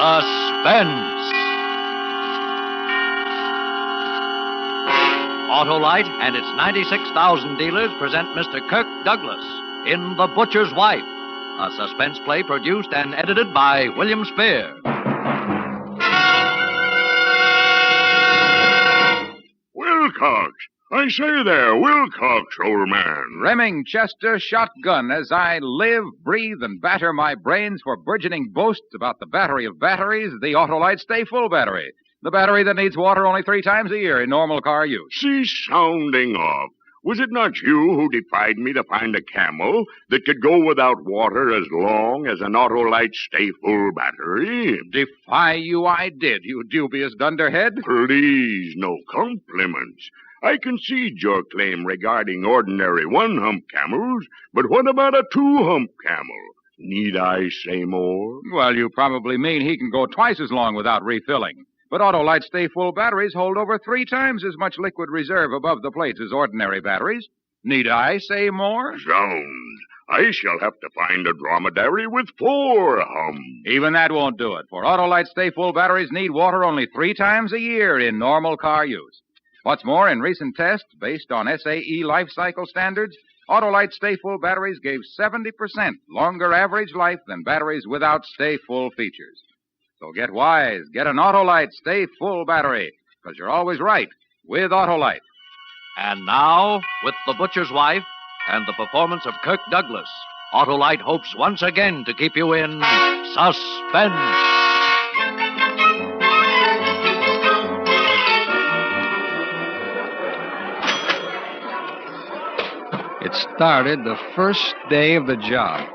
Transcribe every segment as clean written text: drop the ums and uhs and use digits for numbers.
Suspense. Autolite and its 96,000 dealers present Mr. Kirk Douglas in The Butcher's Wife, a suspense play produced and edited by William Spear. Wilcox! I say there, Wilcox, old man. Remingchester shotgun as I live, breathe, and batter my brains for burgeoning boasts about the battery of batteries, the Autolite Stay Full battery. The battery that needs water only 3 times a year in normal car use. Cease sounding off. Was it not you who defied me to find a camel that could go without water as long as an Autolite Stay Full battery? Defy you I did, you dubious dunderhead. Please, no compliments. I concede your claim regarding ordinary one-hump camels, but what about a two-hump camel? Need I say more? Well, you probably mean he can go twice as long without refilling. But Autolite Stay Full batteries hold over 3 times as much liquid reserve above the plates as ordinary batteries. Need I say more? Zounds. I shall have to find a dromedary with 4 humps. Even that won't do it, for Autolite Stay Full batteries need water only 3 times a year in normal car use. What's more, in recent tests based on SAE life cycle standards, Autolite Stay Full batteries gave 70% longer average life than batteries without Stay Full features. So get wise. Get an Autolite Stay Full battery, because you're always right with Autolite. And now, with The Butcher's Wife and the performance of Kirk Douglas, Autolite hopes once again to keep you in suspense. It started the first day of the job.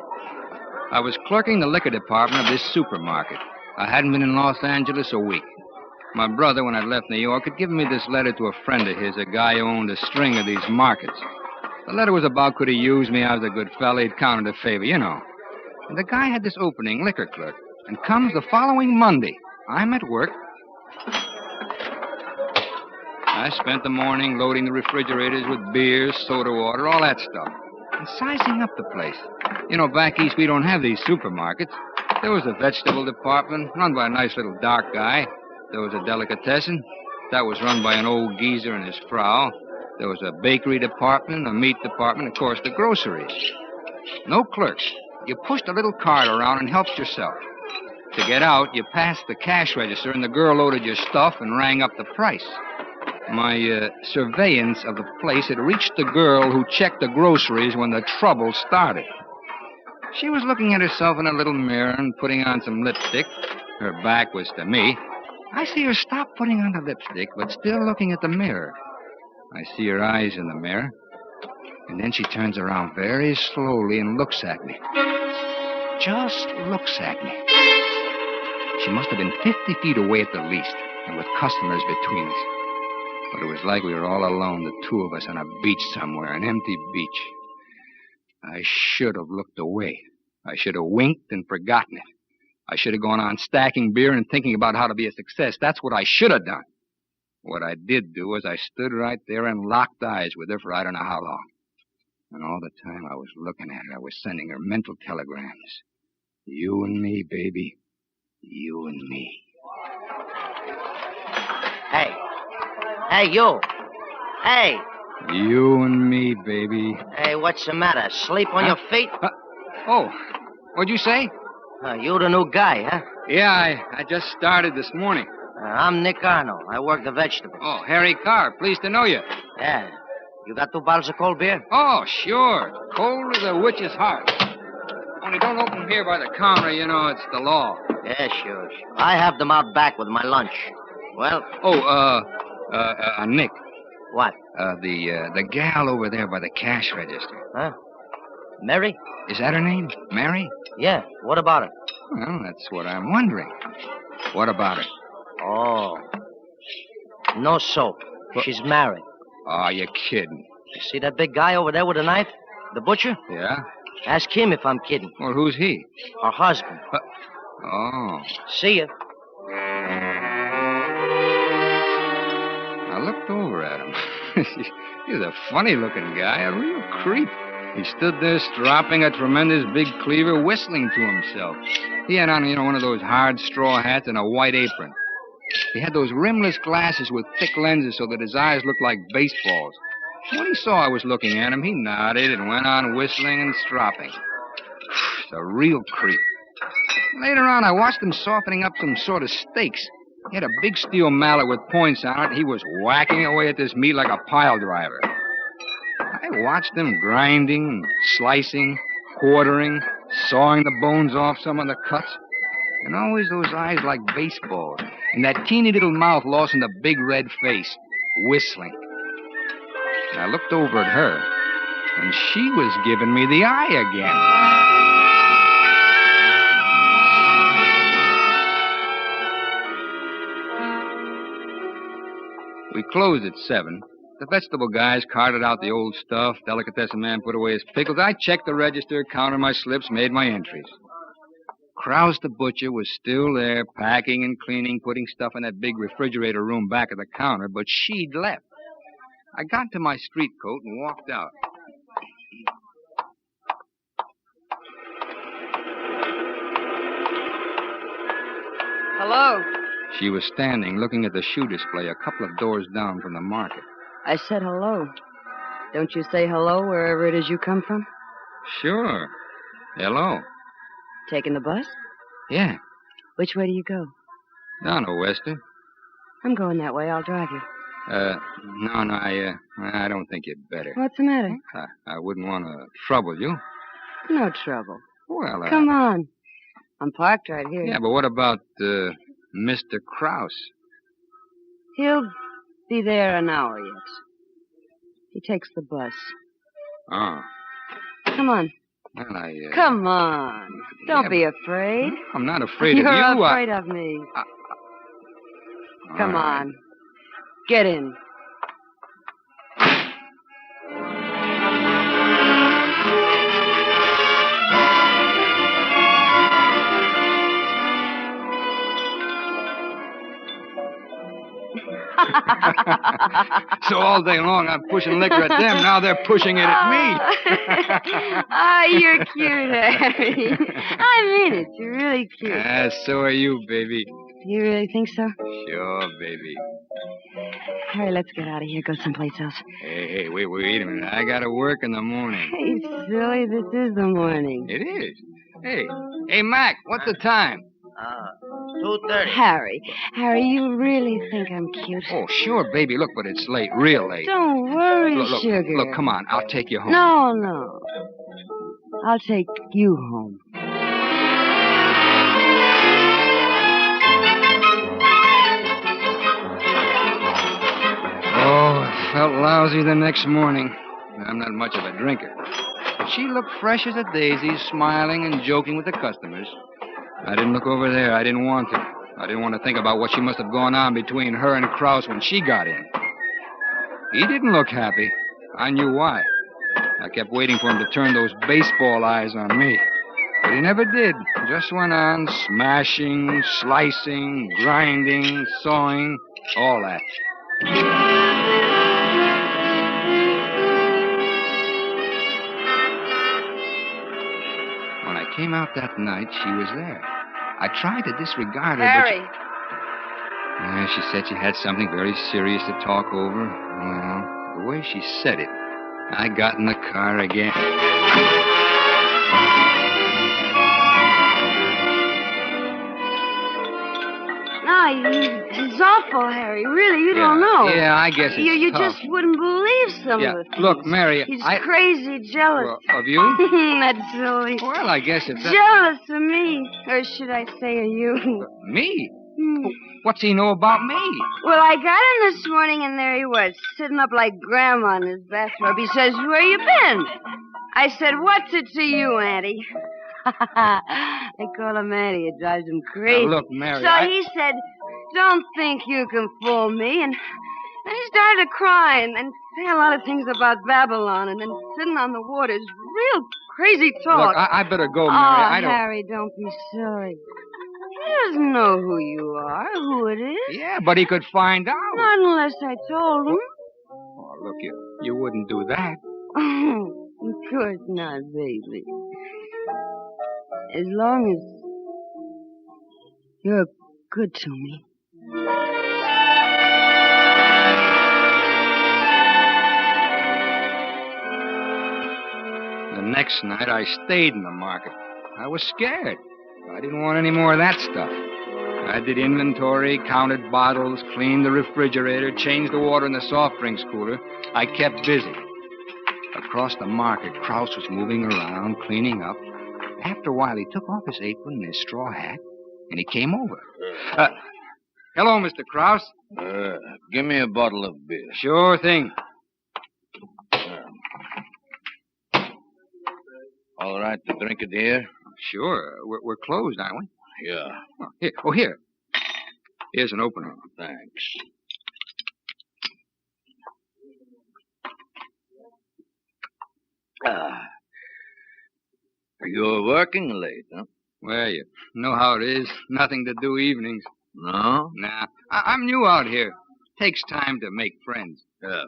I was clerking the liquor department of this supermarket. I hadn't been in Los Angeles a week. My brother, when I'd left New York, had given me this letter to a friend of his, a guy who owned a string of these markets. The letter was about could he use me. I was a good fella. He'd counted a favor, you know. And the guy had this opening, liquor clerk. And comes the following Monday. I'm at work. I spent the morning loading the refrigerators with beer, soda water, all that stuff. And sizing up the place. You know, back east we don't have these supermarkets. There was a vegetable department run by a nice little dark guy. There was a delicatessen. That was run by an old geezer and his frau. There was a bakery department, a meat department, of course, the groceries. No clerks. You pushed a little cart around and helped yourself. To get out, you passed the cash register and the girl loaded your stuff and rang up the price. My surveillance of the place had reached the girl who checked the groceries when the trouble started. She was looking at herself in a little mirror and putting on some lipstick. Her back was to me. I see her stop putting on the lipstick, but still looking at the mirror. I see her eyes in the mirror. And then she turns around very slowly and looks at me. Just looks at me. She must have been 50 feet away at the least, and with customers between us. But it was like we were all alone, the 2 of us on a beach somewhere, an empty beach. I should have looked away. I should have winked and forgotten it. I should have gone on stacking beer and thinking about how to be a success. That's what I should have done. What I did do was I stood right there and locked eyes with her for I don't know how long. And all the time I was looking at her, I was sending her mental telegrams. You and me, baby. You and me. Hey. Hey, you. Hey. You and me, baby. Hey, what's the matter? Sleep on your feet? Oh, what'd you say? You the new guy, huh? Yeah, I just started this morning. I'm Nick Arnold. I work the vegetables. Oh, Harry Carr. Pleased to know you. Yeah. You got 2 bottles of cold beer? Oh, sure. Cold as a witch's heart. Only don't open them here by the counter, you know, it's the law. Yeah, sure. I have them out back with my lunch. Well? Nick. What? The gal over there by the cash register. Huh? Mary? Is that her name? Mary? Yeah. What about her? Well, that's what I'm wondering. What about her? Oh. No soap. What? She's married. Oh, you're kidding. You see that big guy over there with a knife? The butcher? Yeah? Ask him if I'm kidding. Well, who's he? Her husband. Oh. See ya. I looked over at him. He's a funny-looking guy, a real creep. He stood there stropping a tremendous big cleaver, whistling to himself. He had on, one of those hard straw hats and a white apron. He had those rimless glasses with thick lenses so that his eyes looked like baseballs. When he saw I was looking at him, he nodded and went on whistling and stropping. It's a real creep. Later on, I watched him softening up some sort of steaks. He had a big steel mallet with points on it. He was whacking away at this meat like a pile driver. I watched him grinding, slicing, quartering, sawing the bones off some of the cuts. And always those eyes like baseballs. And that teeny little mouth lost in the big red face, whistling. And I looked over at her, and she was giving me the eye again. We closed at 7. The vegetable guys carted out the old stuff. Delicatessen man put away his pickles. I checked the register, counted my slips, made my entries. Krause the butcher was still there, packing and cleaning, putting stuff in that big refrigerator room back of the counter, but she'd left. I got to my street coat and walked out. Hello? She was standing, looking at the shoe display a couple of doors down from the market. I said hello. Don't you say hello wherever it is you come from? Sure. Hello. Taking the bus? Yeah. Which way do you go? Down to Wester. I'm going that way. I'll drive you. No, I don't think you'd better. What's the matter? I wouldn't want to trouble you. No trouble. Well, Come on. I'm parked right here. Yeah, but what about, Mr. Krause? He'll be there an hour yet. He takes the bus. Oh. Come on. Well, Come on. Don't be afraid. I'm not afraid of you. You're afraid of me. Come right. on. Get in. So all day long I'm pushing liquor at them. Now they're pushing it at me. You're cute, Harry. I mean it. You're really cute. So are you, baby. You really think so? Sure, baby. Harry, let's get out of here. Go someplace else. Hey, wait a minute. I gotta work in the morning. Hey, silly, this is the morning. It is. Hey, Mac, what's the time? 2:30. Harry, you really think I'm cute? Oh, sure, baby. Look, but it's late, real late. Don't worry, Look, sugar. Look, come on. I'll take you home. No. I'll take you home. Oh, I felt lousy the next morning. I'm not much of a drinker. But she looked fresh as a daisy, smiling and joking with the customers. I didn't look over there. I didn't want to. I didn't want to think about what she must have gone on between her and Krause when she got in. He didn't look happy. I knew why. I kept waiting for him to turn those baseball eyes on me. But he never did. Just went on smashing, slicing, grinding, sawing, all that. When I came out that night, she was there. I tried to disregard her, Harry. but she said she had something very serious to talk over. Well, the way she said it, I got in the car again. No, he's awful, Harry. Really, you don't know. Yeah, I guess it's You tough. just wouldn't believe some of the things. Look, Mary, He's crazy jealous. Well, of you? That's silly. Well, I guess it's... Jealous of me. Or should I say of you? Me? What's he know about me? Well, I got in this morning, and there he was, sitting up like Grandma in his bathrobe. He says, "Where you been?" I said, "What's it to you, Auntie?" They call him Auntie. It drives him crazy. Now, look, Mary, So he said, "Don't think you can fool me." And he started to cry and say a lot of things about Babylon and then sitting on the waters. Real crazy talk. Look, I better go, Mary. I don't... Harry, don't be silly. He doesn't know who you are, who it is. Yeah, but he could find out. Not unless I told him. Oh, look, you wouldn't do that. Of course not, baby. As long as you're good to me. The next night, I stayed in the market. I was scared. I didn't want any more of that stuff. I did inventory, counted bottles, cleaned the refrigerator, changed the water in the soft drinks cooler. I kept busy. Across the market, Krause was moving around, cleaning up. After a while, he took off his apron and his straw hat, and he came over. Hello, Mr. Krause. Give me a bottle of beer. Sure thing. All right to drink it here? Sure. We're closed, aren't we? Yeah. Here. Here's an opener. Thanks. You're working late, huh? Well, you know how it is. Nothing to do evenings. No? Nah. I'm new out here. Takes time to make friends. Yeah.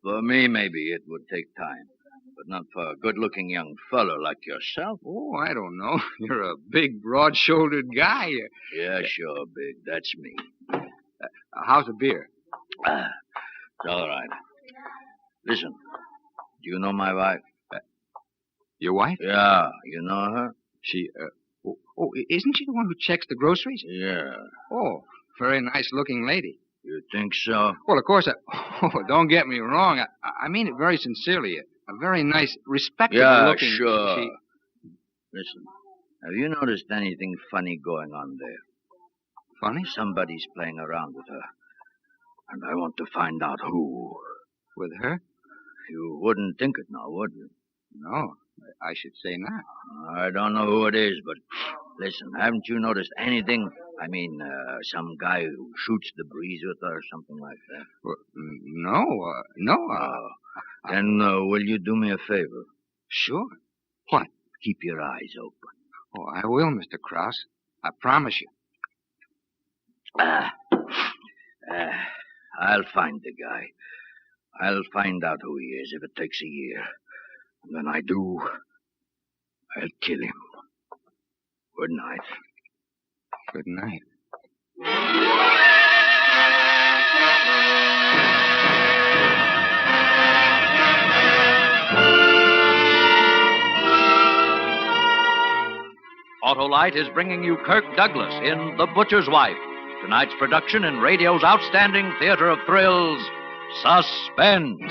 For me, maybe it would take time. But not for a good-looking young fellow like yourself. Oh, I don't know. You're a big, broad-shouldered guy. Yeah, sure, Big. That's me. How's the beer? It's all right. Listen, do you know my wife? Your wife? Yeah, you know her? She, isn't she the one who checks the groceries? Yeah. Oh, very nice-looking lady. You think so? Well, of course, don't get me wrong. I mean it very sincerely. A very nice, respectable-looking... Yeah, sure. Listen, have you noticed anything funny going on there? Funny? Somebody's playing around with her. And I want to find out who. With her? You wouldn't think it now, would you? No, I should say not. I don't know who it is, but listen, haven't you noticed anything? I mean, some guy who shoots the breeze with her or something like that? Well, no. Then will you do me a favor? Sure. What? Keep your eyes open. Oh, I will, Mr. Krause. I promise you. I'll find the guy. I'll find out who he is if it takes a year. And when I do, I'll kill him. Good night. Good night. Autolite is bringing you Kirk Douglas in The Butcher's Wife, tonight's production in radio's outstanding theater of thrills, Suspense.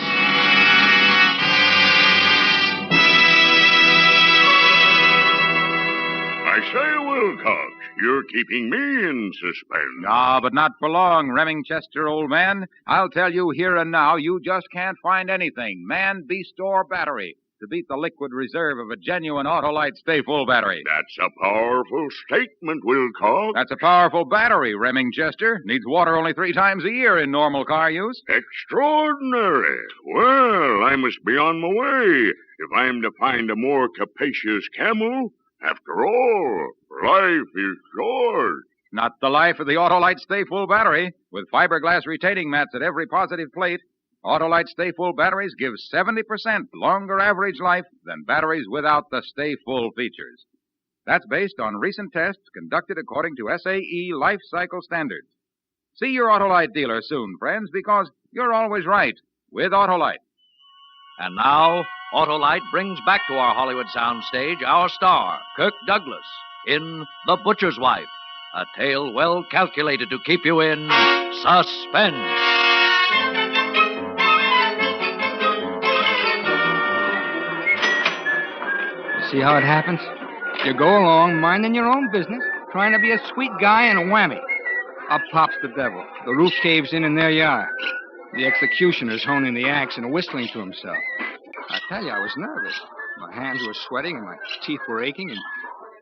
I say, Wilcox, you're keeping me in suspense. Ah, but not for long, Remingchester, old man. I'll tell you here and now, you just can't find anything, man, beast, or battery, to beat the liquid reserve of a genuine Autolite Stay Full battery. That's a powerful statement, Wilcox. That's a powerful battery, Remingchester. Needs water only 3 times a year in normal car use. Extraordinary. Well, I must be on my way if I'm to find a more capacious camel. After all, life is short. Not the life of the Autolite Stay Full battery. With fiberglass retaining mats at every positive plate, Autolite Stay Full batteries give 70% longer average life than batteries without the Stay Full features. That's based on recent tests conducted according to SAE life cycle standards. See your Autolite dealer soon, friends, because you're always right with Autolite. And now, Autolite brings back to our Hollywood soundstage our star, Kirk Douglas, in The Butcher's Wife, a tale well calculated to keep you in suspense. See how it happens? You go along, minding your own business, trying to be a sweet guy, and whammy. Up pops the devil. The roof caves in and there you are. The executioner's honing the axe and whistling to himself. I tell you, I was nervous. My hands were sweating and my teeth were aching, and,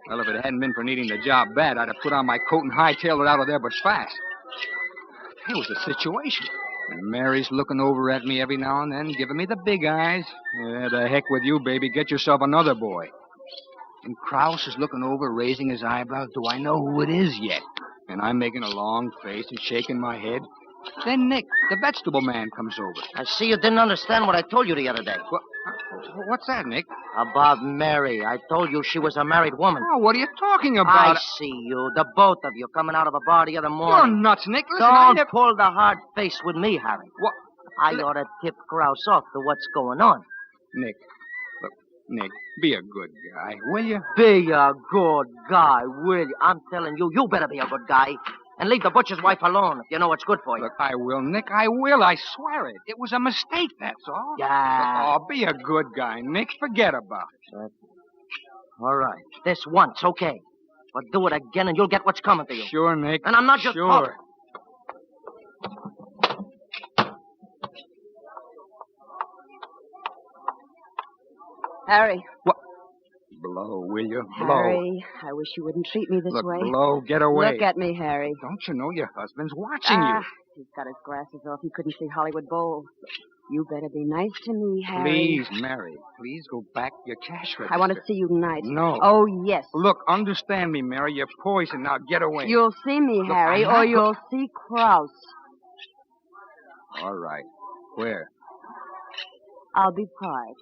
well, if it hadn't been for needing the job bad, I'd have put on my coat and hightailed it out of there but fast. It was a situation. And Mary's looking over at me every now and then, giving me the big eyes. Yeah, the heck with you, baby. Get yourself another boy. And Krause is looking over, raising his eyebrows. Do I know who it is yet? And I'm making a long face and shaking my head. Then Nick, the vegetable man, comes over. I see you didn't understand what I told you the other day. Well, What's that, Nick? About Mary. I told you she was a married woman. Oh, what are you talking about? I see you, the both of you, coming out of a bar the other You're morning. nuts, Nick. Listen, Don't pull the hard face with me, Harry. What? I ought to tip Krause off to what's going on. Nick, look, Nick, be a good guy, will you? Be a good guy, will you? I'm telling you, you better be a good guy. And leave the butcher's wife alone if you know what's good for you. Look, I will, Nick. I will. I swear it. It was a mistake, that's all. Yeah. Look, be a good guy, Nick. Forget about it. All right. This once, okay. But do it again and you'll get what's coming to you. Sure, Nick. And I'm not just talking. Harry. What? Blow, will you? Blow. Harry, I wish you wouldn't treat me this Look, way. Blow, get away. Look at me, Harry. Don't you know your husband's watching you? He's got his glasses off. He couldn't see Hollywood Bowl. You better be nice to me, Harry. Please, Mary. Please go back to your cash register. I want to see you tonight. No. Oh, yes. Look, understand me, Mary. You're poisoned. Now get away. You'll see me, Look, Harry, I'm not or you'll see Krause. All right. Where? I'll be pried.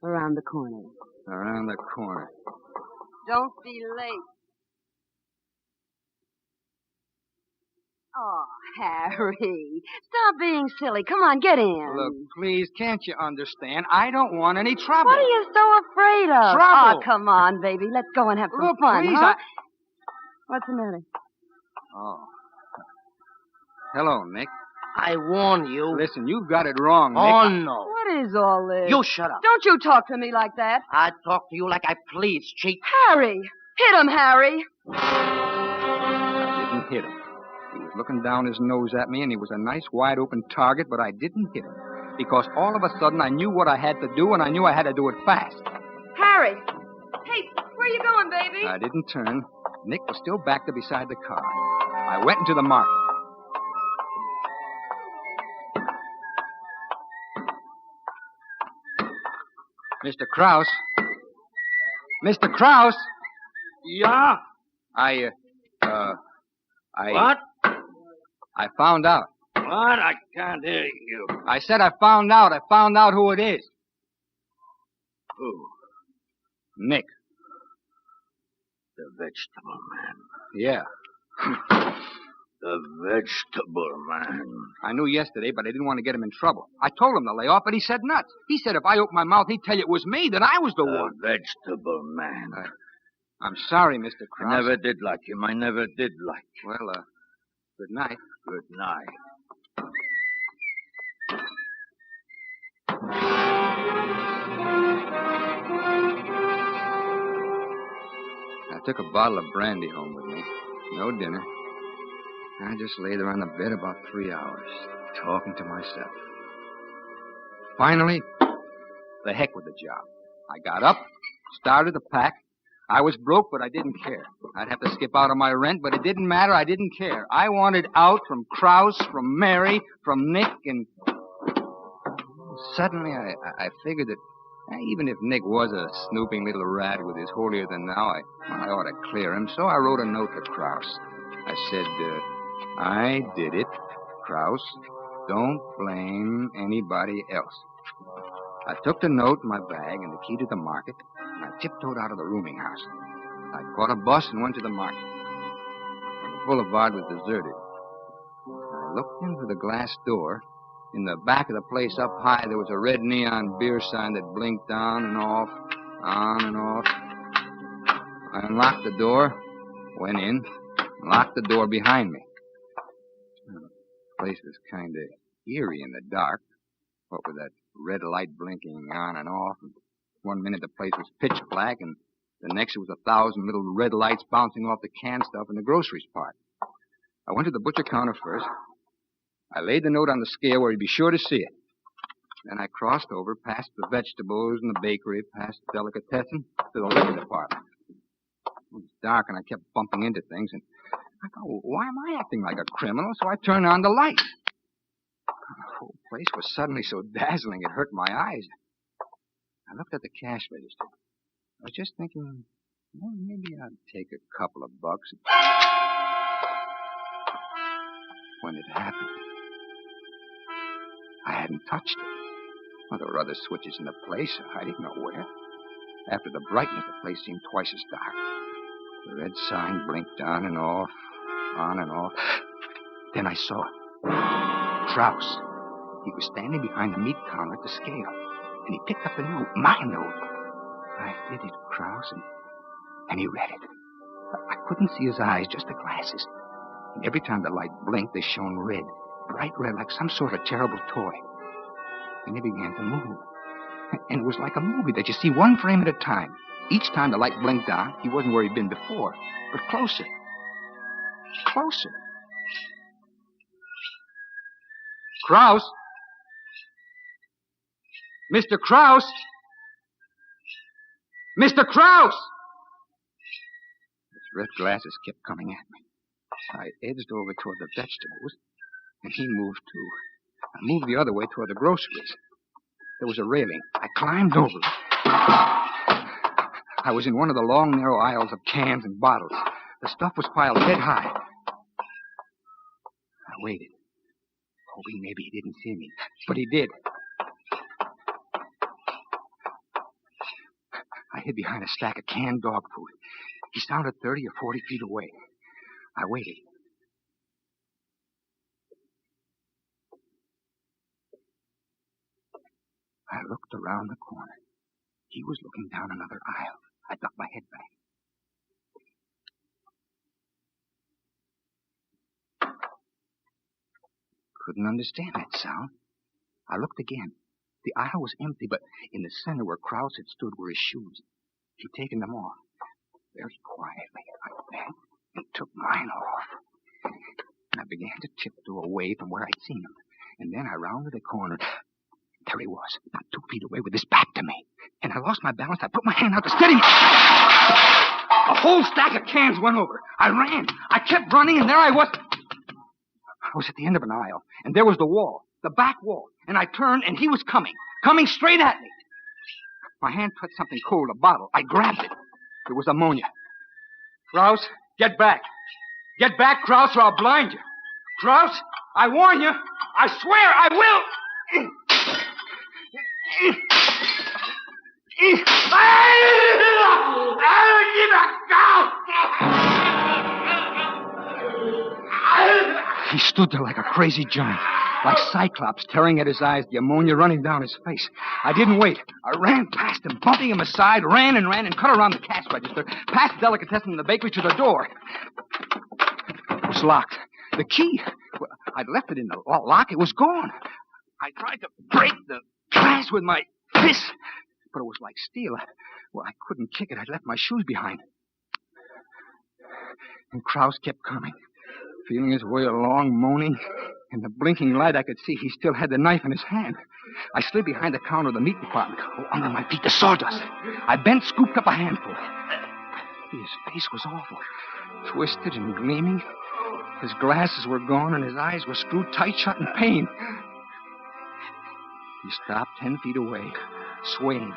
Around the corner. Around the corner. Don't be late. Oh, Harry. Stop being silly. Come on, get in. Look, please, can't you understand? I don't want any trouble. What are you so afraid of? Trouble. Oh, come on, baby. Let's go and have some Look, fun, please, huh? What's the matter? Oh. Hello, Nick. I warn you. Listen, you've got it wrong, Nick. Oh, no. What is all this? You shut up. Don't you talk to me like that. I talk to you like I please, cheat. Harry! Hit him, Harry! I didn't hit him. He was looking down his nose at me, and he was a nice, wide-open target, but I didn't hit him. Because all of a sudden, I knew what I had to do, and I knew I had to do it fast. Harry! Hey, where you going, baby? I didn't turn. Nick was still back there beside the car. I went into the market. Mr. Krause. Mr. Krause! Yeah? What? I found out. What? I can't hear you. I said I found out. I found out who it is. Who? Nick. The vegetable man. Yeah. The vegetable man. I knew yesterday, but I didn't want to get him in trouble. I told him to lay off, but he said nuts. He said if I opened my mouth, he'd tell you it was me, that I was the one. Vegetable man. I'm sorry, Mr. Krause. I never did like him. I never did like him. Well, good night. Good night. I took a bottle of brandy home with me. No dinner. I just lay there on the bed about 3 hours, talking to myself. Finally, the heck with the job. I got up, started to pack. I was broke, but I didn't care. I'd have to skip out on my rent, but it didn't matter. I didn't care. I wanted out from Krause, from Mary, from Nick, and suddenly I figured that even if Nick was a snooping little rat with his holier-than-thou, I ought to clear him. So I wrote a note to Krause. I said, I did it, Krause. Don't blame anybody else. I took the note in my bag and the key to the market, and I tiptoed out of the rooming house. I caught a bus and went to the market. The boulevard was deserted. I looked into the glass door. In the back of the place up high, there was a red neon beer sign that blinked on and off, on and off. I unlocked the door, went in, and locked the door behind me. The place was kind of eerie in the dark, what with that red light blinking on and off. And 1 minute the place was pitch black, and the next it was 1,000 little red lights bouncing off the canned stuff in the groceries part. I went to the butcher counter first. I laid the note on the scale where he'd be sure to see it. Then I crossed over, past the vegetables and the bakery, past the delicatessen, to the liquor department. It was dark, and I kept bumping into things, and I thought, well, why am I acting like a criminal? So I turned on the light. The whole place was suddenly so dazzling it hurt my eyes. I looked at the cash register. I was just thinking, well, maybe I'd take a couple of bucks. When it happened, I hadn't touched it. Well, there were other switches in the place. I didn't know where. After the brightness, the place seemed twice as dark. The red sign blinked on and off. Then I saw Kraus. He was standing behind the meat counter at the scale, and he picked up the note, my note. I did it, Kraus, and he read it. I couldn't see his eyes, just the glasses. And every time the light blinked, they shone red, bright red, like some sort of terrible toy. And they began to move. And it was like a movie that you see one frame at a time. Each time the light blinked on, he wasn't where he'd been before, but closer. Closer. Kraus? Mr. Kraus? Mr. Kraus! His red glasses kept coming at me. I edged over toward the vegetables, and he moved too. I moved the other way toward the groceries. There was a railing. I climbed over it. I was in one of the long, narrow aisles of cans and bottles. The stuff was piled head high. I waited, hoping maybe he didn't see me. But he did. I hid behind a stack of canned dog food. He sounded 30 or 40 feet away. I waited. I looked around the corner. He was looking down another aisle. I ducked my head back. Couldn't understand that sound. I looked again. The aisle was empty, but in the center where Kraus had stood were his shoes. He'd taken them off. Very quietly, I bent and took mine off. And I began to tiptoe away from where I'd seen him. And then I rounded a corner. There he was, not 2 feet away with his back to me. And I lost my balance. I put my hand out to steady me. A whole stack of cans went over. I ran. I kept running, and there I was. I was at the end of an aisle, and there was the wall, the back wall. And I turned, and he was coming straight at me. My hand touched something cold, a bottle. I grabbed it. It was ammonia. Kraus, get back. Get back, Kraus, or I'll blind you. Kraus, I warn you. I swear I will. He stood there like a crazy giant, like Cyclops tearing at his eyes, the ammonia running down his face. I didn't wait. I ran past him, bumping him aside, ran and cut around the cash register, past the delicatessen in the bakery to the door. It was locked. The key, well, I'd left it in the lock. It was gone. I tried to break the glass with my fist, but it was like steel. Well, I couldn't kick it. I'd left my shoes behind. And Kraus kept coming, feeling his way along, moaning. In the blinking light, I could see he still had the knife in his hand. I slid behind the counter of the meat department. Oh, under my feet, the sawdust. I bent, scooped up a handful. His face was awful, twisted and gleaming. His glasses were gone, and his eyes were screwed tight shut in pain. He stopped 10 feet away, swaying.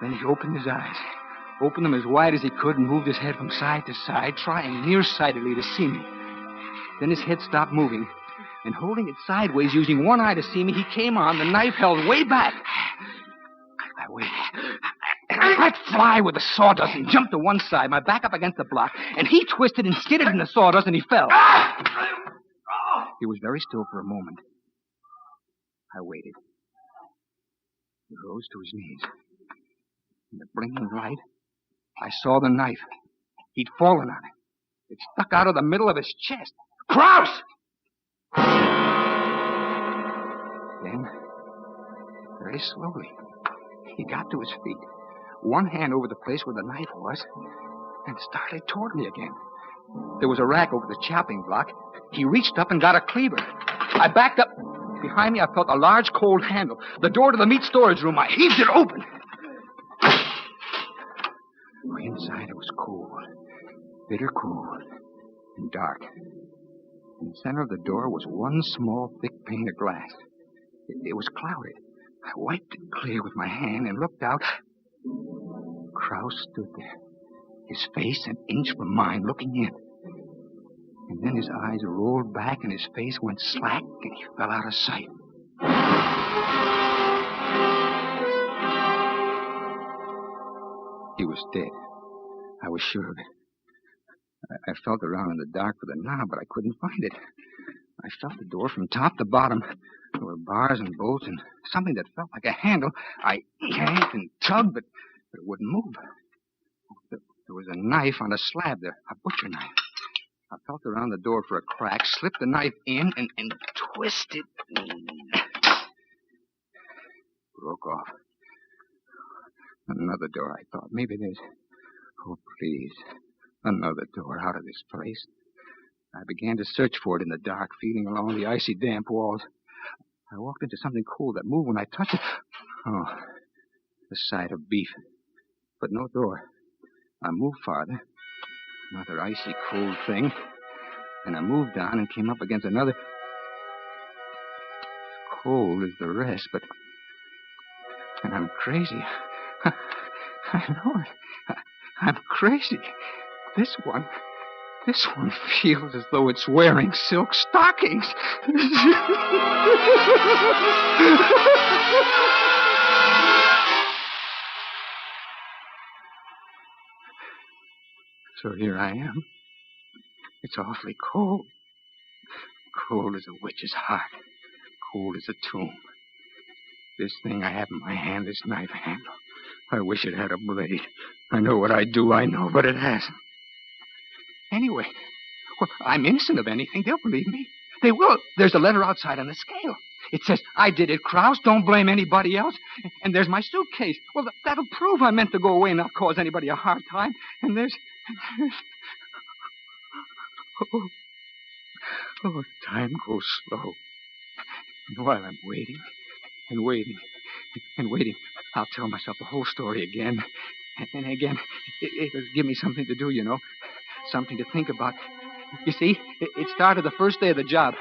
Then he opened his eyes, opened them as wide as he could, and moved his head from side to side, trying nearsightedly to see me. Then his head stopped moving, and holding it sideways, using one eye to see me, he came on, the knife held way back. I waited. And I let fly with the sawdust and jumped to one side, my back up against the block, and he twisted and skidded in the sawdust, and he fell. He was very still for a moment. I waited. He rose to his knees. In the blinking light, I saw the knife. He'd fallen on it. It stuck out of the middle of his chest. Kraus! Then, very slowly, he got to his feet, one hand over the place where the knife was, and started toward me again. There was a rack over the chopping block. He reached up and got a cleaver. I backed up. Behind me, I felt a large, cold handle. The door to the meat storage room. I heaved it open. Inside, it was cold, bitter cold, and dark. In the center of the door was one small, thick pane of glass. It was clouded. I wiped it clear with my hand and looked out. Kraus stood there, his face an inch from mine, looking in. And then his eyes rolled back and his face went slack and he fell out of sight. He was dead. I was sure of it. I felt around in the dark for the knob, but I couldn't find it. I felt the door from top to bottom. There were bars and bolts and something that felt like a handle. I yanked and tugged, but it wouldn't move. There was a knife on a slab there, a butcher knife. I felt around the door for a crack, slipped the knife in, and twisted. Broke off. Another door, I thought. Maybe there's... Oh, please. Another door out of this place. I began to search for it in the dark, feeling along the icy, damp walls. I walked into something cool that moved when I touched it. Oh, the side of beef. But no door. I moved farther. Another icy, cold thing. And I moved on and came up against another. Cold as the rest, but... And I'm crazy. I know it. I'm crazy. This one feels as though it's wearing silk stockings. So here I am. It's awfully cold. Cold as a witch's heart. Cold as a tomb. This thing I have in my hand, this knife handle. I wish it had a blade. I know what I do, I know, but it hasn't. Anyway, well, I'm innocent of anything. They'll believe me. They will. There's a letter outside on the scale. It says, I did it, Krause. Don't blame anybody else. And there's my suitcase. Well, that'll prove I meant to go away and not cause anybody a hard time. And there's... Oh, time goes slow. And while I'm waiting and waiting and waiting, I'll tell myself the whole story again. And again, it'll give me something to do, you know. Something to think about. You see, it started the first day of the job.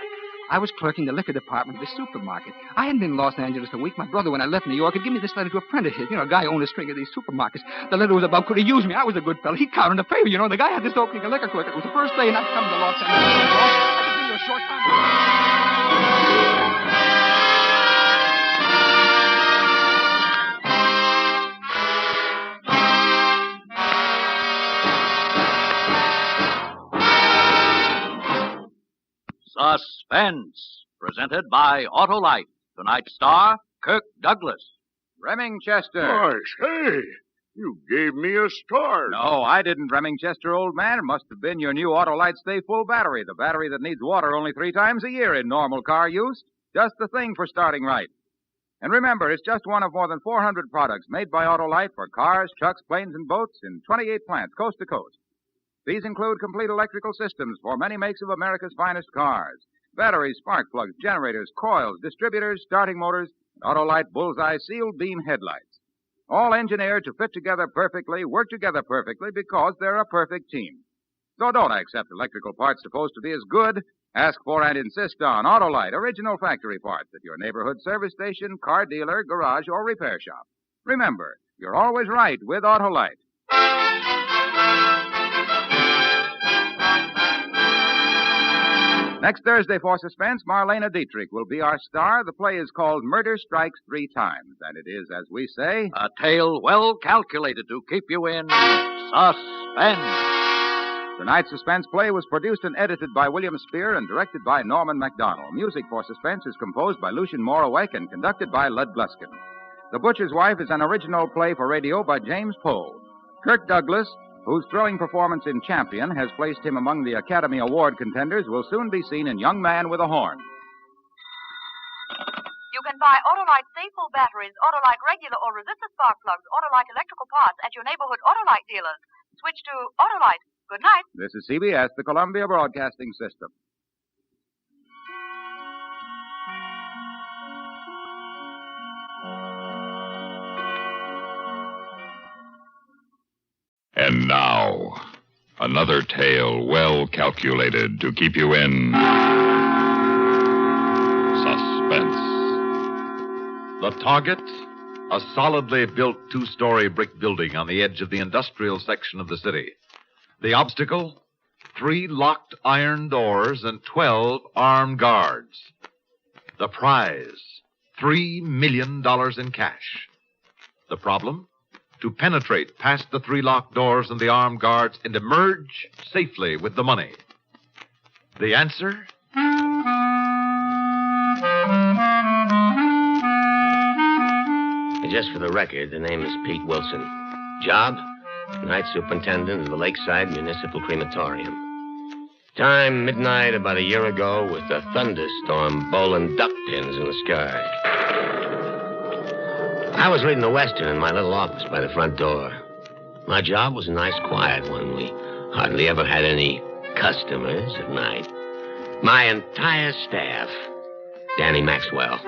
I was clerking the liquor department of the supermarket. I hadn't been in Los Angeles a week. My brother, when I left New York, had given me this letter to a friend of his. You know, a guy who owned a string of these supermarkets. The letter was about could he use me. I was a good fellow. He counted a favor, you know. The guy had this opening a liquor clerk. It was the first day, and I'd come to Los Angeles. I could give you a short time. Suspense, presented by Autolite. Tonight's star, Kirk Douglas. Remingchester. Gosh, hey, you gave me a start. No, I didn't, Remingchester, old man. It must have been your new Autolite Stay Full battery, the battery that needs water only 3 times a year in normal car use. Just the thing for starting right. And remember, it's just one of more than 400 products made by Autolite for cars, trucks, planes, and boats in 28 plants, coast to coast. These include complete electrical systems for many makes of America's finest cars. Batteries, spark plugs, generators, coils, distributors, starting motors, and Autolite bullseye sealed beam headlights. All engineered to fit together perfectly, work together perfectly because they're a perfect team. So don't accept electrical parts supposed to be as good. Ask for and insist on Autolite original factory parts at your neighborhood service station, car dealer, garage, or repair shop. Remember, you're always right with Autolite. Next Thursday for Suspense, Marlena Dietrich will be our star. The play is called Murder Strikes 3 Times, and it is, as we say, a tale well calculated to keep you in suspense. Tonight's Suspense play was produced and edited by William Spear and directed by Norman MacDonald. Music for Suspense is composed by Lucien Moraweck and conducted by Lud Gluskin. The Butcher's Wife is an original play for radio by James Poe. Kirk Douglas, whose thrilling performance in Champion has placed him among the Academy Award contenders, will soon be seen in Young Man with a Horn. You can buy Autolite Stay Full batteries, Autolite regular or resistor spark plugs, Autolite electrical parts at your neighborhood Autolite dealers. Switch to Autolite. Good night. This is CBS, the Columbia Broadcasting System. And now, another tale well calculated to keep you in suspense. The target? A solidly built 2-story brick building on the edge of the industrial section of the city. The obstacle? 3 locked iron doors and 12 armed guards. The prize? $3 million in cash. The problem? to penetrate past the 3 locked doors and the armed guards and emerge safely with the money? The answer? Just for the record, the name is Pete Wilson. Job? Night superintendent of the Lakeside Municipal Crematorium. Time, midnight about a year ago, with a thunderstorm bowling duck pins in the sky. I was reading the Western in my little office by the front door. My job was a nice, quiet one. We hardly ever had any customers at night. My entire staff, Danny Maxwell,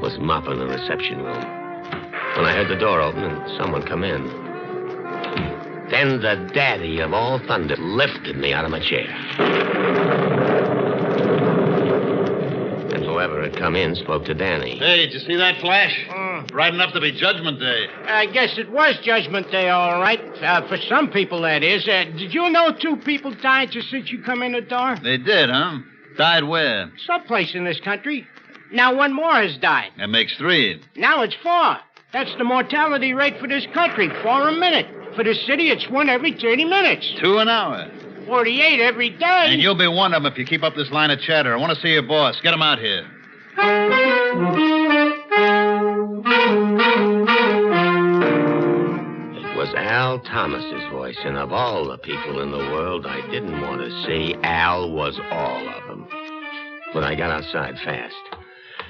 was mopping the reception room when I heard the door open and someone come in. Then the daddy of all thunder lifted me out of my chair. And whoever had come in spoke to Danny. Hey, did you see that flash? Bright enough to be Judgment Day. I guess it was Judgment Day, all right. For some people, that is. Did you know 2 people died just since you come in the door? They did, huh? Died where? Someplace in this country. Now 1 more has died. That makes 3. Now it's 4. That's the mortality rate for this country, 4 a minute. For the city, it's 1 every 30 minutes. 2 an hour. 48 every day. And you'll be one of them if you keep up this line of chatter. I want to see your boss. Get him out here. It was Al Thomas's voice, and of all the people in the world I didn't want to see, Al was all of them. But I got outside fast.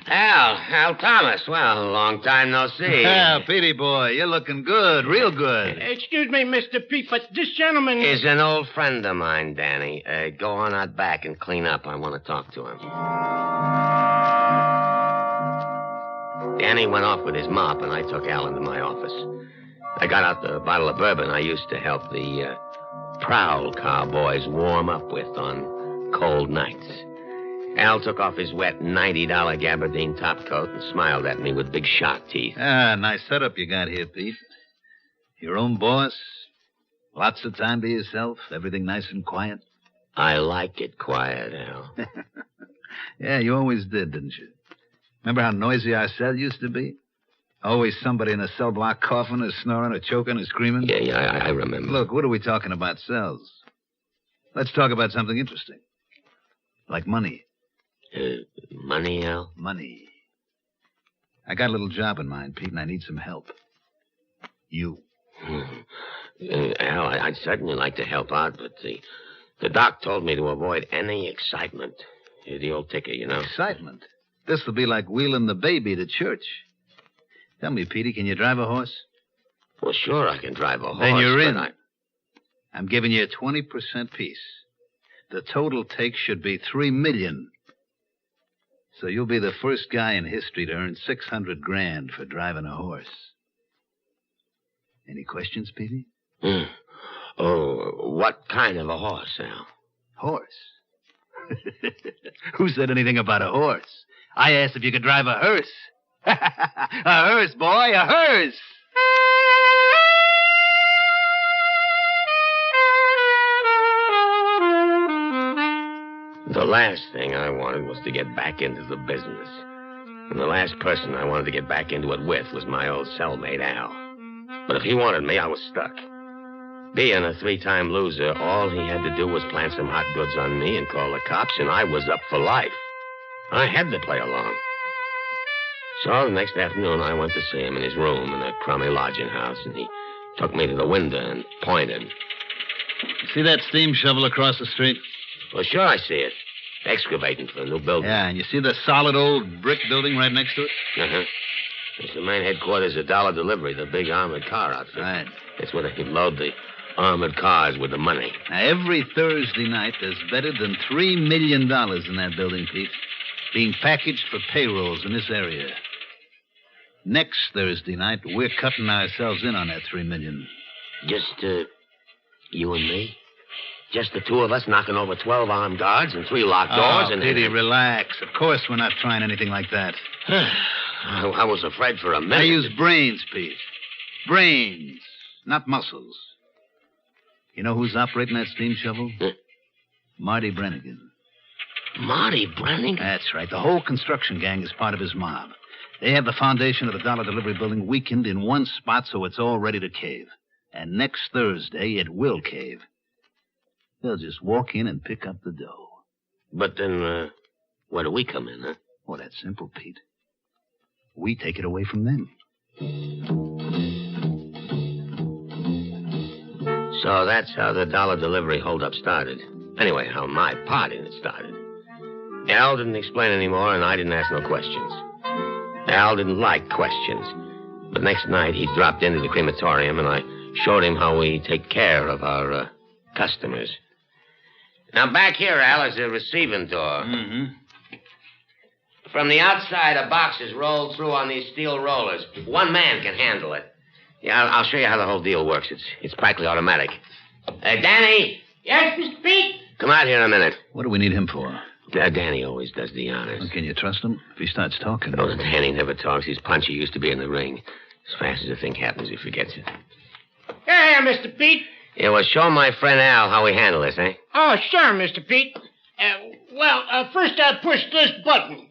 Al Thomas. Well, long time no see. Yeah, Petey boy, you're looking good, real good. Excuse me, Mr. Pete, but this gentleman is an old friend of mine, Danny. Go on out back and clean up. I want to talk to him. Danny went off with his mop, and I took Al into my office. I got out the bottle of bourbon I used to help the prowl cowboys warm up with on cold nights. Al took off his wet $90 gabardine topcoat and smiled at me with big shark teeth. Nice setup you got here, Pete. Your own boss, lots of time to yourself, everything nice and quiet. I like it quiet, Al. Yeah, you always did, didn't you? Remember how noisy our cell used to be? Always somebody in a cell block coughing or snoring or choking or screaming. Yeah, I remember. Look, what are we talking about cells? Let's talk about something interesting. Like money. Money, Al? Money. I got a little job in mind, Pete, and I need some help. You. Al, I'd certainly like to help out, but the doc told me to avoid any excitement. The old ticker, you know. Excitement? This will be like wheeling the baby to church. Tell me, Petey, can you drive a horse? Well, sure, I can drive a horse. Then you're in. But I'm giving you a 20% piece. The total take should be $3 million. So you'll be the first guy in history to earn $600,000 for driving a horse. Any questions, Petey? Oh, what kind of a horse, Al? Horse? Who said anything about a horse? I asked if you could drive a hearse. A hearse, boy, a hearse! The last thing I wanted was to get back into the business. And the last person I wanted to get back into it with was my old cellmate, Al. But if he wanted me, I was stuck. Being a 3-time loser, all he had to do was plant some hot goods on me and call the cops, and I was up for life. I had to play along. So the next afternoon, I went to see him in his room in a crummy lodging house, and he took me to the window and pointed. See that steam shovel across the street? Well, sure, I see it. Excavating for a new building. Yeah, and you see the solid old brick building right next to it? Uh-huh. It's the main headquarters of Dollar Delivery, the big armored car outfit. Right. It's where they load the armored cars with the money. Now, every Thursday night, there's better than $3 million in that building, Pete, being packaged for payrolls in this area. Next Thursday night, we're cutting ourselves in on that $3 million. Just, you and me? Just the two of us knocking over 12 armed guards and 3 locked doors and... Petey, relax. Of course we're not trying anything like that. I was afraid for a minute. I use brains, Pete. Brains, not muscles. You know who's operating that steam shovel? Marty Brannigan. Marty Brannigan? That's right. The whole construction gang is part of his mob. They have the foundation of the dollar delivery building weakened in one spot so it's all ready to cave. And next Thursday, it will cave. They'll just walk in and pick up the dough. But then, where do we come in, huh? Well, that's simple, Pete. We take it away from them. So that's how the dollar delivery holdup started. Anyway, how my part in it started. Al didn't explain anymore, and I didn't ask no questions. Al didn't like questions. But next night, he dropped into the crematorium, and I showed him how we take care of our customers. Now, back here, Al, is the receiving door. Mm-hmm. From the outside, a box is rolled through on these steel rollers. One man can handle it. Yeah, I'll show you how the whole deal works. It's practically automatic. Danny! Yes, Mr. Pete? Come out here in a minute. What do we need him for? Danny always does the honors. Well, can you trust him? If he starts talking... Oh, Danny never talks. He's punchy. He used to be in the ring. As fast as a thing happens, he forgets it. Yeah, Mr. Pete. Yeah, well, show my friend Al how we handle this, eh? Oh, sure, Mr. Pete. First I push this button.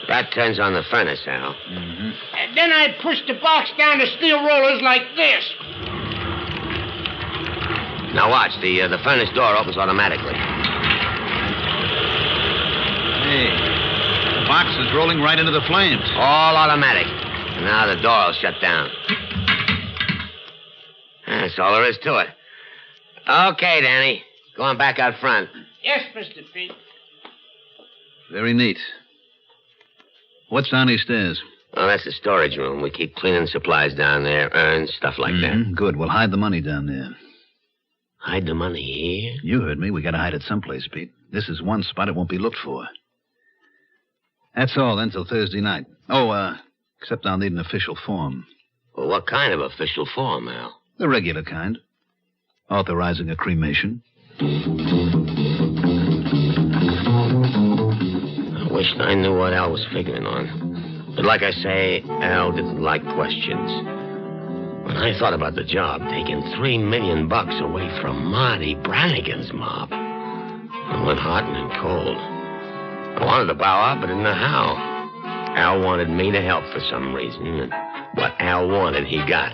That turns on the furnace, Al. Mm-hmm. And then I push the box down the steel rollers like this. Now watch. The furnace door opens automatically. Hey, the box is rolling right into the flames. All automatic. Now the door will shut down. That's all there is to it. Okay, Danny. Go on back out front. Yes, Mr. Pete. Very neat. What's down these stairs? Oh, that's the storage room. We keep cleaning supplies down there, urns, stuff like that. Good. We'll hide the money down there. Hide the money here? You heard me. We gotta hide it someplace, Pete. This is one spot it won't be looked for. That's all then till Thursday night. Oh, except I'll need an official form. Well, what kind of official form, Al? The regular kind. Authorizing a cremation. I wished I knew what Al was figuring on. But like I say, Al didn't like questions. When I thought about the job, taking $3 million away from Marty Brannigan's mob, I went hot and cold. I wanted to bow out, but didn't know how. Al wanted me to help for some reason, and what Al wanted, he got.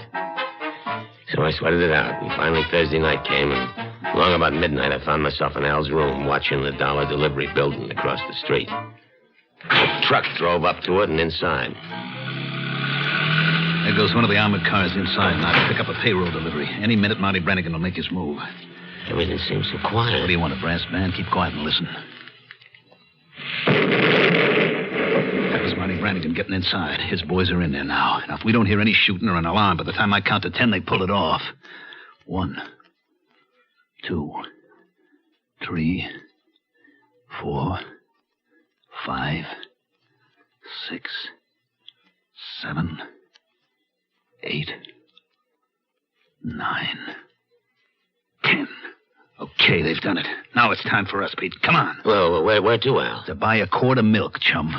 So I sweated it out, and finally Thursday night came, and along about midnight, I found myself in Al's room watching the dollar delivery building across the street. A truck drove up to it and inside. There goes one of the armored cars inside now to pick up a payroll delivery. Any minute, Marty Brannigan will make his move. Everything seems so quiet. What do you want, a brass band? Keep quiet and listen. That was Marty Brannigan getting inside. His boys are in there now. Now, if we don't hear any shooting or an alarm, by the time I count to 10, they pull it off. 1, 2, 3, 4, 5, 6, 7, 8, 9, 10. Okay, they've done it. Now it's time for us, Pete. Come on. Well, where to, Al? To buy a quart of milk, chum.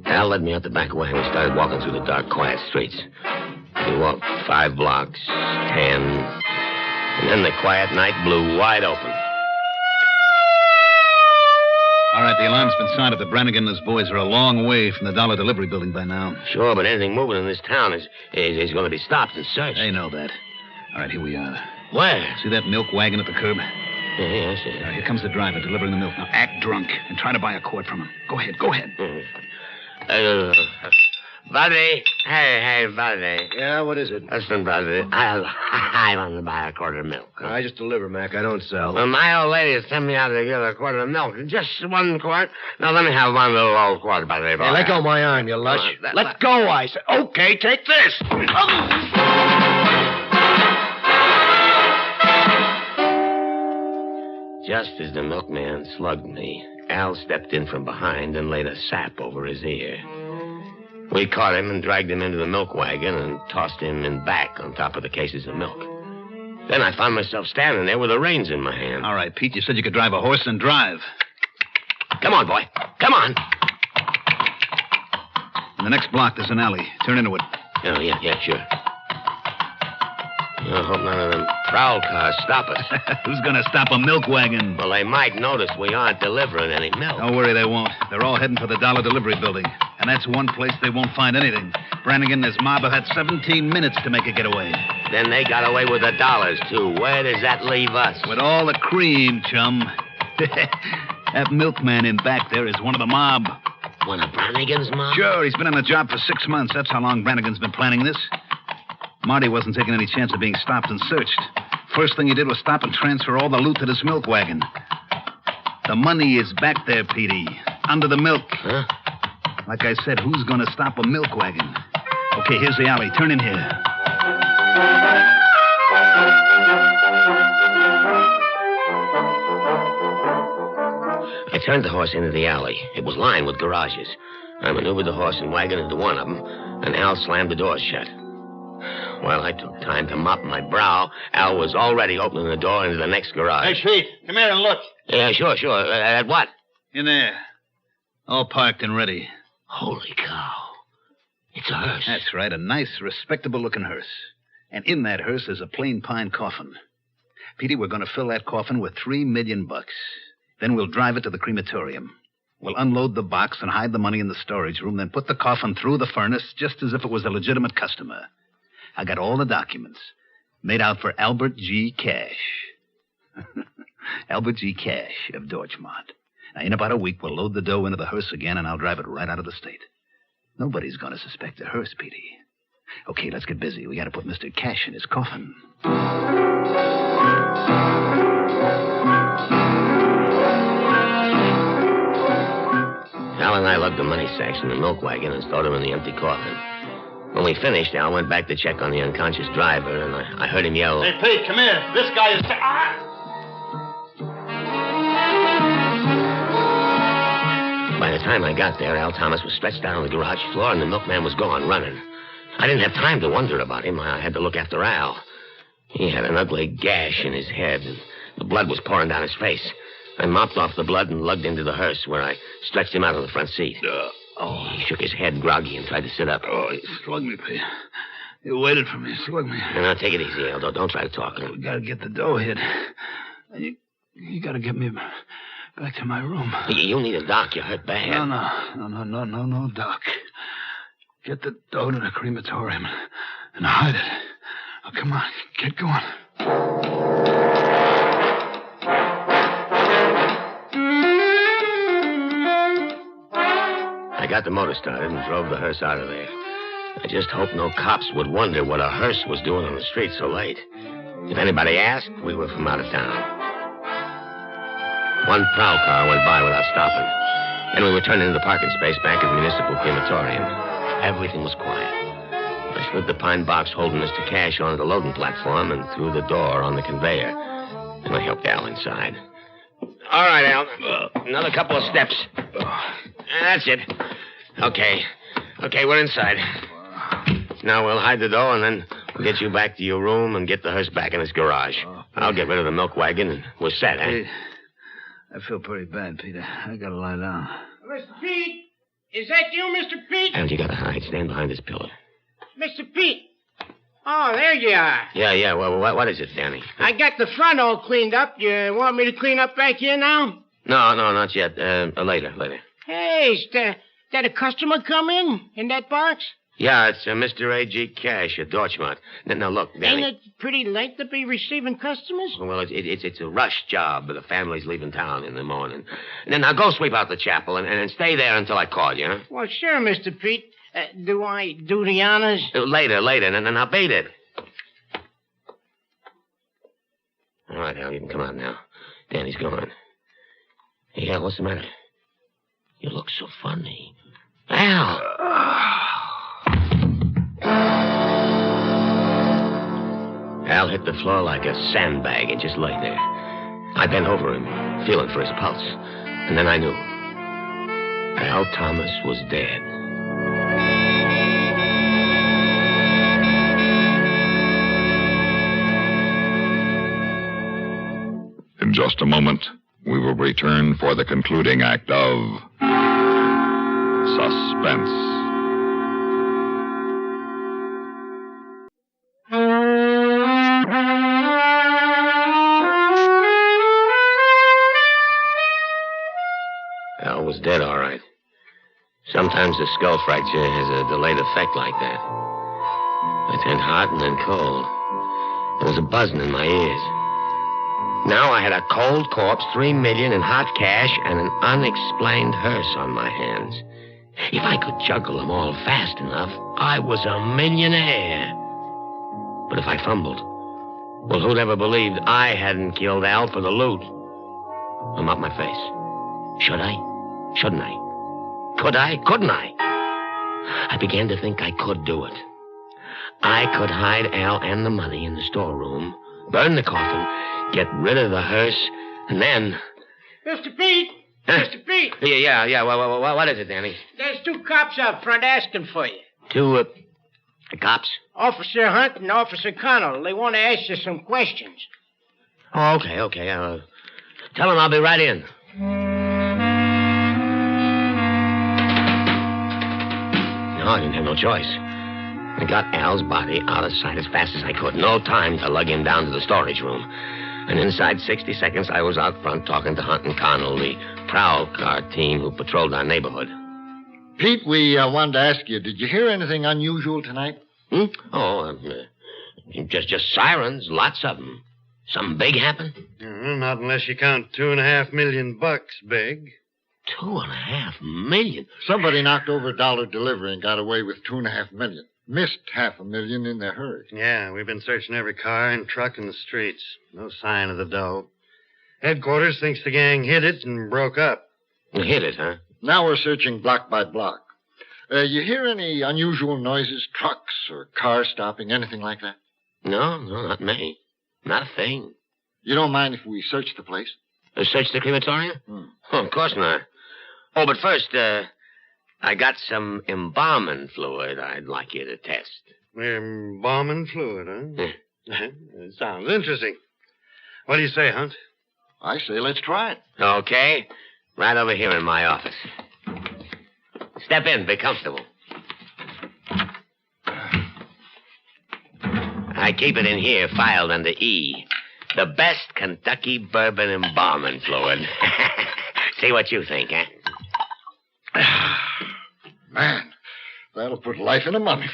Al led me out the back way, and we started walking through the dark, quiet streets. We walked 5 blocks, 10, and then the quiet night blew wide open. All right, the alarm's been sounded. The Brannigan and his boys are a long way from the dollar delivery building by now. Sure, but anything moving in this town is going to be stopped and searched. They know that. All right, here we are. Where? See that milk wagon at the curb? Yeah, I see it. Now, here comes the driver delivering the milk. Now, act drunk and try to buy a quart from him. Go ahead, go ahead. Buddy. Hey, buddy. Yeah, what is it? Listen, buddy. I want to buy a quart of milk. I just deliver, Mac. I don't sell. Well, my old lady sent me out to get a quart of milk. Just 1 quart. Now, let me have one little old quart, buddy. Hey, let go of my arm, you lush. Let go, I said. Okay, take this. Just as the milkman slugged me, Al stepped in from behind and laid a sap over his ear. We caught him and dragged him into the milk wagon and tossed him in back on top of the cases of milk. Then I found myself standing there with the reins in my hand. All right, Pete, you said you could drive a horse and drive. Come on, boy. Come on. In the next block, there's an alley. Turn into it. Oh, yeah, sure. I hope none of them prowl cars stop us. Who's going to stop a milk wagon? Well, they might notice we aren't delivering any milk. Don't worry, they won't. They're all heading for the dollar delivery building. And that's one place they won't find anything. Brannigan and his mob have had 17 minutes to make a getaway. Then they got away with the dollars, too. Where does that leave us? With all the cream, chum. That milkman in back there is one of the mob. One of Brannigan's mob? Sure, he's been on the job for 6 months. That's how long Brannigan's been planning this. Marty wasn't taking any chance of being stopped and searched. First thing he did was stop and transfer all the loot to this milk wagon. The money is back there, Petey. Under the milk. Huh? Like I said, who's going to stop a milk wagon? Okay, here's the alley. Turn in here. I turned the horse into the alley. It was lined with garages. I maneuvered the horse and wagon into one of them, and Al slammed the doors shut. While I took time to mop my brow, Al was already opening the door into the next garage. Hey, Pete, come here and look. Yeah, sure. At what? In there. All parked and ready. Holy cow. It's a hearse. That's right, a nice, respectable-looking hearse. And in that hearse is a plain pine coffin. Petey, we're going to fill that coffin with $3 million. Then we'll drive it to the crematorium. We'll unload the box and hide the money in the storage room, then put the coffin through the furnace just as if it was a legitimate customer. I got all the documents. Made out for Albert G. Cash. Albert G. Cash of Dorchmont. Now, in about a week, we'll load the dough into the hearse again, and I'll drive it right out of the state. Nobody's going to suspect a hearse, Petey. Okay, let's get busy. We got to put Mr. Cash in his coffin. Al and I lugged the money sacks in the milk wagon and stowed them in the empty coffin. When we finished, Al went back to check on the unconscious driver, and I heard him yell, Hey, Pete, come here. This guy is... By the time I got there, Al Thomas was stretched out on the garage floor, and the milkman was gone, running. I didn't have time to wonder about him. I had to look after Al. He had an ugly gash in his head, and the blood was pouring down his face. I mopped off the blood and lugged him to the hearse, where I stretched him out on the front seat. He shook his head groggy and tried to sit up. Oh, he slugged me, Pete. He waited for me, slugged me. No, take it easy, Al. Don't try to talk. We got to get the dough hid. You got to get me back to my room. You need a doc. You're hurt bad. No, Doc. Get the dough to the crematorium and hide it. Oh, come on, get going. I got the motor started and drove the hearse out of there. I just hoped no cops would wonder what a hearse was doing on the street so late. If anybody asked, we were from out of town. One prowl car went by without stopping. Then we were turned into the parking space back at the municipal crematorium. Everything was quiet. I slid the pine box holding Mr. Cash onto the loading platform and threw the door on the conveyor. And I helped Al inside. All right, Al. Another couple of steps. That's it. Okay, we're inside. Now we'll hide the dough, and then we'll get you back to your room and get the hearse back in its garage. I'll get rid of the milk wagon, and we're set, eh? Hey, I feel pretty bad, Peter. I gotta lie down. Mr. Pete? Is that you, Mr. Pete? Al, you gotta hide. Stand behind this pillar. Mr. Pete. Oh, there you are. Yeah. Well, what is it, Danny? I got the front all cleaned up. You want me to clean up back here now? No, not yet. Later. Hey, is that a customer come in that box? Yeah, it's Mr. A.G. Cash at Dorchmont. Now, look, Danny. Ain't it pretty late to be receiving customers? Well, it's a rush job, but the family's leaving town in the morning. Now go sweep out the chapel and stay there until I call you, huh? Well, sure, Mr. Pete. Do I do the honors? Later. Now beat it. All right, Al, you can come out now. Danny's gone. Hey, Al, what's the matter? You look so funny. Al! Al hit the floor like a sandbag and just lay there. I bent over him, feeling for his pulse. And then I knew. Al Thomas was dead. In just a moment, we will return for the concluding act of Suspense. Al was dead, all right. Sometimes the skull fracture has a delayed effect like that. I turned hot and then cold. There was a buzzing in my ears. Now I had a cold corpse, $3 million in hot cash, and an unexplained hearse on my hands. If I could juggle them all fast enough, I was a millionaire. But if I fumbled, well, who'd ever believed I hadn't killed Al for the loot? I'm up my face. Should I? Shouldn't I? Could I? Couldn't I? I began to think I could do it. I could hide Al and the money in the storeroom, burn the coffin, get rid of the hearse, and then... Mr. Pete! Huh? Mr. Pete! Yeah. What is it, Danny? There's 2 cops out front asking for you. 2, cops? Officer Hunt and Officer Connell. They want to ask you some questions. Oh, okay. Tell them I'll be right in. No, I didn't have no choice. I got Al's body out of sight as fast as I could. No time to lug him down to the storage room. And inside 60 seconds, I was out front talking to Hunt and Connell, the prowl car team who patrolled our neighborhood. Pete, we wanted to ask you, did you hear anything unusual tonight? Just sirens, lots of them. Something big happened? Not unless you count $2.5 million big. $2.5 million? Somebody knocked over a dollar delivery and got away with $2.5 million. Missed $500,000 in their hurry. Yeah, we've been searching every car and truck in the streets. No sign of the dough. Headquarters thinks the gang hid it and broke up. Hid it, huh? Now we're searching block by block. You hear any unusual noises, trucks or cars stopping, anything like that? No, not me. Not a thing. You don't mind if we search the place? Search the crematorium? Oh, of course not. Oh, but first, I got some embalming fluid I'd like you to test. Embalming fluid, huh? It sounds interesting. What do you say, Hunt? I say let's try it. Okay. Right over here in my office. Step in. Be comfortable. I keep it in here, filed under E. The best Kentucky bourbon embalming fluid. See what you think, huh? Man, that'll put life in a mummy.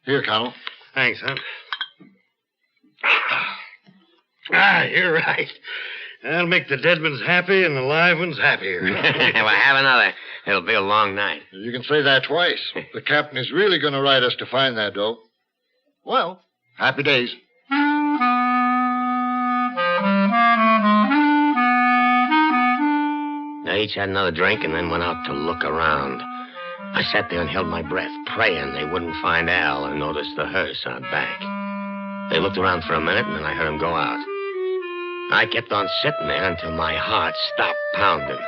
Here, Connell. Thanks, Hunt. You're right. That'll make the dead ones happy and the live ones happier. Well, have another. It'll be a long night. You can say that twice. The captain is really going to ride us to find that dough. Well, happy days. They each had another drink and then went out to look around. I sat there and held my breath, praying they wouldn't find Al or notice the hearse out back. They looked around for a minute, and then I heard him go out. I kept on sitting there until my heart stopped pounding.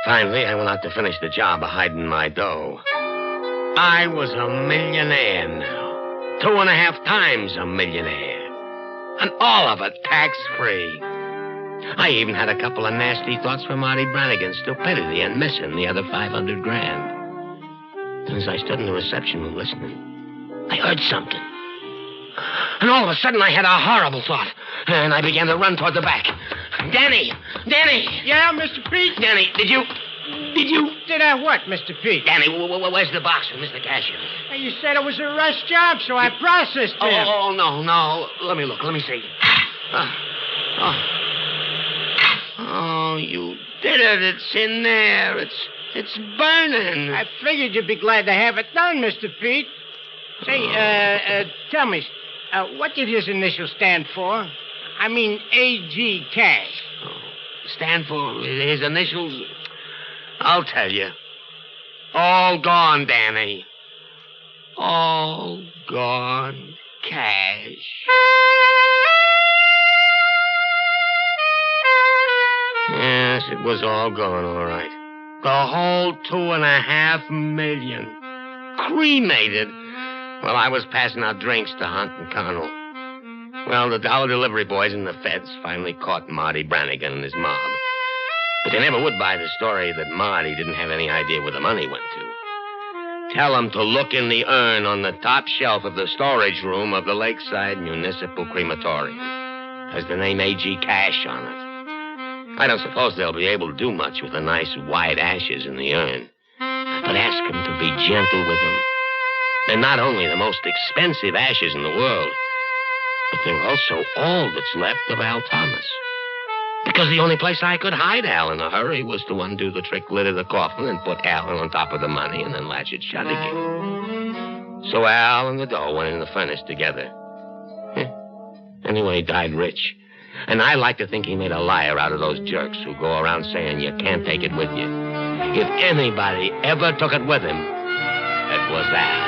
Finally, I went out to finish the job of hiding my dough. I was a millionaire now. 2.5 times a millionaire. And all of it tax-free. I even had a couple of nasty thoughts for Marty Brannigan's stupidity and missing the other $500,000. And as I stood in the reception room listening, I heard something. And all of a sudden, I had a horrible thought. And I began to run toward the back. Danny! Yeah, Mr. Pete? Danny, did you... Did I what, Mr. Pete? Danny, where's the box with Mr. Cash in it? Well, you said it was a rush job, so I processed it. Oh, no. Let me look. Let me see. Oh, you did it. It's in there. It's burning. I figured you'd be glad to have it done, Mr. Pete. Say, tell me, what did his initials stand for? I mean, A.G. Cash. Stand for his initials? I'll tell you. All gone, Danny. All gone. Cash. Yes, it was all gone, all right. The whole $2.5 million. Cremated. Well, I was passing out drinks to Hunt and Connell. Well, the dollar delivery boys and the feds finally caught Marty Brannigan and his mob. But they never would buy the story that Marty didn't have any idea where the money went to. Tell them to look in the urn on the top shelf of the storage room of the Lakeside Municipal Crematorium. Has the name A.G. Cash on it. I don't suppose they'll be able to do much with the nice white ashes in the urn. But ask them to be gentle with them. They're not only the most expensive ashes in the world, but they're also all that's left of Al Thomas. Because the only place I could hide Al in a hurry was to undo the trick lid of the coffin and put Al on top of the money and then latch it shut again. So Al and the dough went in the furnace together. Anyway, he died rich. And I like to think he made a liar out of those jerks who go around saying you can't take it with you. If anybody ever took it with him, it was Al.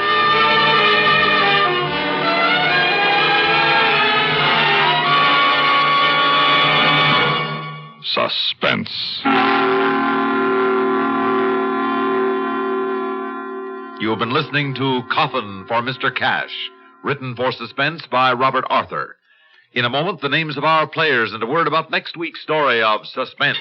Suspense. You have been listening to Coffin for Mr. Cash, written for Suspense by Robert Arthur. In a moment, the names of our players and a word about next week's story of Suspense.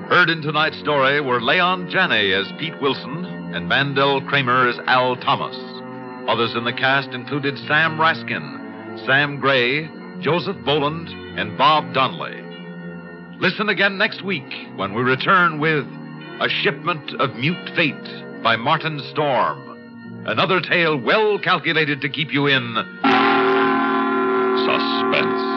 Heard in tonight's story were Leon Janney as Pete Wilson and Mandel Kramer as Al Thomas. Others in the cast included Sam Raskin, Sam Gray, Joseph Boland, and Bob Donnelly. Listen again next week when we return with A Shipment of Mute Fate by Martin Storm. Another tale well calculated to keep you in suspense.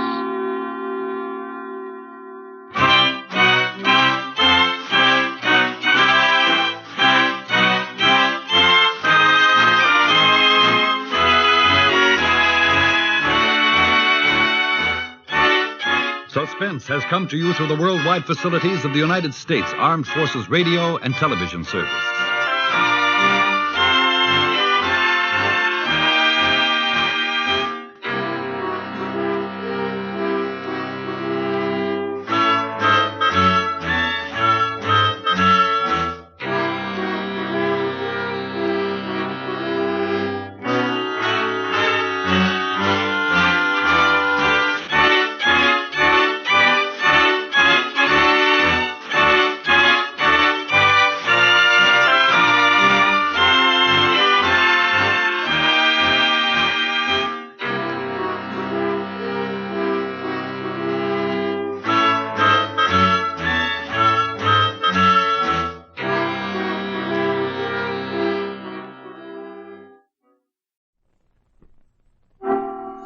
Suspense has come to you through the worldwide facilities of the United States Armed Forces Radio and Television Service.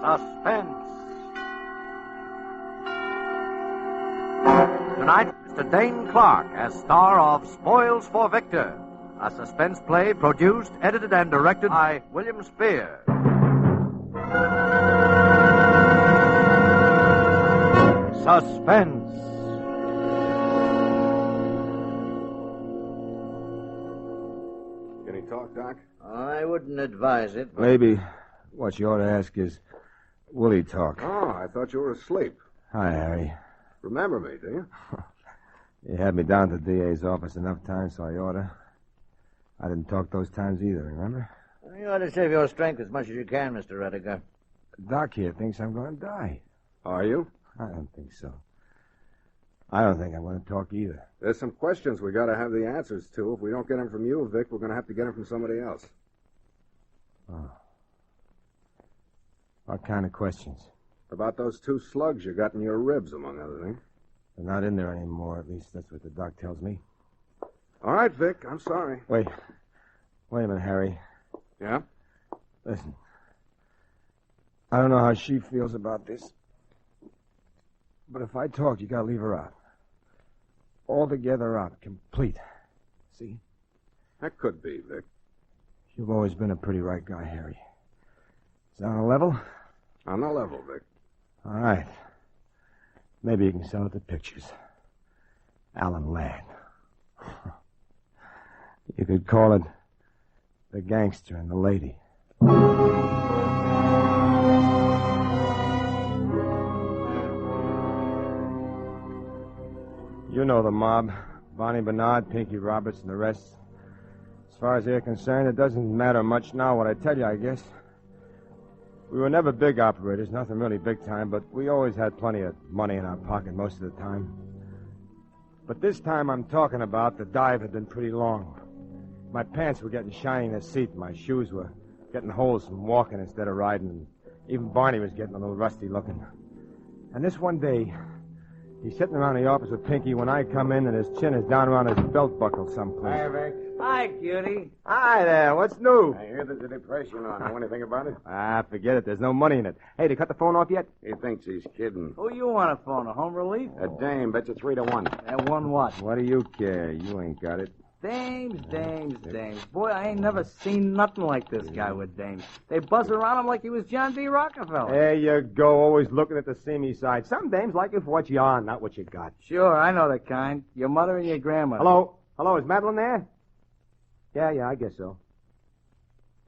Suspense. Tonight, Mr. Dane Clark as star of Spoils for Victor, a suspense play produced, edited, and directed by William Spear. Suspense. Can he talk, Doc? I wouldn't advise it. But... Maybe. What you ought to ask is, will he talk? Oh, I thought you were asleep. Hi, Harry. Remember me, do you? You had me down to the DA's office enough times, so I ought to. I didn't talk those times either, remember? You ought to save your strength as much as you can, Mr. Rediger. Doc here thinks I'm going to die. Are you? I don't think so. I don't think I'm going to talk either. There's some questions we got to have the answers to. If we don't get them from you, Vic, we're going to have to get them from somebody else. Oh. What kind of questions? About those 2 slugs you got in your ribs, among other things. They're not in there anymore, at least that's what the doc tells me. All right, Vic, I'm sorry. Wait a minute, Harry. Yeah? Listen. I don't know how she feels about this. But if I talk, you gotta leave her out. Altogether out. Complete. See? That could be, Vic. You've always been a pretty right guy, Harry. Is that on a level? On the level, Vic. All right. Maybe you can sell it to pictures. Alan Ladd. You could call it The Gangster and the Lady. You know the mob. Bonnie Bernard, Pinky Roberts, and the rest. As far as they're concerned, it doesn't matter much now what I tell you, I guess. We were never big operators, nothing really big time, but we always had plenty of money in our pocket most of the time. But this time I'm talking about, the dive had been pretty long. My pants were getting shiny in the seat. My shoes were getting holes from walking instead of riding. And even Barney was getting a little rusty looking. And this one day, he's sitting around the office with Pinky when I come in, and his chin is down around his belt buckle someplace. Hi, Vic. Hi, cutie. Hi there. What's new? I hear there's a depression on. Know anything about it? Forget it. There's no money in it. Hey, they cut the phone off yet? He thinks he's kidding. Who you want to phone? A home relief? A dame bets you 3-1. And one what? What do you care? You ain't got it. Dames. Boy, I ain't never seen nothing like this guy with dames. They buzz around him like he was John D. Rockefeller. There you go, always looking at the seamy side. Some dames like it for what you are, not what you got. Sure, I know the kind. Your mother and your grandmother. Hello, is Madeline there? Yeah, I guess so.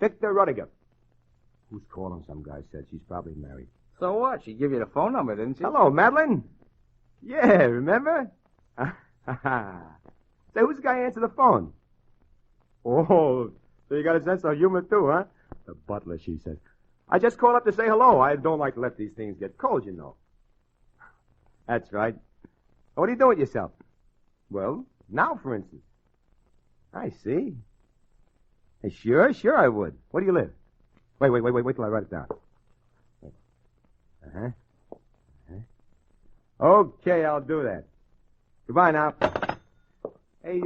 Victor Rudiger. Who's calling, some guy said. She's probably married. So what? She gave you the phone number, didn't she? Hello, Madeline. Yeah, remember? Say, who's the guy who answered the phone? Oh, so you got a sense of humor, too, huh? The butler, she said. I just called up to say hello. I don't like to let these things get cold, you know. That's right. What are you doing with yourself? Well, now, for instance. I see. Hey, sure I would. Where do you live? Wait till I write it down. Okay, I'll do that. Goodbye now. Hey,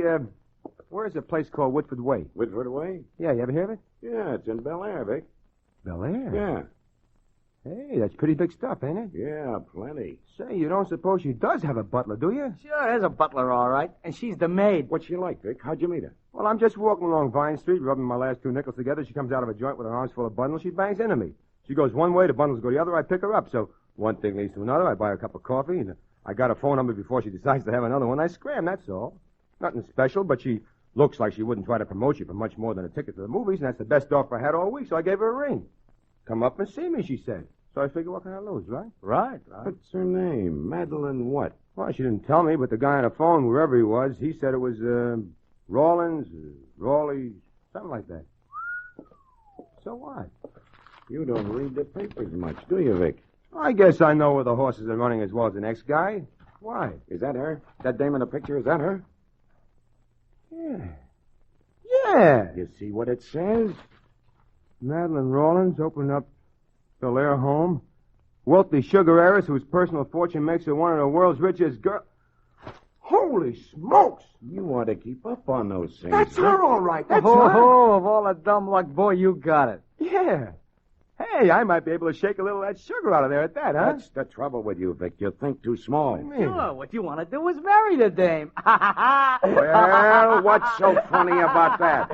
where's a place called Whitford Way? Whitford Way? Yeah, you ever hear of it? Yeah, it's in Bel Air, Vic. Bel Air? Yeah. Hey, that's pretty big stuff, ain't it? Yeah, plenty. Say, you don't suppose she does have a butler, do you? Sure, there's a butler, all right. And she's the maid. What's she like, Vic? How'd you meet her? Well, I'm just walking along Vine Street, rubbing my last 2 nickels together. She comes out of a joint with her arms full of bundles. She bangs into me. She goes one way, the bundles go the other. I pick her up. So one thing leads to another. I buy her a cup of coffee, and I got her phone number before she decides to have another one. I scram, that's all. Nothing special, but she looks like she wouldn't try to promote you for much more than a ticket to the movies, and that's the best offer I had all week, so I gave her a ring. Come up and see me, she said. So I figure, what can I lose, right? Right. What's her name? Madeline what? Well, she didn't tell me, but the guy on the phone, wherever he was, he said it was, Rawlins, Rawley, something like that. So what? You don't read the papers much, do you, Vic? I guess I know where the horses are running as well as the next guy. Why? Is that her? That dame in the picture, is that her? Yeah. You see what it says? Madeline Rawlins opened up Bel Air home. Wealthy sugar heiress whose personal fortune makes her one of the world's richest girls. Holy smokes! You want to keep up on those things. That's her, all right. That's her. Oh, of all the dumb luck, boy, you got it. Yeah. Hey, I might be able to shake a little of that sugar out of there at that, huh? That's the trouble with you, Vic. You think too small. Sure, what you want to do is marry the dame. Well, what's so funny about that?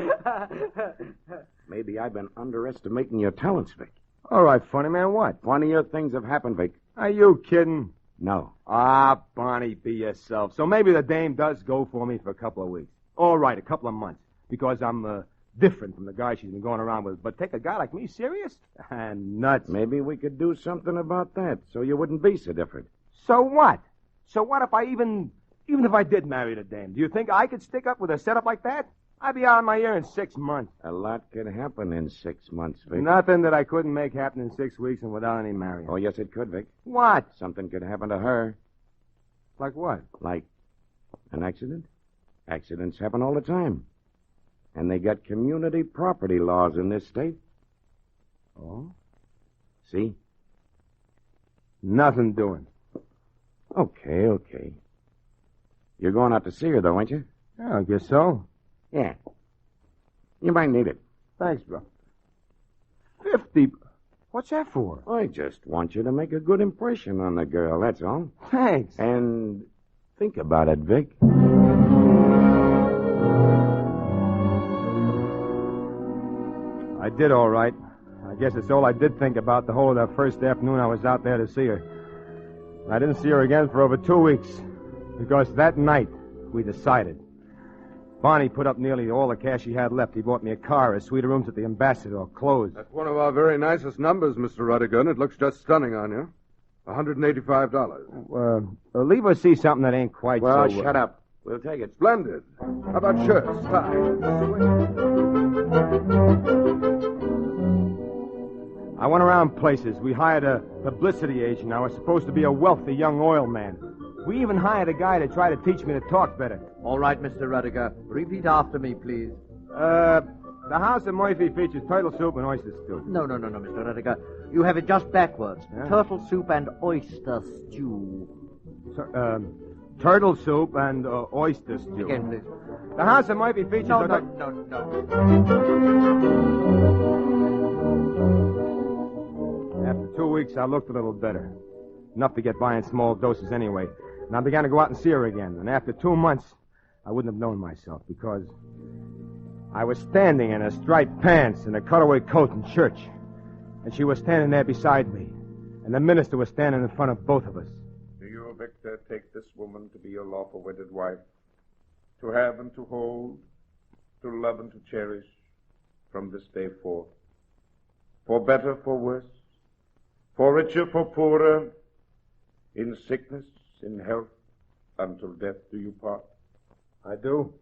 Maybe I've been underestimating your talents, Vic. All right, funny man, what? Funnier things have happened, Vic. Are you kidding? No. Barney, be yourself. So maybe the dame does go for me for a couple of weeks. All right, a couple of months. Because I'm, different from the guy she's been going around with. But take a guy like me serious? Nuts. Maybe we could do something about that so you wouldn't be so different. So what? So what if I even if I did marry the dame? Do you think I could stick up with a setup like that? I'd be out of my ear in 6 months. A lot could happen in 6 months, Vic. Nothing that I couldn't make happen in 6 weeks and without any marrying. Oh, yes, it could, Vic. What? Something could happen to her. Like what? Like an accident? Accidents happen all the time. And they got community property laws in this state. Oh? See? Nothing doing. Okay. You're going out to see her, though, ain't you? Yeah, I guess so. Yeah. You might need it. Thanks, bro. 50... What's that for? I just want you to make a good impression on the girl, that's all. Thanks. And think about it, Vic. I did all right. I guess it's all I did think about the whole of that first afternoon I was out there to see her. I didn't see her again for over 2 weeks. Because that night, we decided. Barney put up nearly all the cash he had left. He bought me a car, a suite of rooms at the Ambassador, clothes. That's one of our very nicest numbers, Mr. Rudiger, and it looks just stunning on you. $185. Leave us see something that ain't quite well, so... shut up. We'll take it. Splendid. How about shirts, ties? I went around places. We hired a publicity agent. I was supposed to be a wealthy young oil man. We even hired a guy to try to teach me to talk better. All right, Mr. Rudiger. Repeat after me, please. The house of Murphy features turtle soup and oyster stew. No, Mr. Rediger. You have it just backwards. Yeah? Turtle soup and oyster stew. Turtle soup and oyster stew. Again, please. The house of Murphy features... No. After 2 weeks, I looked a little better. Enough to get by in small doses anyway. And I began to go out and see her again. And after 2 months, I wouldn't have known myself because I was standing in a striped pants and a cutaway coat in church. And she was standing there beside me. And the minister was standing in front of both of us. Do you, Victor, take this woman to be your lawful wedded wife? To have and to hold, to love and to cherish from this day forth? For better, for worse, for richer, for poorer, in sickness, in health, until death do you part? I do.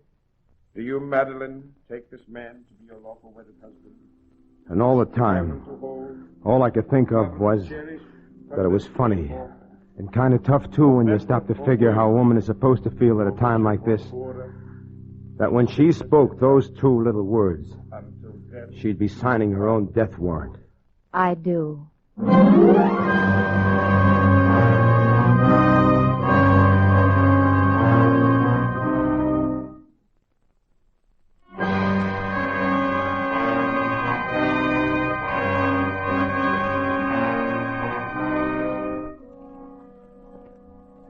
Do you, Madeline, take this man to be your lawful wedded husband? And all the time, all I could think of was that it was funny. And kind of tough, too, when you stop to figure how a woman is supposed to feel at a time like this. That when she spoke those 2 little words, she'd be signing her own death warrant. I do.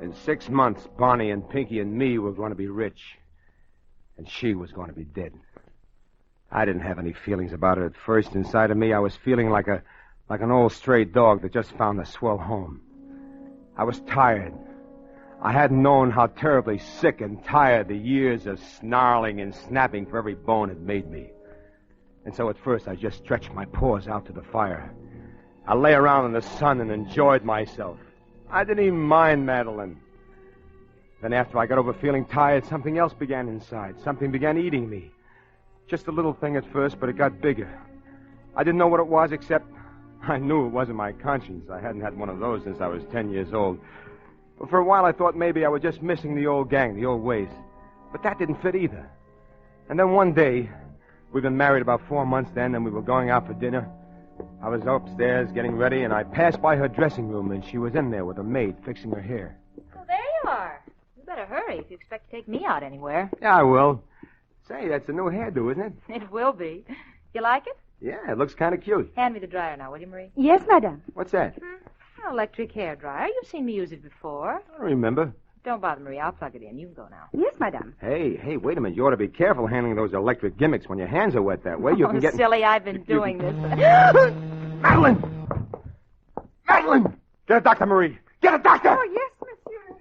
In 6 months, Bonnie and Pinky and me were going to be rich. And she was going to be dead. I didn't have any feelings about it at first. Inside of me, I was feeling like an old stray dog that just found a swell home. I was tired. I hadn't known how terribly sick and tired the years of snarling and snapping for every bone had made me. And so at first, I just stretched my paws out to the fire. I lay around in the sun and enjoyed myself. I didn't even mind Madeline. Then after I got over feeling tired, something else began inside. Something began eating me. Just a little thing at first, but it got bigger. I didn't know what it was, except I knew it wasn't my conscience. I hadn't had one of those since I was 10 years old. But for a while, I thought maybe I was just missing the old gang, the old ways. But that didn't fit either. And then one day, we'd been married about 4 months then, and we were going out for dinner. I was upstairs getting ready, and I passed by her dressing room, and she was in there with a maid fixing her hair. Well, there you are. You better hurry if you expect to take me out anywhere. Yeah, I will. Say, that's a new hairdo, isn't it? It will be. You like it? Yeah, it looks kind of cute. Hand me the dryer now, will you, Marie? Yes, madame. What's that? An electric hair dryer. You've seen me use it before. I don't remember. Don't bother, Marie. I'll plug it in. You can go now. Yes, madame. Hey, wait a minute. You ought to be careful handling those electric gimmicks when your hands are wet that way. You can get... silly. I've been doing this. Madeline! Madeline! Get a doctor, Marie. Get a doctor! Oh, yes, monsieur.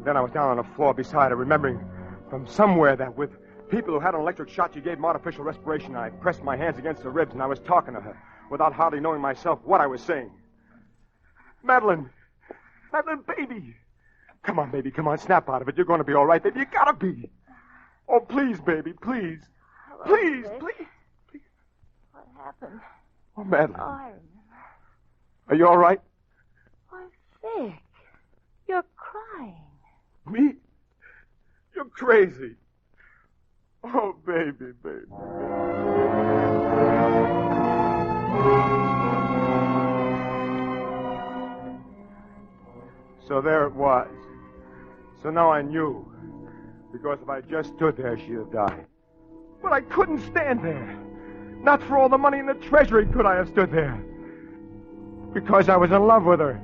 Then I was down on the floor beside her, remembering from somewhere that with people who had an electric shock, you gave them artificial respiration. I pressed my hands against her ribs, and I was talking to her without hardly knowing myself what I was saying. Madeline! Madeline, baby! Come on, baby, come on, snap out of it. You're going to be all right, baby. You gotta be. Oh, please, baby, please. Hello, please, Vic. please. What happened? Oh, Madeline. Oh, I remember. Are you all right? Why, Vic, you're crying. Me? You're crazy. Oh, baby, baby. So there it was. So now I knew. Because if I just stood there, she'd have died. But I couldn't stand there. Not for all the money in the treasury could I have stood there. Because I was in love with her.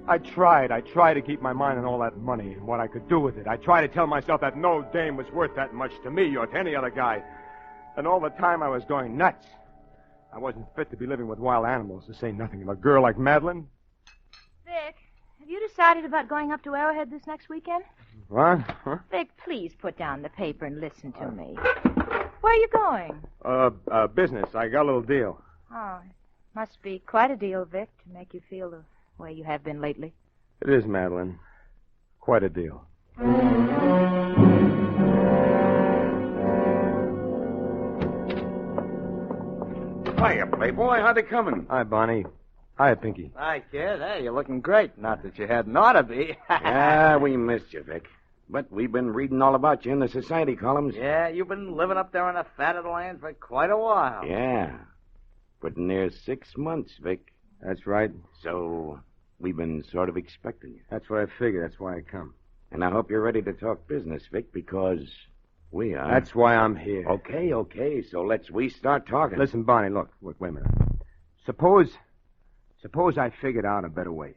I tried to keep my mind on all that money and what I could do with it. I tried to tell myself that no dame was worth that much to me or to any other guy. And all the time I was going nuts. I wasn't fit to be living with wild animals, to say nothing of a girl like Madeline. Vic, have you decided about going up to Arrowhead this next weekend? What? Huh? Vic, please put down the paper and listen to me. Where are you going? Business. I got a little deal. Oh, it must be quite a deal, Vic, to make you feel the way you have been lately. It is, Madeline. Quite a deal. Hiya, Playboy. How'd it coming? Hi, Bonnie. Hi, Pinky. Hi, kid. Hey, you're looking great. Not that you hadn't ought to be. Yeah, we missed you, Vic. But we've been reading all about you in the society columns. Yeah, you've been living up there on the fat of the land for quite a while. Yeah. Putting there 6 months, Vic. That's right. So we've been sort of expecting you. That's what I figured. That's why I come. And I hope you're ready to talk business, Vic, because we are. That's why I'm here. Okay. So we start talking. Listen, Barney, look, wait a minute. Suppose I figured out a better way.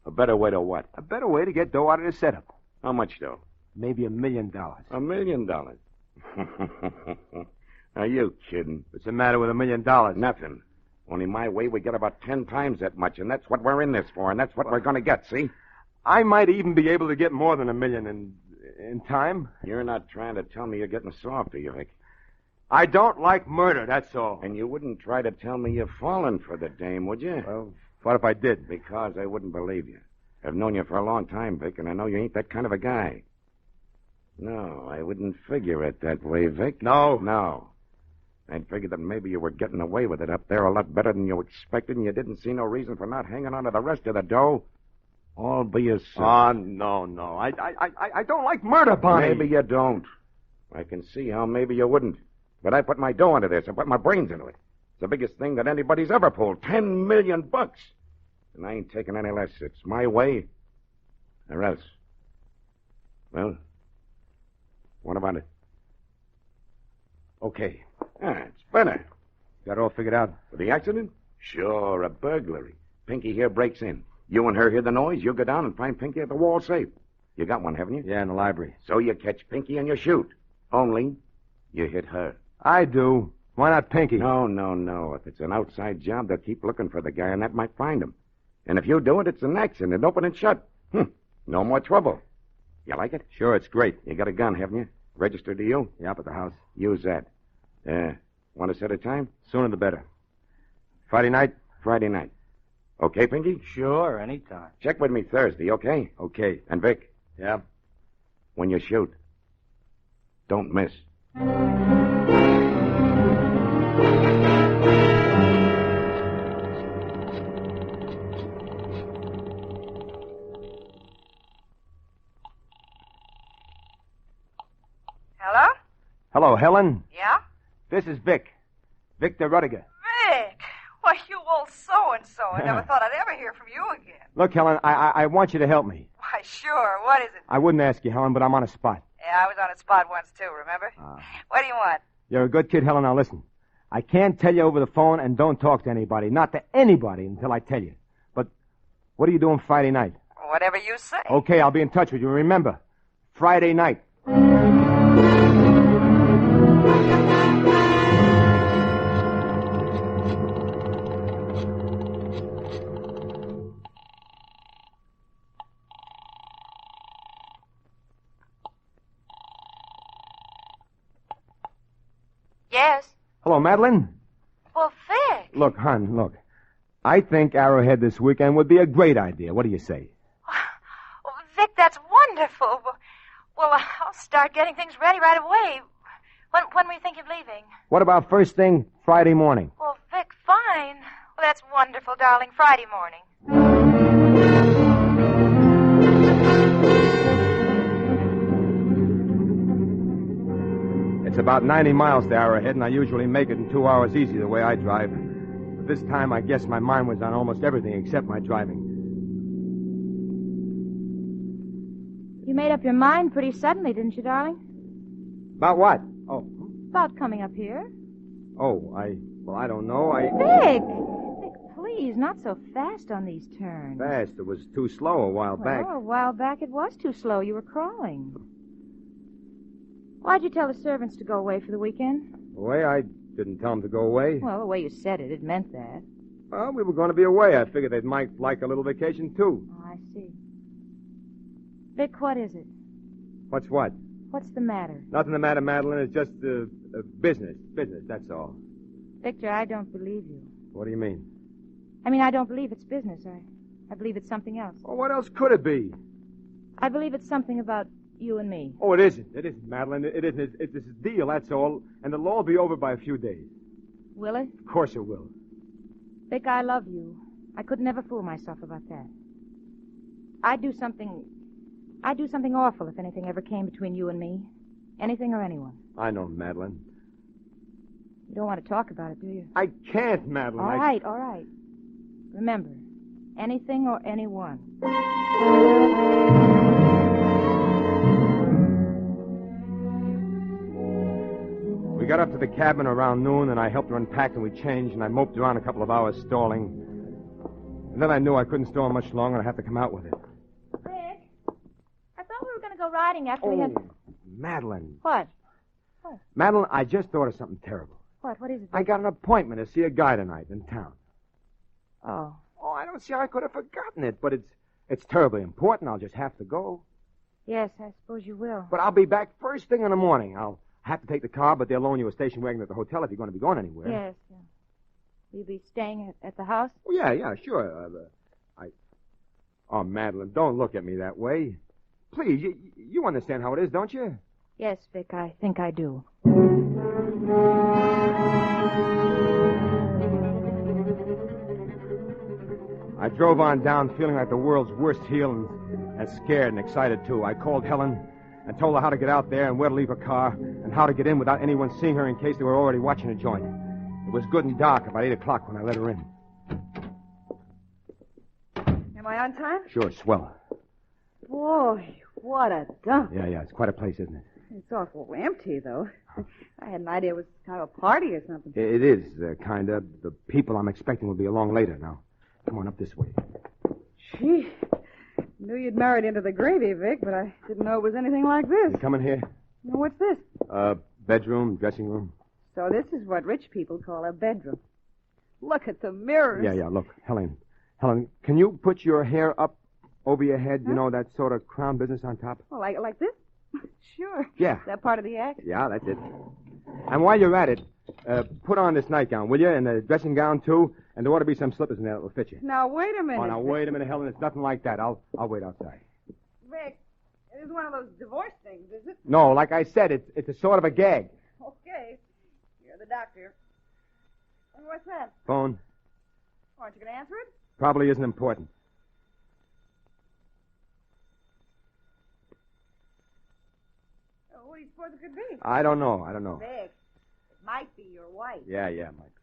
A better way to what? A better way to get dough out of the setup. How much dough? Maybe $1 million. $1 million? Are you kidding? What's the matter with $1 million? Nothing. Only my way, we get about 10 times that much, and that's what we're in this for, and that's what we're going to get, see? I might even be able to get more than $1 million in time. You're not trying to tell me you're getting soft, are you, Vic? I don't like murder, that's all. And you wouldn't try to tell me you've fallen for the dame, would you? Well, what if I did? Because I wouldn't believe you. I've known you for a long time, Vic, and I know you ain't that kind of a guy. No, I wouldn't figure it that way, Vic. No. I'd figure that maybe you were getting away with it up there a lot better than you expected, and you didn't see no reason for not hanging on to the rest of the dough. All be yourself. Oh, no. I don't like murder, Barney. Maybe you don't. I can see how maybe you wouldn't. But I put my dough into this. I put my brains into it. It's the biggest thing that anybody's ever pulled. $10 million. And I ain't taking any less. It's my way or else. Well, what about it? Okay. It's better. Got it all figured out? For the accident? Sure, a burglary. Pinky here breaks in. You and her hear the noise. You go down and find Pinky at the wall safe. You got one, haven't you? Yeah, in the library. So you catch Pinky and you shoot. Only you hit her. I do. Why not Pinky? No. If it's an outside job, they'll keep looking for the guy, and that might find him. And if you do it, it's an accident, open and shut. No more trouble. You like it? Sure, it's great. You got a gun, haven't you? Registered to you? Yeah, up at the house. Use that. Want to set a time? Sooner the better. Friday night? Friday night. Okay, Pinky? Sure, anytime. Check with me Thursday, okay? Okay. And Vic? Yeah? When you shoot, don't miss. Hello? Hello, Helen. Yeah? This is Vic. Victor Rudiger. Vic! Why, you old so-and-so. I never thought I'd ever hear from you again. Look, Helen, I want you to help me. Why, sure. What is it? I wouldn't ask you, Helen, but I'm on a spot. Yeah, I was on a spot once, too, remember? What do you want? You're a good kid, Helen. Now, listen. I can't tell you over the phone, and don't talk to anybody. Not to anybody until I tell you. But what are you doing Friday night? Whatever you say. Okay, I'll be in touch with you. Remember, Friday night. Yes? Hello, Madeline? Well, Vic. Look, hon, look. I think Arrowhead this weekend would be a great idea. What do you say? Well, Vic, that's wonderful. Well, I'll start getting things ready right away. When were you thinking of leaving? What about first thing Friday morning? Well, Vic, fine. Well, that's wonderful, darling. Friday morning. It's about 90 miles to Arrowhead, and I usually make it in 2 hours easy the way I drive. But this time, I guess my mind was on almost everything except my driving. You made up your mind pretty suddenly, didn't you, darling? About what? Oh. About coming up here. Oh, I don't know. Vic! Vic, please, not so fast on these turns. Fast. It was too slow a while back. Well, a while back it was too slow. You were crawling. Why'd you tell the servants to go away for the weekend? The way I didn't tell them to go away. Well, the way you said it, it meant that. Well, we were going to be away. I figured they might like a little vacation, too. Oh, I see. Vic, what is it? What's what? What's the matter? Nothing the matter, Madeline. It's just business. Business, that's all. Victor, I don't believe you. What do you mean? I mean, I don't believe it's business. I believe it's something else. Well, what else could it be? I believe it's something about you and me. Oh, it isn't. It isn't, Madeline. It isn't. It's a deal, that's all. And the law will be over by a few days. Will it? Of course it will. Vic, I love you. I could never fool myself about that. I'd do something awful if anything ever came between you and me. Anything or anyone. I know, Madeline. You don't want to talk about it, do you? I can't, Madeline. All right. Remember, anything or anyone. We got up to the cabin around noon, and I helped her unpack, and we changed, and I moped around a couple of hours stalling. And then I knew I couldn't stall much longer, and I'd have to come out with it. Rick, I thought we were going to go riding after we had... Madeline. What? Madeline, I just thought of something terrible. What is it? I got an appointment to see a guy tonight in town. Oh. Oh, I don't see how I could have forgotten it, but it's terribly important. I'll just have to go. Yes, I suppose you will. But I'll be back first thing in the morning. I'll have to take the car, but they'll loan you a station wagon at the hotel if you're going to be going anywhere. Yes. Will you be staying at the house? Oh, yeah, sure. Oh, Madeline, don't look at me that way. Please, you understand how it is, don't you? Yes, Vic, I think I do. I drove on down feeling like the world's worst heel and scared and excited, too. I called Helen and told her how to get out there and where to leave her car and how to get in without anyone seeing her in case they were already watching the joint. It was good and dark about 8 o'clock when I let her in. Am I on time? Sure, swell. Boy, what a dump. Yeah, it's quite a place, isn't it? It's awful empty, though. I had an idea it was kind of a party or something. It is, kind of. The people I'm expecting will be along later now. Come on up this way. Gee, knew you'd married into the gravy, Vic, but I didn't know it was anything like this. You come in here. Now, what's this? Bedroom, dressing room. So this is what rich people call a bedroom. Look at the mirrors. Yeah, look. Helen, can you put your hair up over your head? Huh? You know, that sort of crown business on top? Oh, like this? Sure. Yeah. Is that part of the act? Yeah, that's it. And while you're at it, put on this nightgown, will you? And the dressing gown, too. And there ought to be some slippers in there that will fit you. Now, wait a minute. Oh, now, wait a minute, Helen. It's nothing like that. I'll wait outside. Vic, it is one of those divorce things, is it? No, like I said, it's a sort of a gag. Okay. You're the doctor. And what's that? Phone. Aren't you going to answer it? Probably isn't important. What do you suppose it could be? I don't know. Vic, it might be your wife. Yeah, it might be.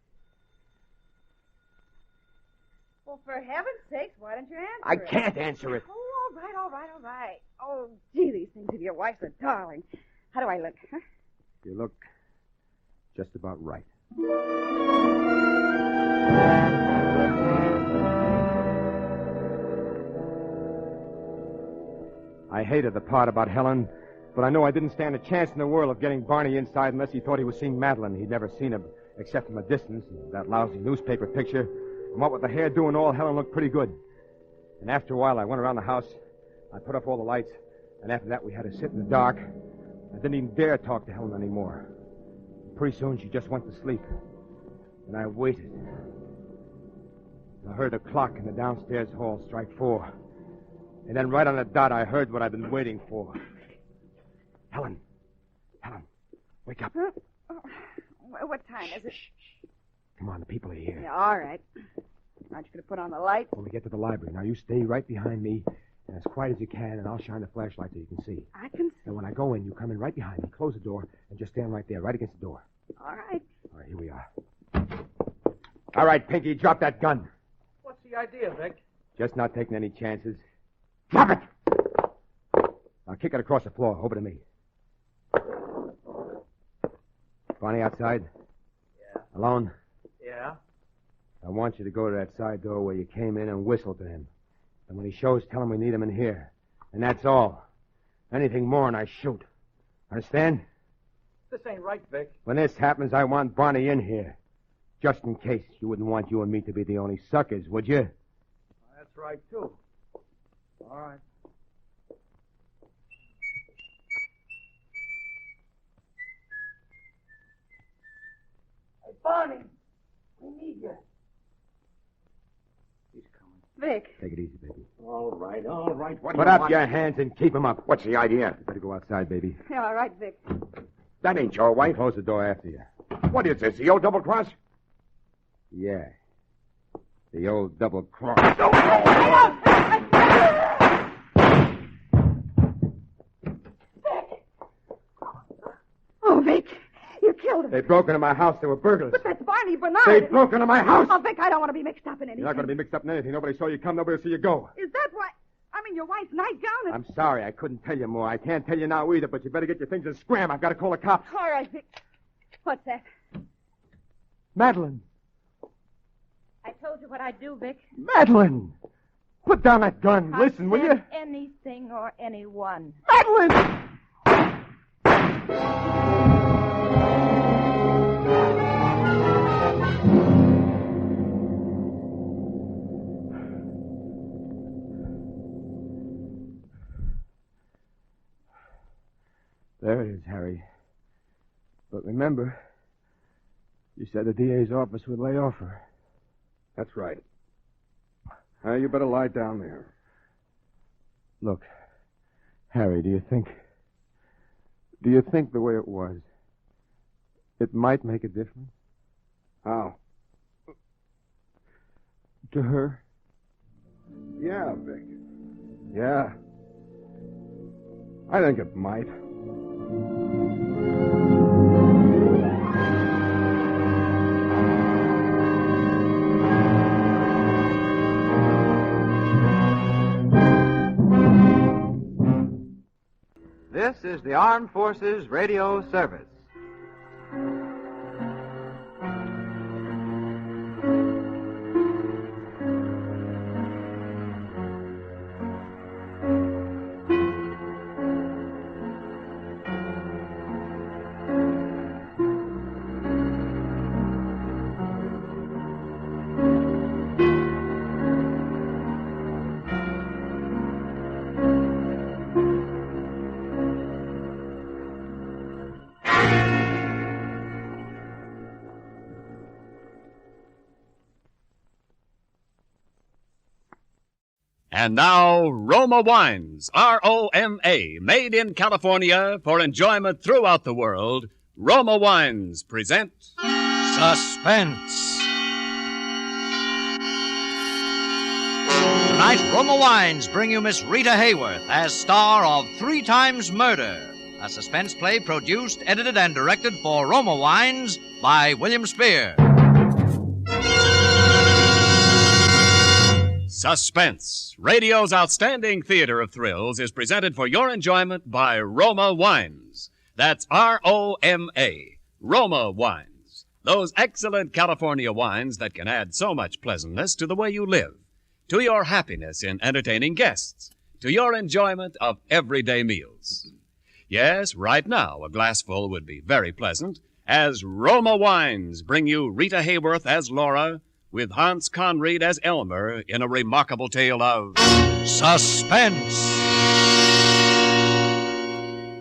Well, for heaven's sakes, why don't you answer I it? can't answer it. Oh, all right. Oh, gee, these things of your wife's a darling. How do I look, huh? You look just about right. I hated the part about Helen, but I knew I didn't stand a chance in the world of getting Barney inside unless he thought he was seeing Madeline. He'd never seen her except from a distance, that lousy newspaper picture. And what with the hairdo and all, Helen looked pretty good. And after a while, I went around the house. I put up all the lights. And after that, we had to sit in the dark. I didn't even dare talk to Helen anymore. Pretty soon, she just went to sleep. And I waited. I heard the clock in the downstairs hall strike 4. And then right on the dot, I heard what I've been waiting for. Helen, wake up. Huh? Oh, what time is it? Come on, the people are here. Yeah, all right. Aren't you going to put on the lights? When we get to the library. Now, you stay right behind me, and as quiet as you can, and I'll shine the flashlight so you can see. I can see. And when I go in, you come in right behind me, close the door, and just stand right there, right against the door. All right. All right, here we are. All right, Pinky, drop that gun. What's the idea, Vic? Just not taking any chances. Drop it! Now, kick it across the floor, over to me. Barney outside? Yeah. Alone? Yeah. I want you to go to that side door where you came in and whistle to him. And when he shows, tell him we need him in here. And that's all. Anything more and I shoot. Understand? This ain't right, Vic. When this happens, I want Barney in here. Just in case. You wouldn't want you and me to be the only suckers, would you? That's right, too. All right. Hey, Barney, we need you. He's coming. Vic. Take it easy, baby. All right. What do Put you up want? your hands and keep 'em up. What's the idea? You better go outside, baby. Yeah, all right, Vic. That ain't your wife. Close the door after you. What is this, the old double-cross? Yeah. The old double cross. Oh, Vic, you killed him. They broke into my house. They were burglars. But that's Barney Bernard. They broke into my house. Oh, Vic, I don't want to be mixed up in anything. You're not going to be mixed up in anything. Nobody saw you come. Nobody will see you go. Is that why? I mean, your wife's nightgown and... I'm sorry. I couldn't tell you more. I can't tell you now either, but you better get your things and scram. I've got to call the cops. All right, Vic. What's that? Madeline. I told you what I'd do, Vic. Madeline! Put down that gun. Listen, will you? Anything or anyone. Madeline! There it is, Harry. But remember, you said the DA's office would lay off her. That's right. You better lie down there. Look, Harry, do you think the way it was, it might make a difference? How? To her? Yeah, Vic. Yeah. I think it might. This is the Armed Forces Radio Service. And now, Roma Wines, R-O-M-A, made in California for enjoyment throughout the world. Roma Wines present Suspense. Tonight, Roma Wines bring you Miss Rita Hayworth as star of 3 Times Murder, a suspense play produced, edited, and directed for Roma Wines by William Spear. Suspense, radio's outstanding theater of thrills, is presented for your enjoyment by Roma Wines. That's R-O-M-A, Roma Wines. Those excellent California wines that can add so much pleasantness to the way you live, to your happiness in entertaining guests, to your enjoyment of everyday meals. Yes, right now, a glassful would be very pleasant, as Roma Wines bring you Rita Hayworth as Laura, with Hans Conried as Elmer in a remarkable tale of suspense.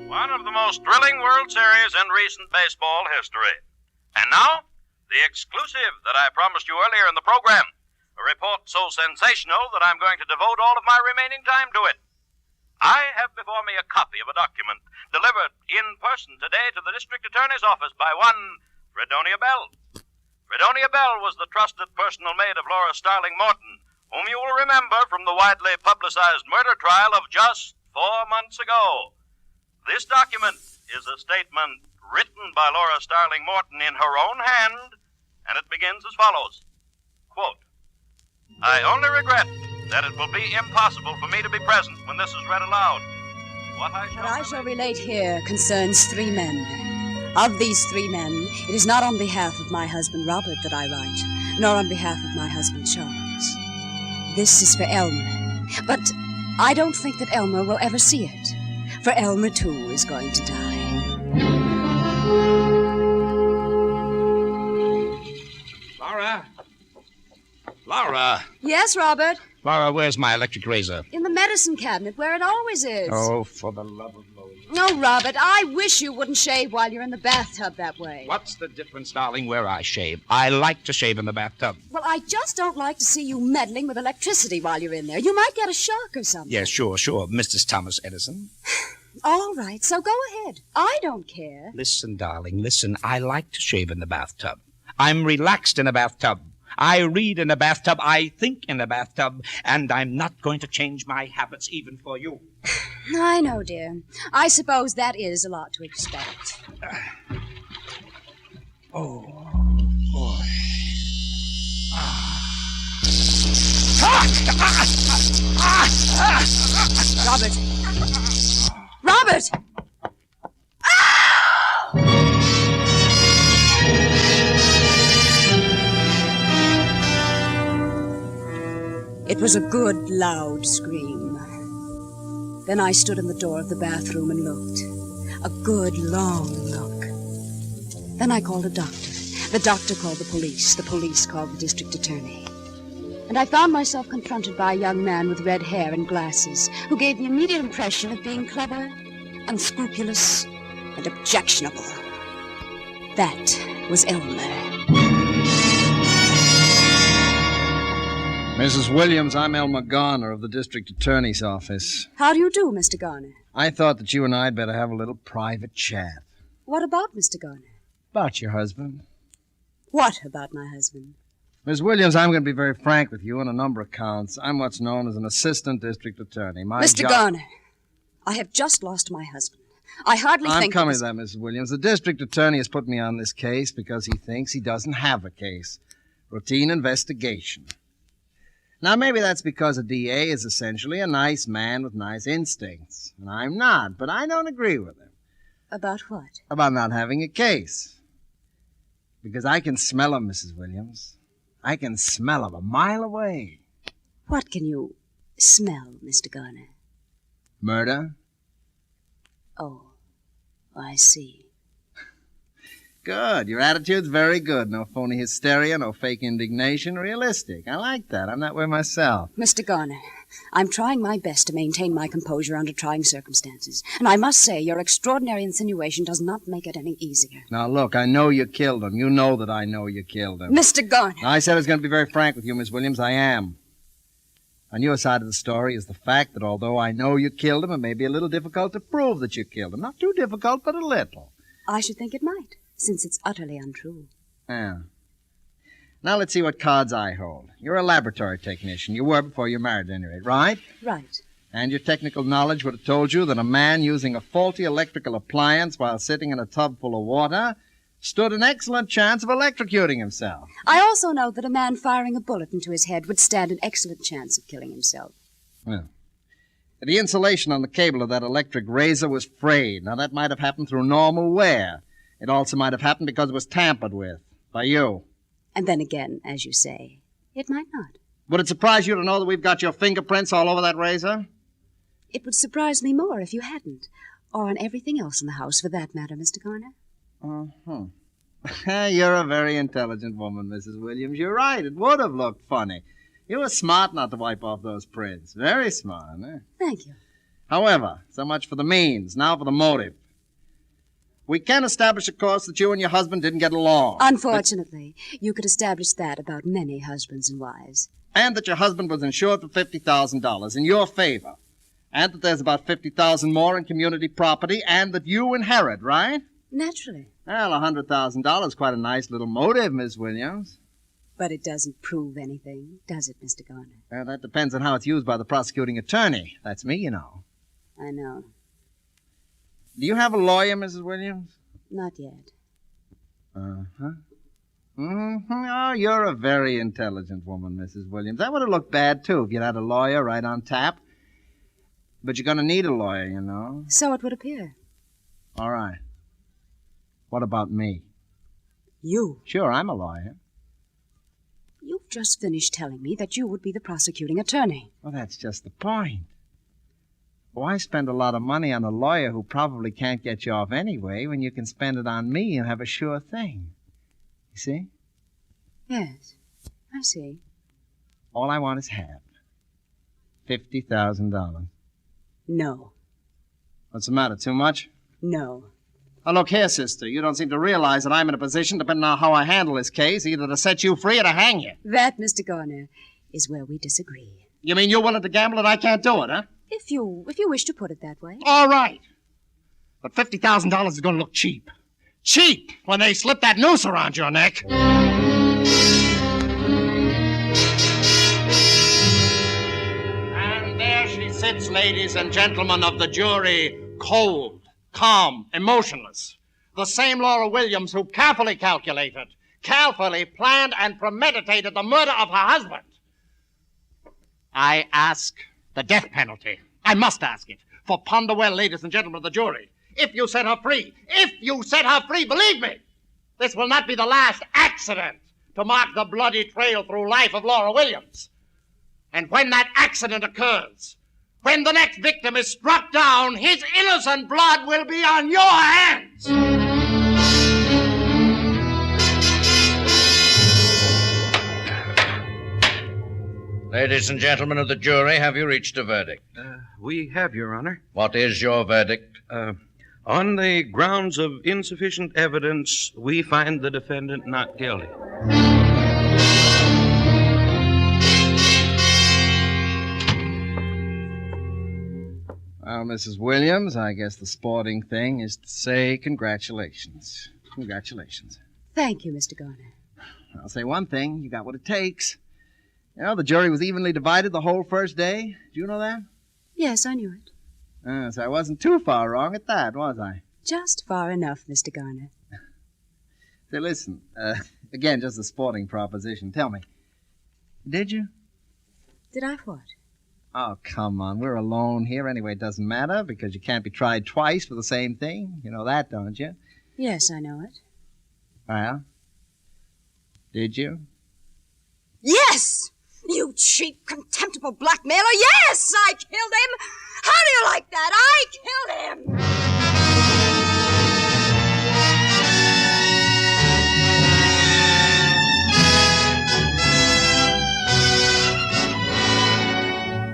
One of the most thrilling World Series in recent baseball history. And now, the exclusive that I promised you earlier in the program. A report so sensational that I'm going to devote all of my remaining time to it. I have before me a copy of a document delivered in person today to the district attorney's office by one Fredonia Bell. Fredonia Bell was the trusted personal maid of Laura Starling Morton, whom you will remember from the widely publicized murder trial of just 4 months ago. This document is a statement written by Laura Starling Morton in her own hand, and it begins as follows. Quote, I only regret that it will be impossible for me to be present when this is read aloud. What I shall relate here concerns 3 men. Of these 3 men, it is not on behalf of my husband Robert that I write, nor on behalf of my husband Charles. This is for Elmer, but I don't think that Elmer will ever see it, for Elmer, too, is going to die. Laura? Laura? Yes, Robert? Laura, where's my electric razor? In the medicine cabinet, where it always is. Oh, for the love of Moses. No, Robert, I wish you wouldn't shave while you're in the bathtub that way. What's the difference, darling, where I shave? I like to shave in the bathtub. Well, I just don't like to see you meddling with electricity while you're in there. You might get a shock or something. Yes, sure, Mrs. Thomas Edison. All right, so go ahead. I don't care. Listen, darling, listen. I like to shave in the bathtub. I'm relaxed in a bathtub. I read in the bathtub, I think in the bathtub, and I'm not going to change my habits even for you. I know, dear. I suppose that is a lot to expect. Oh. Robert! Robert! It was a good, loud scream. Then I stood in the door of the bathroom and looked. A good, long look. Then I called a doctor. The doctor called the police. The police called the district attorney. And I found myself confronted by a young man with red hair and glasses who gave the immediate impression of being clever, unscrupulous, and objectionable. That was Elmer. Mrs. Williams, I'm Elmer Garner of the district attorney's office. How do you do, Mr. Garner? I thought that you and I'd better have a little private chat. What about Mr. Garner? About your husband. What about my husband? Miss Williams, I'm going to be very frank with you on a number of counts. I'm what's known as an assistant district attorney. Mr. Garner, I have just lost my husband. I hardly think... I'm coming to that, Mrs. Williams. The district attorney has put me on this case because he thinks he doesn't have a case. Routine investigation. Now, maybe that's because a DA is essentially a nice man with nice instincts. And I'm not, but I don't agree with him. About what? About not having a case. Because I can smell him, Mrs. Williams. I can smell him a mile away. What can you smell, Mr. Garner? Murder? Oh, I see. Good. Your attitude's very good. No phony hysteria, no fake indignation. Realistic. I like that. I'm that way myself. Mr. Garner, I'm trying my best to maintain my composure under trying circumstances. And I must say, your extraordinary insinuation does not make it any easier. Now, look, I know you killed him. You know that I know you killed him. Mr. Garner! I said I was going to be very frank with you, Miss Williams. I am. On your side of the story is the fact that although I know you killed him, it may be a little difficult to prove that you killed him. Not too difficult, but a little. I should think it might, since it's utterly untrue. Yeah. Now let's see what cards I hold. You're a laboratory technician. You were before you married, at any rate, right? Right. And your technical knowledge would have told you that a man using a faulty electrical appliance while sitting in a tub full of water stood an excellent chance of electrocuting himself. I also know that a man firing a bullet into his head would stand an excellent chance of killing himself. Well, the insulation on the cable of that electric razor was frayed. Now, that might have happened through normal wear. It also might have happened because it was tampered with by you. And then again, as you say, it might not. Would it surprise you to know that we've got your fingerprints all over that razor? It would surprise me more if you hadn't. Or on everything else in the house, for that matter, Mr. Garner. Uh-huh. You're a very intelligent woman, Mrs. Williams. You're right. It would have looked funny. You were smart not to wipe off those prints. Very smart, eh? Thank you. However, so much for the means. Now for the motive. We can establish, of course, that you and your husband didn't get along. Unfortunately, you could establish that about many husbands and wives. And that your husband was insured for $50,000 in your favor. And that there's about $50,000 more in community property, and that you inherit, right? Naturally. Well, $100,000 is quite a nice little motive, Miss Williams. But it doesn't prove anything, does it, Mr. Garner? Well, that depends on how it's used by the prosecuting attorney. That's me, you know. I know. Do you have a lawyer, Mrs. Williams? Not yet. Uh-huh. Mm-hmm. Oh, you're a very intelligent woman, Mrs. Williams. That would have looked bad, too, if you'd had a lawyer right on tap. But you're going to need a lawyer, you know. So it would appear. All right. What about me? You? Sure, I'm a lawyer. You've just finished telling me that you would be the prosecuting attorney. Well, that's just the point. Why spend a lot of money on a lawyer who probably can't get you off anyway when you can spend it on me and have a sure thing? You see? Yes, I see. All I want is half. $50,000. No. What's the matter, too much? No. Now, look here, sister. You don't seem to realize that I'm in a position, depending on how I handle this case, either to set you free or to hang you. That, Mr. Garner, is where we disagree. You mean you're willing to gamble and I can't do it, huh? If you wish to put it that way. All right. But $50,000 is going to look cheap. Cheap when they slip that noose around your neck. That's, ladies and gentlemen of the jury, cold, calm, emotionless. The same Laura Williams who carefully calculated, carefully planned and premeditated the murder of her husband. I ask the death penalty. I must ask it. For ponder well, ladies and gentlemen of the jury. If you set her free, believe me, this will not be the last accident to mark the bloody trail through life of Laura Williams. And when that accident occurs, when the next victim is struck down, his innocent blood will be on your hands. Ladies and gentlemen of the jury, have you reached a verdict? We have, Your Honor. What is your verdict? On the grounds of insufficient evidence, we find the defendant not guilty. Well, Mrs. Williams, I guess the sporting thing is to say congratulations. Congratulations. Thank you, Mr. Garner. I'll say one thing. You got what it takes. You know, the jury was evenly divided the whole first day. Did you know that? Yes, I knew it. So I wasn't too far wrong at that, was I? Just far enough, Mr. Garner. Say, listen, again, just a sporting proposition. Tell me, did you? Did I what? Oh, come on. We're alone here. Anyway, it doesn't matter because you can't be tried twice for the same thing. You know that, don't you? Yes, I know it. Well, did you? Yes! You cheap, contemptible blackmailer! Yes! I killed him! How do you like that? I killed him!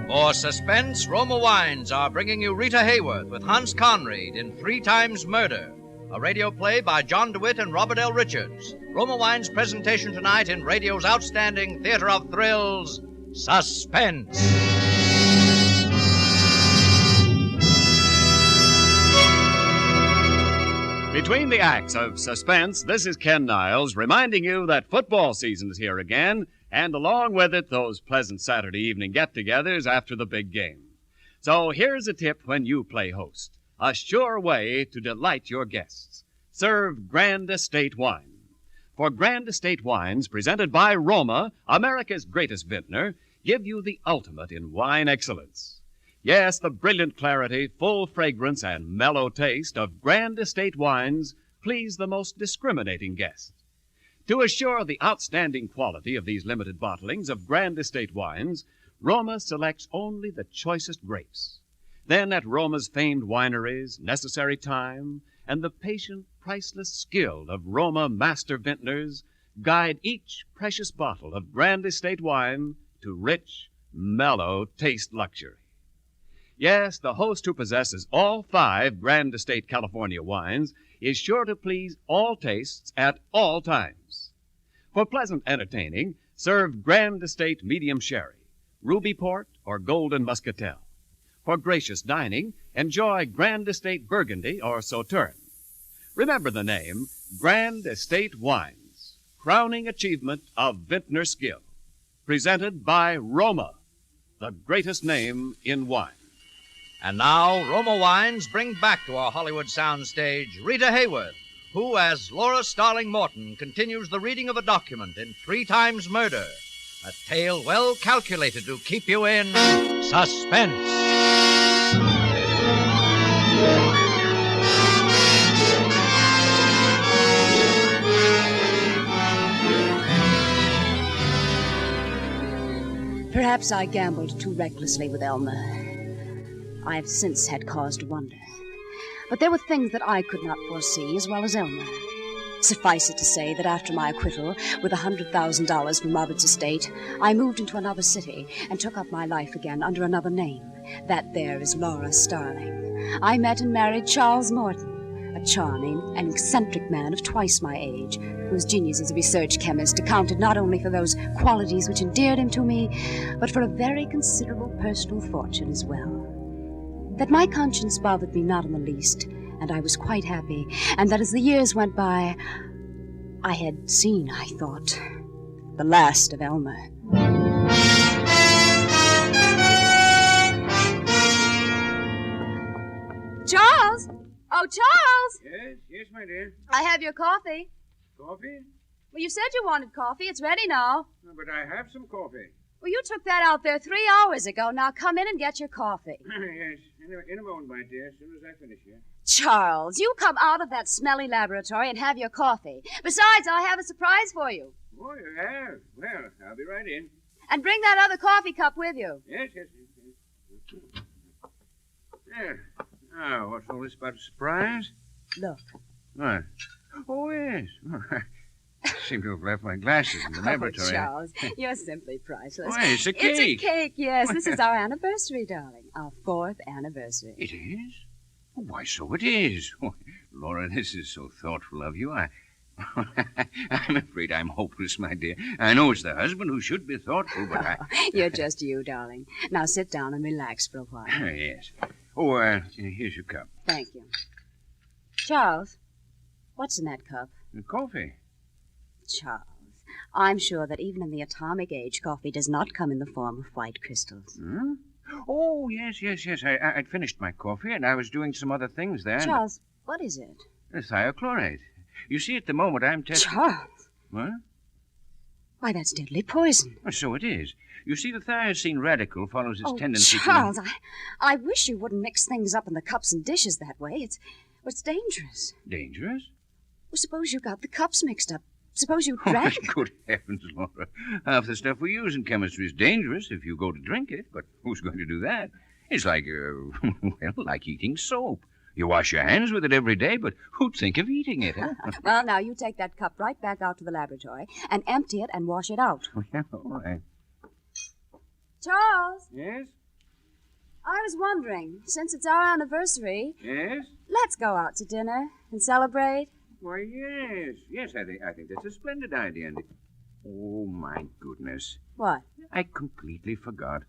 For Suspense, Roma Wines are bringing you Rita Hayworth with Hans Conried in 3 Times Murder, a radio play by John DeWitt and Robert L. Richards. Roma Wines' presentation tonight in radio's outstanding theater of thrills, Suspense. Between the acts of Suspense, this is Ken Niles reminding you that football season is here again, and along with it, those pleasant Saturday evening get-togethers after the big game. So here's a tip when you play host. A sure way to delight your guests. Serve Grand Estate wine. For Grand Estate wines, presented by Roma, America's greatest vintner, give you the ultimate in wine excellence. Yes, the brilliant clarity, full fragrance, and mellow taste of Grand Estate wines please the most discriminating guest. To assure the outstanding quality of these limited bottlings of Grand Estate wines, Roma selects only the choicest grapes. Then at Roma's famed wineries, necessary time, and the patient, priceless skill of Roma master vintners guide each precious bottle of Grand Estate wine to rich, mellow taste luxury. Yes, the host who possesses all 5 Grand Estate California wines is sure to please all tastes at all times. For pleasant entertaining, serve Grand Estate Medium Sherry, Ruby Port, or Golden Muscatel. For gracious dining, enjoy Grand Estate Burgundy or Sauterne. Remember the name, Grand Estate Wines, crowning achievement of vintner skill. Presented by Roma, the greatest name in wine. And now, Roma Wines bring back to our Hollywood soundstage Rita Hayworth, who, as Laura Starling Morton, continues the reading of a document in 3 Times Murder, a tale well calculated to keep you in suspense. Perhaps I gambled too recklessly with Elmer. I have since had cause to wonder. But there were things that I could not foresee as well as Elmer. Suffice it to say that after my acquittal, with $100,000 from Robert's estate, I moved into another city and took up my life again under another name. That there is Laura Starling. I met and married Charles Morton, a charming and eccentric man of twice my age, whose genius as a research chemist accounted not only for those qualities which endeared him to me, but for a very considerable personal fortune as well. That my conscience bothered me not in the least, and I was quite happy, and that as the years went by, I had seen, I thought, the last of Elmer. Charles! Oh, Charles! Yes, my dear. I have your coffee. Coffee? Well, you said you wanted coffee. It's ready now. No, but I have some coffee. Well, you took that out there 3 hours ago. Now come in and get your coffee. Yes, in a moment, my dear, as soon as I finish here. Charles, you come out of that smelly laboratory and have your coffee. Besides, I have a surprise for you. Oh, you have? Well, I'll be right in. And bring that other coffee cup with you. Yes. There. Now, what's all this about a surprise? Look. What? Oh, yes. I seem to have left my glasses in the laboratory. Oh, Charles, you're simply priceless. Why, it's a cake. It's a cake, yes. This is our anniversary, darling. Our 4th anniversary. It is? Oh, why, so it is. Oh, Laura, this is so thoughtful of you. I'm afraid I'm hopeless, my dear. I know it's the husband who should be thoughtful, but You're just you, darling. Now sit down and relax for a while. Yes. Oh, here's your cup. Thank you. Charles, what's in that cup? Coffee. Charles, I'm sure that even in the atomic age, coffee does not come in the form of white crystals. Hmm? Oh, yes. I'd finished my coffee, and I was doing some other things there. Charles, what is it? Thiochlorate. You see, at the moment, I'm testing... Charles! What? Why, that's deadly poison. So it is. You see, the tyrosine radical follows its tendency Charles, I wish you wouldn't mix things up in the cups and dishes that way. It's dangerous. Dangerous? Well, suppose you got the cups mixed up. Suppose you drank... Oh, good heavens, Laura. Half the stuff we use in chemistry is dangerous if you go to drink it, but who's going to do that? It's like, like eating soap. You wash your hands with it every day, but who'd think of eating it, huh? Well, now, you take that cup right back out to the laboratory and empty it and wash it out. Oh, yeah, all right. Charles? Yes? I was wondering, since it's our anniversary... Yes? Let's go out to dinner and celebrate. Why, yes. I think that's a splendid idea. And oh, my goodness. What? I completely forgot.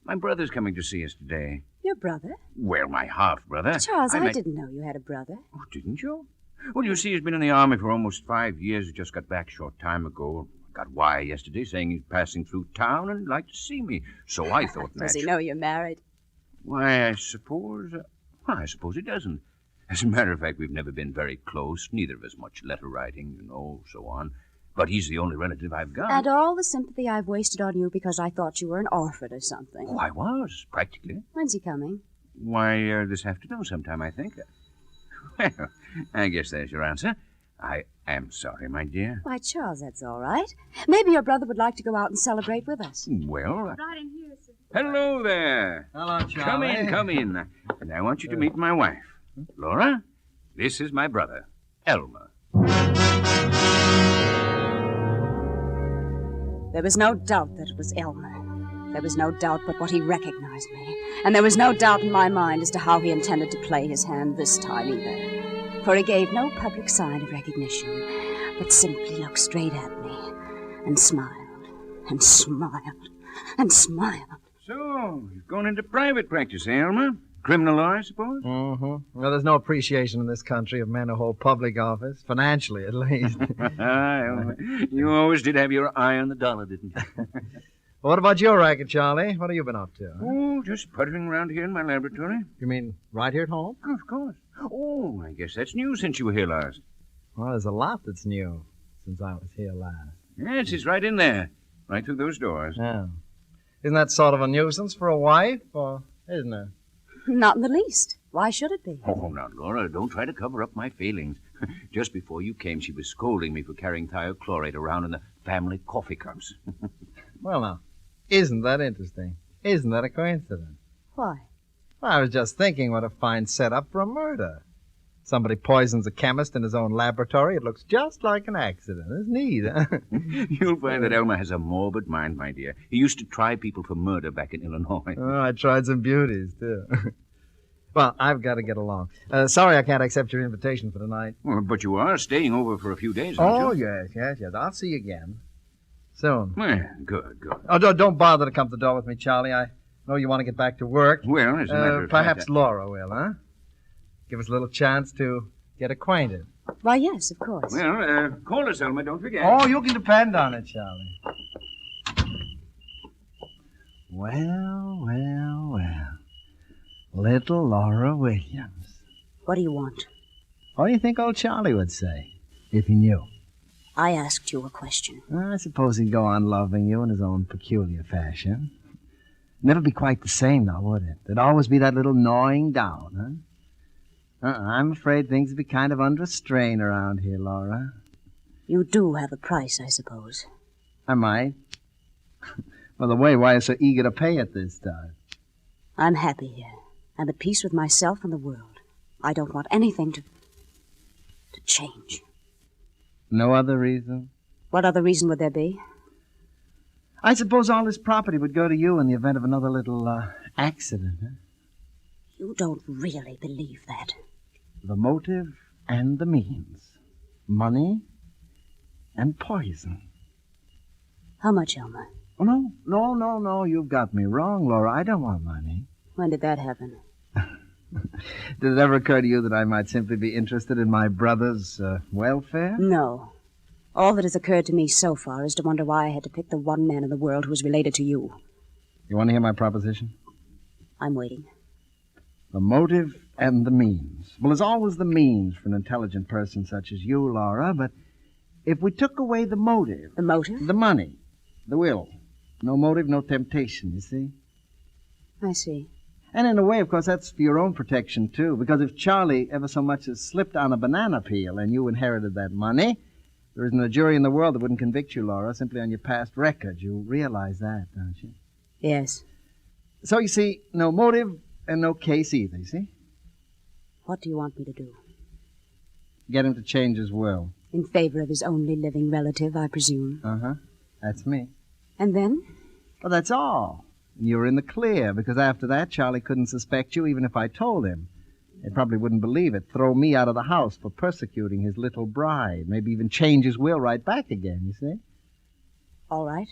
My brother's coming to see us today. Your brother? Well, my half-brother. Charles, I didn't know you had a brother. Oh, didn't you? Well, you see, he's been in the Army for almost 5 years. He just got back a short time ago. Got wire yesterday saying he's passing through town and like to see me. So I thought Does he know you're married? Why, I suppose he doesn't. As a matter of fact, we've never been very close. Neither of us much letter writing, so on. But he's the only relative I've got. And all the sympathy I've wasted on you because I thought you were an orphan or something. Oh, I was, practically. When's he coming? Why, this afternoon sometime, I think. Well, I guess there's your answer. I am sorry, my dear. Why, Charles, that's all right. Maybe your brother would like to go out and celebrate with us. Well... Right in here, sir. Hello there. Hello, Charlie. Come in. And I want you to meet my wife. Laura, this is my brother, Elmer. There was no doubt that it was Elmer. There was no doubt but what he recognized me. And there was no doubt in my mind as to how he intended to play his hand this time either. For he gave no public sign of recognition, but simply looked straight at me and smiled and smiled and smiled. So, you've gone into private practice, Elmer? Criminal law, I suppose? Mm-hmm. Well, there's no appreciation in this country of men who hold public office, financially at least. You always did have your eye on the dollar, didn't you? What about your racket, Charlie? What have you been up to? Oh, just puttering around here in my laboratory. You mean right here at home? Oh, of course. Oh, I guess that's new since you were here last. Well, there's a lot that's new since I was here last. Yes, it's right in there. Right through those doors. Yeah. Isn't that sort of a nuisance for a wife, or isn't it? Not in the least. Why should it be? Oh, now, Laura, don't try to cover up my feelings. Just before you came, she was scolding me for carrying thiochlorate around in the family coffee cups. Well, now, isn't that interesting? Isn't that a coincidence? Why? Well, I was just thinking what a fine setup for a murder. Somebody poisons a chemist in his own laboratory. It looks just like an accident. It's neat, huh? You'll find that Elmer has a morbid mind, my dear. He used to try people for murder back in Illinois. Oh, I tried some beauties, too. Well, I've got to get along. Sorry I can't accept your invitation for tonight. Well, but you are staying over for a few days, aren't you? Oh, yes. I'll see you again. Soon. Well, good. Oh, don't bother to come to the door with me, Charlie. I know you want to get back to work. Well, as a matter of fact... Perhaps Laura will, huh? Give us a little chance to get acquainted. Why, yes, of course. Well, call us, Elmer, don't forget. Oh, you can depend on it, Charlie. Well. Little Laura Williams. What do you want? What do you think old Charlie would say if he knew? I asked you a question. I suppose he'd go on loving you in his own peculiar fashion. Never be quite the same, now, would it? There'd always be that little gnawing down, huh? I'm afraid things would be kind of under strain around here, Laura. You do have a price, I suppose. I might. Well, the way why you're so eager to pay it this time. I'm happy here. I'm at peace with myself and the world. I don't want anything to change. No other reason? What other reason would there be? I suppose all this property would go to you in the event of another little accident, huh? You don't really believe that. The motive and the means. Money and poison. How much, Elmer? Oh, no. You've got me wrong, Laura. I don't want money. When did that happen? Did it ever occur to you that I might simply be interested in my brother's welfare? No. All that has occurred to me so far is to wonder why I had to pick the one man in the world who was related to you. You want to hear my proposition? I'm waiting. The motive and the means. Well, there's always the means for an intelligent person such as you, Laura, but if we took away the motive... The motive? The money. The will. No motive, no temptation, you see? I see. And in a way, of course, that's for your own protection, too, because if Charlie ever so much as slipped on a banana peel and you inherited that money, there isn't a jury in the world that wouldn't convict you, Laura, simply on your past record. You realize that, don't you? Yes. So, you see, no motive and no case either, you see? What do you want me to do? Get him to change his will. In favor of his only living relative, I presume. Uh-huh. That's me. And then? Well, that's all. You were in the clear, because after that, Charlie couldn't suspect you even if I told him. He probably wouldn't believe it. Throw me out of the house for persecuting his little bride. Maybe even change his will right back again, you see? All right.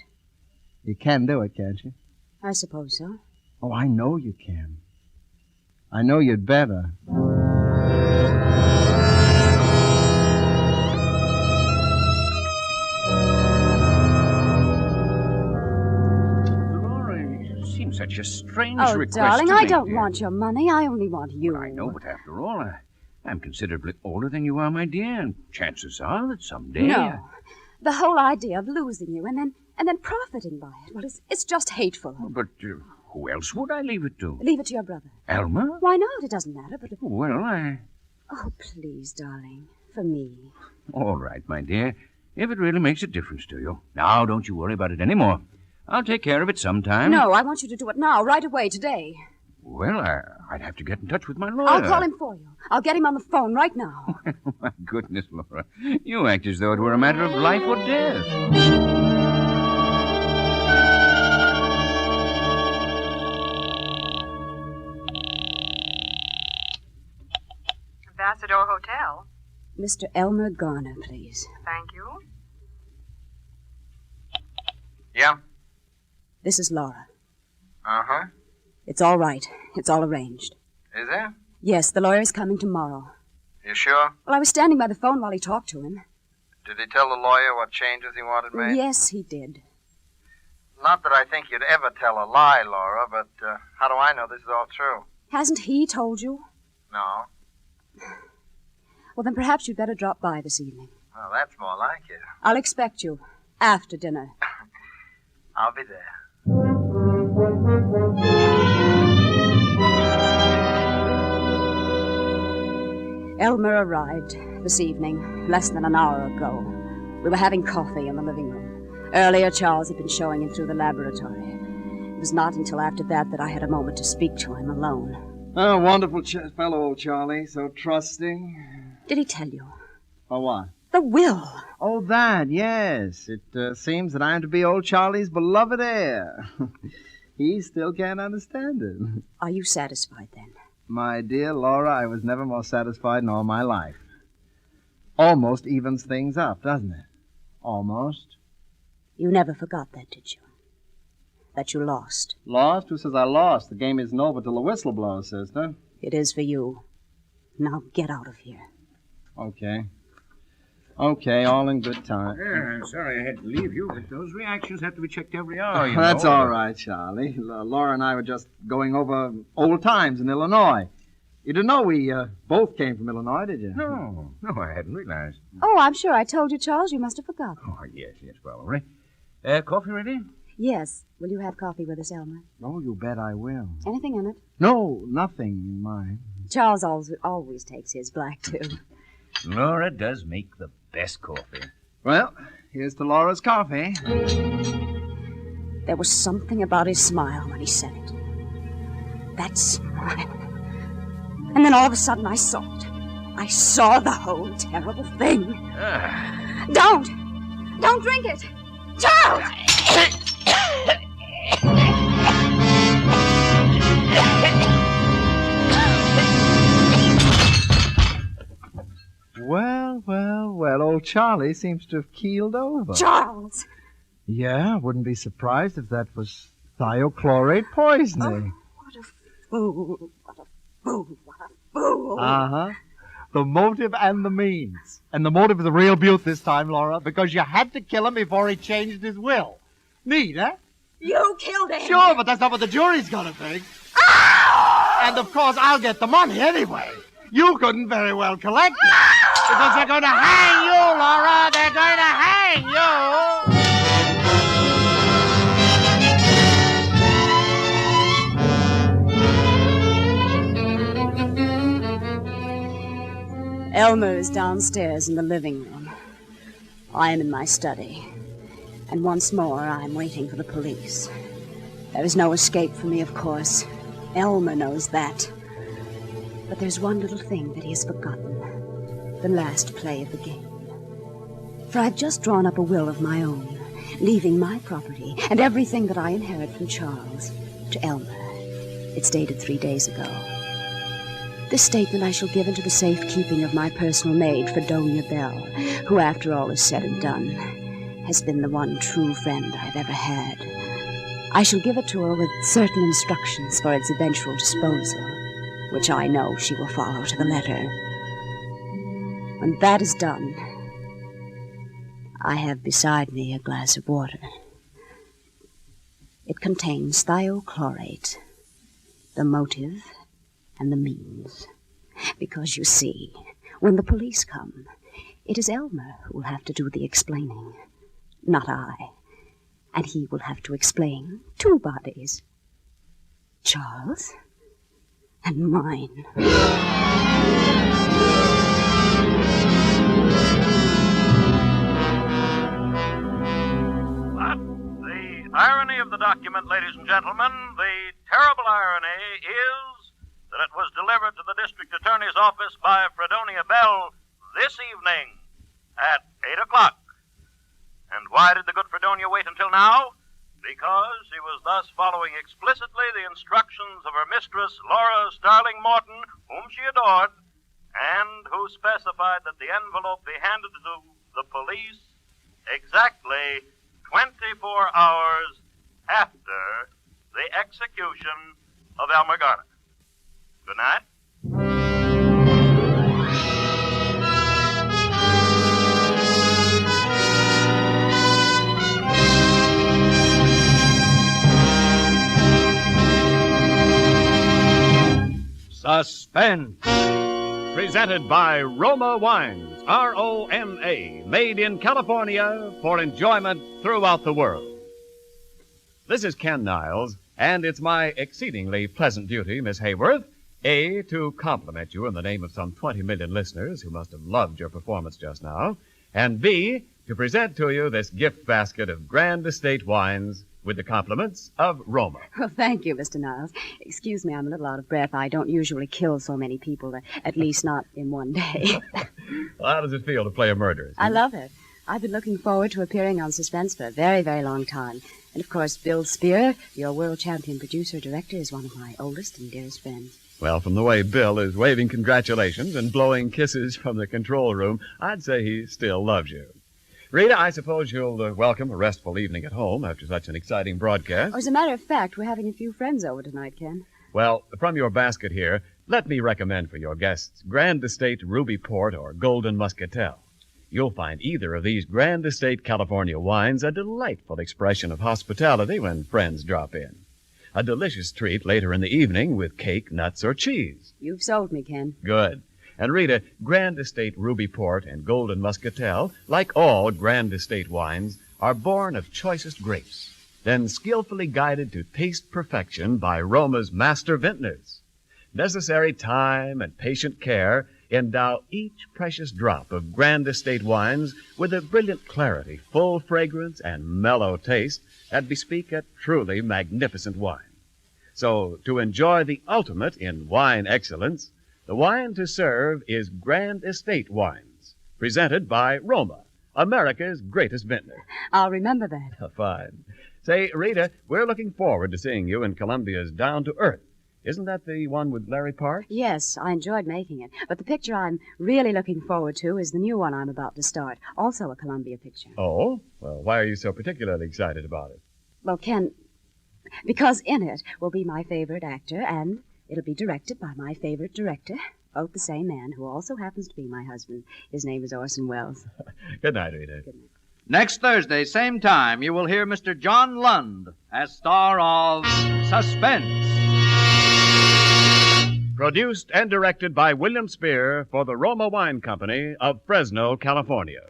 You can do it, can't you? I suppose so. Oh, I know you can. I know you'd better. Such a strange request. Darling, to I make, don't dear. want your money. I only want you. Well, I know, but after all, I'm considerably older than you are, my dear, and chances are that someday... No. The whole idea of losing you and then profiting by it, well, it's just hateful. But who else would I leave it to? Leave it to your brother. Elmer? Why not? It doesn't matter, but... Well, Oh, please, darling. For me. All right, my dear. If it really makes a difference to you. Now, don't you worry about it any more. I'll take care of it sometime. No, I want you to do it now, right away, today. Well, I'd have to get in touch with my lawyer. I'll call him for you. I'll get him on the phone right now. My goodness, Laura. You act as though it were a matter of life or death. Ambassador Hotel. Mr. Elmer Garner, please. Thank you. Yeah? This is Laura. Uh-huh. It's all right. It's all arranged. Is there? Yes, the lawyer's coming tomorrow. You sure? Well, I was standing by the phone while he talked to him. Did he tell the lawyer what changes he wanted made? Yes, he did. Not that I think you'd ever tell a lie, Laura, but how do I know this is all true? Hasn't he told you? No. Well, then perhaps you'd better drop by this evening. Well, that's more like it. I'll expect you after dinner. I'll be there. Elmer arrived this evening, less than an hour ago. We were having coffee in the living room. Earlier, Charles had been showing him through the laboratory. It was not until after that I had a moment to speak to him alone. Oh, wonderful fellow, old Charlie. So trusting. Did he tell you? Oh, what? The will. Oh, that, yes. It seems that I'm to be old Charlie's beloved heir. He still can't understand it. Are you satisfied, then? My dear Laura, I was never more satisfied in all my life. Almost evens things up, doesn't it? Almost. You never forgot that, did you? That you lost. Lost? Who says I lost? The game isn't over till the whistle blows, sister. It is for you. Now get out of here. Okay. Okay, all in good time. Yeah, I'm sorry I had to leave you, but those reactions have to be checked every hour, you That's know. all right, Charlie. Laura and I were just going over old times in Illinois. You didn't know we both came from Illinois, did you? No, I hadn't realized. Oh, I'm sure I told you, Charles. You must have forgotten. Oh, yes, probably. Coffee ready? Yes. Will you have coffee with us, Elmer? Oh, you bet I will. Anything in it? No, nothing in mine. Charles always takes his black, too. Laura does make the best coffee. Well, here's to Laura's coffee. There was something about his smile when he said it. That smile. And then all of a sudden I saw it. I saw the whole terrible thing. Don't drink it! Charles! Well, old Charlie seems to have keeled over. Charles! Yeah, wouldn't be surprised if that was thiochlorate poisoning. What a fool. What a fool. What a fool. Uh-huh. The motive and the means. And the motive is a real beaut this time, Laura, because you had to kill him before he changed his will. Neat, huh? You killed him! Sure, but that's not what the jury's gonna think. And of course, I'll get the money anyway. You couldn't very well collect it. Because they're gonna hang you, Laura! They're gonna hang you! Elmer is downstairs in the living room. I am in my study. And once more, I am waiting for the police. There is no escape for me, of course. Elmer knows that. But there's one little thing that he has forgotten. The last play of the game. For I've just drawn up a will of my own, leaving my property and everything that I inherit from Charles to Elmer. It's dated 3 days ago. This statement I shall give into the safekeeping of my personal maid, Fredonia Bell, who, after all is said and done, has been the one true friend I've ever had. I shall give it to her with certain instructions for its eventual disposal, which I know she will follow to the letter. When that is done, I have beside me a glass of water. It contains thiochlorate, the motive and the means. Because, you see, when the police come, it is Elmer who will have to do the explaining, not I. And he will have to explain 2 bodies. Charles and mine. But the irony of the document, ladies and gentlemen, the terrible irony is that it was delivered to the district attorney's office by Fredonia Bell this evening at 8 o'clock. And why did the good Fredonia wait until now? Because she was thus following explicitly the instructions of her mistress, Laura Starling Morton, whom she adored, and who specified that the envelope be handed to the police exactly 24 hours after the execution of Elmer Garner. Good night. Suspense. Presented by Roma Wines, R-O-M-A, made in California for enjoyment throughout the world. This is Ken Niles, and it's my exceedingly pleasant duty, Miss Hayworth, A, to compliment you in the name of some 20 million listeners who must have loved your performance just now, and B, to present to you this gift basket of Grand Estate wines with the compliments of Roma. Well, thank you, Mr. Niles. Excuse me, I'm a little out of breath. I don't usually kill so many people, at least not in one day. Well, how does it feel to play a murderer? I love it. I've been looking forward to appearing on Suspense for a very, very long time. And, of course, Bill Spear, your world champion producer-director, is one of my oldest and dearest friends. Well, from the way Bill is waving congratulations and blowing kisses from the control room, I'd say he still loves you. Rita, I suppose you'll welcome a restful evening at home after such an exciting broadcast. Oh, as a matter of fact, we're having a few friends over tonight, Ken. Well, from your basket here, let me recommend for your guests Grand Estate Ruby Port or Golden Muscatel. You'll find either of these Grand Estate California wines a delightful expression of hospitality when friends drop in. A delicious treat later in the evening with cake, nuts, or cheese. You've sold me, Ken. Good. And Rita, Grand Estate Ruby Port and Golden Muscatel, like all Grand Estate wines, are born of choicest grapes, then skillfully guided to taste perfection by Roma's master vintners. Necessary time and patient care endow each precious drop of Grand Estate wines with a brilliant clarity, full fragrance, and mellow taste that bespeak a truly magnificent wine. So, to enjoy the ultimate in wine excellence, the wine to serve is Grand Estate Wines, presented by Roma, America's greatest vintner. I'll remember that. Fine. Say, Rita, we're looking forward to seeing you in Columbia's Down to Earth. Isn't that the one with Larry Park? Yes, I enjoyed making it. But the picture I'm really looking forward to is the new one I'm about to start. Also a Columbia picture. Oh? Well, why are you so particularly excited about it? Well, Ken, because in it will be my favorite actor, and it'll be directed by my favorite director, both the same man, who also happens to be my husband. His name is Orson Welles. Good night, Rita. Good night. Next Thursday, same time, you will hear Mr. John Lund as star of Suspense. Produced and directed by William Spear for the Roma Wine Company of Fresno, California.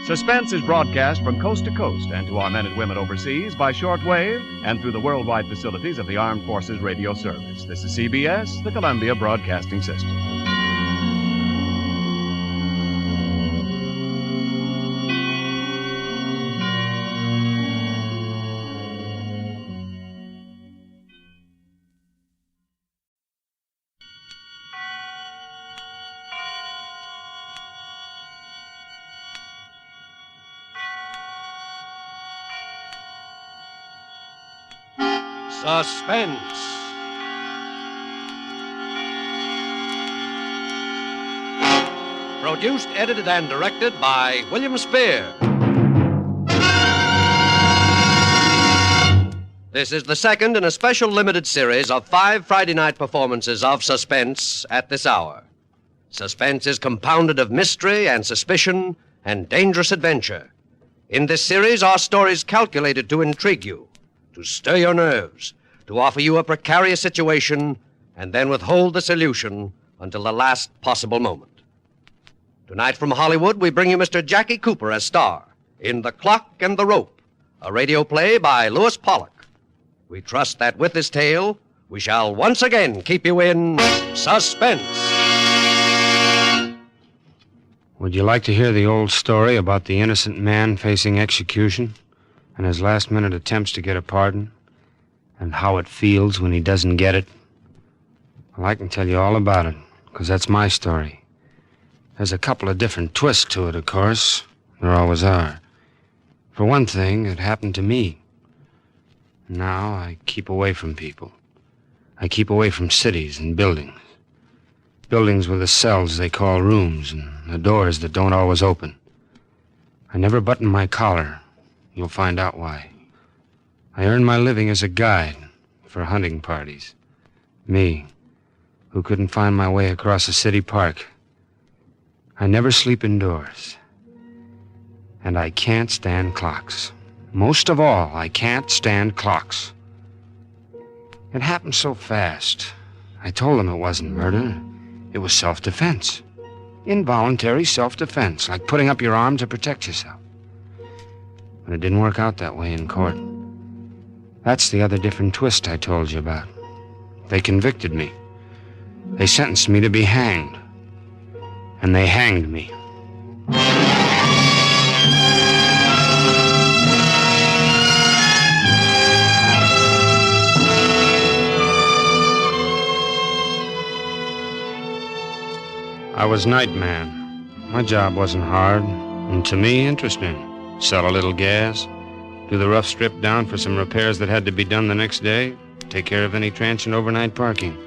Suspense is broadcast from coast to coast and to our men and women overseas by shortwave and through the worldwide facilities of the Armed Forces Radio Service. This is CBS, the Columbia Broadcasting System. Suspense. Produced, edited, and directed by William Spear. This is the second in a special limited series of 5 Friday night performances of Suspense at this hour. Suspense is compounded of mystery and suspicion and dangerous adventure. In this series are stories calculated to intrigue you, to stir your nerves, to offer you a precarious situation, and then withhold the solution until the last possible moment. Tonight from Hollywood, we bring you Mr. Jackie Cooper as star in The Clock and the Rope, a radio play by Lewis Pollock. We trust that with this tale, we shall once again keep you in suspense. Would you like to hear the old story about the innocent man facing execution and his last-minute attempts to get a pardon, and how it feels when he doesn't get it? Well, I can tell you all about it, because that's my story. There's a couple of different twists to it, of course. There always are. For one thing, it happened to me. Now I keep away from people. I keep away from cities and buildings. Buildings with the cells they call rooms and the doors that don't always open. I never button my collar. You'll find out why. I earn my living as a guide for hunting parties. Me, who couldn't find my way across a city park. I never sleep indoors. And I can't stand clocks. Most of all, I can't stand clocks. It happened so fast. I told them it wasn't murder. It was self-defense. Involuntary self-defense, like putting up your arm to protect yourself. But it didn't work out that way in court. That's the other different twist I told you about. They convicted me. They sentenced me to be hanged. And they hanged me. I was night man. My job wasn't hard, and to me, interesting. Sell a little gas, do the rough strip down for some repairs that had to be done the next day, take care of any transient overnight parking.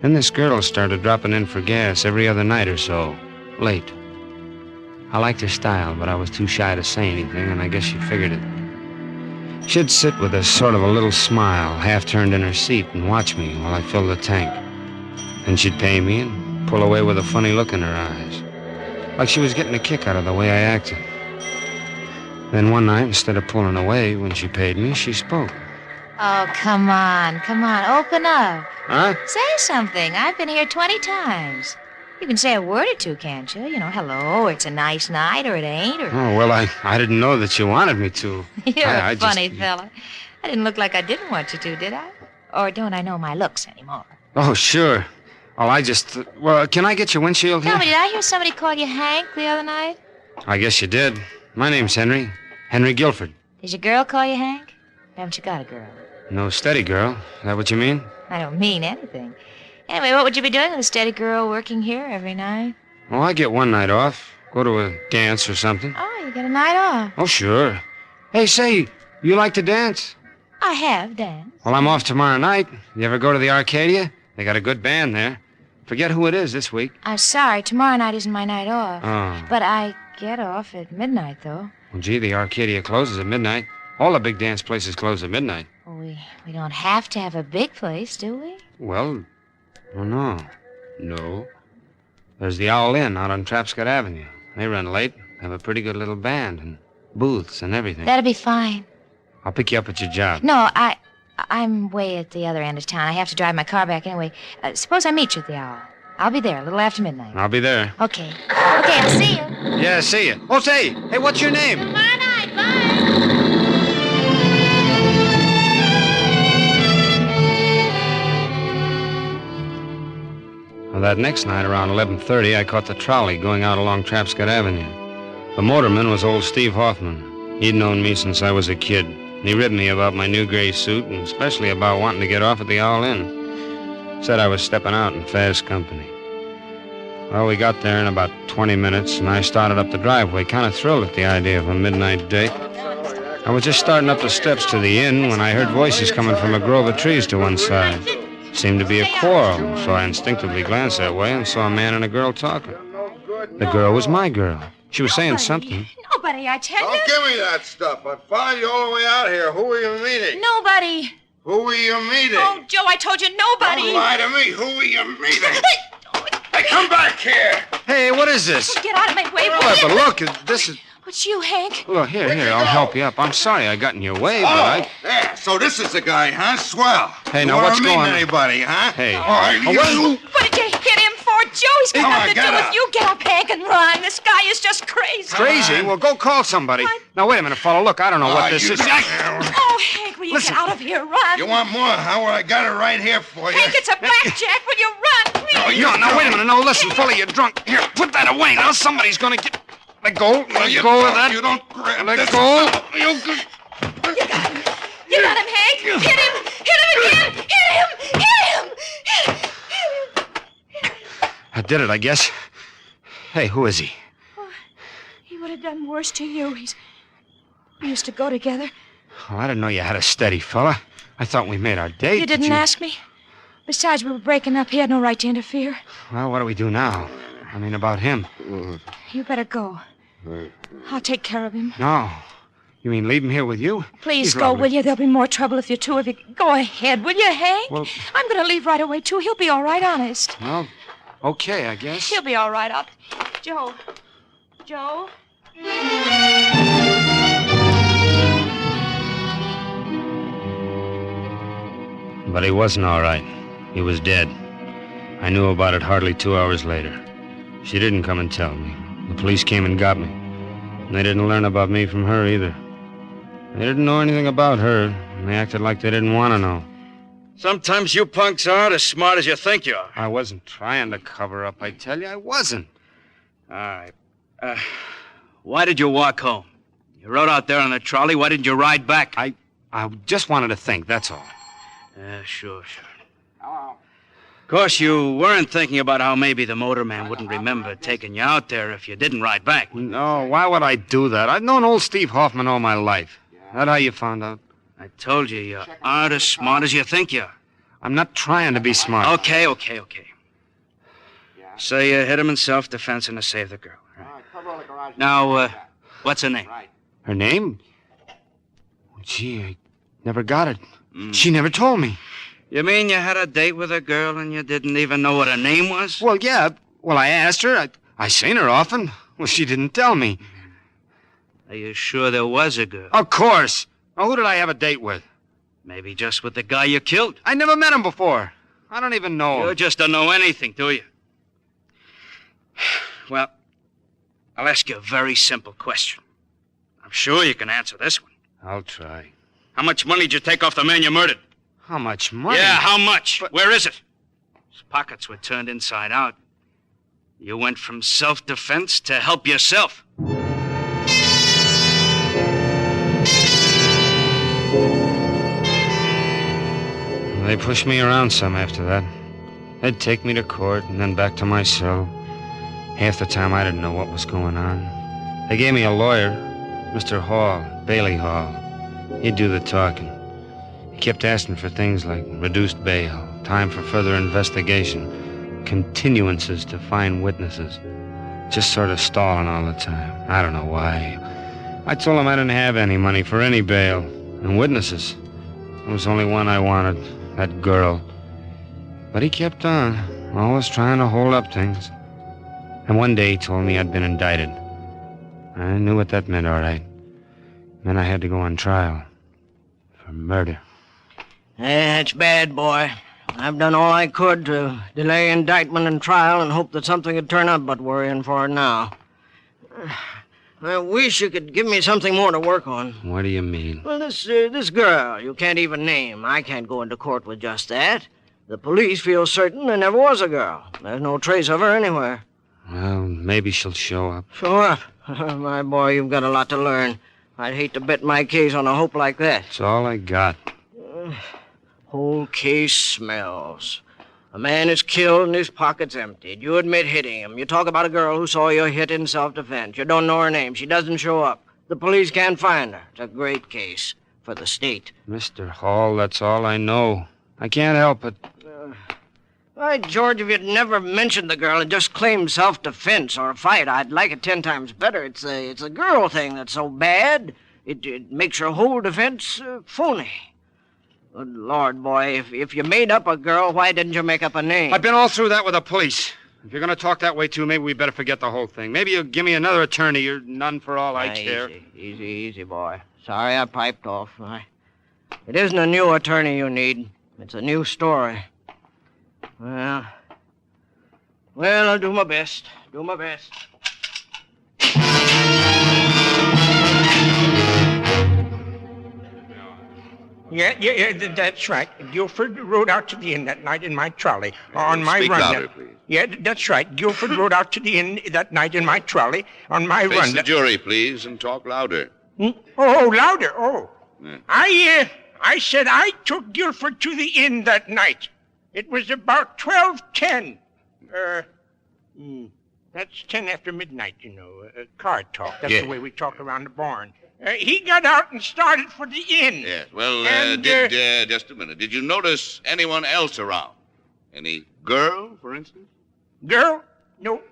Then this girl started dropping in for gas every other night or so, late. I liked her style, but I was too shy to say anything, and I guess she figured it. She'd sit with a sort of a little smile, half turned in her seat, and watch me while I filled the tank. Then she'd pay me and pull away with a funny look in her eyes, like she was getting a kick out of the way I acted. Then one night, instead of pulling away when she paid me, she spoke. Oh, come on. Open up. Huh? Say something. I've been here 20 times. You can say a word or two, can't you? You know, hello, or it's a nice night, or it ain't, or... Oh, well, I didn't know that you wanted me to. You're a funny fella. I didn't look like I didn't want you to, did I? Or don't I know my looks anymore? Oh, sure. Oh, I just... Well, can I get your windshield here? Tell me, did I hear somebody call you Hank the other night? I guess you did. My name's Henry. Henry Guilford. Did your girl call you Hank? Haven't you got a girl? No steady girl. Is that what you mean? I don't mean anything. Anyway, what would you be doing with a steady girl working here every night? Well, I get one night off. Go to a dance or something. Oh, you get a night off. Oh, sure. Hey, say, you like to dance? I have danced. Well, I'm off tomorrow night. You ever go to the Arcadia? They got a good band there. Forget who it is this week. I'm sorry, tomorrow night isn't my night off. Oh. But I get off at midnight, though. Well, gee, the Arcadia closes at midnight. All the big dance places close at midnight. Well, we don't have to have a big place, do we? Well, oh, no. No. There's the Owl Inn out on Trapscott Avenue. They run late, have a pretty good little band and booths and everything. That'll be fine. I'll pick you up at your job. No, I'm way at the other end of town. I have to drive my car back anyway. Suppose I meet you at the Owl. I'll be there a little after midnight. I'll be there. Okay, I'll see you. Yeah, see you. Oh, say, hey, what's your name? Tomorrow night, bye. Well, that next night, around 11:30, I caught the trolley going out along Trapscott Avenue. The motorman was old Steve Hoffman. He'd known me since I was a kid. He ribbed me about my new gray suit, and especially about wanting to get off at the Owl Inn. Said I was stepping out in fast company. Well, we got there in about 20 minutes, and I started up the driveway, kind of thrilled at the idea of a midnight date. I was just starting up the steps to the inn when I heard voices coming from a grove of trees to one side. Seemed to be a quarrel, so I instinctively glanced that way and saw a man and a girl talking. The girl was my girl. She was saying something. Nobody, I tell you. Don't give me that stuff. I followed you all the way out here. Who are you meeting? Nobody. Who are you meeting? Oh, Joe, I told you nobody. Don't lie to me. Who are you meeting? Hey, come back here. Hey, what is this? Get out of my way, will Well, you? but look, this is... What's you, Hank? Look, here, I'll help you up. I'm sorry I got in your way, but I... Yeah, so this is the guy, huh? Swell. Hey, now You what's wanna going on? meet anybody, huh? Hey. All right, you... What did you hit him for, Joe? He's got Come on, nothing to get do with up. you. Get up, Hank, and run. This guy is just crazy. Crazy? Well, go call somebody. Now, wait a minute, fella. Look, I don't know what this is. Oh, Hank, will you Listen. get out of here? Run. You want more, huh? Well, I got it right here for you. Hank, it's a blackjack. Will you run, please? No, now, wait a minute. No, listen, fella, you're drunk. Here, put that away. Now somebody's gonna get... Let go. Let go of that. You don't grab Let this. go. You... You got him, Hank. Hit him. Hit him again. Hit him. Hit him. Hit him. I did it, I guess. Hey, who is he? He would have done worse to you. We used to go together. Oh, I didn't know you had a steady fella. I thought we made our date. You didn't ask me. Besides, we were breaking up. He had no right to interfere. Well, what do we do now? I mean, about him. You better go. I'll take care of him. No. You mean leave him here with you? Please He's go, lovely. will you? There'll be more trouble if you two of you... Go ahead, will you, Hank? Well- I'm going to leave right away, too. He'll be all right, honest. Well, okay, I guess. He'll be all right. Joe. Joe? But he wasn't all right. He was dead. I knew about it hardly 2 hours later. She didn't come and tell me. The police came and got me. And they didn't learn about me from her either. They didn't know anything about her, and they acted like they didn't want to know. Sometimes you punks aren't as smart as you think you are. I wasn't trying to cover up, I tell you. I wasn't. All right. Why did you walk home? You rode out there on the trolley. Why didn't you ride back? I just wanted to think, that's all. Sure. Of course, you weren't thinking about how maybe the motorman wouldn't remember taking you out there if you didn't ride back. No, why would I do that? I've known old Steve Hoffman all my life. That how you found out? I told you, you aren't as smart as you think you are. I'm not trying to be smart. Okay. So you hit him in self-defense and to save the girl. Right. Now, what's her name? Her name? Gee, I never got it. She never told me. You mean you had a date with a girl and you didn't even know what her name was? Well, yeah. Well, I asked her. I seen her often. Well, she didn't tell me. Are you sure there was a girl? Of course. Now, who did I have a date with? Maybe just with the guy you killed. I never met him before. I don't even know him. You just don't know anything, do you? Well, I'll ask you a very simple question. I'm sure you can answer this one. I'll try. How much money did you take off the man you murdered? How much money? Yeah, how much? Where is it? His pockets were turned inside out. You went from self-defense to help yourself. They pushed me around some after that. They'd take me to court and then back to my cell. Half the time I didn't know what was going on. They gave me a lawyer, Mr. Hall, Bailey Hall. He'd do the talking. He kept asking for things like reduced bail, time for further investigation, continuances to find witnesses. Just sort of stalling all the time. I don't know why. I told him I didn't have any money for any bail. And witnesses. There was only one I wanted, that girl. But he kept on, always trying to hold up things. And one day he told me I'd been indicted. I knew what that meant, all right. It meant I had to go on trial. For murder. That's bad, boy. I've done all I could to delay indictment and trial and hope that something would turn up, but worrying for it now. I wish you could give me something more to work on. What do you mean? Well, this girl you can't even name. I can't go into court with just that. The police feel certain there never was a girl. There's no trace of her anywhere. Well, maybe she'll show up. Show up? My boy, you've got a lot to learn. I'd hate to bet my case on a hope like that. That's all I got. Whole case smells. A man is killed and his pockets emptied. You admit hitting him. You talk about a girl who saw you hit in self-defense. You don't know her name. She doesn't show up. The police can't find her. It's a great case for the state. Mr. Hall, that's all I know. I can't help it. Why, George, if you'd never mentioned the girl and just claimed self-defense or a fight, I'd like it 10 times better. It's a girl thing that's so bad. It makes your whole defense phony. Good Lord, boy, if you made up a girl, why didn't you make up a name? I've been all through that with the police. If you're going to talk that way, too, maybe we better forget the whole thing. Maybe you'll give me another attorney. You're none for all I care. Easy, boy. Sorry I piped off. It isn't a new attorney you need. It's a new story. Well, I'll do my best. Yeah, that's right. Guilford rode out to the inn that night in my trolley. On my Speak run. louder, please. Yeah, that's right. Guilford rode out to the inn that night in my trolley on my Face run. the jury, please, and talk louder. Oh, louder. Oh. Yeah. I said I took Guilford to the inn that night. It was about 12:10. That's 10 after midnight, you know. Card talk. That's the way we talk around the barn. He got out and started for the inn. Yes. Well, And, just a minute. Did you notice anyone else around? Any girl, for instance? Girl? No.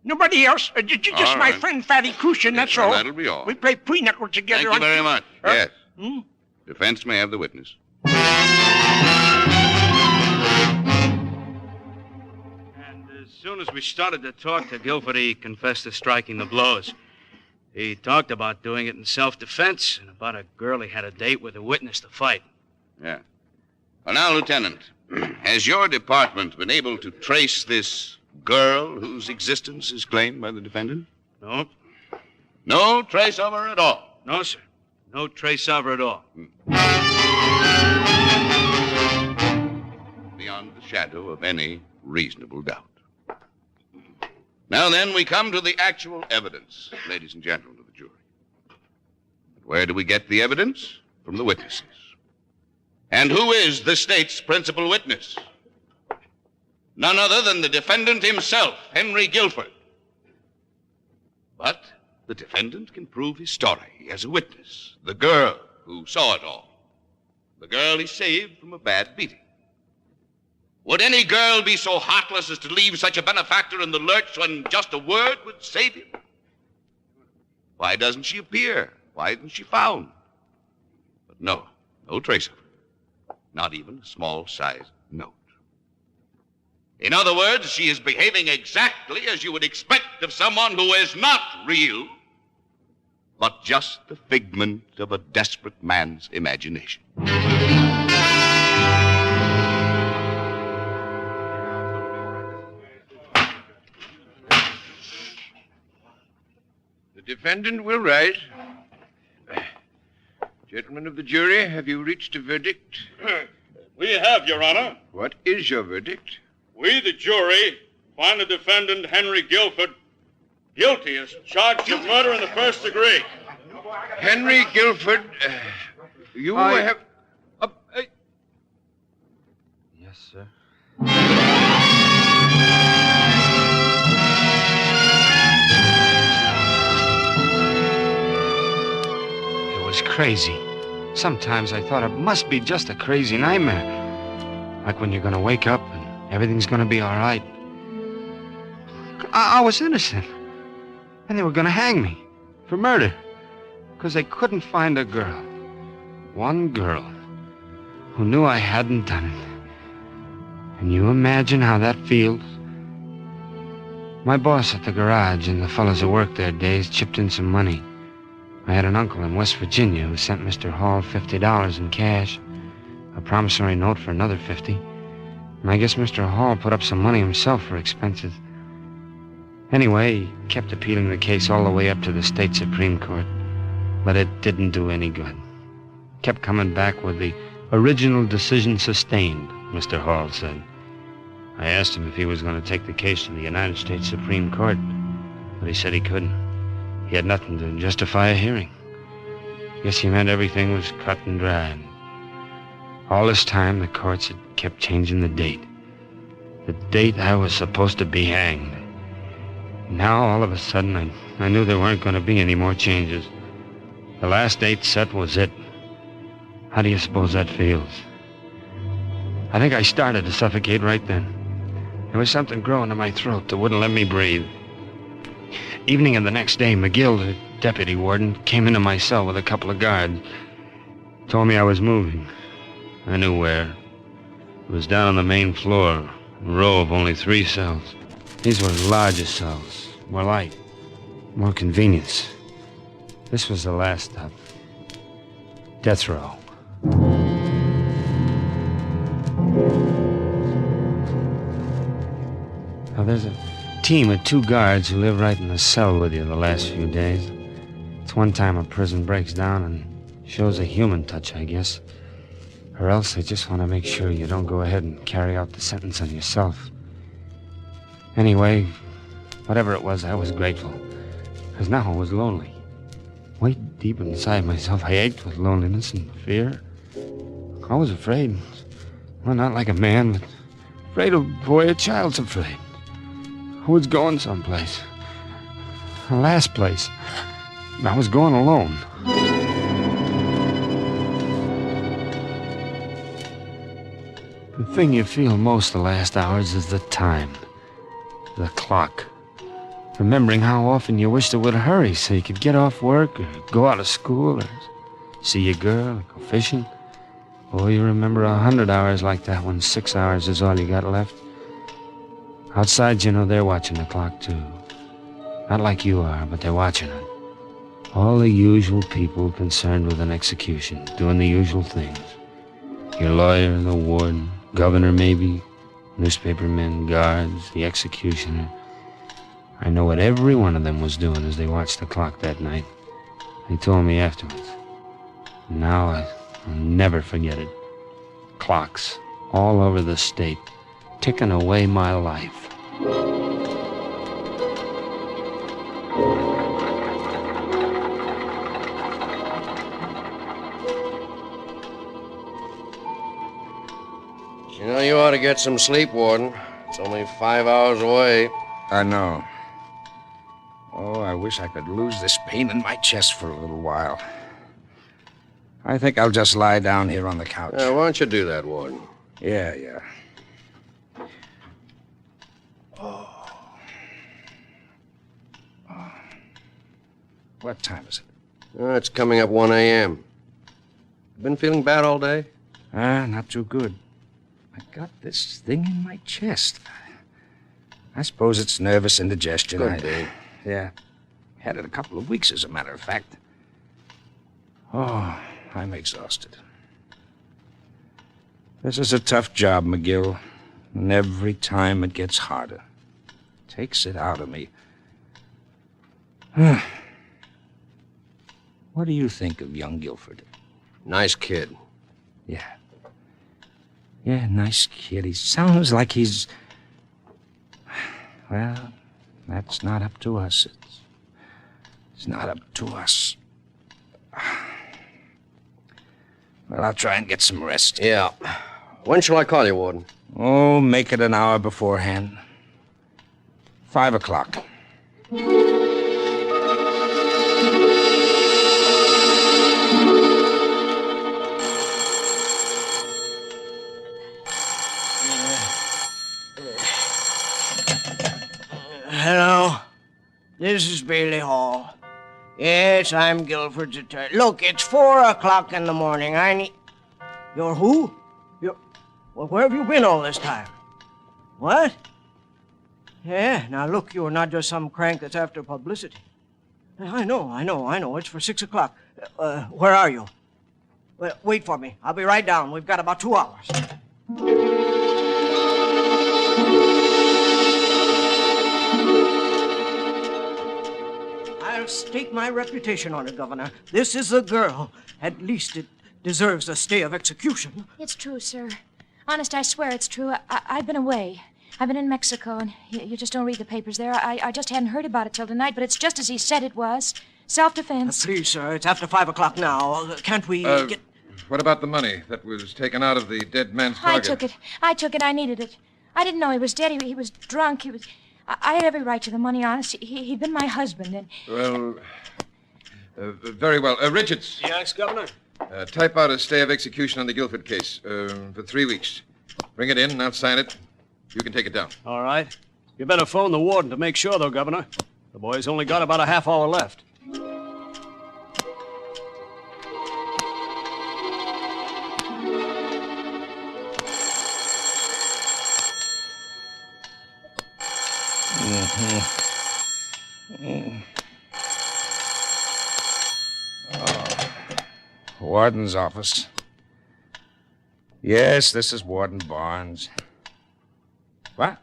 Nobody else. Just All my right. friend Fatty Cushion, that's Well, all. that'll be all. We play pinochle together. Thank you very much. Yes. Hmm? Defense may have the witness. As soon as we started to talk to Guilford, he confessed to striking the blows. He talked about doing it in self-defense and about a girl he had a date with a witness to fight. Yeah. Well, now, Lieutenant, has your department been able to trace this girl whose existence is claimed by the defendant? No. No trace of her at all? No, sir. No trace of her at all. Beyond the shadow of any reasonable doubt. Now then, we come to the actual evidence, ladies and gentlemen of the jury. Where do we get the evidence? From the witnesses. And who is the state's principal witness? None other than the defendant himself, Henry Guilford. But the defendant can prove his story as a witness. The girl who saw it all. The girl he saved from a bad beating. Would any girl be so heartless as to leave such a benefactor in the lurch when just a word would save him? Why doesn't she appear? Why isn't she found? But no trace of her. Not even a small-sized note. In other words, she is behaving exactly as you would expect of someone who is not real, but just the figment of a desperate man's imagination. The defendant will rise. Gentlemen of the jury, have you reached a verdict? We have, Your Honor. What is your verdict? We, the jury, find the defendant, Henry Guilford, guilty as charged of murder in the first degree. Henry Guilford, you have... Yes, sir. It was crazy. Sometimes I thought it must be just a crazy nightmare. Like when you're going to wake up and everything's going to be all right. I was innocent. And they were going to hang me for murder. Because they couldn't find a girl. One girl who knew I hadn't done it. Can you imagine how that feels? My boss at the garage and the fellows who worked there days chipped in some money. I had an uncle in West Virginia who sent Mr. Hall $50 in cash, a promissory note for another $50, and I guess Mr. Hall put up some money himself for expenses. Anyway, he kept appealing the case all the way up to the state Supreme Court, but it didn't do any good. Kept coming back with the original decision sustained, Mr. Hall said. I asked him if he was going to take the case to the United States Supreme Court, but he said he couldn't. He had nothing to justify a hearing. Guess he meant everything was cut and dried. All this time, the courts had kept changing the date. The date I was supposed to be hanged. Now, all of a sudden, I knew there weren't going to be any more changes. The last date set was it. How do you suppose that feels? I think I started to suffocate right then. There was something growing in my throat that wouldn't let me breathe. Evening of the next day, McGill, the deputy warden, came into my cell with a couple of guards. Told me I was moving. I knew where. It was down on the main floor, a row of only 3 cells. These were larger cells, more light, more convenience. This was the last stop. Death row. Now, there's a team of 2 guards who live right in the cell with you the last few days. It's one time a prison breaks down and shows a human touch, I guess. Or else they just want to make sure you don't go ahead and carry out the sentence on yourself. Anyway, whatever it was, I was grateful. Because now I was lonely. Way deep inside myself, I ached with loneliness and fear. I was afraid. Well, not like a man, but afraid of the way a child's afraid. I was going someplace. The last place. I was going alone. The thing you feel most the last hours is the time. The clock. Remembering how often you wished it would hurry so you could get off work or go out of school or see a girl or go fishing. Oh, you remember 100 hours like that when 6 hours is all you got left. Outside, you know, they're watching the clock, too. Not like you are, but they're watching it. All the usual people concerned with an execution, doing the usual things. Your lawyer, the warden, governor maybe, newspapermen, guards, the executioner. I know what every one of them was doing as they watched the clock that night. They told me afterwards. Now I'll never forget it. Clocks all over the state, ticking away my life. You know, you ought to get some sleep, Warden. It's only 5 hours away. I know. Oh, I wish I could lose this pain in my chest for a little while. I think I'll just lie down here on the couch. Why don't you do that, Warden? Yeah. What time is it? It's coming up 1 a.m. Been feeling bad all day? Not too good. I got this thing in my chest. I suppose it's nervous indigestion. Could be. Yeah. Had it a couple of weeks, as a matter of fact. Oh, I'm exhausted. This is a tough job, McGill. And every time it gets harder. Takes it out of me. What do you think of young Guilford? Nice kid. Yeah. Yeah, nice kid. He sounds like he's... Well, that's not up to us. It's not up to us. Well, I'll try and get some rest. Yeah. When shall I call you, Warden? Oh, make it an hour beforehand. 5 o'clock. Hello. This is Bailey Hall. Yes, I'm Guilford's attorney. Look, it's 4 o'clock in the morning. I need... You're who? Well, where have you been all this time? What? Yeah, now look, you're not just some crank that's after publicity. I know. It's for 6 o'clock. Where are you? Well, wait for me. I'll be right down. We've got about 2 hours. I'll stake my reputation on it, Governor. This is the girl. At least it deserves a stay of execution. It's true, sir. Honest, I swear it's true. I've been away. I've been in Mexico, and you just don't read the papers there. I just hadn't heard about it till tonight, but it's just as he said it was. Self-defense. Please, sir, it's after 5 o'clock now. Can't we get... What about the money that was taken out of the dead man's target? I took it. I needed it. I didn't know he was dead. He was drunk. I had every right to the money, honest. He'd been my husband, and... Well, very well. Richards. Yes, Governor? Type out a stay of execution on the Guilford case for 3 weeks. Bring it in, and I'll sign it. You can take it down. All right. You better phone the warden to make sure, though, Governor. The boy's only got about a half hour left. Warden's office. Yes, this is Warden Barnes. What?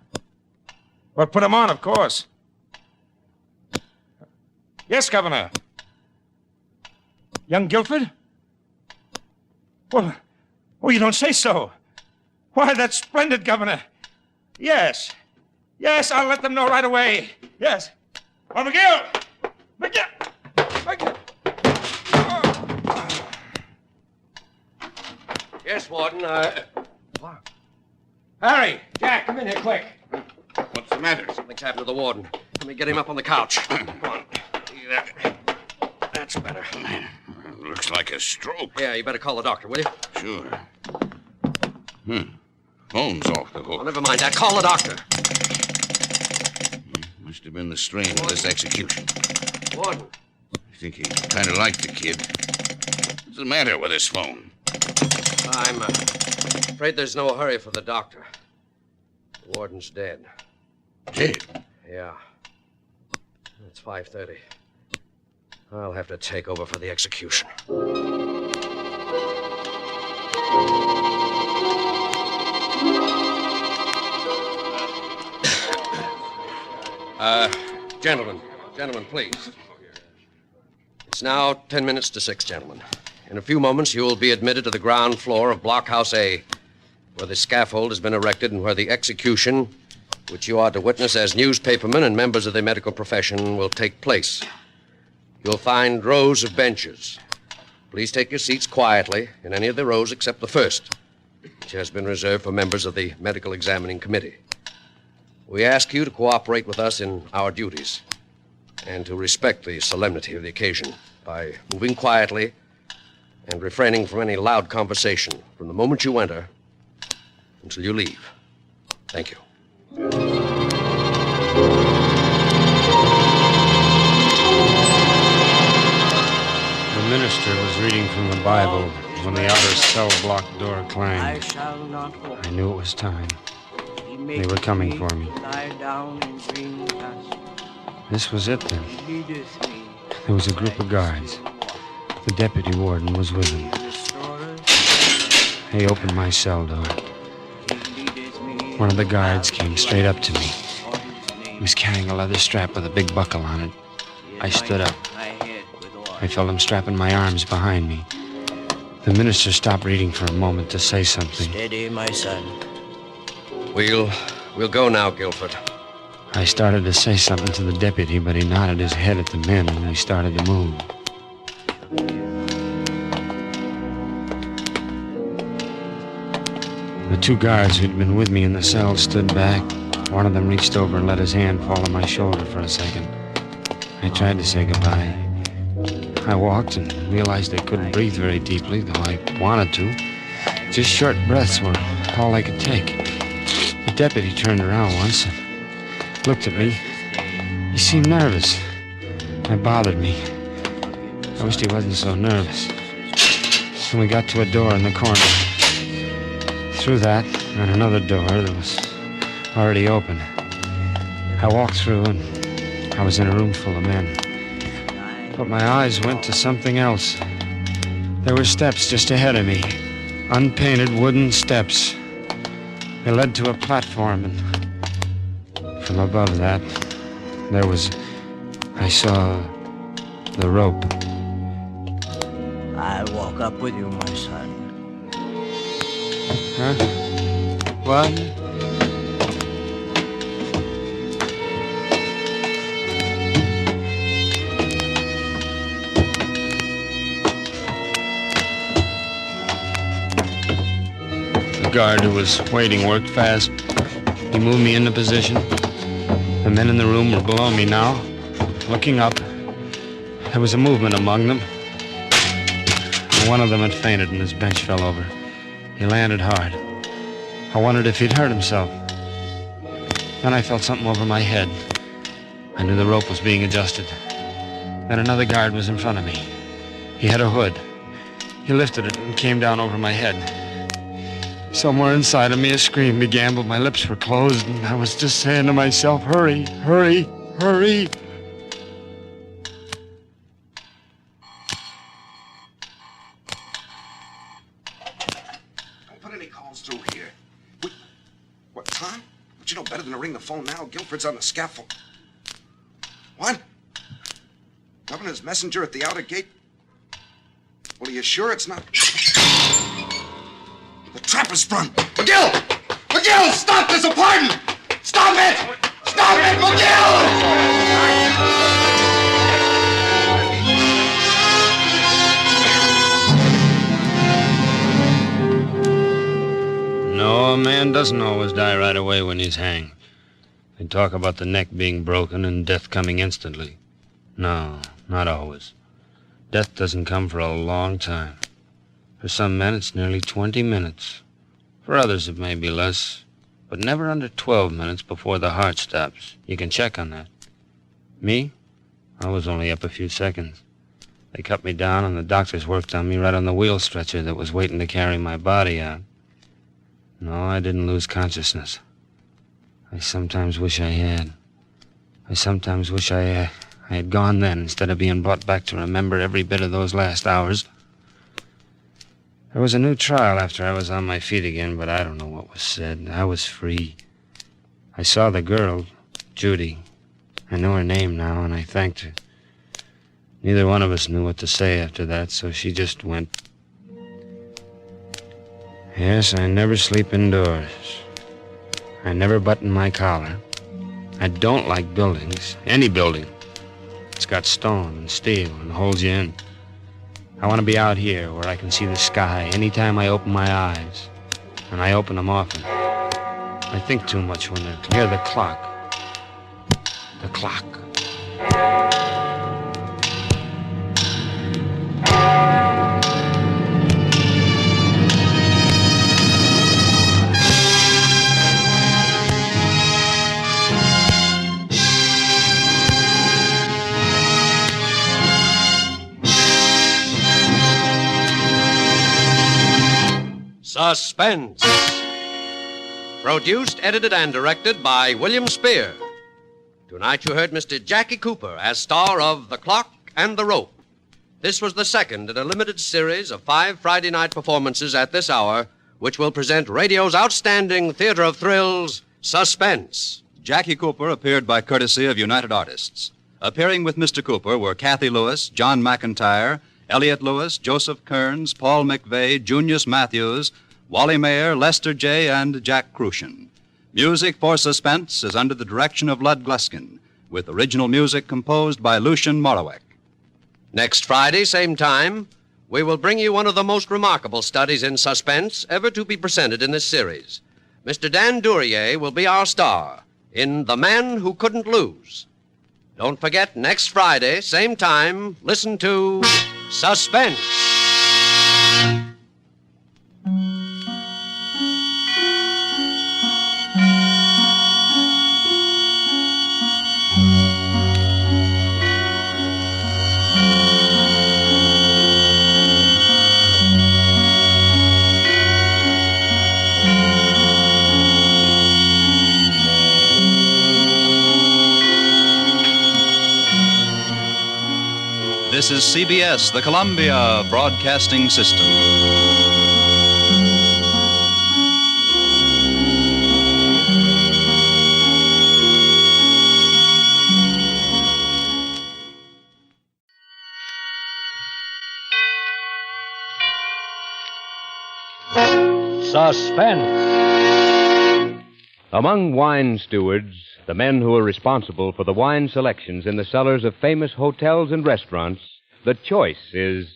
Well, put him on, of course. Yes, Governor. Young Guilford? Well, oh, you don't say so. Why, that's splendid, Governor. Yes. Yes, I'll let them know right away. Yes. Oh, McGill! Yes, Warden, Harry! Jack, come in here quick. What's the matter? Something's happened to the warden. Let me get him up on the couch. Come on. That's better. Looks like a stroke. Yeah, you better call the doctor, will you? Sure. Phone's off the hook. Oh, never mind that. Call the doctor. Must have been the strain of this execution. Warden. I think he kind of liked the kid. What's the matter with his phone? I'm afraid there's no hurry for the doctor. The warden's dead. Dead? Yeah. It's 5:30. I'll have to take over for the execution. Gentlemen, please. It's now 10 minutes to 6, gentlemen. In a few moments, you will be admitted to the ground floor of Blockhouse A, where the scaffold has been erected and where the execution, which you are to witness as newspapermen and members of the medical profession, will take place. You'll find rows of benches. Please take your seats quietly in any of the rows except the first, which has been reserved for members of the Medical Examining Committee. We ask you to cooperate with us in our duties and to respect the solemnity of the occasion by moving quietly and refraining from any loud conversation from the moment you enter until you leave. Thank you. The minister was reading from the Bible when the outer cell block door clanged. I shall not hope. I knew it was time. They were coming for me. Lie down in green pastures. This was it then. Leadeth me. There was a group of guards. The deputy warden was with him. He opened my cell door. One of the guards came straight up to me. He was carrying a leather strap with a big buckle on it. I stood up. I felt him strapping my arms behind me. The minister stopped reading for a moment to say something. Steady, my son. We'll go now, Guilford. I started to say something to the deputy, but he nodded his head at the men, and we started to move. The two guards who'd been with me in the cell stood back. One of them reached over and let his hand fall on my shoulder for a second. I tried to say goodbye. I walked and realized I couldn't breathe very deeply, though I wanted to. Just short breaths were all I could take. The deputy turned around once and looked at me. He seemed nervous. That bothered me. I wished he wasn't so nervous. Then we got to a door in the corner. Through that and another door that was already open. I walked through and I was in a room full of men. But my eyes went to something else. There were steps just ahead of me. Unpainted wooden steps. They led to a platform, and from above that, I saw the rope. I'll walk up with you, my son. Huh? What? The guard who was waiting worked fast. He moved me into position. The men in the room were below me now, looking up. There was a movement among them. One of them had fainted and his bench fell over. He landed hard. I wondered if he'd hurt himself. Then I felt something over my head. I knew the rope was being adjusted. Then another guard was in front of me. He had a hood. He lifted it and came down over my head. Somewhere inside of me a scream began, but my lips were closed, and I was just saying to myself, hurry, hurry, hurry. Don't put any calls through here. What, Tom? But you know better than to ring the phone now. Guilford's on the scaffold. What? Governor's messenger at the outer gate? Well, are you sure it's not? The trap is sprung. McGill! McGill, stop! There's a pardon! Stop it! Stop it, McGill! No, a man doesn't always die right away when he's hanged. They talk about the neck being broken and death coming instantly. No, not always. Death doesn't come for a long time. For some men, it's nearly 20 minutes. For others, it may be less, but never under 12 minutes before the heart stops. You can check on that. Me? I was only up a few seconds. They cut me down, and the doctors worked on me right on the wheel stretcher that was waiting to carry my body out. No, I didn't lose consciousness. I sometimes wish I had. I sometimes wish I had gone then instead of being brought back to remember every bit of those last hours. There was a new trial after I was on my feet again, but I don't know what was said. I was free. I saw the girl, Judy. I know her name now, and I thanked her. Neither one of us knew what to say after that, so she just went. Yes, I never sleep indoors. I never button my collar. I don't like buildings, any building. It's got stone and steel and holds you in. I want to be out here where I can see the sky anytime I open my eyes. And I open them often. I think too much when I hear the clock. The clock. Suspense. Produced, edited, and directed by William Spear. Tonight you heard Mr. Jackie Cooper as star of The Clock and the Rope. This was the second in a limited series of 5 Friday night performances at this hour, which will present radio's outstanding theater of thrills, Suspense. Jackie Cooper appeared by courtesy of United Artists. Appearing with Mr. Cooper were Kathy Lewis, John McIntyre, Elliot Lewis, Joseph Kearns, Paul McVeigh, Junius Matthews, Wally Mayer, Lester J., and Jack Crucian. Music for Suspense is under the direction of Lud Gluskin, with original music composed by Lucian Morawek. Next Friday, same time, we will bring you one of the most remarkable studies in suspense ever to be presented in this series. Mr. Dan Duryea will be our star in The Man Who Couldn't Lose. Don't forget, next Friday, same time, listen to Suspense. This is CBS, the Columbia Broadcasting System. Suspense. Among wine stewards, the men who are responsible for the wine selections in the cellars of famous hotels and restaurants, the choice is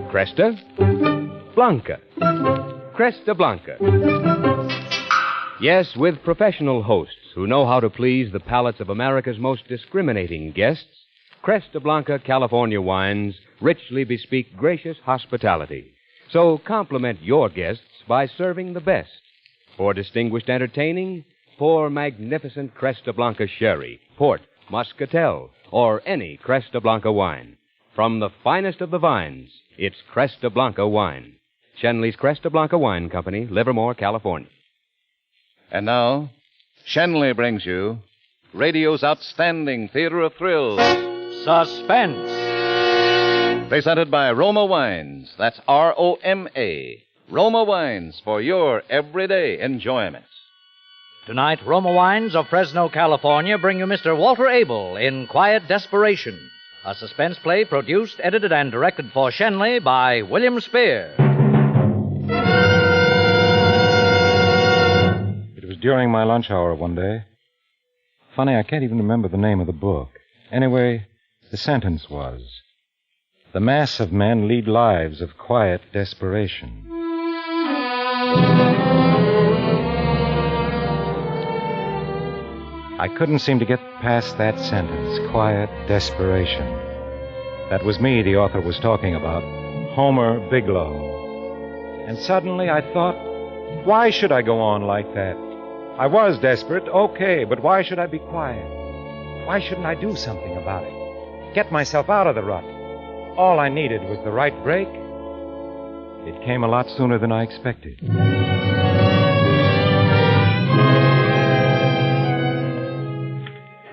Cresta, Blanca, Cresta Blanca, Cresta Blanca. Yes, with professional hosts who know how to please the palates of America's most discriminating guests, Cresta Blanca California wines richly bespeak gracious hospitality. So compliment your guests by serving the best. For distinguished entertaining, pour magnificent Cresta Blanca sherry, port, muscatel, or any Cresta Blanca wine. From the finest of the vines, it's Cresta Blanca wine. Shenley's Cresta Blanca Wine Company, Livermore, California. And now, Shenley brings you radio's outstanding theater of thrills, Suspense. Presented by Roma Wines. That's R-O-M-A. Roma Wines for your everyday enjoyment. Tonight, Roma Wines of Fresno, California bring you Mr. Walter Abel in Quiet Desperation, a suspense play produced, edited, and directed for Shenley by William Spear. It was during my lunch hour one day. Funny, I can't even remember the name of the book. Anyway, the sentence was, "The mass of men lead lives of quiet desperation." I couldn't seem to get past that sentence, quiet desperation. That was me the author was talking about, Homer Bigelow. And suddenly I thought, why should I go on like that? I was desperate, okay, but why should I be quiet? Why shouldn't I do something about it? Get myself out of the rut. All I needed was the right break. It came a lot sooner than I expected.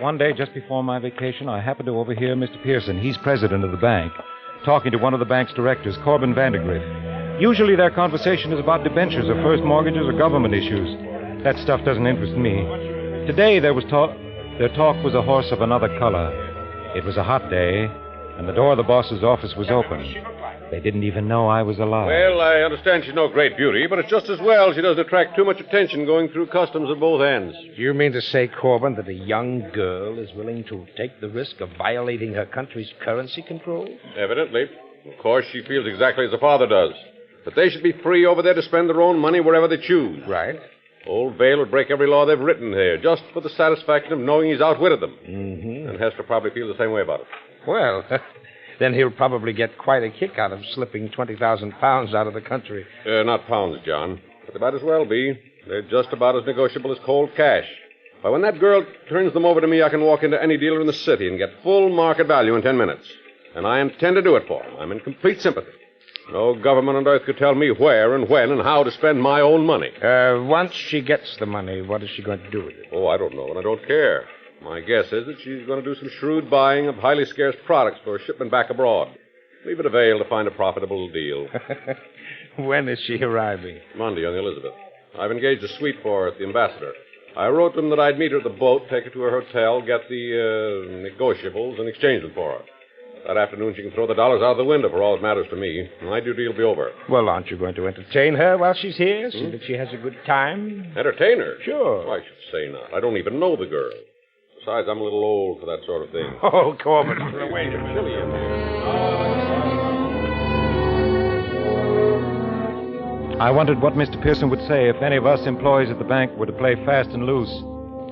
One day, just before my vacation, I happened to overhear Mr. Pearson, he's president of the bank, talking to one of the bank's directors, Corbin Vandergrift. Usually their conversation is about debentures or first mortgages or government issues. That stuff doesn't interest me. Today, their talk was a horse of another color. It was a hot day, and the door of the boss's office was open. They didn't even know I was alive. Well, I understand she's no great beauty, but it's just as well she doesn't attract too much attention going through customs at both ends. Do you mean to say, Corbin, that a young girl is willing to take the risk of violating her country's currency control? Evidently. Of course, she feels exactly as her father does. That they should be free over there to spend their own money wherever they choose. Right. Old Vale would break every law they've written here just for the satisfaction of knowing he's outwitted them. Mm-hmm. And Hester probably feels the same way about it. Well, then he'll probably get quite a kick out of slipping 20,000 pounds out of the country. Not pounds, John. But they might as well be. They're just about as negotiable as cold cash. Why, when that girl turns them over to me, I can walk into any dealer in the city and get full market value in 10 minutes. And I intend to do it for him. I'm in complete sympathy. No government on earth could tell me where and when and how to spend my own money. Once she gets the money, what is she going to do with it? Oh, I don't know, and I don't care. My guess is that she's going to do some shrewd buying of highly scarce products for shipment back abroad. Leave it a Vale to find a profitable deal. When is she arriving? Monday on the Elizabeth. I've engaged a suite for her at the Ambassador. I wrote them that I'd meet her at the boat, take her to her hotel, get the negotiables, and exchange them for her. That afternoon, she can throw the dollars out of the window for all that matters to me. My duty will be over. Well, aren't you going to entertain her while she's here? See that she has a good time? Entertain her? Sure. I should say not. I don't even know the girl. Besides, I'm a little old for that sort of thing. Oh, Corbin, wait a minute. I wondered what Mr. Pearson would say if any of us employees at the bank were to play fast and loose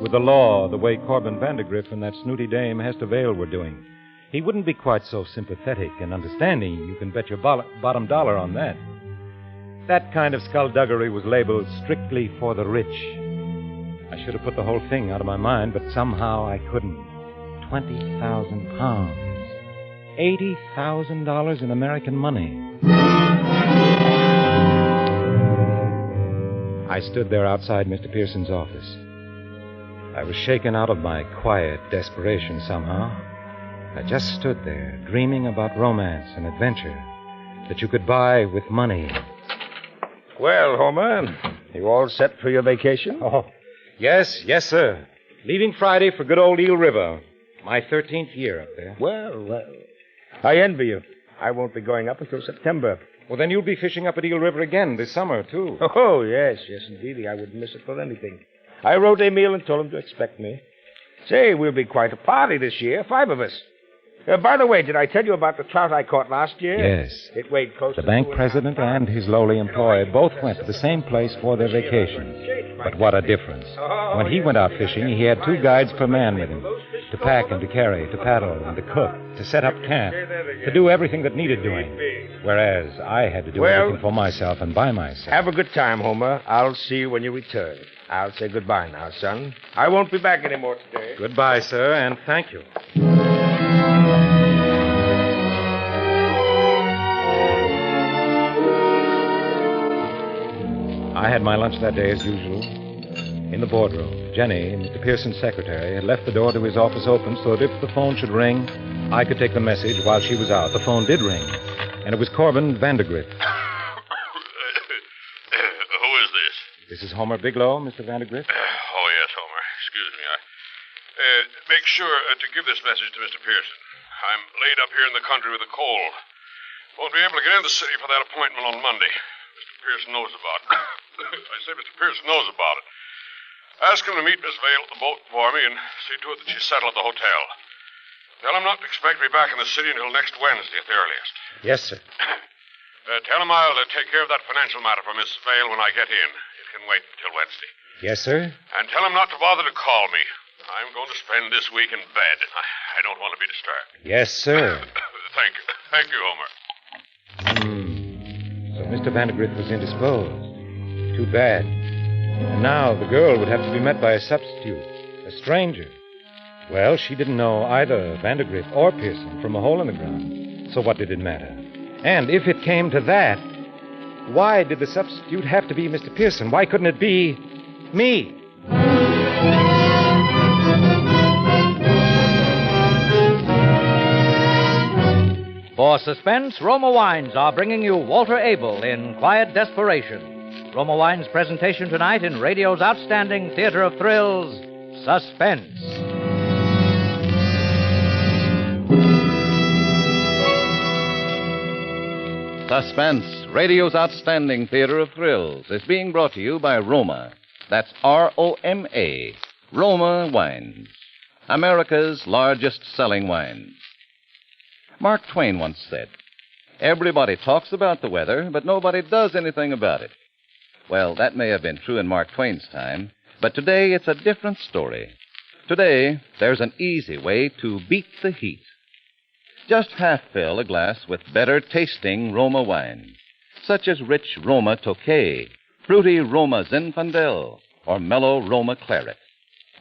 with the law the way Corbin Vandergrift and that snooty dame Hester Vale were doing. He wouldn't be quite so sympathetic and understanding. You can bet your bottom dollar on that. That kind of skullduggery was labeled strictly for the rich. I should have put the whole thing out of my mind, but somehow I couldn't. 20,000 pounds. $80,000 in American money. I stood there outside Mr. Pearson's office. I was shaken out of my quiet desperation somehow. I just stood there, dreaming about romance and adventure that you could buy with money. Well, Homer, you all set for your vacation? Oh, yes, sir. Leaving Friday for good old Eel River. My 13th year up there. Well. I envy you. I won't be going up until September. Well, then you'll be fishing up at Eel River again this summer, too. Oh, yes, indeed. I wouldn't miss it for anything. I wrote Emil and told him to expect me. Say, we'll be quite a party this year, 5 of us. By the way, did I tell you about the trout I caught last year? Yes. It weighed close The to bank 2.5 president and his lowly employee both went to the same place for their vacation. But what a difference. When he went out fishing, he had 2 guides per man with him. To pack and to carry, to paddle and to cook, to set up camp, to do everything that needed doing. Whereas I had to do everything for myself and by myself. Have a good time, Homer. I'll see you when you return. I'll say goodbye now, son. I won't be back anymore today. Goodbye, sir, and thank you. I had my lunch that day as usual. In the boardroom, Jenny, Mr. Pearson's secretary, had left the door to his office open so that if the phone should ring, I could take the message while she was out. The phone did ring, and it was Corbin Vandergrift. Who is this? This is Homer Bigelow, Mr. Vandergrift. Oh, yes, Homer. Excuse me. Make sure to give this message to Mr. Pearson. I'm laid up here in the country with a cold. Won't be able to get in the city for that appointment on Monday. Mr. Pearson knows about it. I say Mr. Pearson knows about it. Ask him to meet Miss Vale at the boat for me and see to it that she's settled at the hotel. Tell him not to expect me back in the city until next Wednesday at the earliest. Yes, sir. Tell him I'll take care of that financial matter for Miss Vale when I get in. It can wait until Wednesday. Yes, sir. And tell him not to bother to call me. I'm going to spend this week in bed. I don't want to be disturbed. Yes, sir. Thank you. Thank you, Homer. So Mr. Vandergrift was indisposed. Too bad. And now the girl would have to be met by a substitute, a stranger. Well, she didn't know either Vandergrift or Pearson from a hole in the ground. So what did it matter? And if it came to that, why did the substitute have to be Mr. Pearson? Why couldn't it be me? For Suspense, Roma Wines are bringing you Walter Abel in Quiet Desperation. Roma Wines' presentation tonight in radio's outstanding theater of thrills, Suspense. Suspense, radio's outstanding theater of thrills, is being brought to you by Roma. That's R-O-M-A. Roma Wines. America's largest selling wines. Mark Twain once said, "Everybody talks about the weather, but nobody does anything about it." Well, that may have been true in Mark Twain's time, but today it's a different story. Today, there's an easy way to beat the heat. Just half fill a glass with better-tasting Roma wine, such as rich Roma Tokay, fruity Roma Zinfandel, or mellow Roma Claret.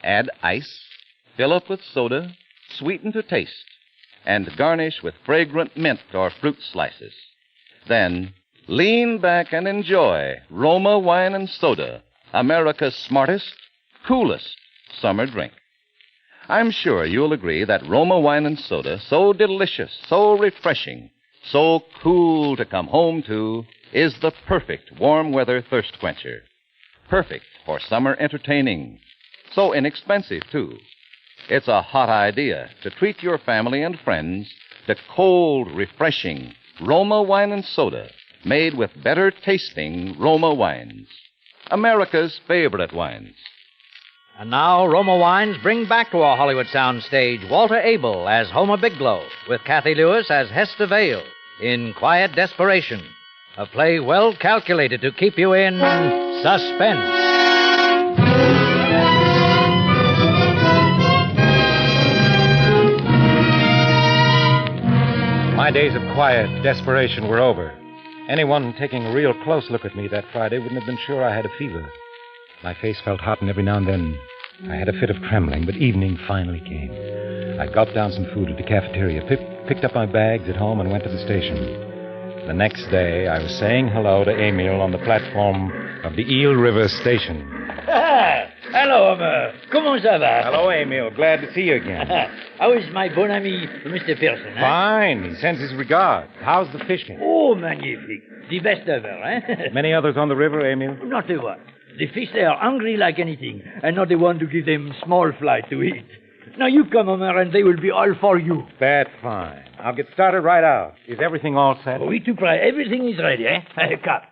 Add ice, fill up with soda, sweeten to taste, and garnish with fragrant mint or fruit slices. Then lean back and enjoy Roma Wine and Soda, America's smartest, coolest summer drink. I'm sure you'll agree that Roma Wine and Soda, so delicious, so refreshing, so cool to come home to, is the perfect warm weather thirst quencher. Perfect for summer entertaining. So inexpensive, too. It's a hot idea to treat your family and friends to cold, refreshing Roma Wine and Soda made with better tasting Roma wines. America's favorite wines. And now, Roma Wines bring back to our Hollywood soundstage Walter Abel as Homer Bigelow, with Kathy Lewis as Hester Vale in Quiet Desperation, a play well calculated to keep you in suspense. My days of quiet desperation were over. Anyone taking a real close look at me that Friday wouldn't have been sure I had a fever. My face felt hot, and every now and then I had a fit of trembling, but evening finally came. I gulped down some food at the cafeteria, picked up my bags at home, and went to the station. The next day, I was saying hello to Emil on the platform of the Eel River station. Hello, Homer. Comment ça va? Hello, Emil. Glad to see you again. How is my bon ami, Mr. Pearson? Fine. He sends his regards. How's the fishing? Oh, magnifique. The best ever, eh? Many others on the river, Emil? Not a one. The fish, they are hungry like anything, and not the one to give them small fry to eat. Now you come, Homer, and they will be all for you. That's fine. I'll get started right out. Is everything all set? Oui, tout prêt. Everything is ready, eh? Cut.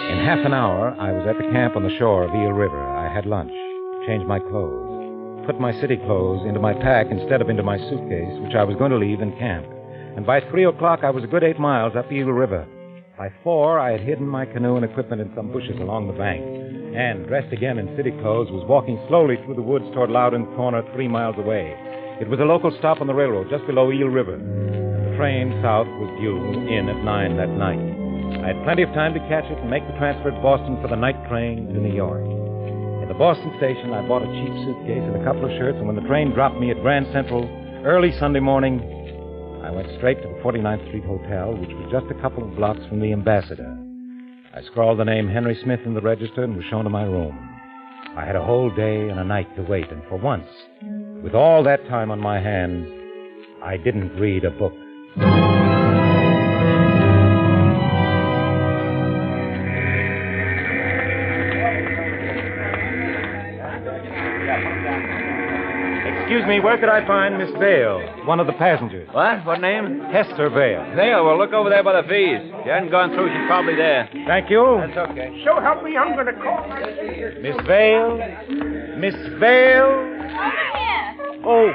In half an hour, I was at the camp on the shore of Eel River. I had lunch, changed my clothes, put my city clothes into my pack instead of into my suitcase, which I was going to leave in camp. And by 3 o'clock, I was a good 8 miles up Eel River. By 4, I had hidden my canoe and equipment in some bushes along the bank. And, dressed again in city clothes, was walking slowly through the woods toward Loudon Corner 3 miles away. It was a local stop on the railroad just below Eel River. And the train south was due in at 9 that night. I had plenty of time to catch it and make the transfer to Boston for the night train to New York. At the Boston station, I bought a cheap suitcase and a couple of shirts, and when the train dropped me at Grand Central early Sunday morning, I went straight to the 49th Street Hotel, which was just a couple of blocks from the Ambassador. I scrawled the name Henry Smith in the register and was shown to my room. I had a whole day and a night to wait, and for once, with all that time on my hands, I didn't read a book. Excuse me, where could I find Miss Vale, one of the passengers? What? What name? Hester Vale. Vale, well, look over there by the fees. She hasn't gone through. She's probably there. Thank you. That's okay. So help me, I'm going to call. Miss Vale? Miss Vale? Oh,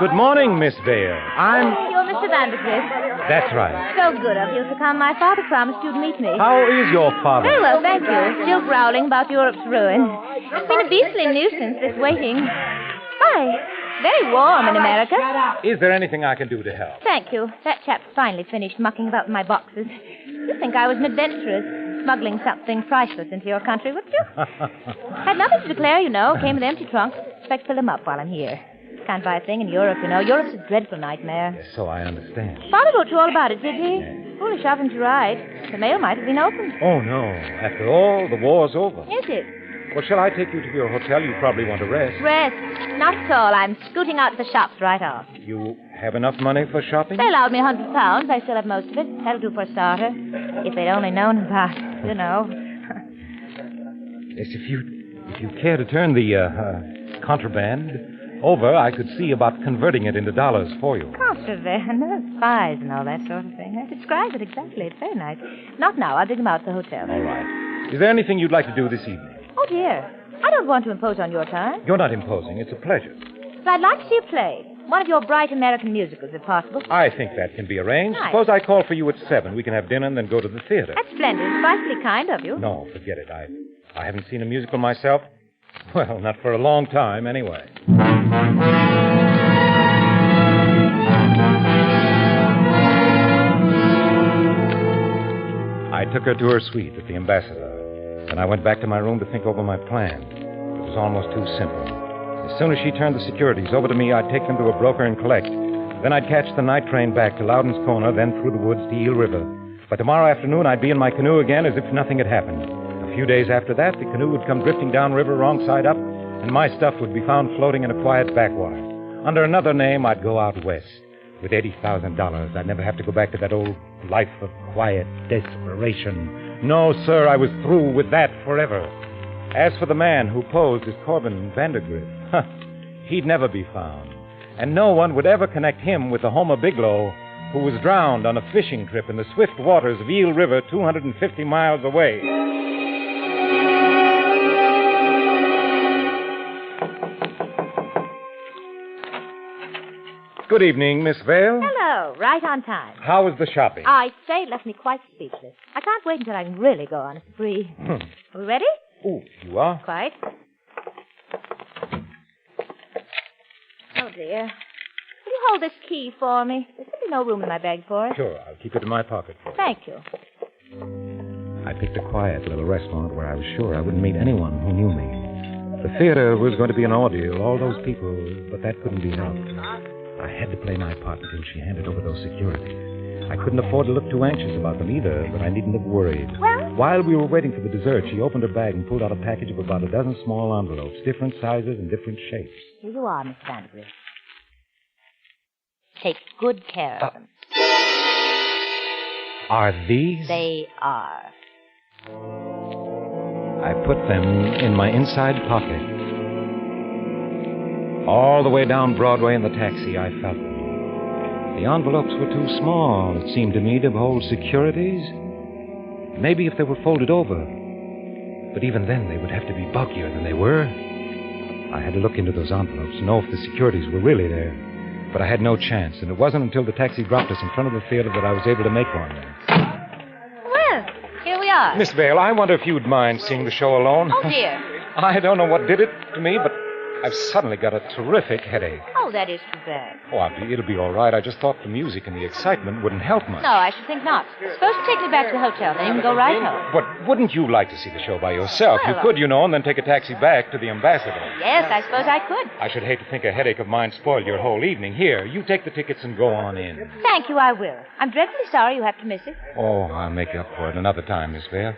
good morning, Miss Vale. You're Mr. Vandergrift. That's right. So good of you to come. My father promised you'd meet me. How is your father? Very well, thank you. Still growling about Europe's ruin. It's been a beastly nuisance, this waiting. Why? Very warm in America. Is there anything I can do to help? Thank you. That chap's finally finished mucking about in my boxes. You'd think I was an adventuress, smuggling something priceless into your country, wouldn't you? Had nothing to declare, you know. Came with empty trunks. Expect to fill them up while I'm here. Can't buy a thing in Europe, you know. Europe's a dreadful nightmare. Yes, so I understand. Father wrote you all about it, did he? Foolish of him to write. The mail might have been opened. Oh, no. After all, the war's over. Is it? Well, shall I take you to your hotel? You probably want to rest. Rest? Not at all. I'm scooting out to the shops right off. You have enough money for shopping? They allowed me £100. I still have most of it. That'll do for a starter. If they'd only known about, you know. Yes, if you care to turn the contraband over, I could see about converting it into dollars for you. Contraband? Spies and all that sort of thing. That describes it exactly. It's very nice. Not now. I'll dig them out at the hotel. All right. Is there anything you'd like to do this evening? Oh, dear. I don't want to impose on your time. You're not imposing. It's a pleasure. But I'd like to see a play. One of your bright American musicals, if possible. I think that can be arranged. Nice. Suppose I call for you at 7. We can have dinner and then go to the theater. That's splendid. Spitefully kind of you. No, forget it. I haven't seen a musical myself. Well, not for a long time, anyway. I took her to her suite at the Ambassador. Then I went back to my room to think over my plan. It was almost too simple. As soon as she turned the securities over to me, I'd take them to a broker and collect. Then I'd catch the night train back to Loudon's Corner, then through the woods to Eel River. By tomorrow afternoon, I'd be in my canoe again as if nothing had happened. A few days after that, the canoe would come drifting downriver, wrong side up, and my stuff would be found floating in a quiet backwater. Under another name, I'd go out west. With $80,000, I'd never have to go back to that old life of quiet desperation. No, sir, I was through with that forever. As for the man who posed as Corbin Vandergrift, he'd never be found. And no one would ever connect him with the Homer Bigelow, who was drowned on a fishing trip in the swift waters of Eel River 250 miles away. Good evening, Miss Vale. Hello, right on time. How was the shopping? I'd say it left me quite speechless. I can't wait until I can really go on a spree. Are we ready? Oh, you are? Quite. Oh, dear. Will you hold this key for me? There's simply no room in my bag for it. Sure, I'll keep it in my pocket. Thank you. I picked a quiet little restaurant where I was sure I wouldn't meet anyone who knew me. The theater was going to be an ordeal, all those people, but that couldn't be helped. I had to play my part until she handed over those securities. I couldn't afford to look too anxious about them either, but I needn't have worried. Well? While we were waiting for the dessert, she opened her bag and pulled out a package of about a dozen small envelopes, different sizes and different shapes. Here you are, Miss Vandergrift. Take good care of them. Are these? They are. I put them in my inside pocket. All the way down Broadway in the taxi, I felt them. The envelopes were too small, it seemed to me, to hold securities. Maybe if they were folded over. But even then, they would have to be bulkier than they were. I had to look into those envelopes to know if the securities were really there. But I had no chance, and it wasn't until the taxi dropped us in front of the theater that I was able to make one. Well, here we are. Miss Vale, I wonder if you'd mind seeing the show alone. Oh, dear. I don't know what did it to me, but I've suddenly got a terrific headache. Oh, that is too bad. Oh, it'll be all right. I just thought the music and the excitement wouldn't help much. No, I should think not. Suppose you take me back to the hotel, then you can go right home. But wouldn't you like to see the show by yourself? Well, you could, you know, and then take a taxi back to the Ambassador. Yes, I suppose I could. I should hate to think a headache of mine spoiled your whole evening. Here, you take the tickets and go on in. Thank you, I will. I'm dreadfully sorry you have to miss it. Oh, I'll make up for it another time, Miss Vale.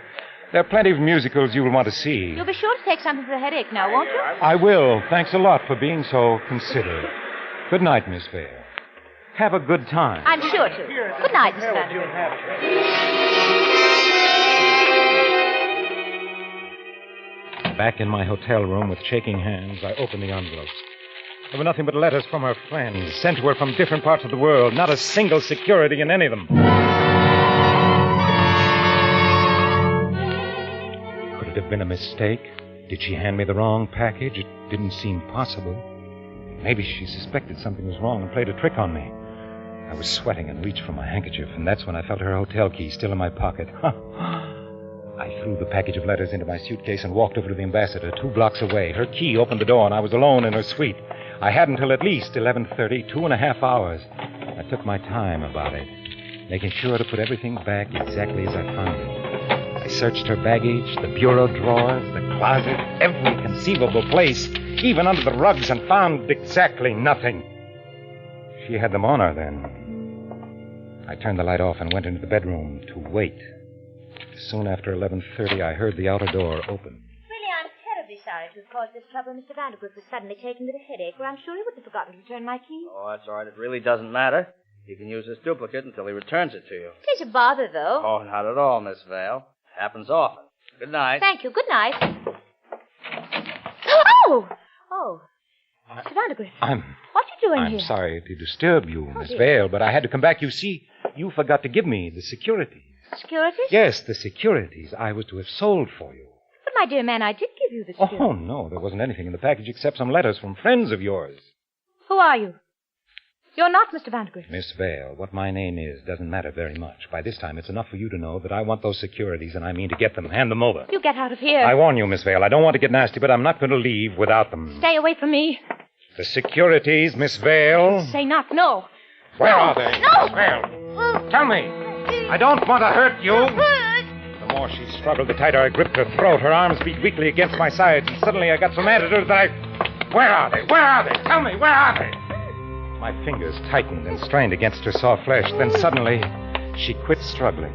There are plenty of musicals you will want to see. You'll be sure to take something for the headache now, won't you? I will. Thanks a lot for being so considerate. Good night, Miss Vale. Have a good time. I'm sure to. Good night, Mr. Vandergrift. Back in my hotel room with shaking hands, I opened the envelopes. There were nothing but letters from her friends, sent to her from different parts of the world. Not a single security in any of them. Could it have been a mistake? Did she hand me the wrong package? It didn't seem possible. Maybe she suspected something was wrong and played a trick on me. I was sweating and reached for my handkerchief, and that's when I felt her hotel key still in my pocket. I threw the package of letters into my suitcase and walked over to the Ambassador, 2 blocks away. Her key opened the door, and I was alone in her suite. I had until at least 11:30, 2.5 hours. I took my time about it, making sure to put everything back exactly as I found it. I searched her baggage, the bureau drawers, the closet, every conceivable place, even under the rugs, and found exactly nothing. She had them on her then. I turned the light off and went into the bedroom to wait. Soon after 11:30, I heard the outer door open. Really, I'm terribly sorry to have caused this trouble. Mr. Vandergrift was suddenly taken with a headache, or I'm sure he would have forgotten to return my key. Oh, that's all right. It really doesn't matter. You can use this duplicate until he returns it to you. It is a bother, though. Oh, not at all, Miss Vale. Happens often. Good night. Thank you. Good night. Oh! Oh. Mr. Vandergrift. What are you doing here? I'm sorry to disturb you, Miss dear. Vale, but I had to come back. You see, you forgot to give me the securities. Securities? Yes, the securities I was to have sold for you. But, my dear man, I did give you the securities. Oh, no, there wasn't anything in the package except some letters from friends of yours. Who are you? You're not Mr. Vandergrift. Miss Vale, what my name is doesn't matter very much. By this time, it's enough for you to know that I want those securities, and I mean to get them. Hand them over. You get out of here. I warn you, Miss Vale, I don't want to get nasty, but I'm not going to leave without them. Stay away from me. The securities, Miss Vale. Say not no. Where are they? No! Miss Vale, tell me. I don't want to hurt you. The more she struggled, the tighter I gripped her throat. Her arms beat weakly against my sides, and suddenly I got so mad at her that I Where are they? Where are they? Tell me, where are they? My fingers tightened and strained against her soft flesh. Then suddenly, she quit struggling.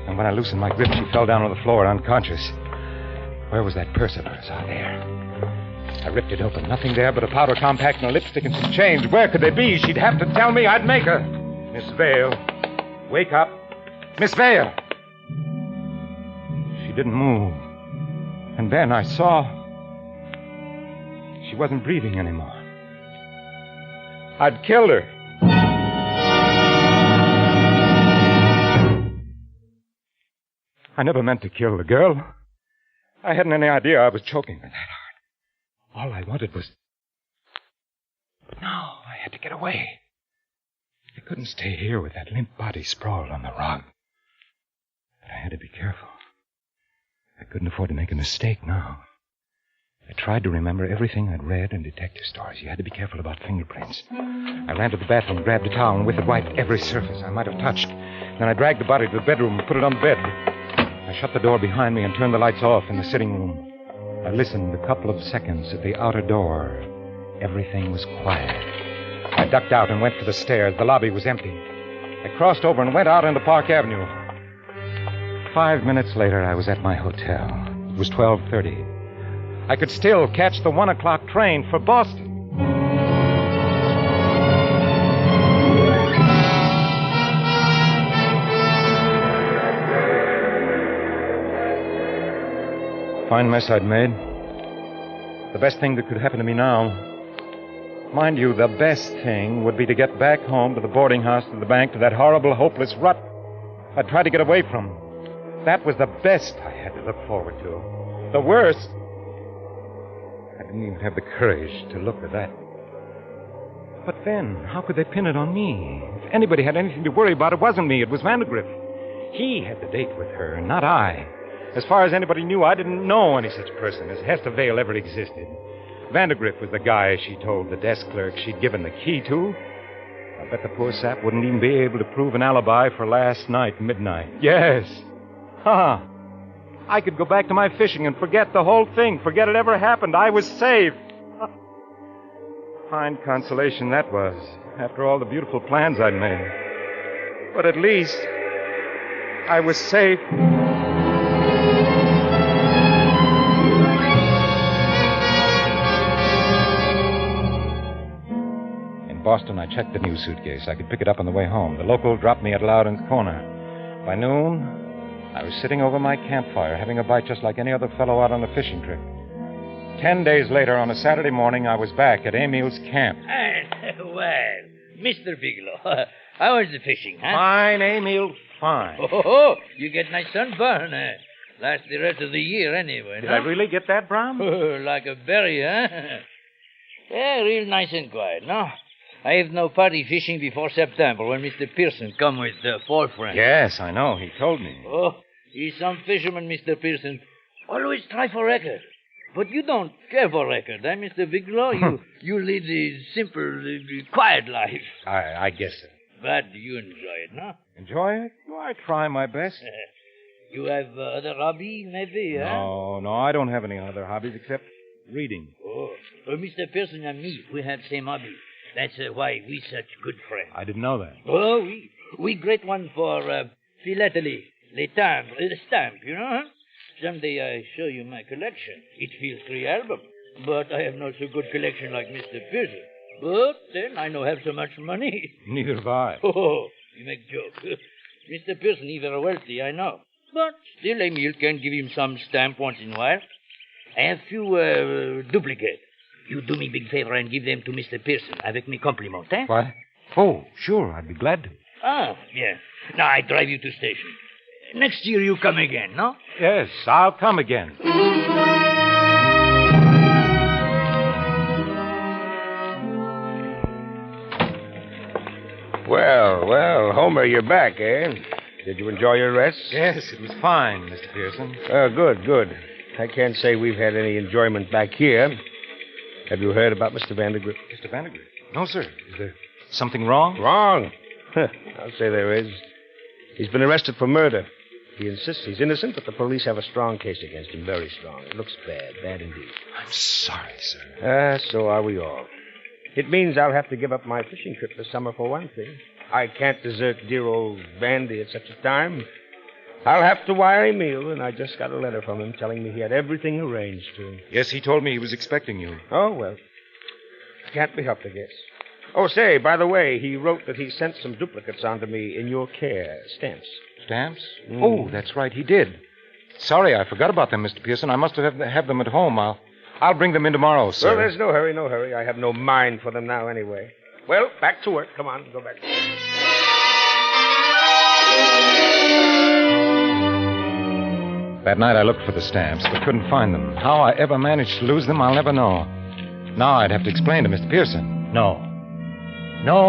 And when I loosened my grip, she fell down on the floor unconscious. Where was that purse of hers? Ah, there. I ripped it open. Nothing there but a powder compact and a lipstick and some change. Where could they be? She'd have to tell me. I'd make her. Miss Vale. Wake up. Miss Vale. She didn't move. And then I saw she wasn't breathing anymore. I'd killed her. I never meant to kill the girl. I hadn't any idea I was choking her that hard. All I wanted was... But no, I had to get away. I couldn't stay here with that limp body sprawled on the rug. But I had to be careful. I couldn't afford to make a mistake now. I tried to remember everything I'd read in detective stories. You had to be careful about fingerprints. I ran to the bathroom, grabbed a towel, and with it wiped every surface I might have touched. Then I dragged the body to the bedroom and put it on the bed. I shut the door behind me and turned the lights off in the sitting room. I listened a couple of seconds at the outer door. Everything was quiet. I ducked out and went for the stairs. The lobby was empty. I crossed over and went out into Park Avenue. 5 minutes later, I was at my hotel. It was 12:30. I could still catch the 1 o'clock train for Boston. Fine mess I'd made. The best thing that could happen to me now. Mind you, the best thing would be to get back home to the boarding house, to the bank, to that horrible, hopeless rut I'd tried to get away from. That was the best I had to look forward to. The worst... I didn't even have the courage to look at that. But then, how could they pin it on me? If anybody had anything to worry about, it wasn't me. It was Vandergrift. He had the date with her, not I. As far as anybody knew, I didn't know any such person as Hester Vale ever existed. Vandergrift was the guy she told the desk clerk she'd given the key to. I bet the poor sap wouldn't even be able to prove an alibi for last night, midnight. Yes. Ha! I could go back to my fishing and forget the whole thing, forget it ever happened. I was safe. Fine consolation that was, after all the beautiful plans I'd made. But at least I was safe. In Boston, I checked the new suitcase. I could pick it up on the way home. The local dropped me at Loudon's Corner. By noon, I was sitting over my campfire, having a bite just like any other fellow out on a fishing trip. 10 days later, on a Saturday morning, I was back at Emil's camp. Well, Mr. Bigelow, how was the fishing, huh? Fine, Emil, fine. Oh, you get nice sunburn. Last the rest of the year, anyway. Did I really get that, Brom? Like a berry, huh? Yeah, real nice and quiet, no? I have no party fishing before September when Mr. Pearson come with fall friends. Yes, I know. He told me. Oh, he's some fisherman, Mr. Pearson. Always try for record. But you don't care for record, eh, Mr. Bigelow? You lead a simple, quiet life. I guess so. But you enjoy it, no? Enjoy it? Oh, I try my best. You have other hobby, maybe, huh? No, I don't have any other hobbies except reading. Oh, Mr. Pearson and me, we have same hobby. That's why we such good friends. I didn't know that. Oh, we great one for philately, the stamp, you know, huh? Someday I show you my collection. It feels 3 albums. But I have not so good collection like Mr. Pearson. But then I no have so much money. Neither have I. Oh, you make joke. Mr. Pearson, he very wealthy, I know. But still, Emil can give him some stamp once in a while. I have few duplicate. You do me big favor and give them to Mr. Pearson avec mes compliments, eh? What? Oh, sure, I'd be glad to. Ah, yeah. Now I drive you to station. Next year you come again, no? Yes, I'll come again. Well, Homer, you're back, eh? Did you enjoy your rest? Yes, it was fine, Mr. Pearson. Good. I can't say we've had any enjoyment back here. Have you heard about Mr. Vandergrift? Mr. Vandergrift? No, sir. Is there something wrong? Wrong? I'll say there is. He's been arrested for murder. He insists he's innocent, but the police have a strong case against him. Very strong. It looks bad indeed. I'm sorry, sir. So are we all. It means I'll have to give up my fishing trip this summer for one thing. I can't desert dear old Vandy at such a time. I'll have to wire Emil, and I just got a letter from him telling me he had everything arranged to. Yes, he told me he was expecting you. Oh, well. Can't be helped, I guess. Oh, say, by the way, he wrote that he sent some duplicates on to me in your care. Stamps. Stamps? Oh, that's right, he did. Sorry, I forgot about them, Mr. Pearson. I must have them at home. I'll bring them in tomorrow, sir. Well, there's no hurry. I have no mind for them now anyway. Well, back to work. Come on, go back to work. That night I looked for the stamps, but couldn't find them. How I ever managed to lose them, I'll never know. Now I'd have to explain to Mr. Pearson. No,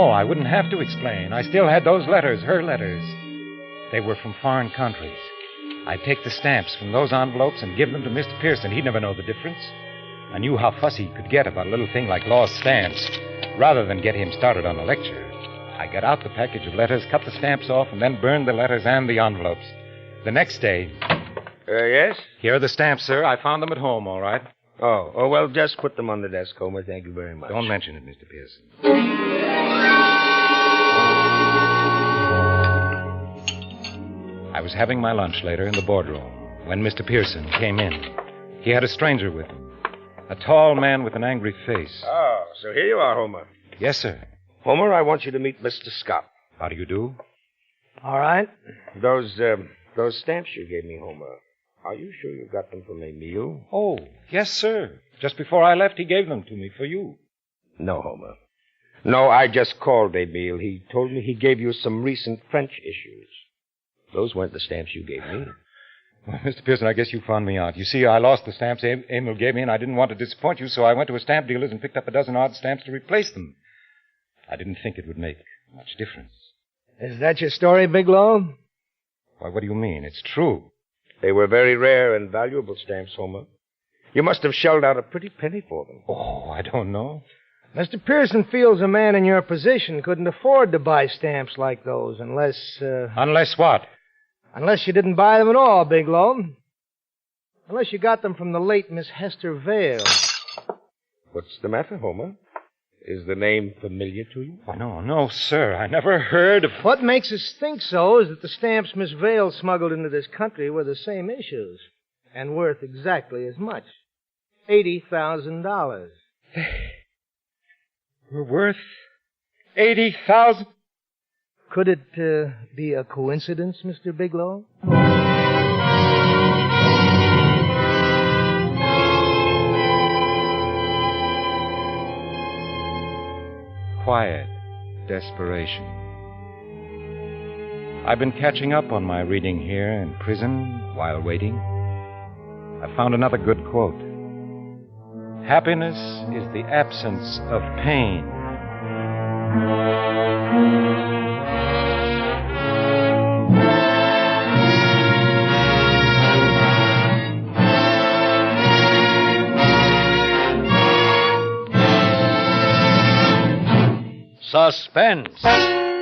I wouldn't have to explain. I still had those letters, her letters. They were from foreign countries. I'd take the stamps from those envelopes and give them to Mr. Pearson. He'd never know the difference. I knew how fussy he could get about a little thing like lost stamps. Rather than get him started on a lecture, I got out the package of letters, cut the stamps off, and then burned the letters and the envelopes. The next day... Yes? Here are the stamps, sir. I found them at home, all right. Oh, well, just put them on the desk, Homer. Thank you very much. Don't mention it, Mr. Pearson. I was having my lunch later in the boardroom when Mr. Pearson came in. He had a stranger with him. A tall man with an angry face. Oh, so here you are, Homer. Yes, sir. Homer, I want you to meet Mr. Scott. How do you do? All right. Those stamps you gave me, Homer. Are you sure you got them from Emil? Oh, yes, sir. Just before I left, he gave them to me for you. No, Homer. No, I just called Emil. He told me he gave you some recent French issues. Those weren't the stamps you gave me. Well, Mr. Pearson, I guess you found me out. You see, I lost the stamps Emil gave me, and I didn't want to disappoint you, so I went to a stamp dealer's and picked up a dozen odd stamps to replace them. I didn't think it would make much difference. Is that your story, Bigelow? Why, what do you mean? It's true. They were very rare and valuable stamps, Homer. You must have shelled out a pretty penny for them. Oh, I don't know. Mr. Pearson feels a man in your position couldn't afford to buy stamps like those unless... Unless what? Unless you didn't buy them at all, Bigelow. Unless you got them from the late Miss Hester Vale. What's the matter, Homer? Is the name familiar to you? Why, no, sir. I never heard of... What makes us think so is that the stamps Miss Vale smuggled into this country were the same issues and worth exactly as much. $80,000. We're worth $80,000? Could it be a coincidence, Mr. Bigelow? Quiet desperation. I've been catching up on my reading here in prison while waiting. I found another good quote. Happiness is the absence of pain. Suspense.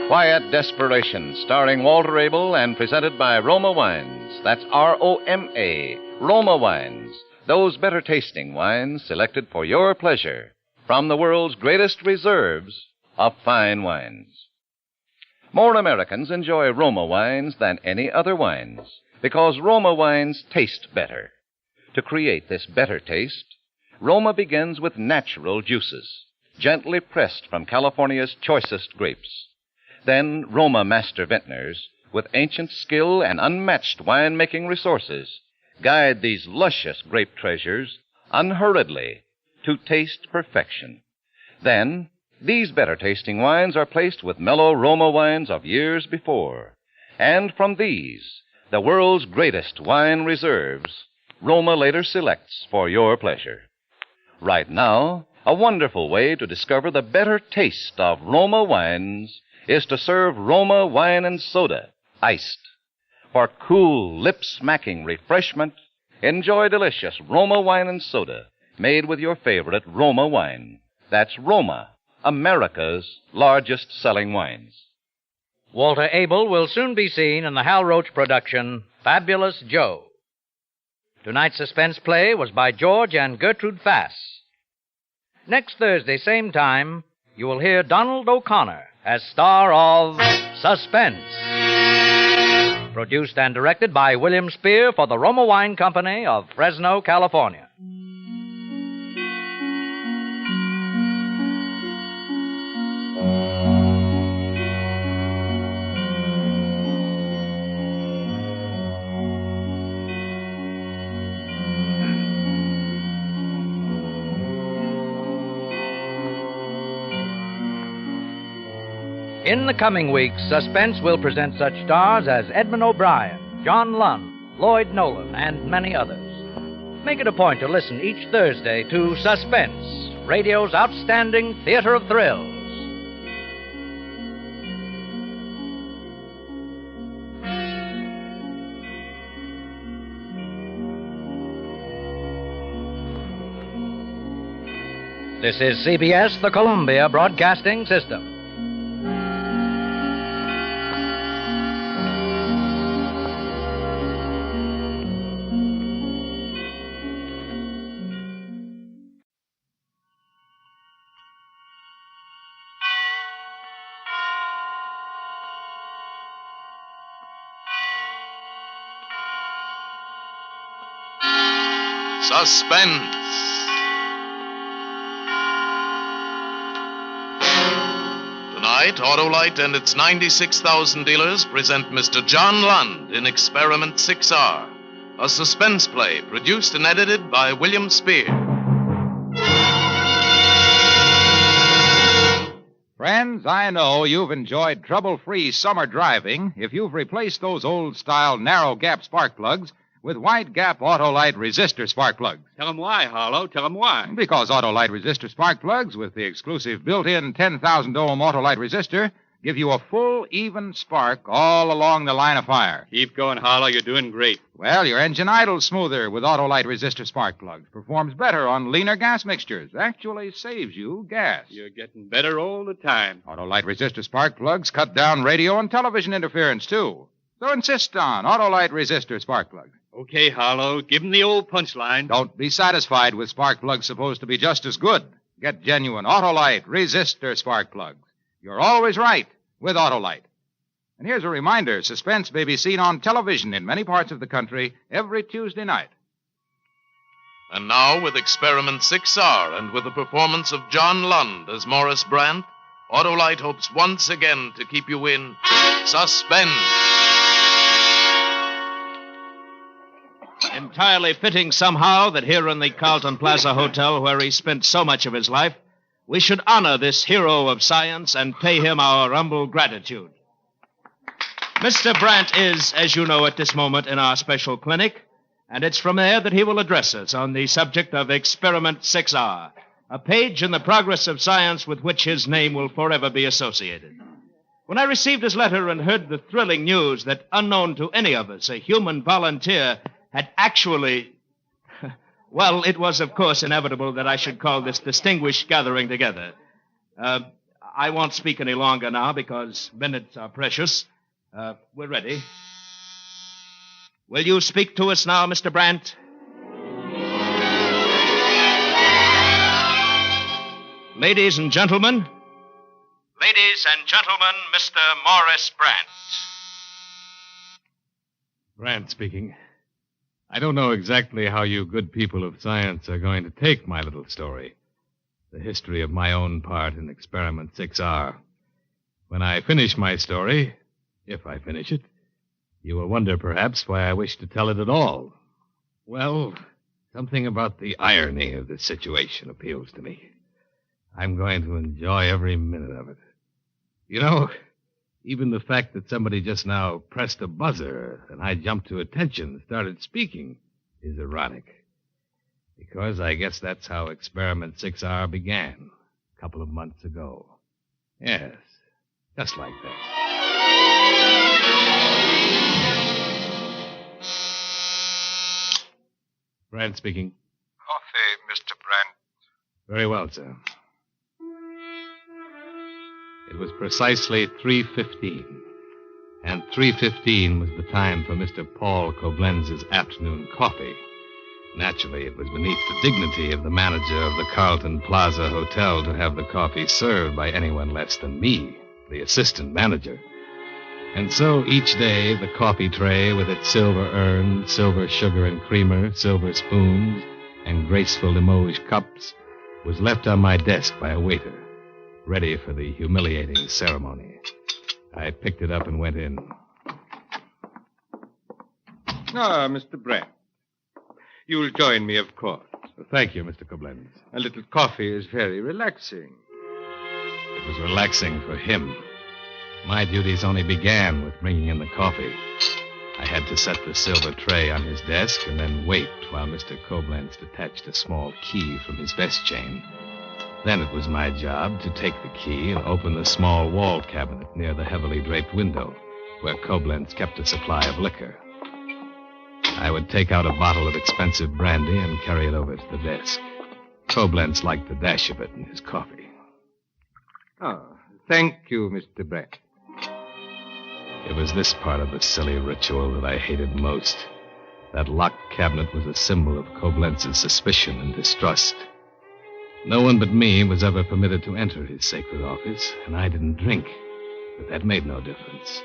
Quiet Desperation, starring Walter Abel and presented by Roma Wines. That's R-O-M-A. Roma Wines. Those better tasting wines selected for your pleasure from the world's greatest reserves of fine wines. More Americans enjoy Roma wines than any other wines because Roma wines taste better. To create this better taste, Roma begins with natural juices, gently pressed from California's choicest grapes. Then Roma master vintners, with ancient skill and unmatched wine-making resources, guide these luscious grape treasures unhurriedly to taste perfection. Then, these better-tasting wines are placed with mellow Roma wines of years before. And from these, the world's greatest wine reserves, Roma later selects for your pleasure. Right now, a wonderful way to discover the better taste of Roma wines is to serve Roma wine and soda, iced. For cool, lip-smacking refreshment, enjoy delicious Roma wine and soda made with your favorite Roma wine. That's Roma, America's largest selling wines. Walter Abel will soon be seen in the Hal Roach production, Fabulous Joe. Tonight's suspense play was by George and Gertrude Fass. Next Thursday, same time, you will hear Donald O'Connor as star of Suspense. Produced and directed by William Spear for the Roma Wine Company of Fresno, California. In the coming weeks, Suspense will present such stars as Edmund O'Brien, John Lund, Lloyd Nolan, and many others. Make it a point to listen each Thursday to Suspense, radio's outstanding theater of thrills. This is CBS, the Columbia Broadcasting System. Suspense. Tonight, Autolite and its 96,000 dealers present Mr. John Lund in Experiment 6R, a suspense play produced and edited by William Spear. Friends, I know you've enjoyed trouble-free summer driving if you've replaced those old-style narrow-gap spark plugs with wide-gap Autolite resistor spark plugs. Tell 'em why, Harlow. Tell 'em why. Because Autolite resistor spark plugs with the exclusive built-in 10,000 ohm Autolite resistor give you a full, even spark all along the line of fire. Keep going, Harlow. You're doing great. Well, your engine idles smoother with Autolite resistor spark plugs. Performs better on leaner gas mixtures. Actually saves you gas. You're getting better all the time. Autolite resistor spark plugs cut down radio and television interference, too. So insist on Autolite resistor spark plugs. Okay, Harlow. Give 'em the old punchline. Don't be satisfied with spark plugs supposed to be just as good. Get genuine Autolite resistor spark plugs. You're always right with Autolite. And here's a reminder, Suspense may be seen on television in many parts of the country every Tuesday night. And now, with Experiment 6R and with the performance of John Lund as Morris Brandt, Autolite hopes once again to keep you in suspense. Entirely fitting somehow that here in the Carlton Plaza Hotel, where he spent so much of his life, we should honor this hero of science and pay him our humble gratitude. Mr. Brandt is, as you know, at this moment in our special clinic, and it's from there that he will address us on the subject of Experiment 6R, a page in the progress of science with which his name will forever be associated. When I received his letter and heard the thrilling news that, unknown to any of us, a human volunteer had actually... Well, it was, of course, inevitable that I should call this distinguished gathering together. I won't speak any longer now because minutes are precious. We're ready. Will you speak to us now, Mr. Brandt? Ladies and gentlemen. Ladies and gentlemen, Mr. Morris Brandt. Brandt speaking. I don't know exactly how you good people of science are going to take my little story, the history of my own part in Experiment 6R. When I finish my story, if I finish it, you will wonder perhaps why I wish to tell it at all. Well, something about the irony of this situation appeals to me. I'm going to enjoy every minute of it. You know, even the fact that somebody just now pressed a buzzer and I jumped to attention and started speaking is ironic. Because I guess that's how Experiment 6R began a couple of months ago. Yes, just like that. Brandt speaking. Coffee, Mr. Brandt. Very well, sir. It was precisely 3:15. and 3:15 was the time for Mr. Paul Koblenz's afternoon coffee. Naturally, it was beneath the dignity of the manager of the Carlton Plaza Hotel to have the coffee served by anyone less than me, the assistant manager. And so each day, the coffee tray with its silver urn, silver sugar and creamer, silver spoons, and graceful Limoges cups was left on my desk by a waiter, ready for the humiliating ceremony. I picked it up and went in. Ah, Mr. Brent. You'll join me, of course. Thank you, Mr. Koblenz. A little coffee is very relaxing. It was relaxing for him. My duties only began with bringing in the coffee. I had to set the silver tray on his desk and then wait while Mr. Koblenz detached a small key from his vest chain. Then it was my job to take the key and open the small wall cabinet near the heavily draped window where Koblenz kept a supply of liquor. I would take out a bottle of expensive brandy and carry it over to the desk. Koblenz liked the dash of it in his coffee. Oh, thank you, Mr. Brent. It was this part of the silly ritual that I hated most. That locked cabinet was a symbol of Koblenz's suspicion and distrust. No one but me was ever permitted to enter his sacred office, and I didn't drink. But that made no difference.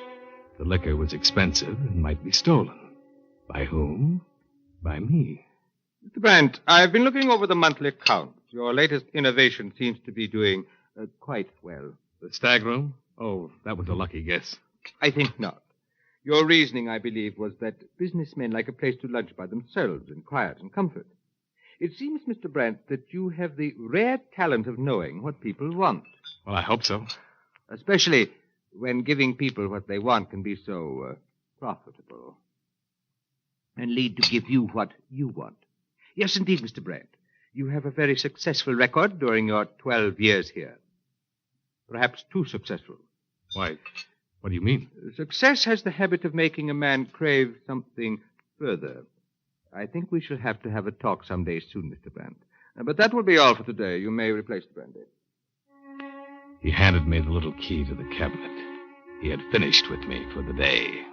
The liquor was expensive and might be stolen. By whom? By me. Mr. Brent, I've been looking over the monthly accounts. Your latest innovation seems to be doing quite well. The stag room? Oh, that was a lucky guess. I think not. Your reasoning, I believe, was that businessmen like a place to lunch by themselves in quiet and comfort. It seems, Mr. Brent, that you have the rare talent of knowing what people want. Well, I hope so. Especially when giving people what they want can be so profitable. And lead to give you what you want. Yes, indeed, Mr. Brent. You have a very successful record during your 12 years here. Perhaps too successful. Why, what do you mean? Success has the habit of making a man crave something further. I think we shall have to have a talk some day soon, Mr. Brent. But that will be all for today. You may replace the brandy. He handed me the little key to the cabinet. He had finished with me for the day.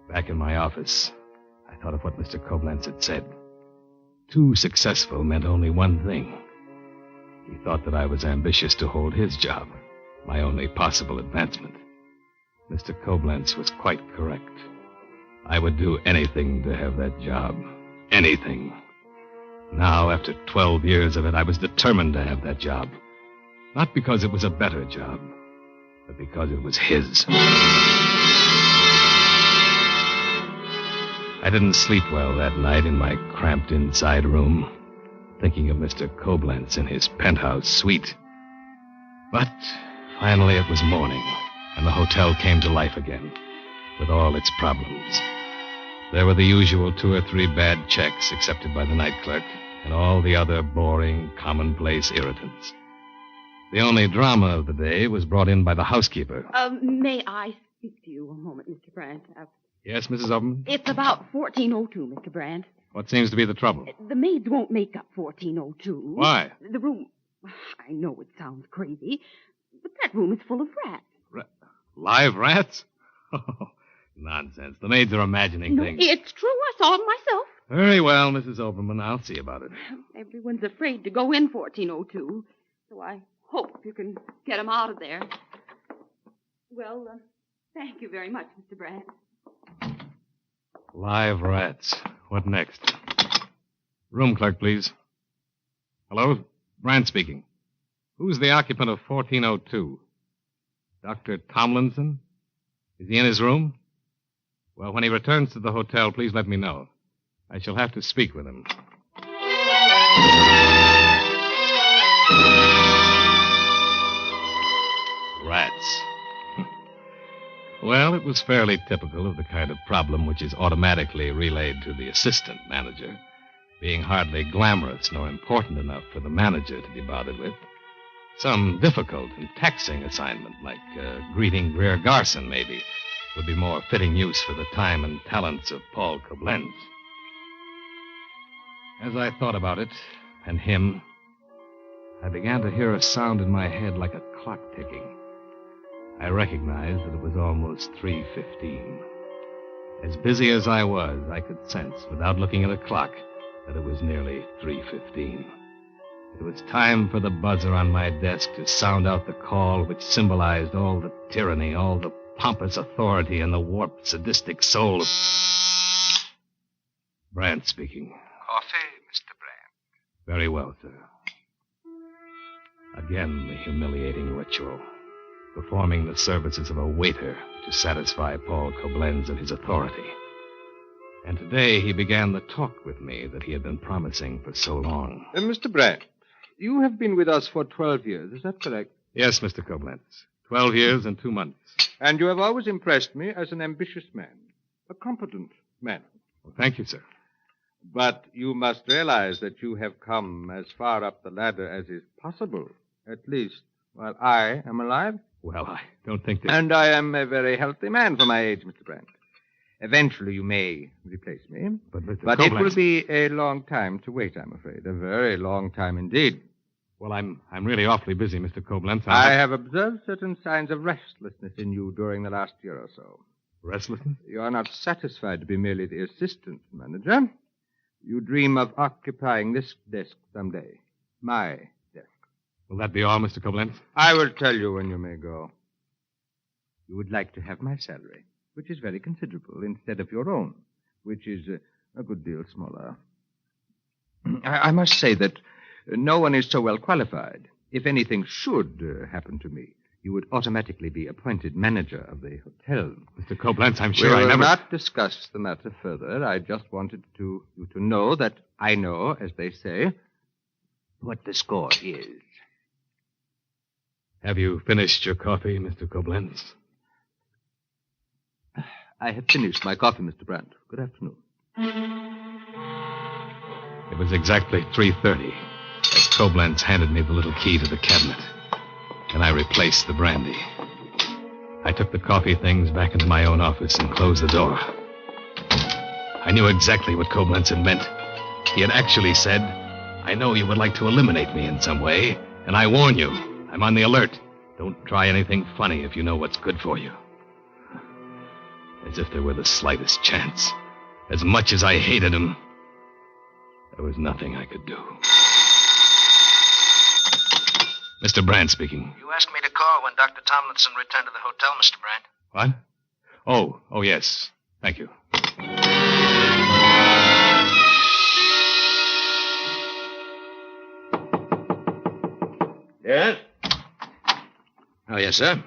Back in my office, I thought of what Mr. Koblenz had said. Too successful meant only one thing. He thought that I was ambitious to hold his job, my only possible advancement. Mr. Koblenz was quite correct. I would do anything to have that job. Anything. Now, after 12 years of it, I was determined to have that job. Not because it was a better job, but because it was his. I didn't sleep well that night in my cramped inside room, thinking of Mr. Koblenz in his penthouse suite. But finally it was morning, and the hotel came to life again, with all its problems. There were the usual 2 or 3 bad checks accepted by the night clerk, and all the other boring, commonplace irritants. The only drama of the day was brought in by the housekeeper. May I speak to you a moment, Mr. Brandt? Yes, Mrs. Oberman? It's about 1402, Mr. Brandt. What seems to be the trouble? The maids won't make up 1402. Why? The room... I know it sounds crazy, but that room is full of rats. Live rats? Oh, nonsense. The maids are imagining things. It's true. I saw them myself. Very well, Mrs. Oberman. I'll see about it. Everyone's afraid to go in 1402, so I hope you can get them out of there. Well, thank you very much, Mr. Brandt. Live rats. What next? Room clerk, please. Hello? Brandt speaking. Who's the occupant of 1402? Dr. Tomlinson? Is he in his room? Well, when he returns to the hotel, please let me know. I shall have to speak with him. Rats. Well, it was fairly typical of the kind of problem which is automatically relayed to the assistant manager, being hardly glamorous nor important enough for the manager to be bothered with. Some difficult and taxing assignment, like greeting Greer Garson, maybe, would be more fitting use for the time and talents of Paul Koblenz. As I thought about it, and him, I began to hear a sound in my head like a clock ticking. I recognized that it was almost 3:15. As busy as I was, I could sense, without looking at a clock, that it was nearly 3:15. It was time for the buzzer on my desk to sound out the call which symbolized all the tyranny, all the pompous authority, and the warped, sadistic soul of... Brandt speaking. Coffee, Mr. Brandt. Very well, sir. Again, the humiliating ritual. Performing the services of a waiter to satisfy Paul Koblenz of his authority. And today he began the talk with me that he had been promising for so long. Mr. Brandt, you have been with us for 12 years, is that correct? Yes, Mr. Koblenz. 12 years and 2 months. And you have always impressed me as an ambitious man, a competent man. Well, thank you, sir. But you must realize that you have come as far up the ladder as is possible, at least while I am alive. Well, I don't think that... And I am a very healthy man for my age, Mr. Brandt. Eventually you may replace me. But it will be a long time to wait, I'm afraid. A very long time indeed. Well, I'm really awfully busy, Mr. Koblenz. I have observed certain signs of restlessness in you during the last year or so. Restlessness? You are not satisfied to be merely the assistant manager. You dream of occupying this desk someday. My desk. Will that be all, Mr. Koblenz? I will tell you when you may go. You would like to have my salary, which is very considerable, instead of your own, which is a good deal smaller. I must say that no one is so well qualified. If anything should happen to me, you would automatically be appointed manager of the hotel. Mr. Koblenz, I'm sure I never... will not discuss the matter further. I just wanted you to know that I know, as they say, what the score is. Have you finished your coffee, Mr. Koblenz? I have finished my coffee, Mr. Brandt. Good afternoon. It was exactly 3:30 as Koblenz handed me the little key to the cabinet, and I replaced the brandy. I took the coffee things back into my own office and closed the door. I knew exactly what Koblenz had meant. He had actually said, "I know you would like to eliminate me in some way, and I warn you, I'm on the alert. Don't try anything funny if you know what's good for you." As if there were the slightest chance. As much as I hated him, there was nothing I could do. Mr. Brandt speaking. You asked me to call when Dr. Tomlinson returned to the hotel, Mr. Brandt. What? Oh, yes. Thank you. Yes? Oh, yes, sir.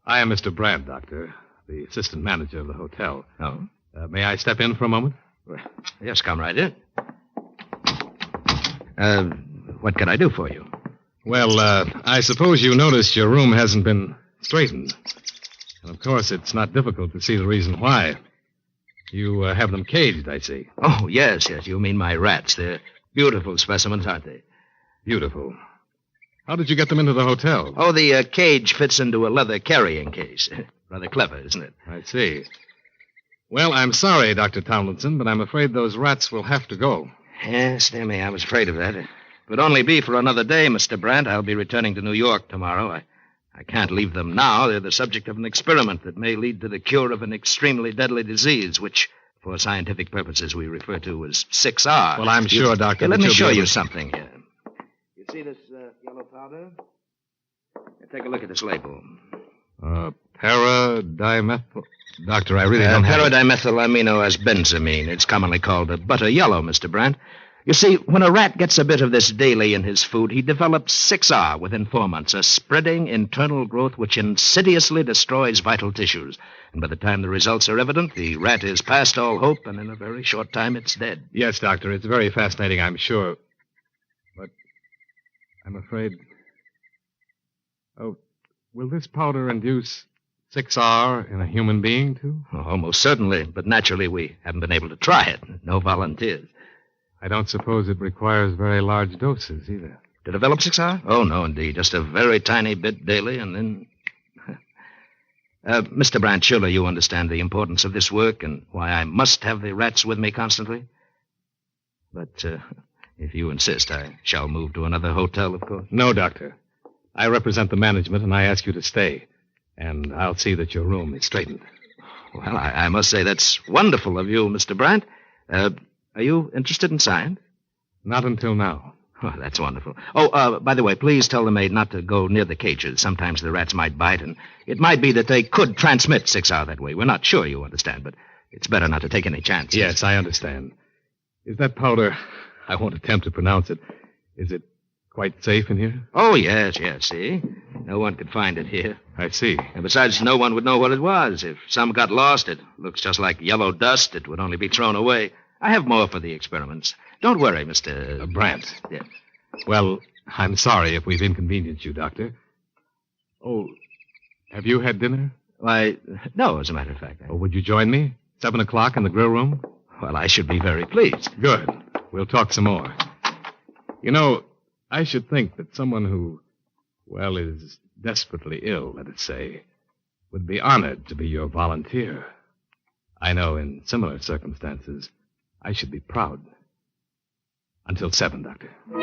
I am Mr. Brandt, Doctor, the assistant manager of the hotel. Oh? May I step in for a moment? Well, yes, come right in. What can I do for you? Well, I suppose you noticed your room hasn't been straightened. And, of course, it's not difficult to see the reason why. You have them caged, I see. Oh, yes. You mean my rats. They're beautiful specimens, aren't they? Beautiful. How did you get them into the hotel? Oh, the cage fits into a leather carrying case. Rather clever, isn't it? I see. Well, I'm sorry, Dr. Tomlinson, but I'm afraid those rats will have to go. Yes, dear me, I was afraid of that. It would only be for another day, Mr. Brandt. I'll be returning to New York tomorrow. I can't leave them now. They're the subject of an experiment that may lead to the cure of an extremely deadly disease, which, for scientific purposes, we refer to as 6R. Well, I'm sure, Doctor. Let me show you something here. You see this yellow powder? Take a look at this label. Paradimethyl. Doctor, I really don't have... Paradimethylaminoasbenzamine. It's commonly called butter yellow, Mr. Brandt. You see, when a rat gets a bit of this daily in his food, he develops 6R within 4 months, a spreading internal growth which insidiously destroys vital tissues. And by the time the results are evident, the rat is past all hope, and in a very short time it's dead. Yes, Doctor, it's very fascinating, I'm sure. But I'm afraid... Oh, will this powder induce 6R in a human being, too? Oh, almost certainly, but naturally we haven't been able to try it. No volunteers. I don't suppose it requires very large doses, either. To develop 6R? Oh, no, indeed. Just a very tiny bit daily, and then... Mr. Brandt, surely you understand the importance of this work and why I must have the rats with me constantly? But if you insist, I shall move to another hotel, of course. No, Doctor. I represent the management, and I ask you to stay. And I'll see that your room is straightened. Well, I must say that's wonderful of you, Mr. Brandt. Are you interested in science? Not until now. Oh, that's wonderful. Oh, by the way, please tell the maid not to go near the cages. Sometimes the rats might bite, and it might be that they could transmit 6R that way. We're not sure, you understand, but it's better not to take any chances. Yes, I understand. Is that powder, I won't attempt to pronounce it, is it quite safe in here? Oh, yes, see? No one could find it here. I see. And besides, no one would know what it was. If some got lost, it looks just like yellow dust. It would only be thrown away. I have more for the experiments. Don't worry, Mr. Brandt. Yes. Well, I'm sorry if we've inconvenienced you, Doctor. Oh, have you had dinner? Why, no, as a matter of fact. Oh, would you join me? 7 o'clock in the grill room? Well, I should be very pleased. Good. We'll talk some more. You know, I should think that someone who, well, is desperately ill, let us say, would be honored to be your volunteer. I know in similar circumstances, I should be proud. Until 7, Doctor. You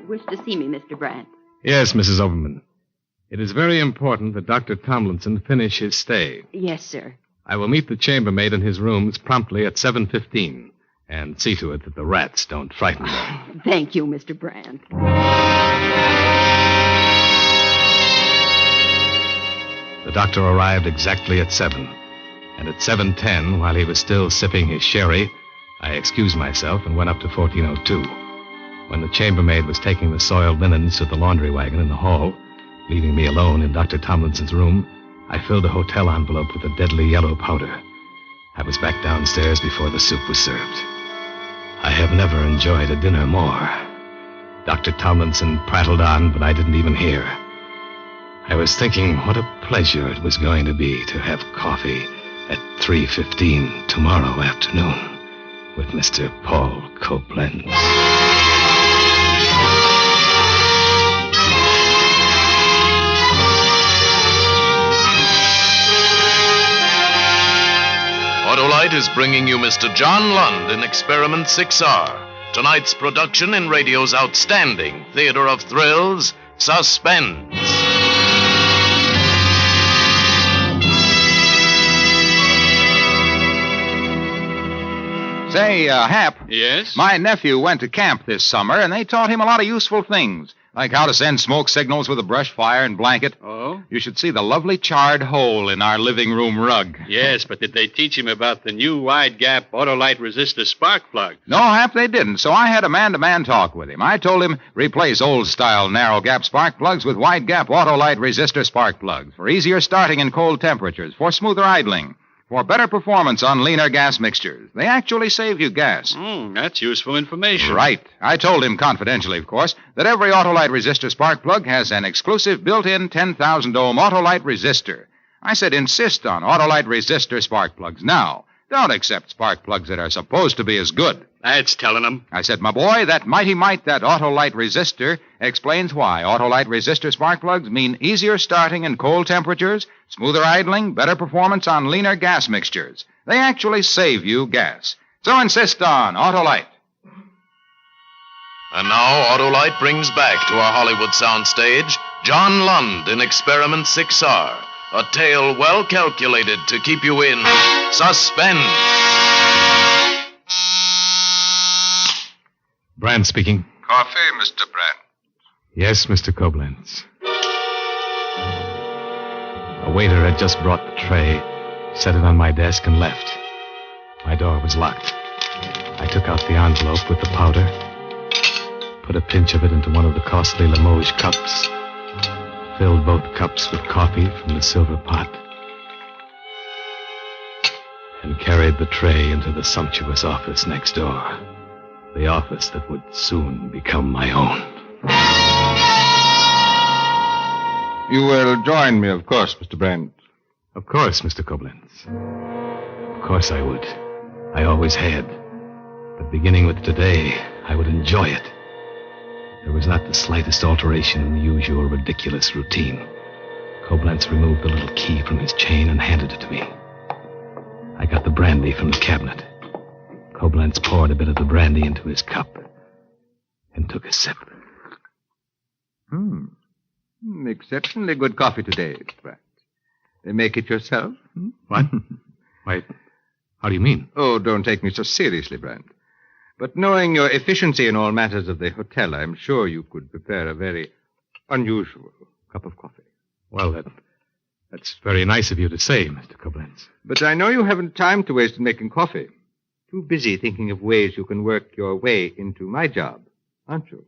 wish to see me, Mr. Brandt? Yes, Mrs. Overman. It is very important that Dr. Tomlinson finish his stay. Yes, sir. I will meet the chambermaid in his rooms promptly at 7:15 and see to it that the rats don't frighten them. Thank you, Mr. Brandt. The doctor arrived exactly at 7, and at 7:10, while he was still sipping his sherry, I excused myself and went up to 1402. When the chambermaid was taking the soiled linens to the laundry wagon in the hall, leaving me alone in Dr. Tomlinson's room, I filled a hotel envelope with a deadly yellow powder. I was back downstairs before the soup was served. I have never enjoyed a dinner more. Dr. Tomlinson prattled on, but I didn't even hear. I was thinking what a pleasure it was going to be to have coffee at 3:15 tomorrow afternoon with Mr. Paul Koblenz. Autolite is bringing you Mr. John Lund in Experiment 6R, tonight's production in radio's outstanding theater of thrills, Suspense. Say, Hap. Yes? My nephew went to camp this summer, and they taught him a lot of useful things, like how to send smoke signals with a brush fire and blanket. Oh? You should see the lovely charred hole in our living room rug. Yes, but did they teach him about the new wide-gap Autolite resistor spark plug? No, Hap, they didn't, so I had a man-to-man talk with him. I told him replace old-style narrow-gap spark plugs with wide-gap Autolite resistor spark plugs for easier starting in cold temperatures, for smoother idling, for better performance on leaner gas mixtures. They actually save you gas. That's useful information. Right. I told him confidentially, of course, that every Autolite resistor spark plug has an exclusive built-in 10,000 ohm Autolite resistor. I said insist on Autolite resistor spark plugs now. Don't accept spark plugs that are supposed to be as good. That's telling them. I said, my boy, that mighty might, that Autolite resistor, explains why Autolite resistor spark plugs mean easier starting in cold temperatures, smoother idling, better performance on leaner gas mixtures. They actually save you gas. So insist on Autolite. And now Autolite brings back to our Hollywood soundstage John Lund in Experiment 6R, a tale well calculated to keep you in suspense. Brandt speaking. Coffee, Mr. Brandt. Yes, Mr. Koblenz. A waiter had just brought the tray, set it on my desk, and left. My door was locked. I took out the envelope with the powder, put a pinch of it into one of the costly Limoges cups, filled both cups with coffee from the silver pot, and carried the tray into the sumptuous office next door, the office that would soon become my own. You will join me, of course, Mr. Brandt. Of course, Mr. Koblenz. Of course I would. I always had. But beginning with today, I would enjoy it. There was not the slightest alteration in the usual ridiculous routine. Koblenz removed the little key from his chain and handed it to me. I got the brandy from the cabinet. Koblenz poured a bit of the brandy into his cup. and took a sip. Exceptionally good coffee today, Brant. Make it yourself? What? Why, how do you mean? Oh, don't take me so seriously, Brant. But knowing your efficiency in all matters of the hotel, I'm sure you could prepare a very unusual cup of coffee. Well, that's very nice of you to say, Mr. Koblenz. But I know you haven't time to waste in making coffee. Too busy thinking of ways you can work your way into my job, aren't you?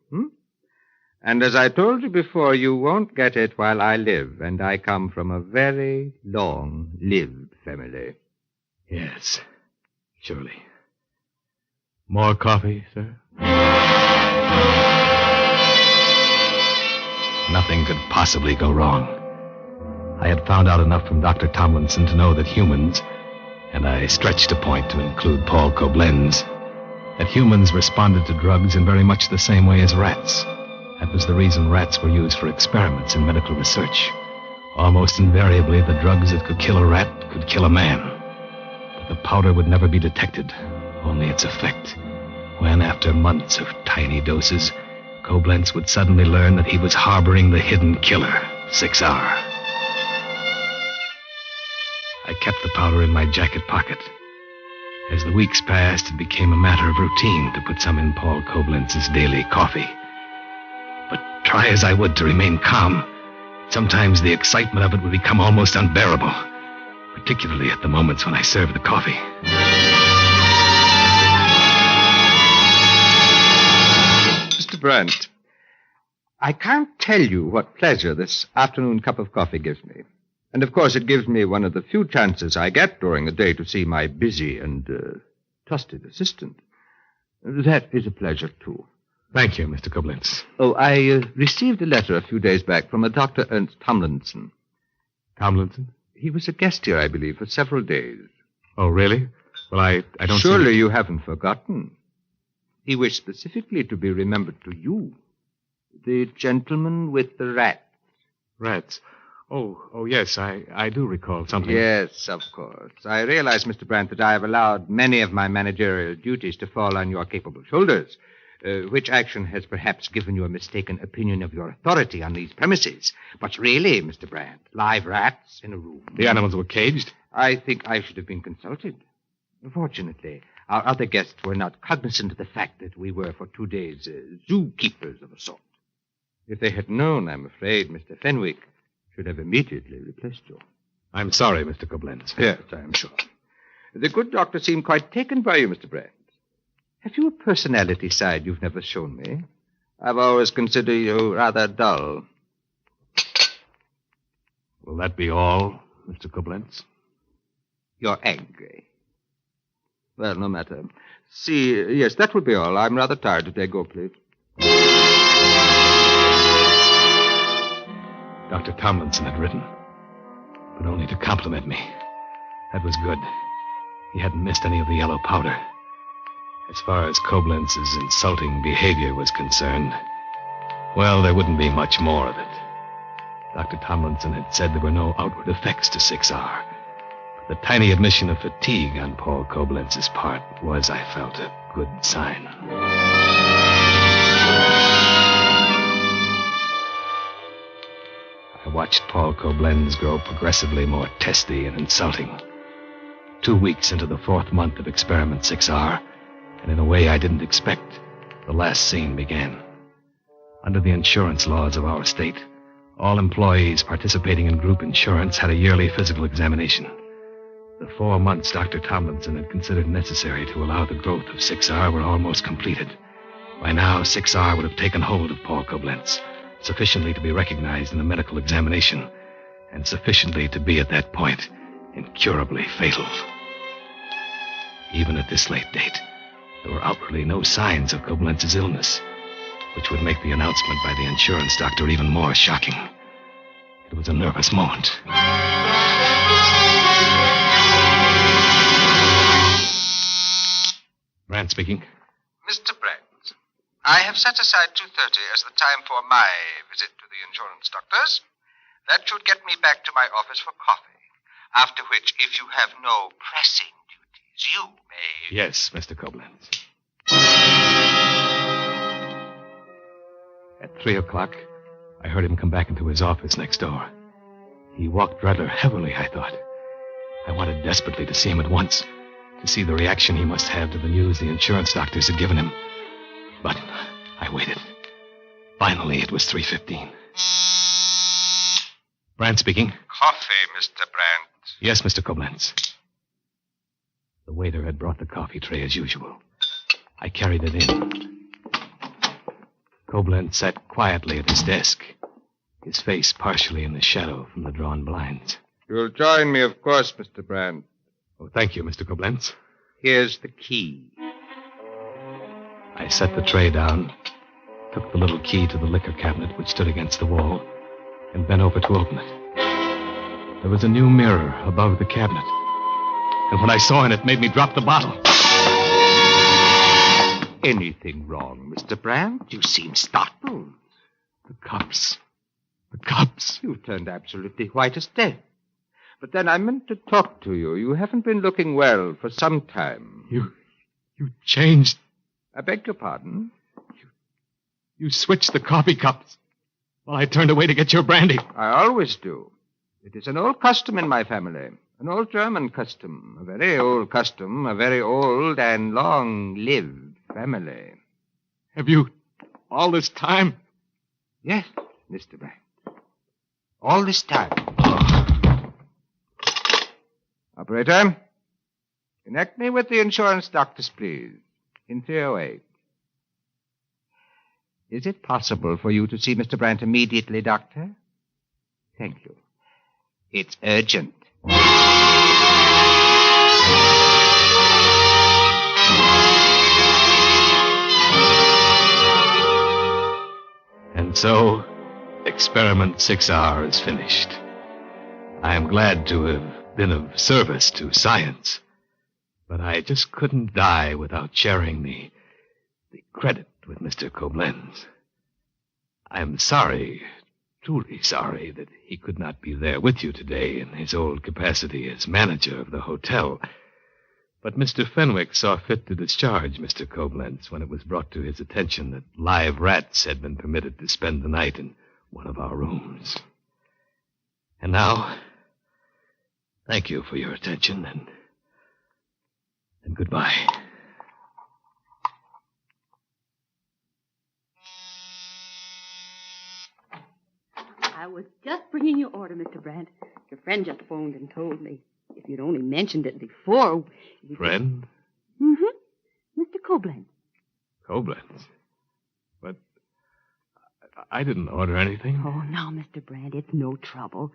And as I told you before, you won't get it while I live, and I come from a very long-lived family. Yes, surely. More coffee, sir? Nothing could possibly go wrong. I had found out enough from Dr. Tomlinson to know that humans, and I stretched a point to include Paul Koblenz, that humans responded to drugs in very much the same way as rats. That was the reason rats were used for experiments in medical research. Almost invariably, the drugs that could kill a rat could kill a man. But the powder would never be detected, only its effect. When, after months of tiny doses, Koblenz would suddenly learn that he was harboring the hidden killer, 6R. I kept the powder in my jacket pocket. As the weeks passed, it became a matter of routine to put some in Paul Koblenz's daily coffee. But try as I would to remain calm, sometimes the excitement of it would become almost unbearable, particularly at the moments when I served the coffee. Mr. Brant, I can't tell you what pleasure this afternoon cup of coffee gives me. And, of course, it gives me one of the few chances I get during the day to see my busy and trusted assistant. That is a pleasure, too. Thank you, Mr. Koblenz. Oh, I received a letter a few days back from a Dr. Ernst Tomlinson. Tomlinson? He was a guest here, I believe, for several days. Oh, really? Well, I don't Surely you haven't forgotten. He wished specifically to be remembered to you. The gentleman with the rats. Rats? Oh, yes, I do recall something. Yes, of course. I realize, Mr. Brant, that I have allowed many of my managerial duties to fall on your capable shoulders, which action has perhaps given you a mistaken opinion of your authority on these premises. But really, Mr. Brant, live rats in a room. The animals were caged? I think I should have been consulted. Fortunately, our other guests were not cognizant of the fact that we were for 2 days zookeepers of a sort. If they had known, I'm afraid Mr. Fenwick should have immediately replaced you. I'm sorry, Mr. Koblenz. Yes, I am sure. The good doctor seemed quite taken by you, Mr. Brant. Have you a personality side you've never shown me? I've always considered you rather dull. Will that be all, Mr. Koblenz? You're angry. Well, no matter. See, yes, that will be all. I'm rather tired today. Go, please. Dr. Tomlinson had written, but only to compliment me. That was good. He hadn't missed any of the yellow powder. As far as Koblenz's insulting behavior was concerned, well, there wouldn't be much more of it. Dr. Tomlinson had said there were no outward effects to 6R. But the tiny admission of fatigue on Paul Koblenz's part was, I felt, a good sign. I watched Paul Koblenz grow progressively more testy and insulting. 2 weeks into the 4th month of Experiment 6R, and in a way I didn't expect, the last scene began. Under the insurance laws of our state, all employees participating in group insurance had a yearly physical examination. The 4 months Dr. Tomlinson had considered necessary to allow the growth of 6R were almost completed. By now, 6R would have taken hold of Paul Koblenz, sufficiently to be recognized in a medical examination, and sufficiently to be at that point incurably fatal. Even at this late date, there were outwardly no signs of Koblenz's illness, which would make the announcement by the insurance doctor even more shocking. It was a nervous moment. Brant speaking. Mr. Brant, I have set aside 2:30 as the time for my visit to the insurance doctors. That should get me back to my office for coffee. After which, if you have no pressing duties, you may... Yes, Mr. Koblenz. At 3 o'clock, I heard him come back into his office next door. He walked rather heavily, I thought. I wanted desperately to see him at once, to see the reaction he must have to the news the insurance doctors had given him. But I waited. Finally, it was 3:15. Brandt speaking. Coffee, Mr. Brandt. Yes, Mr. Koblenz. The waiter had brought the coffee tray as usual. I carried it in. Koblenz sat quietly at his desk, his face partially in the shadow from the drawn blinds. You'll join me, of course, Mr. Brandt. Oh, thank you, Mr. Koblenz. Here's the key. I set the tray down, took the little key to the liquor cabinet which stood against the wall, and bent over to open it. There was a new mirror above the cabinet, and when I saw in it, made me drop the bottle. Anything wrong, Mr. Brandt? You seem startled. The cups. The cups. You turned absolutely white as death. But then I meant to talk to you. You haven't been looking well for some time. You changed. I beg your pardon? You switched the coffee cups while I turned away to get your brandy. I always do. It is an old custom in my family. An old German custom. A very old custom. A very old and long-lived family. Have you all this time? Yes, Mr. Brandt. All this time. Operator, connect me with the insurance doctors, please. In 308. Is it possible for you to see Mr. Brandt immediately, Doctor? Thank you. It's urgent. And so, experiment 6R is finished. I am glad to have been of service to science, but I just couldn't die without sharing the credit with Mr. Koblenz. I am sorry, truly sorry, that he could not be there with you today in his old capacity as manager of the hotel. But Mr. Fenwick saw fit to discharge Mr. Koblenz when it was brought to his attention that live rats had been permitted to spend the night in one of our rooms. And now, thank you for your attention, and goodbye. I was just bringing your order, Mr. Brandt. Your friend just phoned and told me. If you'd only mentioned it before... Friend? Mm-hmm. Mr. Koblenz. Koblenz? But I didn't order anything. Oh, now, Mr. Brandt, it's no trouble.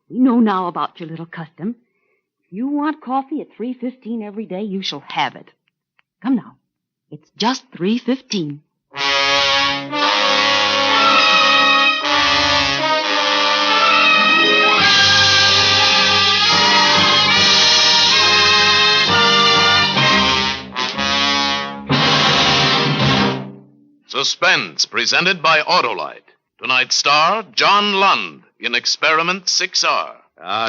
We know now about your little custom. If you want coffee at 3:15 every day, you shall have it. Come now. It's just 3:15. Suspense, presented by Autolite. Tonight's star, John Lund, in Experiment 6R.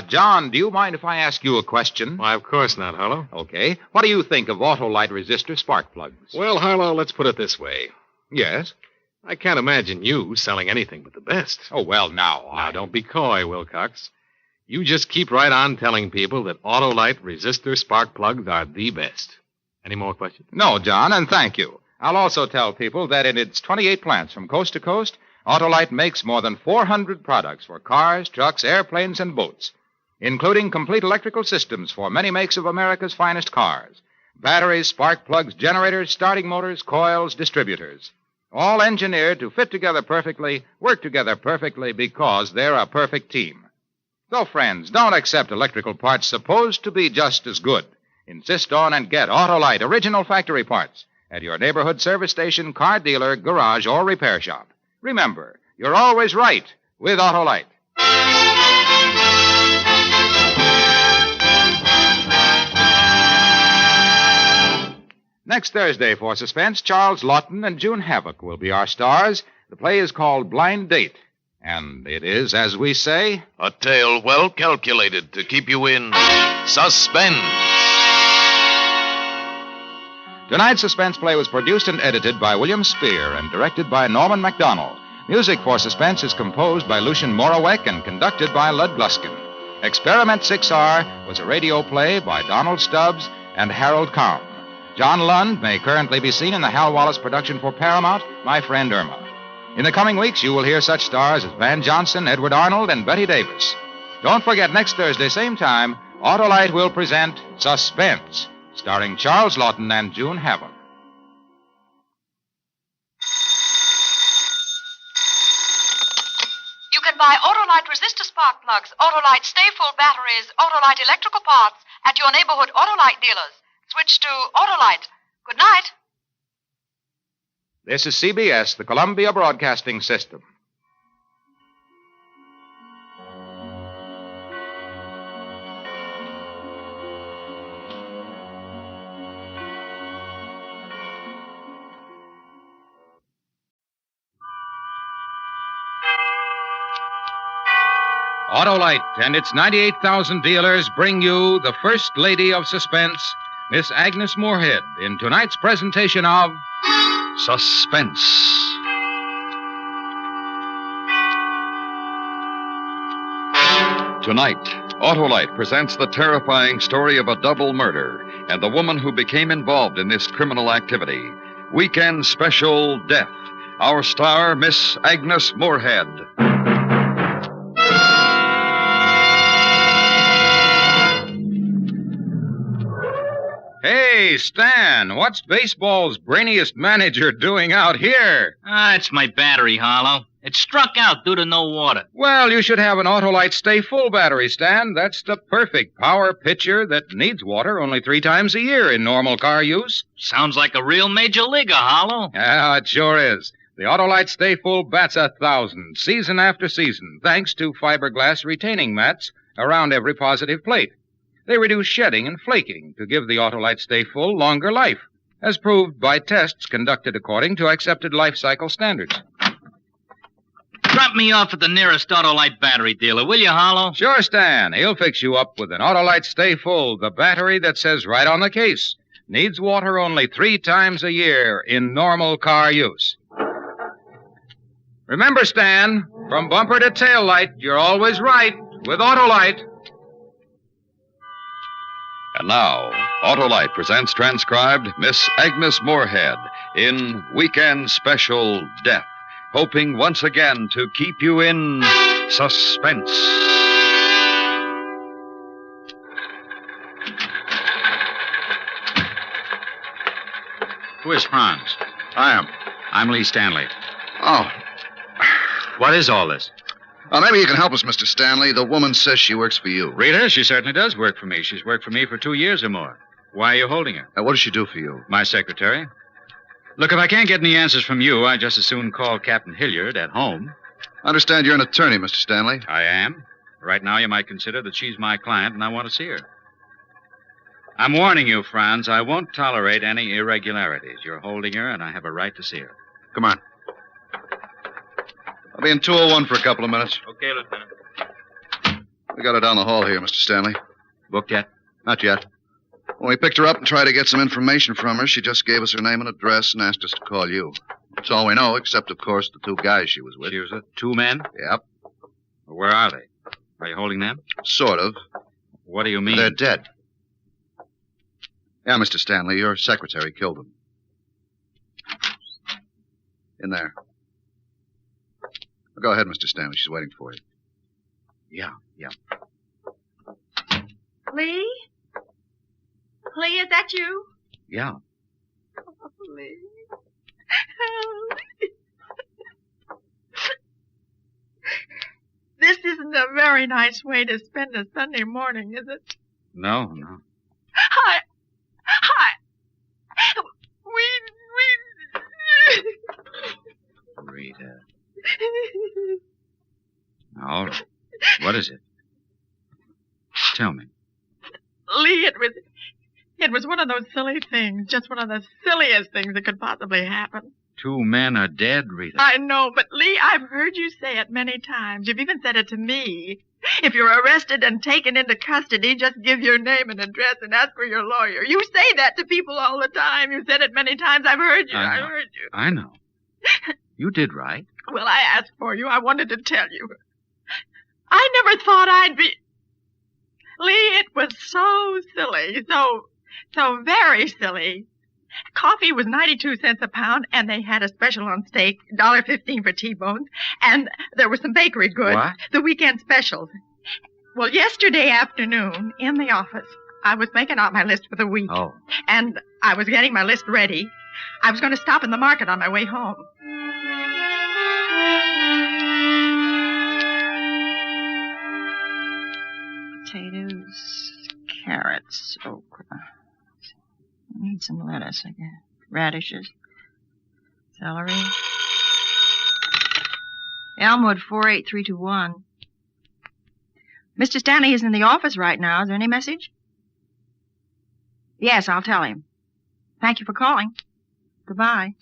John, do you mind if I ask you a question? Why, of course not, Harlow. Okay. What do you think of Autolite resistor spark plugs? Well, Harlow, let's put it this way. Yes? I can't imagine you selling anything but the best. Oh, well, now, Now, don't be coy, Wilcox. You just keep right on telling people that Autolite resistor spark plugs are the best. Any more questions? No, John, and thank you. I'll also tell people that in its 28 plants from coast to coast, Autolite makes more than 400 products for cars, trucks, airplanes, and boats, including complete electrical systems for many makes of America's finest cars. Batteries, spark plugs, generators, starting motors, coils, distributors. All engineered to fit together perfectly, work together perfectly because they're a perfect team. So, friends, don't accept electrical parts supposed to be just as good. Insist on and get Autolite original factory parts at your neighborhood service station, car dealer, garage, or repair shop. Remember, you're always right with Autolite. Next Thursday for Suspense, Charles Lawton and June Havoc will be our stars. The play is called Blind Date. And it is, as we say, a tale well calculated to keep you in suspense. Tonight's Suspense play was produced and edited by William Spear and directed by Norman MacDonald. Music for Suspense is composed by Lucian Morawek and conducted by Lud Gluskin. Experiment 6R was a radio play by Donald Stubbs and Harold Kahn. John Lund may currently be seen in the Hal Wallace production for Paramount, My Friend Irma. In the coming weeks, you will hear such stars as Van Johnson, Edward Arnold, and Betty Davis. Don't forget, next Thursday, same time, Autolite will present Suspense, starring Charles Lawton and June Haviland. You can buy Autolite resistor spark plugs, Autolite stay-full batteries, Autolite electrical parts at your neighborhood Autolite dealers. Switch to Autolite. Good night. This is CBS, the Columbia Broadcasting System. Autolite and its 98,000 dealers bring you the First Lady of Suspense, Miss Agnes Moorehead, in tonight's presentation of Suspense. Tonight, Autolite presents the terrifying story of a double murder and the woman who became involved in this criminal activity. Weekend Special Death. Our star, Miss Agnes Moorehead. Hey, Stan, what's baseball's brainiest manager doing out here? It's my battery, Harlow. It struck out due to no water. Well, you should have an Autolite Stay Full battery, Stan. That's the perfect power pitcher that needs water only 3 times a year in normal car use. Sounds like a real major leaguer, Harlow. Yeah, it sure is. The Autolite Stay Full bats 1,000, season after season, thanks to fiberglass retaining mats around every positive plate. They reduce shedding and flaking to give the Autolite Stay Full longer life, as proved by tests conducted according to accepted life cycle standards. Drop me off at the nearest Autolite battery dealer, will you, Harlow? Sure, Stan. He'll fix you up with an Autolite Stay Full, the battery that says right on the case, needs water only 3 times a year in normal car use. Remember, Stan, from bumper to tail light, you're always right with Autolite. And now, Autolite presents transcribed Miss Agnes Moorehead in Weekend Special Death, hoping once again to keep you in suspense. Who is Franz? I am. I'm Lee Stanley. Oh. What is all this? Maybe you can help us, Mr. Stanley. The woman says she works for you. Rita, she certainly does work for me. She's worked for me for 2 years or more. Why are you holding her? What does she do for you? My secretary. Look, if I can't get any answers from you, I'd just as soon call Captain Hilliard at home. I understand you're an attorney, Mr. Stanley. I am. Right now, you might consider that she's my client, and I want to see her. I'm warning you, Franz, I won't tolerate any irregularities. You're holding her, and I have a right to see her. Come on. I'll be in 201 for a couple of minutes. Okay, Lieutenant. We got her down the hall here, Mr. Stanley. Booked yet? Not yet. When we picked her up and tried to get some information from her, she just gave us her name and address and asked us to call you. That's all we know, except, of course, the 2 guys she was with. She was with 2 men? Yep. Where are they? Are you holding them? Sort of. What do you mean? They're dead. Yeah, Mr. Stanley, your secretary killed them. In there. Go ahead, Mr. Stanley. She's waiting for you. Yeah. Lee? Lee, is that you? Yeah. Oh, Lee. This isn't a very nice way to spend a Sunday morning, is it? No. Hi. Rita. All right. What is it? Tell me. Lee, it was one of those silly things. Just one of the silliest things that could possibly happen. 2 men are dead, Rita. I know, but Lee, I've heard you say it many times. You've even said it to me. If you're arrested and taken into custody, just give your name and address and ask for your lawyer. You say that to people all the time. You said it many times. I've heard you. I know. You did right. Well, I asked for you. I wanted to tell you. I never thought I'd be... Lee, it was so silly. So very silly. Coffee was 92 cents a pound, and they had a special on steak, $1.15 for T-bones, and there were some bakery goods. What? The weekend specials. Well, yesterday afternoon, in the office, I was making out my list for the week. Oh. And I was getting my list ready. I was going to stop in the market on my way home. Potatoes, carrots, okra. I need some lettuce, I guess. Radishes, celery. Elmwood 48321. Mr. Stanley is in the office right now. Is there any message? Yes, I'll tell him. Thank you for calling. Goodbye.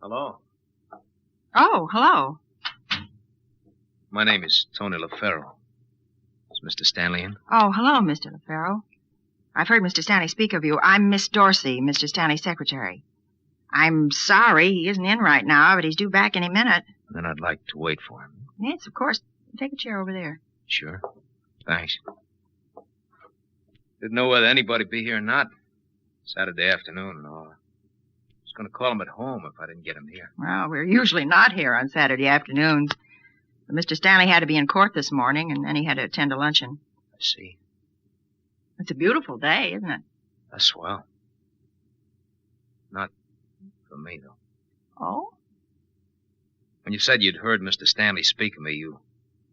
Hello. Oh, hello. My name is Tony LaFaro. Is Mr. Stanley in? Oh, hello, Mr. LaFaro. I've heard Mr. Stanley speak of you. I'm Miss Dorsey, Mr. Stanley's secretary. I'm sorry he isn't in right now, but he's due back any minute. Then I'd like to wait for him. Yes, of course. Take a chair over there. Sure. Thanks. Didn't know whether anybody'd be here or not. Saturday afternoon and all. I was going to call him at home if I didn't get him here. Well, we're usually not here on Saturday afternoons. But Mr. Stanley had to be in court this morning, and then he had to attend a luncheon. I see. It's a beautiful day, isn't it? That's swell. Not for me, though. Oh? When you said you'd heard Mr. Stanley speak of me, you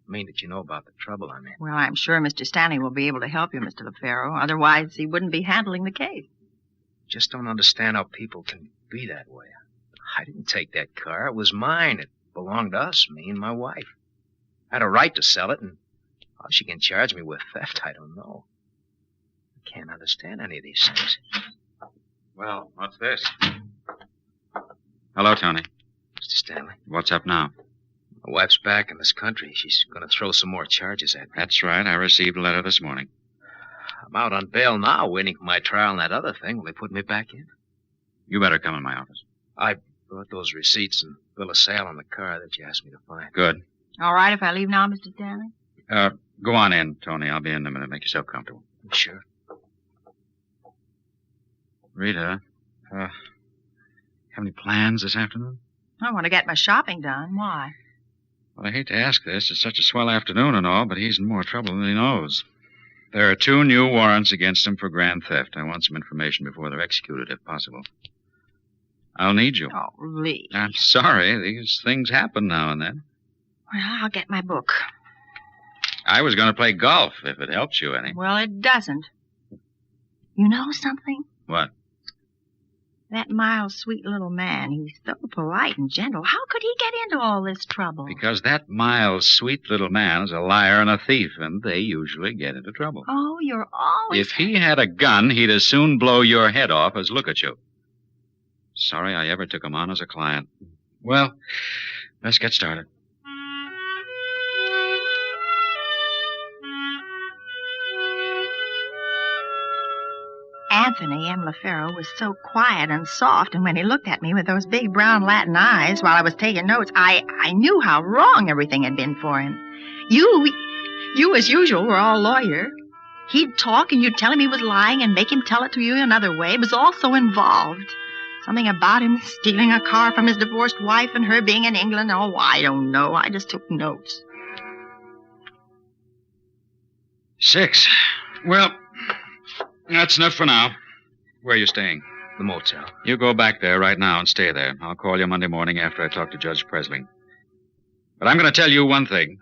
mean that you know about the trouble I'm in. Well, I'm sure Mr. Stanley will be able to help you, Mr. LaFaro. Otherwise, he wouldn't be handling the case. Just don't understand how people can be that way. I didn't take that car. It was mine. It belonged to us, me and my wife. I had a right to sell it, and how she can charge me with theft, I don't know. I can't understand any of these things. Well, what's this? Hello, Tony. Mr. Stanley. What's up now? My wife's back in this country. She's going to throw some more charges at me. That's right. I received a letter this morning. I'm out on bail now, waiting for my trial and that other thing. Will they put me back in? You better come in my office. I brought those receipts and bill of sale on the car that you asked me to find. Good. All right if I leave now, Mr. Stanley? Go on in, Tony. I'll be in a minute. Make yourself comfortable. Sure. Rita, have any plans this afternoon? I want to get my shopping done. Why? Well, I hate to ask this. It's such a swell afternoon and all, but he's in more trouble than he knows. There are 2 new warrants against him for grand theft. I want some information before they're executed, if possible. I'll need you. Oh, Lee. I'm sorry. These things happen now and then. Well, I'll get my book. I was going to play golf, if it helps you any. Well, it doesn't. You know something? What? That mild, sweet little man, he's so polite and gentle. How could he get into all this trouble? Because that mild, sweet little man is a liar and a thief, and they usually get into trouble. Oh, you're always... If he had a gun, he'd as soon blow your head off as look at you. Sorry I ever took him on as a client. Well, let's get started. Anthony M. LaFaro was so quiet and soft, and when he looked at me with those big brown Latin eyes while I was taking notes, I knew how wrong everything had been for him. You as usual, were all lawyer. He'd talk and you'd tell him he was lying and make him tell it to you another way. It was all so involved. Something about him stealing a car from his divorced wife and her being in England. Oh, I don't know. I just took notes. 6. Well, that's enough for now. Where are you staying? The motel. You go back there right now and stay there. I'll call you Monday morning after I talk to Judge Presley. But I'm going to tell you one thing.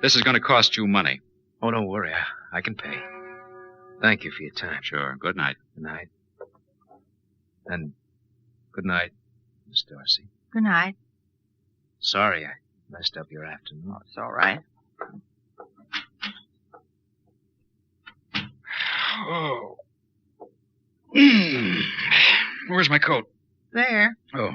This is going to cost you money. Oh, don't worry. I can pay. Thank you for your time. Sure. Good night. Good night. And good night, Miss Dorsey. Good night. Sorry I messed up your afternoon. Oh, it's all right. Oh. Where's my coat? There. Oh.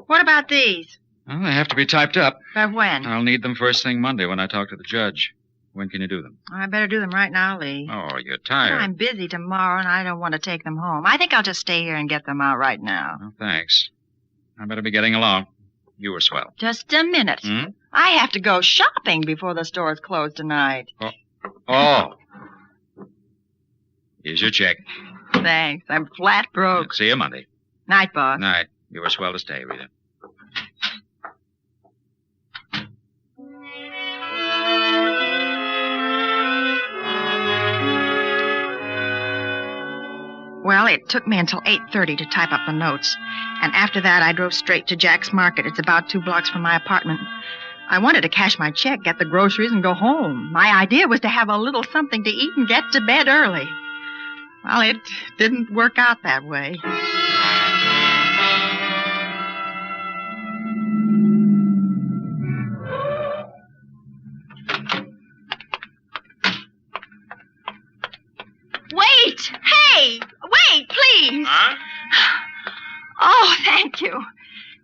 What about these? Well, they have to be typed up. By when? I'll need them first thing Monday when I talk to the judge. When can you do them? I better do them right now, Lee. Oh, you're tired. I'm busy tomorrow, and I don't want to take them home. I think I'll just stay here and get them out right now. Oh, thanks. I better be getting along. You were swell. Just a minute. Hmm? I have to go shopping before the stores close tonight. Oh. Here's your check. Thanks. I'm flat broke. See you Monday. Night, boss. Night. You were swell to stay, Rita. Well, it took me until 8:30 to type up the notes. And after that, I drove straight to Jack's Market. It's about 2 blocks from my apartment. I wanted to cash my check, get the groceries, and go home. My idea was to have a little something to eat and get to bed early. Well, it didn't work out that way. Wait! Hey! Wait, please! Huh? Oh, thank you.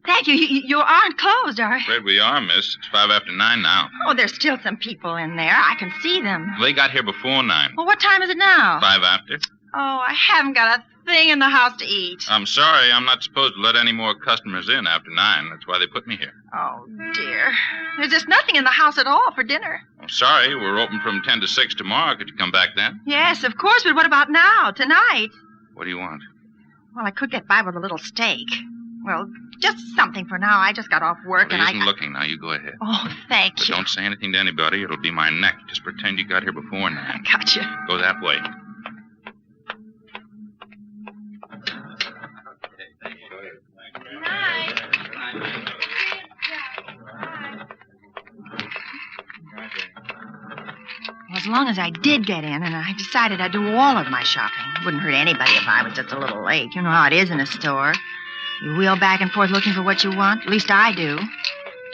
Thank you. You aren't closed, are you? Afraid we are, miss. It's 9:05 now. Oh, there's still some people in there. I can see them. They got here before 9. Well, what time is it now? 5 after. Oh, I haven't got a thing in the house to eat. I'm sorry. I'm not supposed to let any more customers in after 9. That's why they put me here. Oh, dear. There's just nothing in the house at all for dinner. I'm sorry. We're open from 10 to 6 tomorrow. Could you come back then? Yes, of course, but what about now, tonight? What do you want? Well, I could get by with a little steak. Well, just something for now. I just got off work Well, and he isn't looking now. You go ahead. Oh, thank But you. don't say anything to anybody. It'll be my neck. Just pretend you got here before 9. Gotcha. Go that way. Well, as long as I did get in, and I decided I'd do all of my shopping. Wouldn't hurt anybody if I was just a little late. You know how it is in a store. You wheel back and forth looking for what you want. At least I do.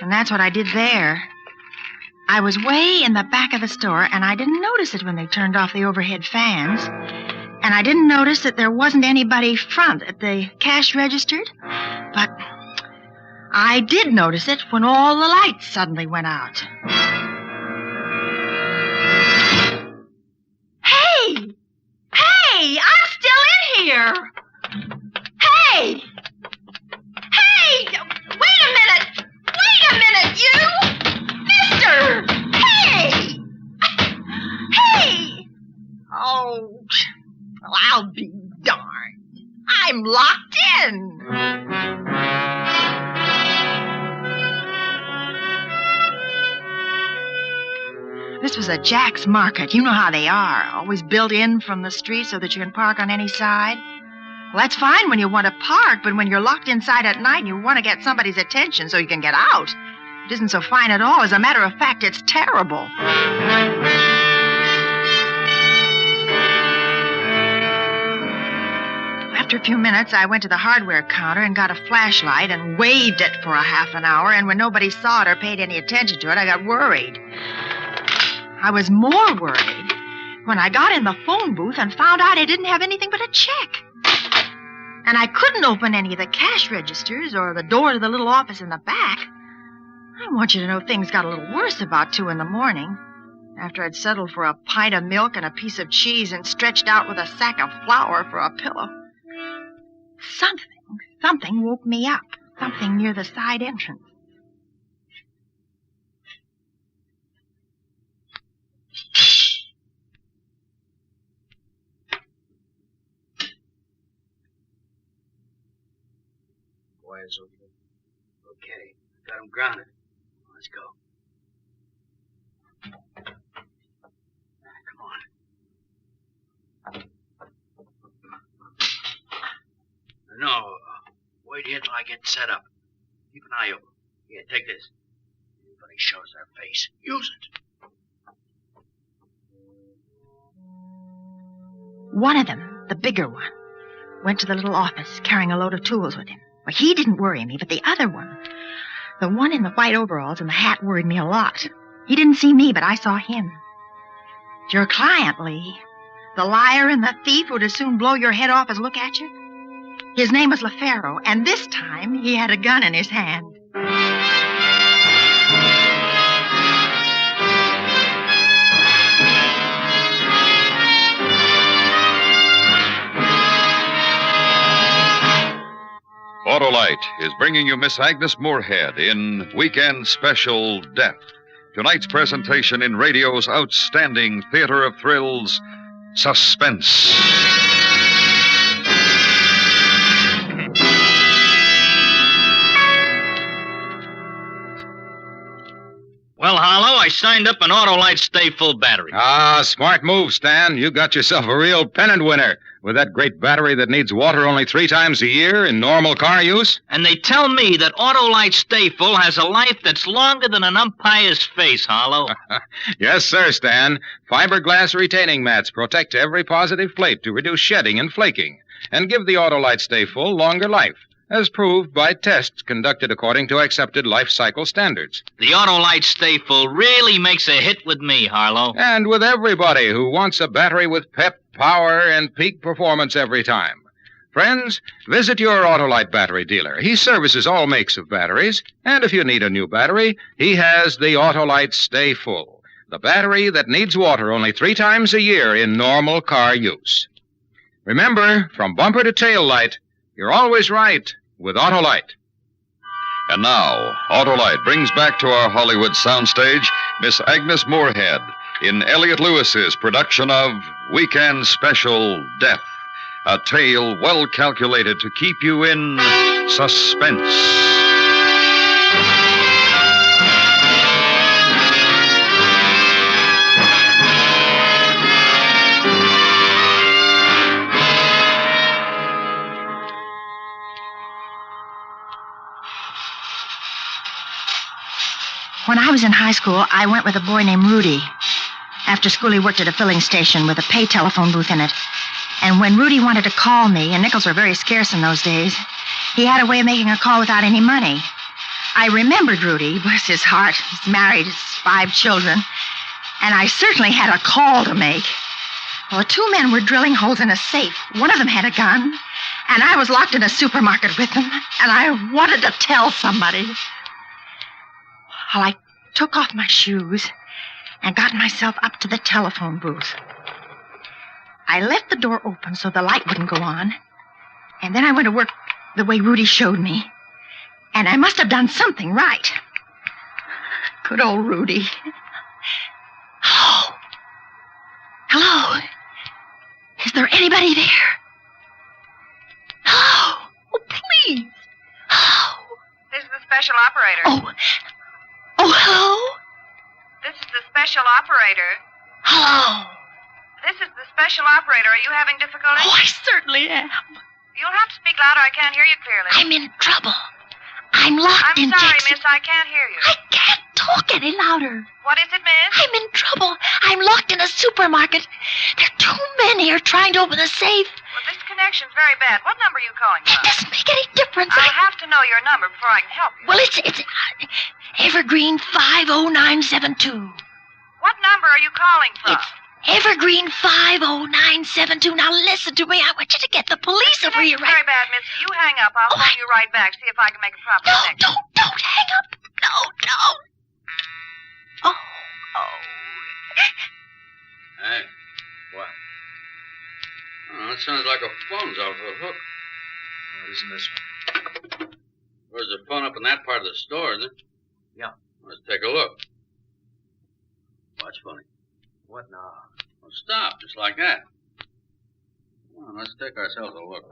And that's what I did there. I was way in the back of the store, and I didn't notice it when they turned off the overhead fans. And I didn't notice that there wasn't anybody front at the cash registers. But I did notice it when all the lights suddenly went out. Hey! Hey! I'm still in here! Hey! Hey! Wait a minute! Wait a minute, you! Mister! Hey! Hey! Oh, well, I'll be darned. I'm locked in. This was a Jack's Market. You know how they are. Always built in from the street so that you can park on any side. Well, that's fine when you want to park, but when you're locked inside at night and you want to get somebody's attention so you can get out, it isn't so fine at all. As a matter of fact, it's terrible. After a few minutes, I went to the hardware counter and got a flashlight and waved it for a half an hour, and when nobody saw it or paid any attention to it, I got worried. I was more worried when I got in the phone booth and found out I didn't have anything but a check. And I couldn't open any of the cash registers or the door to the little office in the back. I want you to know things got a little worse about 2 a.m, after I'd settled for a pint of milk and a piece of cheese and stretched out with a sack of flour for a pillow. Something woke me up. Something near the side entrance. Wires over here. Okay. Got him grounded. Let's go. Come on. No. Wait here till I get set up. Keep an eye open. Here, take this. Anybody shows their face, use it. One of them, the bigger one, went to the little office carrying a load of tools with him. Well, he didn't worry me, but the other one, the one in the white overalls and the hat, worried me a lot. He didn't see me, but I saw him. It's your client, Lee. The liar and the thief who'd as soon blow your head off as look at you. His name was LaFaro, and this time he had a gun in his hand. Autolite is bringing you Miss Agnes Moorehead in Weekend Special Death. Tonight's presentation in radio's outstanding theater of thrills, Suspense. Well, Harlow, I signed up an Autolite Stay Full battery. Ah, smart move, Stan. You got yourself a real pennant winner with that great battery that needs water only 3 times a year in normal car use. And they tell me that Autolite Stay Full has a life that's longer than an umpire's face, Harlow. Yes, sir, Stan. Fiberglass retaining mats protect every positive plate to reduce shedding and flaking and give the Autolite Stay Full longer life, as proved by tests conducted according to accepted life cycle standards. The Autolite Stay Full really makes a hit with me, Harlow. And with everybody who wants a battery with pep, power, and peak performance every time. Friends, visit your Autolite battery dealer. He services all makes of batteries, and if you need a new battery, he has the Autolite Stay Full, the battery that needs water only 3 times a year in normal car use. Remember, from bumper to tail light, you're always right with Autolite. And now, Autolite brings back to our Hollywood soundstage Miss Agnes Moorehead in Elliot Lewis's production of Weekend Special Death, a tale well calculated to keep you in suspense. When I was in high school, I went with a boy named Rudy. After school, he worked at a filling station with a pay telephone booth in it. And when Rudy wanted to call me, and nickels were very scarce in those days, he had a way of making a call without any money. I remembered Rudy, bless his heart. He's married, has 5 children. And I certainly had a call to make. Well, 2 men were drilling holes in a safe. One of them had a gun, and I was locked in a supermarket with them, and I wanted to tell somebody. Well, I took off my shoes and got myself up to the telephone booth. I left the door open so the light wouldn't go on, and then I went to work the way Rudy showed me. And I must have done something right. Good old Rudy. Hello? Hello? Is there anybody there? Hello? Oh, please. Hello? This is the special operator. Oh, hello? This is the special operator. Hello? This is the special operator. Are you having difficulty? Oh, I certainly am. You'll have to speak louder. I can't hear you clearly. I'm in trouble. I'm locked in I'm sorry, Texas. miss. I can't hear you. I can't talk any louder. What is it, miss? I'm in trouble. I'm locked in a supermarket. There are 2 men here trying to open the safe. Well, this connection's very bad. What number are you calling from? It doesn't make any difference. I'll have to know your number before I can help you. Well, it's Evergreen 50972. What number are you calling from? It's Evergreen 50972. Now listen to me. I want you to get the police over here right. Very bad, miss. You hang up. I'll phone you right back. See if I can make a proper connection. Don't hang up. No. Oh. Hey, what? Oh, that sounds like a phone's off the hook. Oh, isn't this one? There's a phone up in that part of the store, isn't it? Yeah. Let's take a look. What's funny? What now? Well, stop, just like that. Come on, let's take ourselves a look.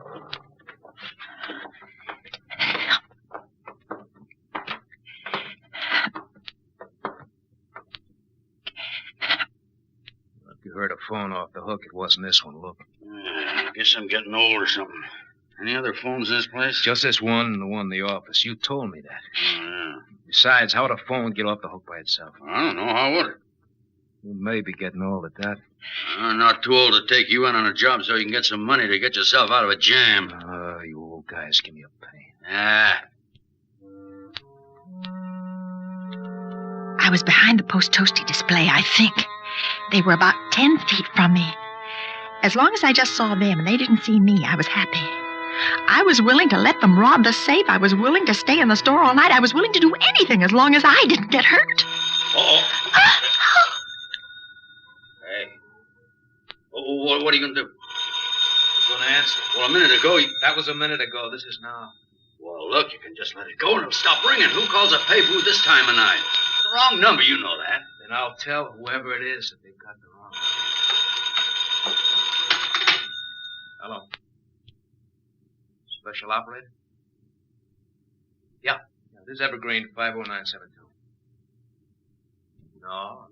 If you heard a phone off the hook, it wasn't this one, look. I guess I'm getting old or something. Any other phones in this place? Just this one and the one in the office. You told me that. Oh, yeah. Besides, how would a phone get off the hook by itself? I don't know. How would it? You may be getting old at that. I'm not too old to take you in on a job so you can get some money to get yourself out of a jam. You old guys give me a pain. I was behind the post-toasty display, I think. They were about 10 feet from me. As long as I just saw them and they didn't see me, I was happy. I was willing to let them rob the safe. I was willing to stay in the store all night. I was willing to do anything as long as I didn't get hurt. Hey. What are you going to do? You're going to answer. Well, a minute ago, That was a minute ago. This is now. Well, Oh, look, you can just let it go and it'll stop ringing. Who calls a pay booth this time of night? It's the wrong number, you know that. Then I'll tell whoever it is that they've got the wrong number. Hello. Special operator? Yeah. This is Evergreen 50972. No.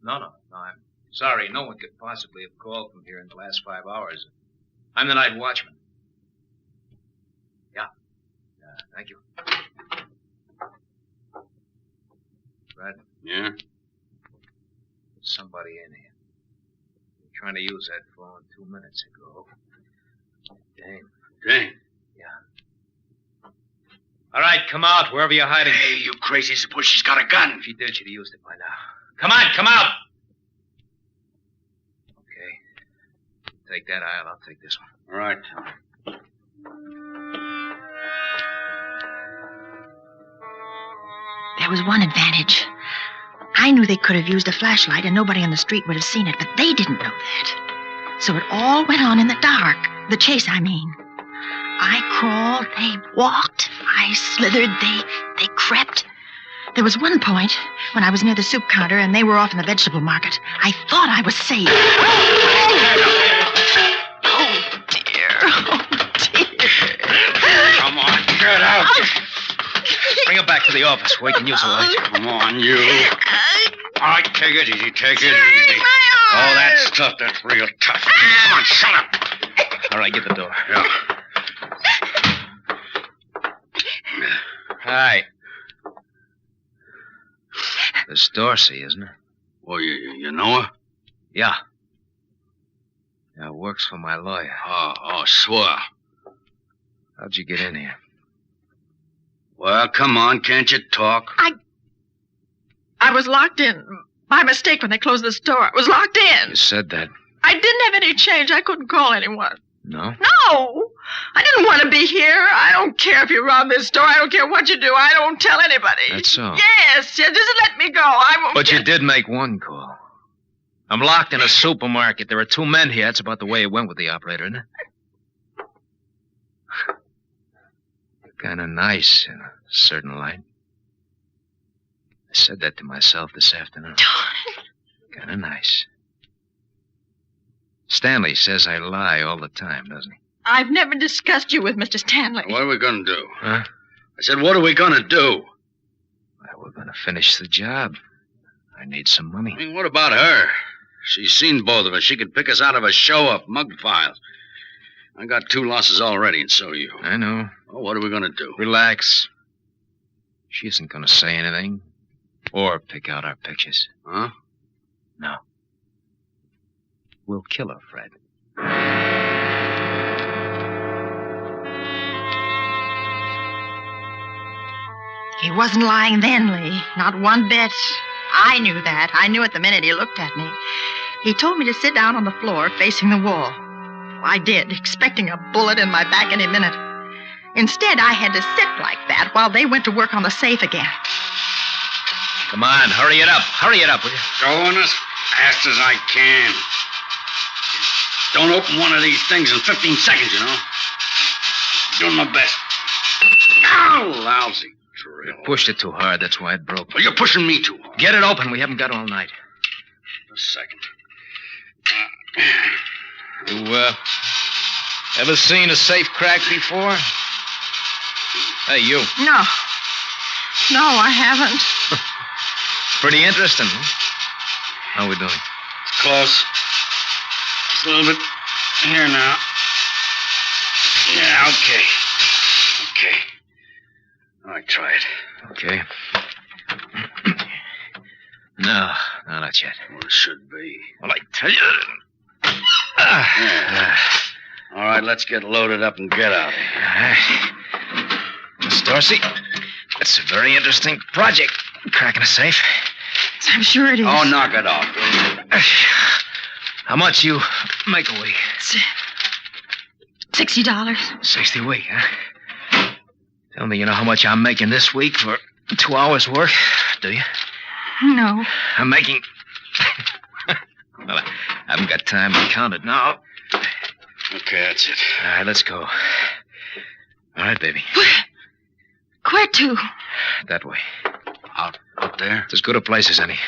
No, I'm sorry. No one could possibly have called from here in the last 5 hours. I'm the night watchman. Yeah. Thank you. Brad? Yeah? There's somebody in here. They were trying to use that phone 2 minutes ago. Dame. Dame? Yeah. All right, come out, wherever you're hiding. Hey, you crazy. Suppose she's got a gun. If she did, she'd have used it by now. Come on, come out! Okay. Take that aisle, I'll take this one. All right. There was one advantage. I knew they could have used a flashlight and nobody on the street would have seen it, but they didn't know that. So it all went on in the dark. The chase, I mean. I crawled, they walked, I slithered, they crept. There was one point when I was near the soup counter and they were off in the vegetable market. I thought I was safe. Oh, dear. Come on, get out. Bring her back to the office where we can use a light. Come on, you. All right, take it easy, take it easy. Oh, that stuff, that's real tough. Come on, shut up. All right, get the door. Yeah. Hi. This Dorsey, isn't it? Well, you know her? Yeah. Yeah, works for my lawyer. Oh, swell. How'd you get in here? Well, come on, can't you talk? I was locked in by mistake when they closed the store. I was locked in. You said that. I didn't have any change. I couldn't call anyone. No? No! I didn't want to be here. I don't care if you rob this store. I don't care what you do. I don't tell anybody. That's so. Yes, just let me go. I won't. But you did make one call. I'm locked in a supermarket. There are 2 men here. That's about the way it went with the operator, isn't it? You're kind of nice in a certain light. I said that to myself this afternoon. Kind of nice. Stanley says I lie all the time, doesn't he? I've never discussed you with Mr. Stanley. What are we going to do? Huh? I said, what are we going to do? Well, we're going to finish the job. I need some money. I mean, what about her? She's seen both of us. She could pick us out of a show of mugged files. I got 2 losses already, and so you. I know. Well, what are we going to do? Relax. She isn't going to say anything or pick out our pictures. Huh? No. We'll kill her, Fred. He wasn't lying then, Lee. Not one bit. I knew that. I knew it the minute he looked at me. He told me to sit down on the floor facing the wall. I did, expecting a bullet in my back any minute. Instead, I had to sit like that while they went to work on the safe again. Come on, hurry it up. Hurry it up, will you? Going as fast as I can. Don't open one of these things in 15 seconds, you know. Doing my best. Ow, lousy drill. You pushed it too hard, that's why it broke. Well, you're pushing me too hard. Get it open. We haven't got all night. A second. You, ever seen a safe crack before? Hey, you. No. No, I haven't. Pretty interesting, huh? How are we doing? It's close. Just a little bit here now. Yeah, okay. Okay. All right, try it. Okay. No, not yet. Well, it should be. Well, I tell you. Yeah. All right, let's get loaded up and get out of here. Miss Dorsey, that's a very interesting project, cracking a safe. I'm sure it is. Oh, knock it off. How much you make a week? $60. 60 a week, huh? Tell me, you know how much I'm making this week for 2 hours' work, do you? No. I'm making... Well, I haven't got time to count it now. Okay, that's it. All right, let's go. All right, baby. Where to? That way. Out there? It's as good a place as any.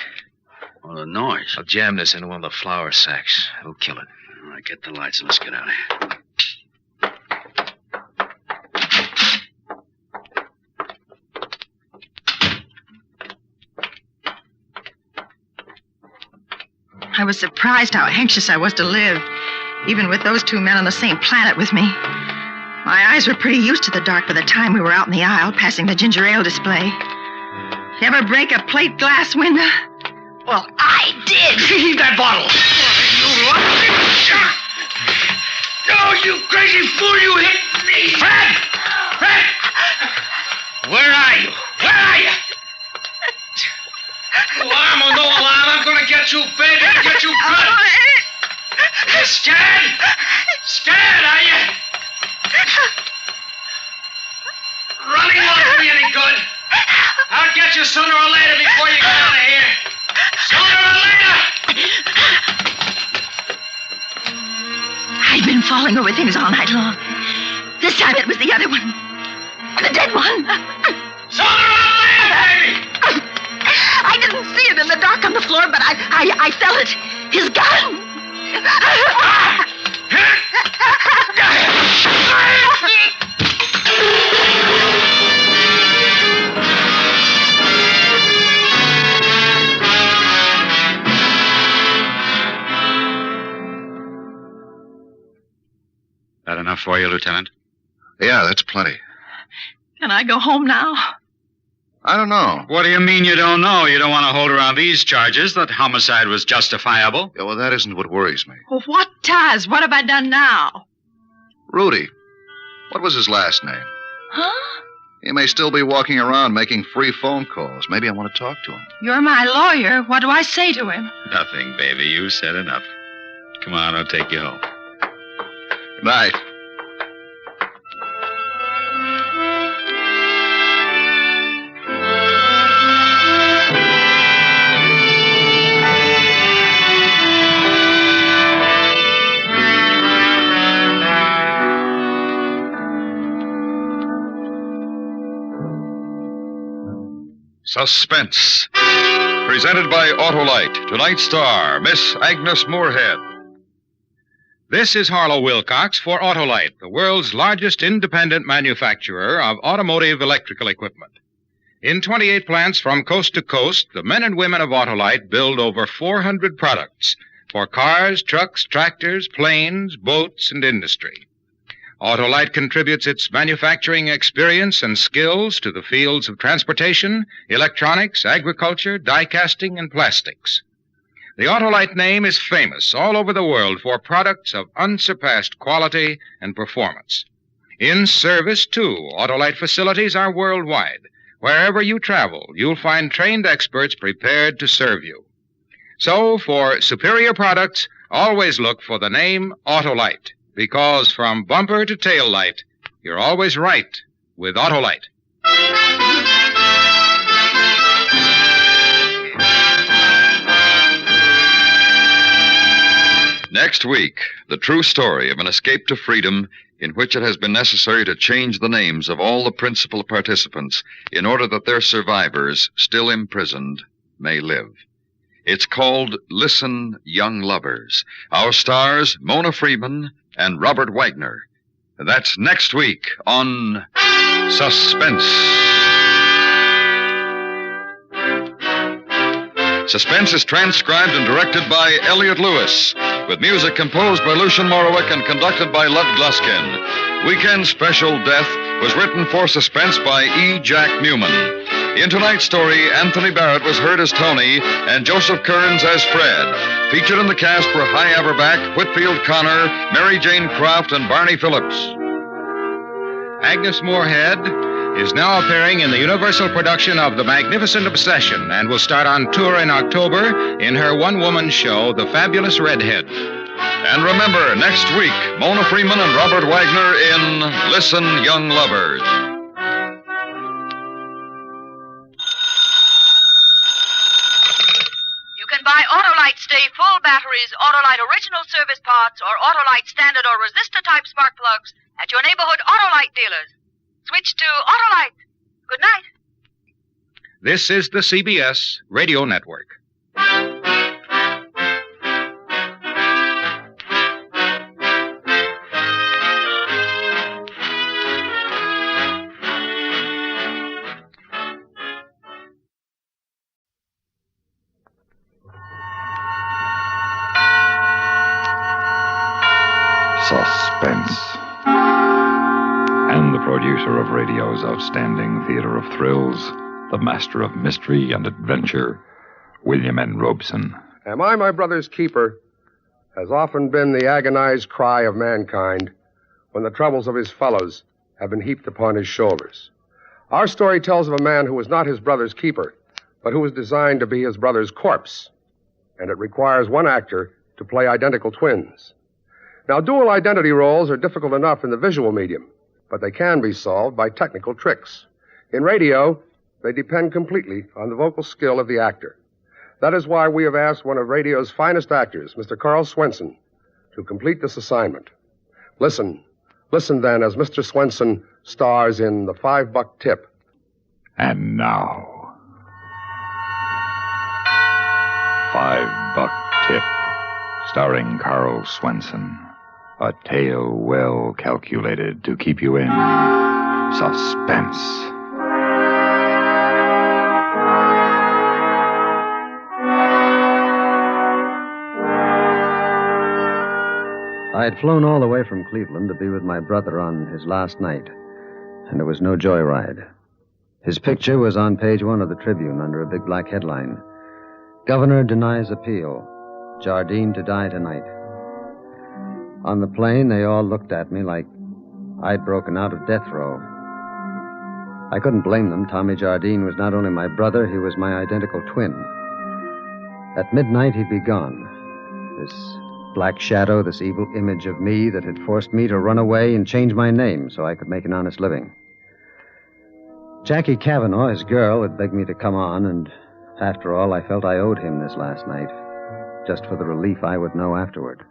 Oh, the noise. I'll jam this into one of the flour sacks. It'll kill it. All right, get the lights and let's get out of here. I was surprised how anxious I was to live, even with those two men on the same planet with me. My eyes were pretty used to the dark by the time we were out in the aisle passing the ginger ale display. You ever break a plate glass window? Well, I did. Leave that bottle. Oh, you crazy fool, you hit me. Fred! Fred! Where are you? Where are you? Alarm or no alarm, I'm going to get you, baby. Get you good. You scared? Scared, are you? Running won't be any good. I'll get you sooner or later before you get out of here. Sooner or later. I'd been falling over things all night long. This time it was the other one. The dead one. Sooner or later, baby. I didn't see it in the dark on the floor, but I felt it. His gun. That enough for you, Lieutenant? Yeah, that's plenty. Can I go home now? I don't know. What do you mean you don't know? You don't want to hold around these charges that homicide was justifiable? Yeah, well, that isn't what worries me. Well, what does? What have I done now? Rudy. What was his last name? Huh? He may still be walking around making free phone calls. Maybe I want to talk to him. You're my lawyer. What do I say to him? Nothing, baby. You said enough. Come on, I'll take you home. Good night. Suspense. Presented by Autolite. Tonight's star, Miss Agnes Moorehead. This is Harlow Wilcox for Autolite, the world's largest independent manufacturer of automotive electrical equipment. In 28 plants from coast to coast, the men and women of Autolite build over 400 products for cars, trucks, tractors, planes, boats, and industry. Autolite contributes its manufacturing experience and skills to the fields of transportation, electronics, agriculture, die casting, and plastics. The Autolite name is famous all over the world for products of unsurpassed quality and performance. In service, too, Autolite facilities are worldwide. Wherever you travel, you'll find trained experts prepared to serve you. So, for superior products, always look for the name Autolite, because from bumper to tail light, you're always right with Autolite. Next week, the true story of an escape to freedom in which it has been necessary to change the names of all the principal participants in order that their survivors, still imprisoned, may live. It's called Listen, Young Lovers. Our stars, Mona Freeman and Robert Wagner. That's next week on Suspense. Suspense is transcribed and directed by Elliot Lewis, with music composed by Lucian Morowick and conducted by Lud Gluskin. Weekend Special Death was written for Suspense by E. Jack Newman. In tonight's story, Anthony Barrett was heard as Tony and Joseph Kearns as Fred. Featured in the cast were Hy Averback, Whitfield Connor, Mary Jane Croft, and Barney Phillips. Agnes Moorehead is now appearing in the Universal production of The Magnificent Obsession and will start on tour in October in her one-woman show, The Fabulous Redhead. And remember, next week, Mona Freeman and Robert Wagner in Listen, Young Lovers. You can buy Autolite Stay full batteries, Autolite original service parts, or Autolite standard or resistor type spark plugs at your neighborhood Autolite dealers. Switch to Autolite. Good night. This is the CBS Radio Network. Suspense. And the producer of radio's outstanding theater of thrills, the master of mystery and adventure, William N. Robeson. Am I my brother's keeper? Has often been the agonized cry of mankind when the troubles of his fellows have been heaped upon his shoulders. Our story tells of a man who was not his brother's keeper, but who was designed to be his brother's corpse. And it requires one actor to play identical twins. Now, dual identity roles are difficult enough in the visual medium, but they can be solved by technical tricks. In radio, they depend completely on the vocal skill of the actor. That is why we have asked one of radio's finest actors, Mr. Carl Swenson, to complete this assignment. Listen then as Mr. Swenson stars in The $5 Tip. And now, $5 Tip, starring Carl Swenson. A tale well calculated to keep you in suspense. I had flown all the way from Cleveland to be with my brother on his last night, and it was no joyride. His picture was on page 1 of the Tribune under a big black headline. Governor denies appeal. Jardine to die tonight. On the plane, they all looked at me like I'd broken out of death row. I couldn't blame them. Tommy Jardine was not only my brother, he was my identical twin. At midnight, he'd be gone. This black shadow, this evil image of me that had forced me to run away and change my name so I could make an honest living. Jackie Cavanaugh, his girl, had begged me to come on, and after all, I felt I owed him this last night, just for the relief I would know afterward.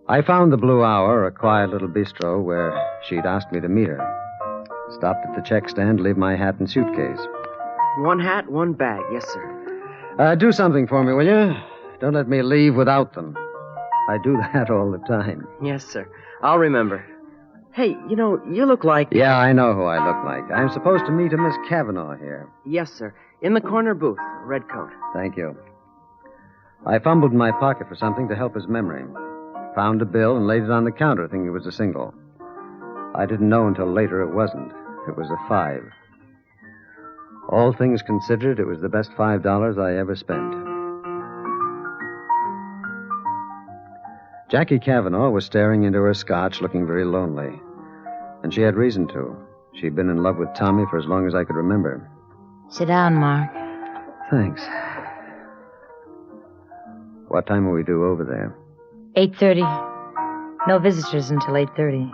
I found the Blue Hour, a quiet little bistro where she'd asked me to meet her. Stopped at the check stand to leave my hat and suitcase. One hat, one bag. Yes, sir. Do something for me, will you? Don't let me leave without them. I do that all the time. Yes, sir. I'll remember. Hey, you look like... Yeah, I know who I look like. I'm supposed to meet a Miss Cavanaugh here. Yes, sir. In the corner booth. Red coat. Thank you. I fumbled in my pocket for something to help his memory. Found a bill and laid it on the counter, thinking it was a single. I didn't know until later it wasn't. It was a 5. All things considered, it was the best $5 I ever spent. Jackie Cavanaugh was staring into her scotch, looking very lonely. And she had reason to. She'd been in love with Tommy for as long as I could remember. Sit down, Mark. Thanks. What time will we do over there? 8:30. No visitors until 8:30.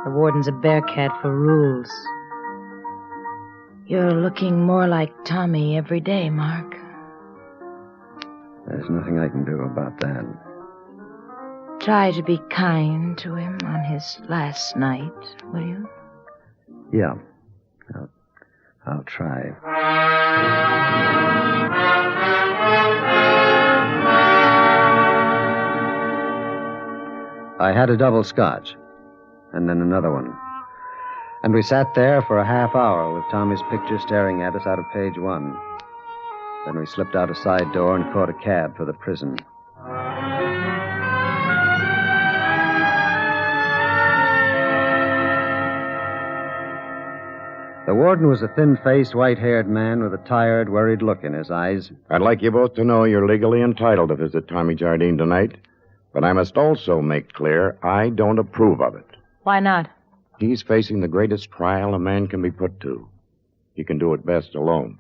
The warden's a bearcat for rules. You're looking more like Tommy every day, Mark. There's nothing I can do about that. Try to be kind to him on his last night, will you? Yeah. I'll try. I had a double scotch, and then another one. And we sat there for a half hour with Tommy's picture staring at us out of page 1. Then we slipped out a side door and caught a cab for the prison. The warden was a thin-faced, white-haired man with a tired, worried look in his eyes. I'd like you both to know you're legally entitled to visit Tommy Jardine tonight. But I must also make clear I don't approve of it. Why not? He's facing the greatest trial a man can be put to. He can do it best alone.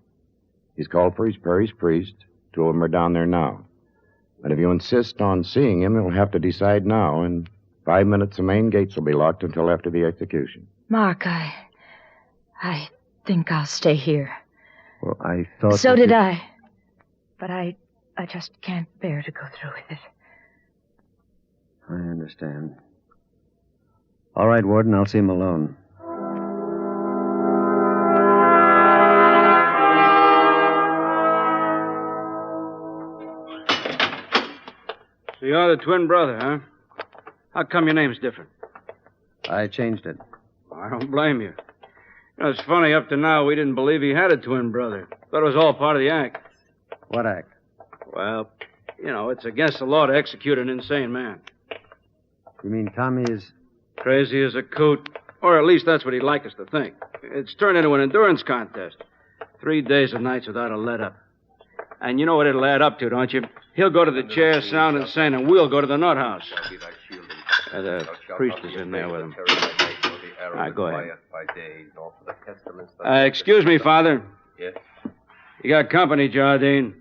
He's called for his parish priest. 2 of them are down there now. But if you insist on seeing him, you'll have to decide now. In 5 minutes, the main gates will be locked until after the execution. Mark, I think I'll stay here. Well, I thought... So did I. But I just can't bear to go through with it. I understand. All right, Warden, I'll see him alone. you're the twin brother, huh? How come your name's different? I changed it. I don't blame you. You know, it's funny, up to now, we didn't believe he had a twin brother. Thought it was all part of the act. What act? Well, you know, it's against the law to execute an insane man. You mean Tommy is... Crazy as a coot. Or at least that's what he'd like us to think. It's turned into an endurance contest. 3 days and nights without a let-up. And you know what it'll add up to, don't you? He'll go to the chair, sound insane, and we'll go to the nut house. The priest is in there with him. All right, go ahead. Excuse me, Father. Yes? You got company, Jardine.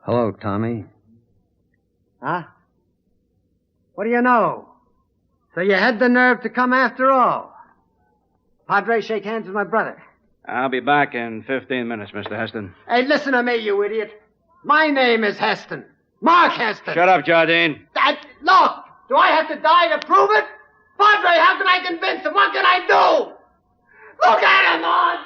Hello, Tommy. Huh? What do you know? So you had the nerve to come after all. Padre, shake hands with my brother. I'll be back in 15 minutes, Mr. Heston. Hey, listen to me, you idiot. My name is Heston. Mark Heston. Shut up, Jardine. Look, do I have to die to prove it? Padre, how can I convince him? What can I do? Look at him, on.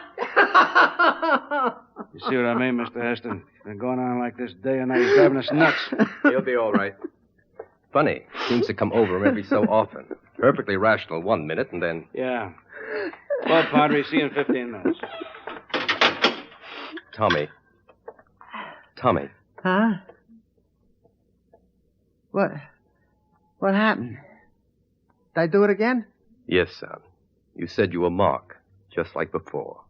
You see what I mean, Mr. Heston? It's been going on like this day and night. He's driving us nuts. He'll be all right. Funny. Seems to come over him every so often. Perfectly rational 1 minute, and then... Yeah. Well, Padre, see you in 15 minutes. Tommy. Huh? What happened? Did I do it again? Yes, son. You said you were Mark, just like before.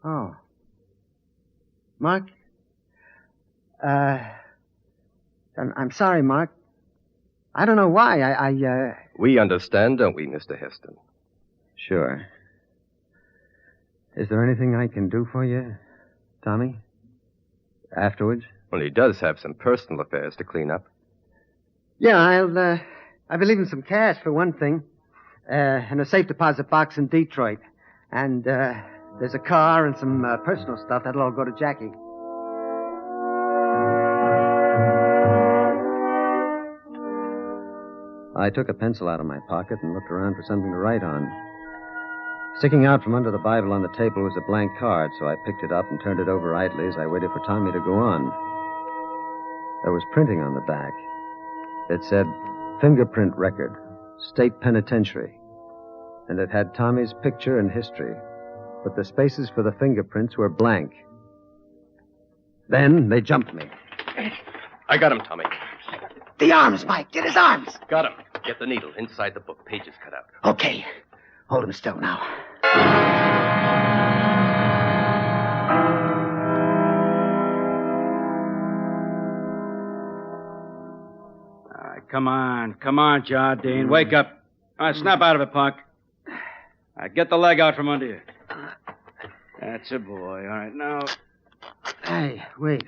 Oh. Mark? I'm sorry, Mark. I don't know why. We understand, don't we, Mr. Heston? Sure. Is there anything I can do for you, Tommy? Afterwards? Well, he does have some personal affairs to clean up. Yeah, I'll be leaving some cash for one thing. In a safe deposit box in Detroit. And, there's a car and some personal stuff. That'll all go to Jackie. I took a pencil out of my pocket and looked around for something to write on. Sticking out from under the Bible on the table was a blank card, so I picked it up and turned it over idly as I waited for Tommy to go on. There was printing on the back. It said, Fingerprint Record, State Penitentiary. And it had Tommy's picture and history, but the spaces for the fingerprints were blank. Then they jumped me. I got him, Tommy. The arms, Mike. Get his arms. Got him. Get the needle inside the book. Pages cut out. Okay. Hold him still now. Come on, Jardine. Wake up. All right, snap out of it, Punk. All right, get the leg out from under you. That's a boy. All right, now... Hey, wait.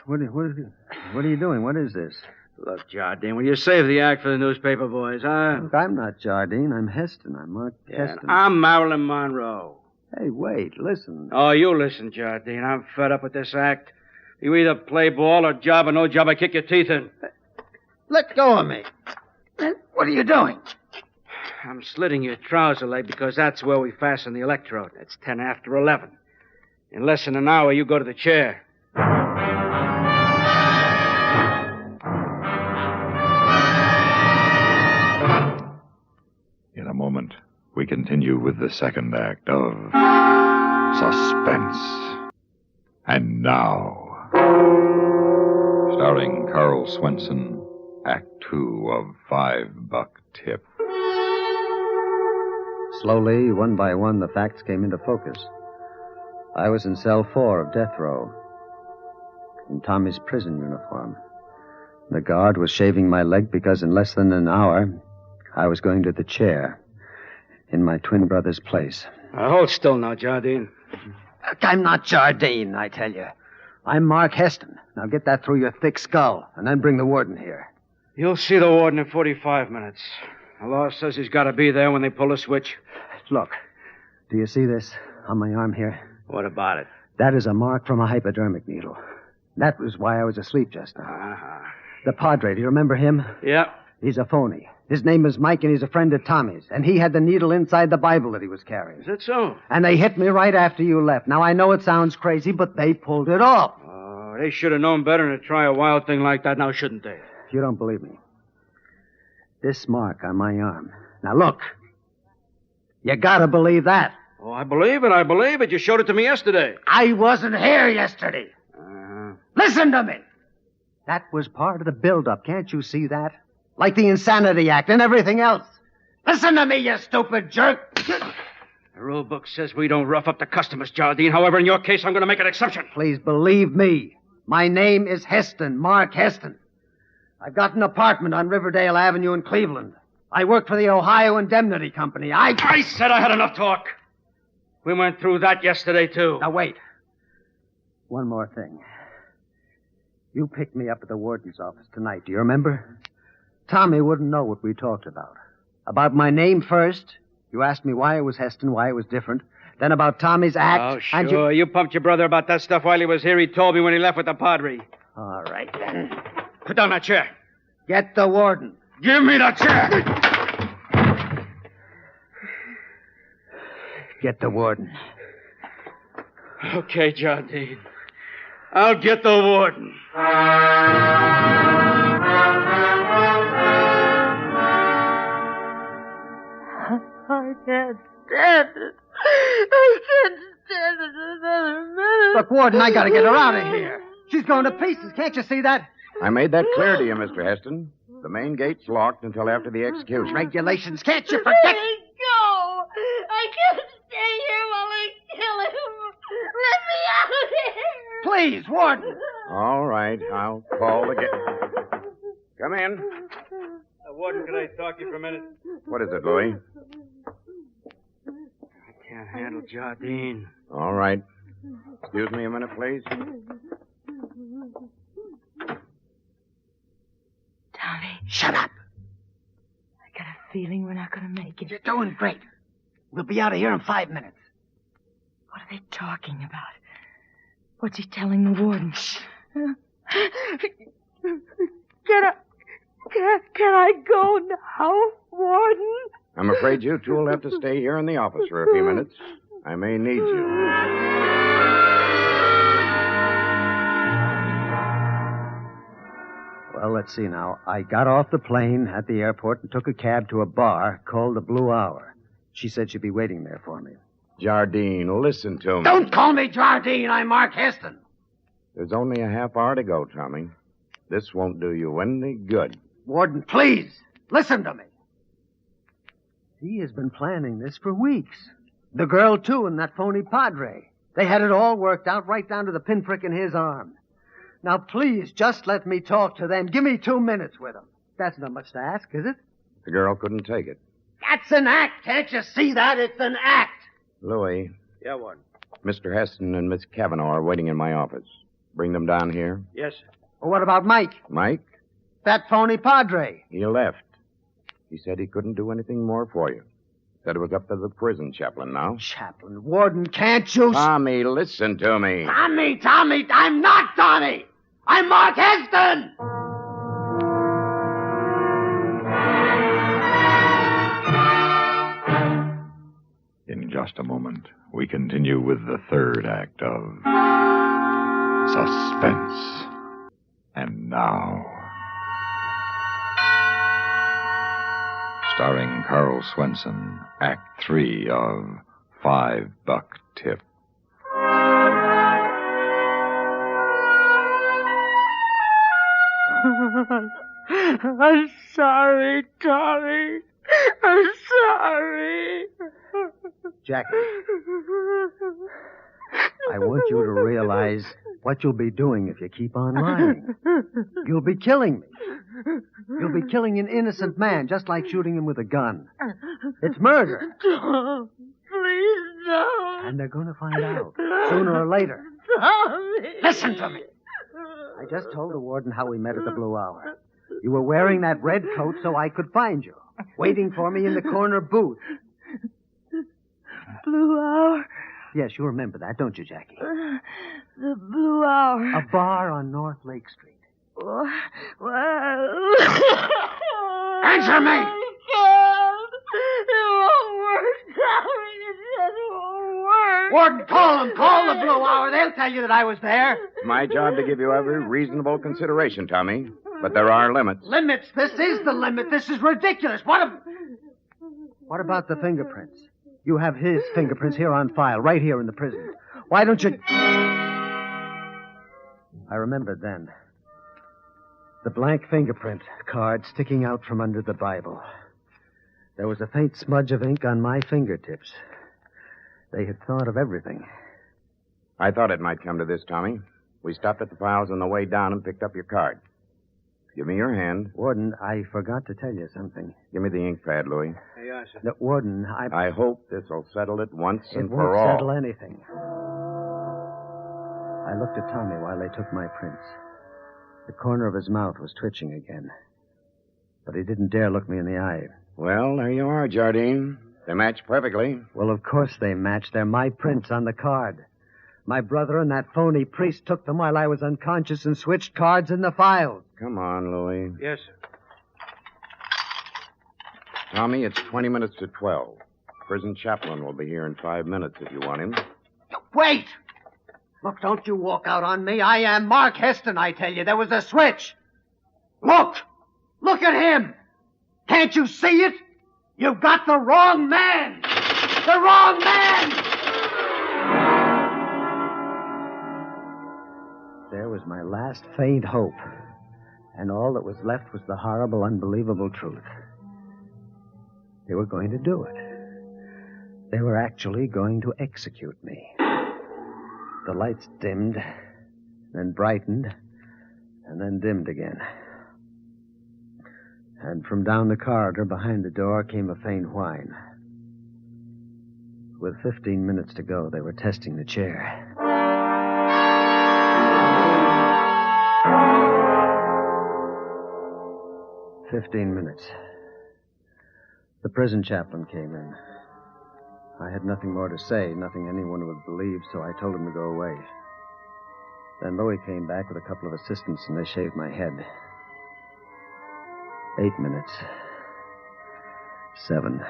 What are you doing? What is this? Look, Jardine, will you save the act for the newspaper boys, huh? Look, I'm not Jardine. I'm Heston. I'm Mark Heston. I'm Marilyn Monroe. Hey, wait, listen. Oh, you listen, Jardine. I'm fed up with this act. You either play ball or job or no job, I kick your teeth in. Let go of me. What are you doing? I'm slitting your trouser leg because that's where we fasten the electrode. It's 10 after 11. In less than an hour, you go to the chair. In a moment, we continue with the second act of Suspense. And now, starring Carl Swenson, Act 2 of $5 Tip. Slowly, one by one, the facts came into focus. I was in cell 4 of death row, in Tommy's prison uniform. The guard was shaving my leg because in less than an hour, I was going to the chair in my twin brother's place. Hold still now, Jardine. I'm not Jardine, I tell you. I'm Mark Heston. Now get that through your thick skull, and then bring the warden here. You'll see the warden in 45 minutes. The law says he's got to be there when they pull the switch. Look, do you see this on my arm here? What about it? That is a mark from a hypodermic needle. That was why I was asleep just now. Uh-huh. The Padre, do you remember him? Yeah. He's a phony. His name is Mike, and he's a friend of Tommy's. And he had the needle inside the Bible that he was carrying. Is that so? And they hit me right after you left. Now, I know it sounds crazy, but they pulled it off. Well, they should have known better than to try a wild thing like that, now shouldn't they? You don't believe me. This mark on my arm. Now, look. You gotta believe that. Oh, I believe it. You showed it to me yesterday. I wasn't here yesterday. Listen to me. That was part of the build-up. Can't you see that? Like the Insanity Act and everything else. Listen to me, you stupid jerk. The rule book says we don't rough up the customers, Jardine. However, in your case, I'm going to make an exception. Please believe me. My name is Heston, Mark Heston. I've got an apartment on Riverdale Avenue in Cleveland. I work for the Ohio Indemnity Company. I said I had enough talk. We went through that yesterday, too. Now, wait. One more thing. You picked me up at the warden's office tonight. Do you remember? Tommy wouldn't know what we talked about. About my name first. You asked me why it was Heston, why it was different. Then about Tommy's act. Oh, sure. And you pumped your brother about that stuff while he was here. He told me when he left with the Padre. All right, then. Put down that chair. Get the warden. Give me the chair. Get the warden. Okay, Jardine. I'll get the warden. I can't stand it. I can't stand it another minute. Look, Warden, I gotta get her out of here. She's going to pieces. Can't you see that? I made that clear to you, Mr. Heston. The main gate's locked until after the execution. Regulations. Can't you forget? Let me go. I can't stay here while they kill him. Let me out of here. Please, Warden. All right, I'll call the gate. Come in. Warden, can I talk to you for a minute? What is it, Louis? I can't handle Jardine. All right. Excuse me a minute, please. Tommy. Shut up. I got a feeling we're not going to make it. You're doing great. We'll be out of here in 5 minutes. What are they talking about? What's he telling the warden? Can I go now, Warden? I'm afraid you two will have to stay here in the office for a few minutes. I may need you. Well, let's see now. I got off the plane at the airport and took a cab to a bar called the Blue Hour. She said she'd be waiting there for me. Jardine, listen to me. Don't call me Jardine. I'm Mark Heston. There's only a half hour to go, Tommy. This won't do you any good. Warden, please, listen to me. He has been planning this for weeks. The girl, too, and that phony Padre. They had it all worked out right down to the pinprick in his arm. Now, please, just let me talk to them. Give me 2 minutes with them. That's not much to ask, is it? The girl couldn't take it. That's an act. Can't you see that? It's an act. Louis. Yeah, Warden. Mr. Heston and Miss Cavanaugh are waiting in my office. Bring them down here. Yes, sir. Well, what about Mike? Mike? That phony Padre. He left. He said he couldn't do anything more for you. Said it was up to the prison chaplain now. Chaplain? Warden, can't you... Tommy, listen to me. Tommy, I'm not Tommy. I'm Mark Heston. In just a moment, we continue with the third act of Suspense. And now, starring Carl Swenson, Act 3 of $5 Tip. I'm sorry, Tommy. I'm sorry. Jackie, I want you to realize what you'll be doing if you keep on lying. You'll be killing me. You'll be killing an innocent man, just like shooting him with a gun. It's murder. Don't. Please don't. And they're going to find out, sooner or later. Tommy. Listen to me. I just told the warden how we met at the Blue Hour. You were wearing that red coat so I could find you, waiting for me in the corner booth. Blue Hour? Yes, you remember that, don't you, Jackie? The Blue Hour. A bar on North Lake Street. Well... Answer me! It won't work, Tommy. It just won't work. Warden, call them. Call the Blue Hour. They'll tell you that I was there. It's my job to give you every reasonable consideration, Tommy. But there are limits. Limits? This is the limit. This is ridiculous. What about the fingerprints? You have his fingerprints here on file, right here in the prison. Why don't you... I remembered then. The blank fingerprint card sticking out from under the Bible. There was a faint smudge of ink on my fingertips. They had thought of everything. I thought it might come to this, Tommy. We stopped at the files on the way down and picked up your card. Give me your hand. Warden, I forgot to tell you something. Give me the ink pad, Louis. Yes, sir. No, Warden, I hope this will settle it once and for all. It won't settle all. anything. I looked at Tommy while they took my prints. The corner of his mouth was twitching again. But he didn't dare look me in the eye. Well, there you are, Jardine. They match perfectly. Well, of course they match. They're my prints on the card. My brother and that phony priest took them while I was unconscious and switched cards in the files. Come on, Louis. Yes, sir. Tommy, it's 20 minutes to 12. Prison chaplain will be here in 5 minutes if you want him. Wait! Look, don't you walk out on me. I am Mark Heston, I tell you. There was a switch. Look! Look at him! Can't you see it? You've got the wrong man! The wrong man! There was my last faint hope. And all that was left was the horrible, unbelievable truth. They were going to do it. They were actually going to execute me. The lights dimmed, then brightened, and then dimmed again. And from down the corridor behind the door came a faint whine. With 15 minutes to go, they were testing the chair. 15 minutes. The prison chaplain came in. I had nothing more to say, nothing anyone would believe, so I told him to go away. Then Louis came back with a couple of assistants, and they shaved my head. 8 minutes. 7.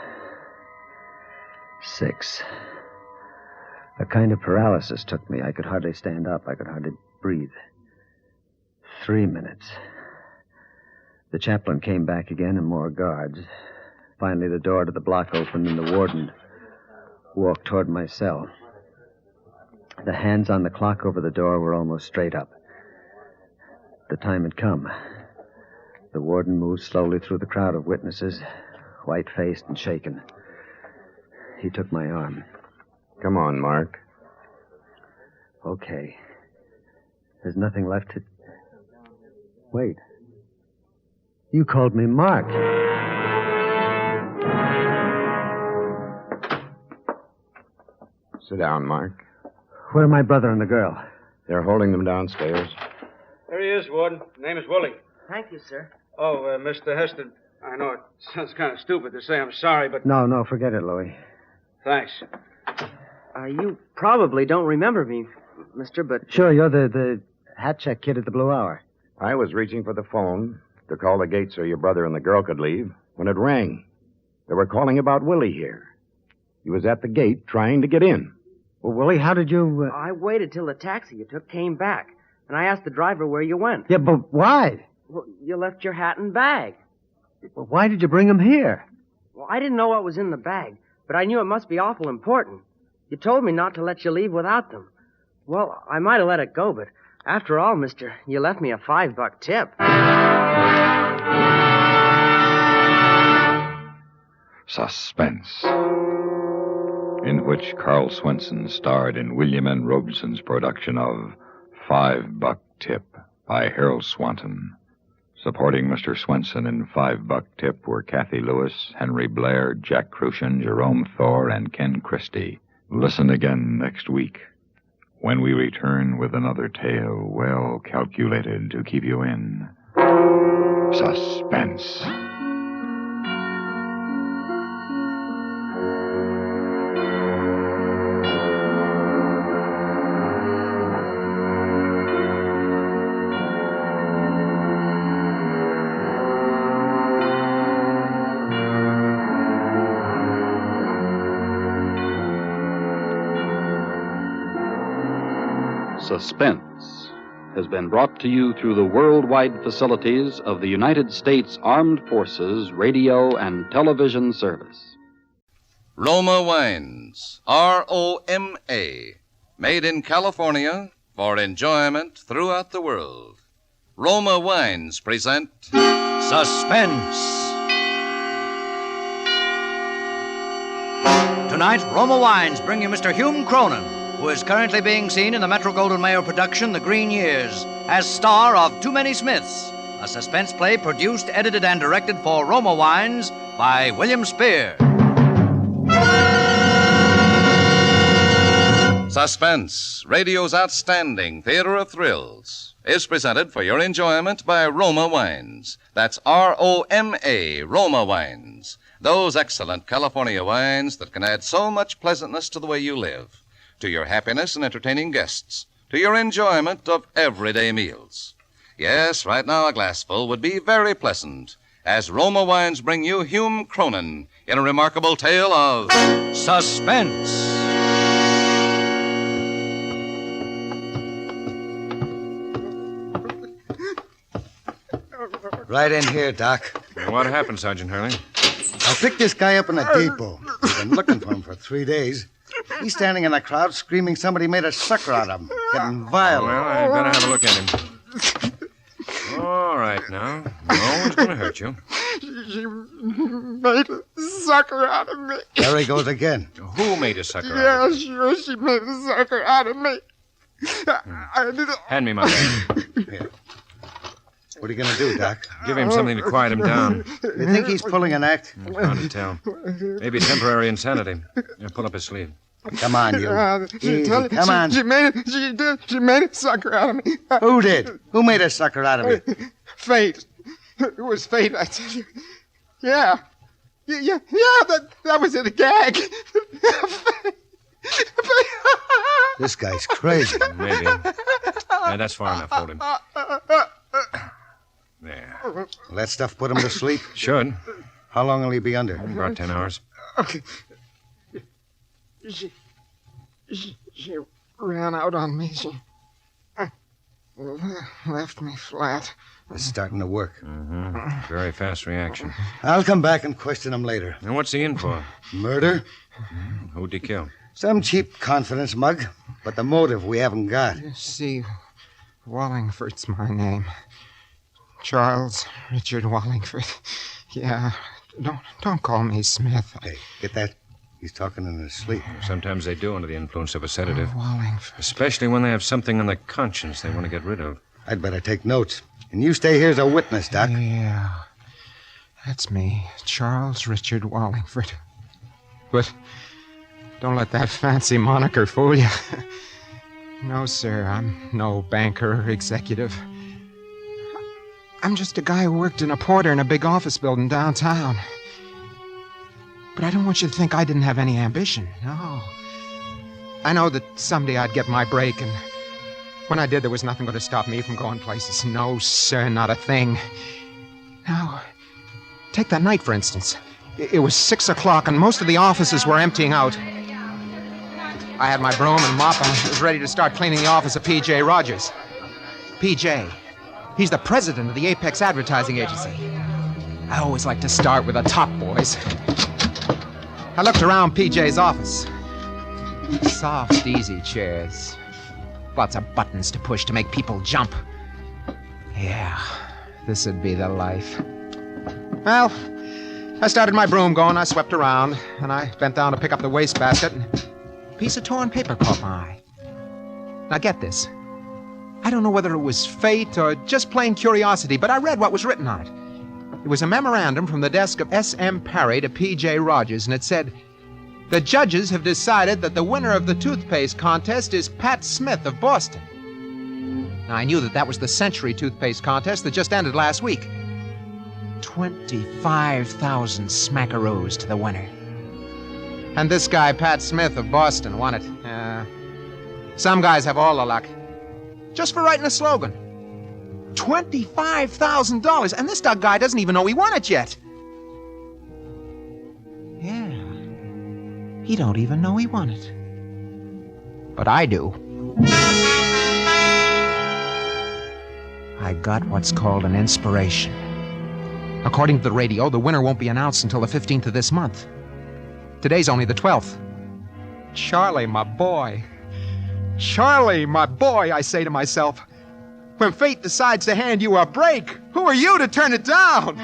6. A kind of paralysis took me. I could hardly stand up. I could hardly breathe. 3 minutes. The chaplain came back again, and more guards. Finally, the door to the block opened, and the warden walked toward my cell. The hands on the clock over the door were almost straight up. The time had come. The warden moved slowly through the crowd of witnesses, white-faced and shaken. He took my arm. Come on, Mark. Okay. There's nothing left to... Wait. You called me Mark. Sit down, Mark. Where are my brother and the girl? They're holding them downstairs. There he is, Warden. Name is Willie. Thank you, sir. Oh, Mr. Heston, I know it sounds kind of stupid to say I'm sorry, but... No, forget it, Louis. Thanks. You probably don't remember me, mister, but... Sure, you're the hat check kid at the Blue Hour. I was reaching for the phone to call the gate so your brother and the girl could leave when it rang. They were calling about Willie here. He was at the gate trying to get in. Well, Willie, how did you... I waited till the taxi you took came back, and I asked the driver where you went. Yeah, but why? Well, you left your hat and bag. Well, why did you bring him here? Well, I didn't know what was in the bag, but I knew it must be awful important. You told me not to let you leave without them. Well, I might have let it go, but after all, mister, you left me a $5 tip. Suspense, in which Carl Swenson starred in William N. Robeson's production of $5 Tip by Harold Swanton. Supporting Mr. Swenson in $5 Tip were Kathy Lewis, Henry Blair, Jack Crucian, Jerome Thor, and Ken Christie. Listen again next week when we return with another tale well calculated to keep you in suspense. Suspense has been brought to you through the worldwide facilities of the United States Armed Forces Radio and Television Service. Roma Wines, R-O-M-A, made in California for enjoyment throughout the world. Roma Wines present Suspense. Tonight, Roma Wines bring you Mr. Hume Cronin, who is currently being seen in the Metro-Goldwyn-Mayer production The Green Years as star of Too Many Smiths, a suspense play produced, edited, and directed for Roma Wines by William Spear. Suspense, radio's outstanding theater of thrills, is presented for your enjoyment by Roma Wines. That's R-O-M-A, Roma Wines. Those excellent California wines that can add so much pleasantness to the way you live, to your happiness in entertaining guests, to your enjoyment of everyday meals. Yes, right now a glassful would be very pleasant, as Roma Wines bring you Hume Cronin in a remarkable tale of Suspense. Right in here, Doc. What happened, Sergeant Hurley? I picked this guy up in a depot. We've been looking for him for 3 days. He's standing in the crowd screaming somebody made a sucker out of him, getting violent. Well, I better have a look at him. All right, now. No one's going to hurt you. She made a sucker out of me. There he goes again. Who made a sucker out of you? Yeah, sure, she made a sucker out of me. Hand me my bag. Here. What are you going to do, Doc? Give him something to quiet him down. You think he's pulling an act? Hard to tell. Maybe temporary insanity. Pull up his sleeve. Come on, you. Easy, come on. She made a sucker out of me. Who did? Who made a sucker out of me? Fate. It was fate, I tell you. Yeah, that was it, a gag. This guy's crazy. Maybe. Yeah, that's far enough. Hold him. There. Will that stuff put him to sleep? Should. How long will he be under? About 10 hours. Okay. She ran out on me. She left me flat. It's starting to work. Mm-hmm. Very fast reaction. I'll come back and question him later. And what's he in for? Murder? Who'd he kill? Some cheap confidence mug, but the motive we haven't got. See, Wallingford's my name. Charles Richard Wallingford. Yeah, don't call me Smith. Hey, get that? He's talking in his sleep. Sometimes they do under the influence of a sedative. Wallingford. Especially when they have something on their conscience they want to get rid of. I'd better take notes. And you stay here as a witness, Doc. Yeah, that's me, Charles Richard Wallingford. But don't let that fancy moniker fool you. No, sir, I'm no banker or executive. I'm just a guy who worked in a porter in a big office building downtown. But I don't want you to think I didn't have any ambition. No. I know that someday I'd get my break, and when I did, there was nothing going to stop me from going places. No, sir, not a thing. Now, take that night, for instance. It was 6 o'clock, and most of the offices were emptying out. I had my broom and mop, and I was ready to start cleaning the office of P.J. Rogers. P.J., he's the president of the Apex Advertising Agency. I always like to start with the top boys. I looked around P.J.'s office. Soft, easy chairs. Lots of buttons to push to make people jump. Yeah, this would be the life. Well, I started my broom going. I swept around, and I bent down to pick up the wastebasket, and a piece of torn paper caught my eye. Now get this. I don't know whether it was fate or just plain curiosity, but I read what was written on it. It was a memorandum from the desk of S.M. Parry to P.J. Rogers, and it said, "The judges have decided that the winner of the toothpaste contest is Pat Smith of Boston." Now, I knew that was the Century toothpaste contest that just ended last week. 25,000 smackaroos to the winner. And this guy, Pat Smith of Boston, won it. Some guys have all the luck. Just for writing a slogan. $25,000, and this guy doesn't even know he won it yet. Yeah. He don't even know he won it. But I do. I got what's called an inspiration. According to the radio, the winner won't be announced until the 15th of this month. Today's only the 12th. Charlie, my boy. Charlie, my boy, I say to myself. When fate decides to hand you a break, who are you to turn it down?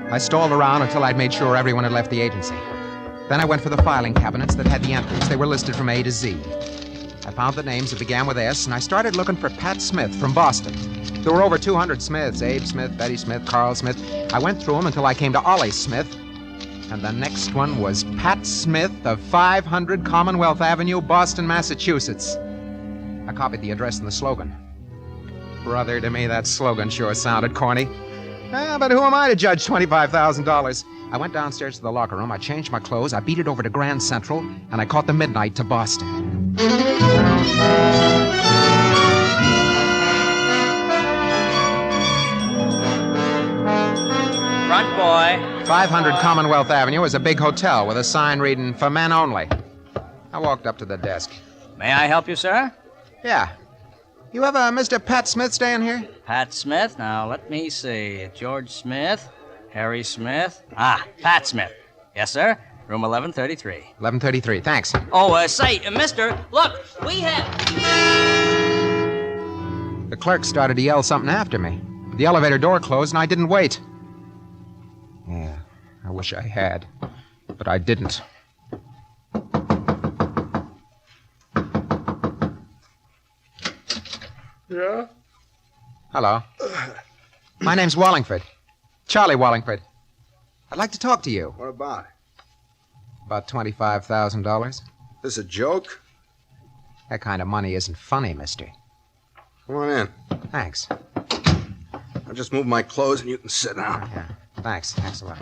I stalled around until I'd made sure everyone had left the agency. Then I went for the filing cabinets that had the entries. They were listed from A to Z. I found the names that began with S, and I started looking for Pat Smith from Boston. There were over 200 Smiths, Abe Smith, Betty Smith, Carl Smith. I went through them until I came to Ollie Smith. And the next one was Pat Smith of 500 Commonwealth Avenue, Boston, Massachusetts. I copied the address and the slogan. Brother, to me, that slogan sure sounded corny. But who am I to judge $25,000? I went downstairs to the locker room, I changed my clothes, I beat it over to Grand Central, and I caught the midnight to Boston. Front boy. 500 Commonwealth Avenue is a big hotel with a sign reading, "For men only." I walked up to the desk. May I help you, sir? Yeah. You have a Mr. Pat Smith staying here? Pat Smith? Now, let me see. George Smith, Harry Smith. Pat Smith. Yes, sir. Room 1133. 1133, thanks. Oh, say, mister, look, we have... The clerk started to yell something after me. The elevator door closed and I didn't wait. Yeah, I wish I had. But I didn't. Yeah? Hello. My name's Wallingford. Charlie Wallingford. I'd like to talk to you. What about? About $25,000. This a joke? That kind of money isn't funny, mister. Come on in. Thanks. I'll just move my clothes and you can sit down. Yeah, thanks. Thanks a lot.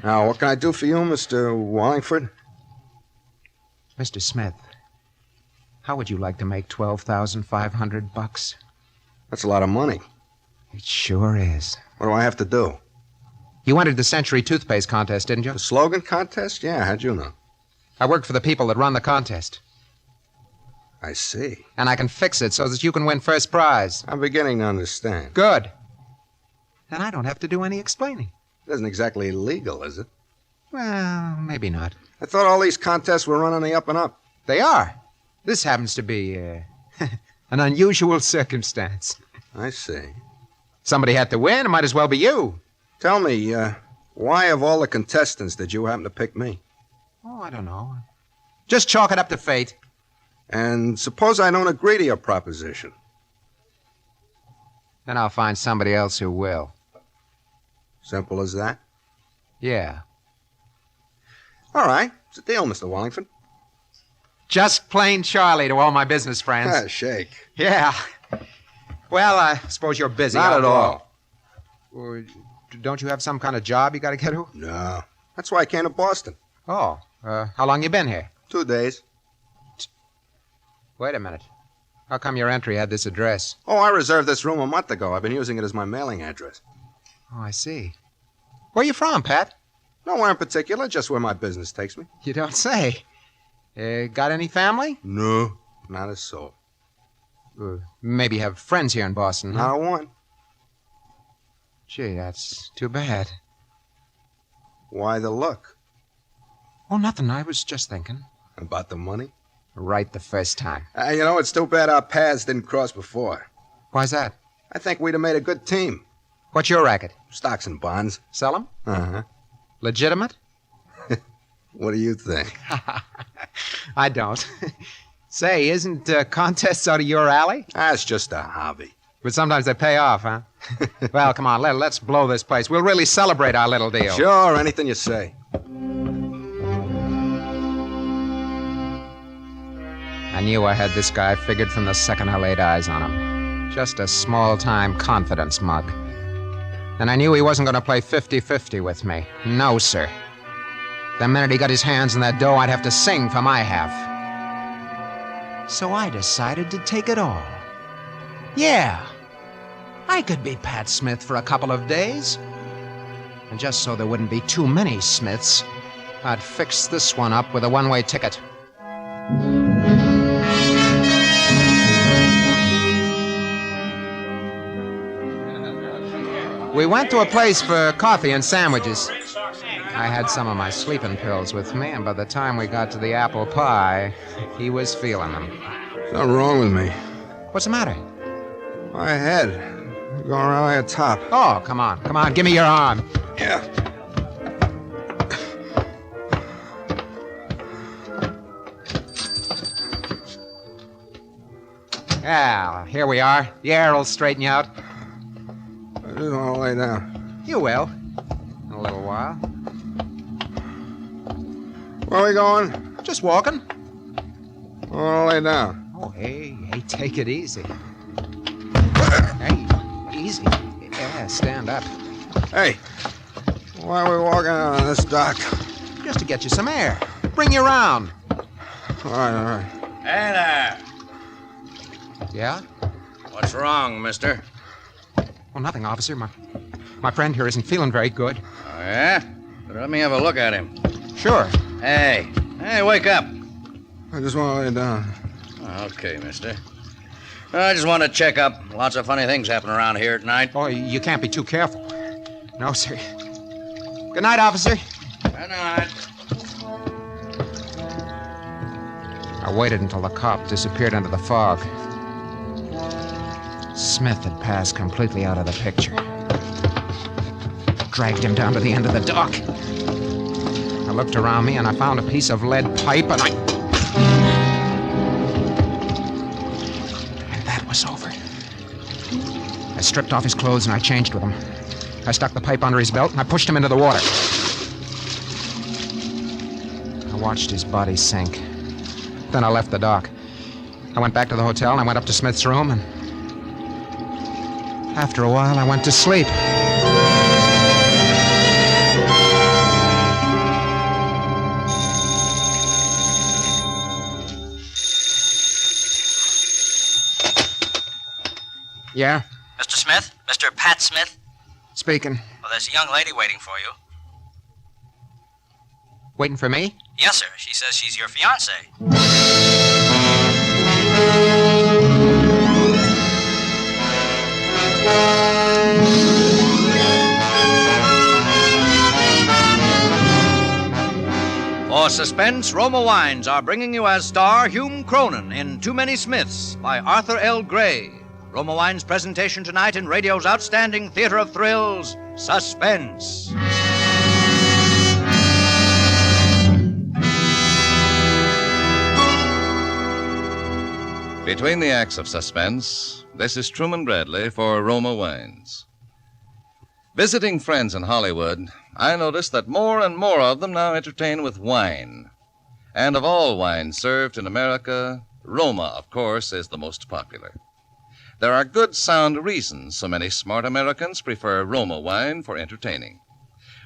Now, what can I do for you, Mr. Wallingford? Mr. Smith, how would you like to make $12,500? That's a lot of money. It sure is. What do I have to do? You entered the Century Toothpaste Contest, didn't you? The slogan contest? Yeah, how'd you know? I work for the people that run the contest. I see. And I can fix it so that you can win first prize. I'm beginning to understand. Good. Then I don't have to do any explaining. It isn't exactly illegal, is it? Well, maybe not. I thought all these contests were running the up and up. They are. This happens to be an unusual circumstance. I see. Somebody had to win. It might as well be you. Tell me, why of all the contestants did you happen to pick me? Oh, I don't know. Just chalk it up to fate. And suppose I don't agree to your proposition. Then I'll find somebody else who will. Simple as that? Yeah. All right. It's a deal, Mr. Wallingford. Just plain Charlie to all my business friends. Shake. Yeah. Well, I suppose you're busy. Not at all. Or don't you have some kind of job you got to get to? No. That's why I came to Boston. Oh. How long you been here? 2 days. Wait a minute. How come your entry had this address? Oh, I reserved this room a month ago. I've been using it as my mailing address. Oh, I see. Where you from, Pat? Nowhere in particular, just where my business takes me. You don't say. Got any family? No, not a soul. Maybe you have friends here in Boston, huh? Not one. Gee, that's too bad. Why the look? Oh, nothing. I was just thinking. About the money? Right the first time. You know, it's too bad our paths didn't cross before. Why's that? I think we'd have made a good team. What's your racket? Stocks and bonds. Sell them? Uh-huh. Legitimate? What do you think? I don't. Say, isn't contests out of your alley? It's just a hobby. But sometimes they pay off, huh? Well, come on, let's blow this place. We'll really celebrate our little deal. Sure, anything you say. I knew I had this guy figured from the second I laid eyes on him. Just a small-time confidence mug. And I knew he wasn't going to play 50-50 with me. No, sir. The minute he got his hands on that dough, I'd have to sing for my half. So I decided to take it all. Yeah, I could be Pat Smith for a couple of days. And just so there wouldn't be too many Smiths, I'd fix this one up with a one-way ticket. We went to a place for coffee and sandwiches. I had some of my sleeping pills with me, and by the time we got to the apple pie, he was feeling them. Something wrong with me. What's the matter? My head. Going around like a top. Oh, come on. Come on. Give me your arm. Yeah. Yeah, here we are. The air will straighten you out. I just want to lay down. You will. In a little while. Where are we going? Just walking. I want to lay down. Oh, hey, take it easy. Hey, easy. Yeah, stand up. Hey, why are we walking out on this dock? Just to get you some air. Bring you around. All right. Hey there. Yeah? What's wrong, mister? Oh, nothing, officer. My friend here isn't feeling very good. Oh, yeah? Let me have a look at him. Sure. Hey, wake up. I just want to lay down. Okay, mister. I just want to check up. Lots of funny things happen around here at night. Oh, you can't be too careful. No, sir. Good night, officer. Good night. I waited until the cop disappeared into the fog. Smith had passed completely out of the picture. Dragged him down to the end of the dock. I looked around me and I found a piece of lead pipe and that was over. I stripped off his clothes and I changed with him. I stuck the pipe under his belt and I pushed him into the water. I watched his body sink. Then I left the dock. I went back to the hotel and I went up to Smith's room and after a while I went to sleep. Yeah? Mr. Smith? Mr. Pat Smith? Speaking. Well, there's a young lady waiting for you. Waiting for me? Yes, sir. She says she's your fiancé. For Suspense, Roma Wines are bringing you as star Hume Cronin in Too Many Smiths by Arthur L. Gray. Roma Wines' presentation tonight in radio's outstanding theater of thrills, Suspense. Between the acts of Suspense, this is Truman Bradley for Roma Wines. Visiting friends in Hollywood, I noticed that more and more of them now entertain with wine. And of all wines served in America, Roma, of course, is the most popular. There are good, sound reasons so many smart Americans prefer Roma wine for entertaining.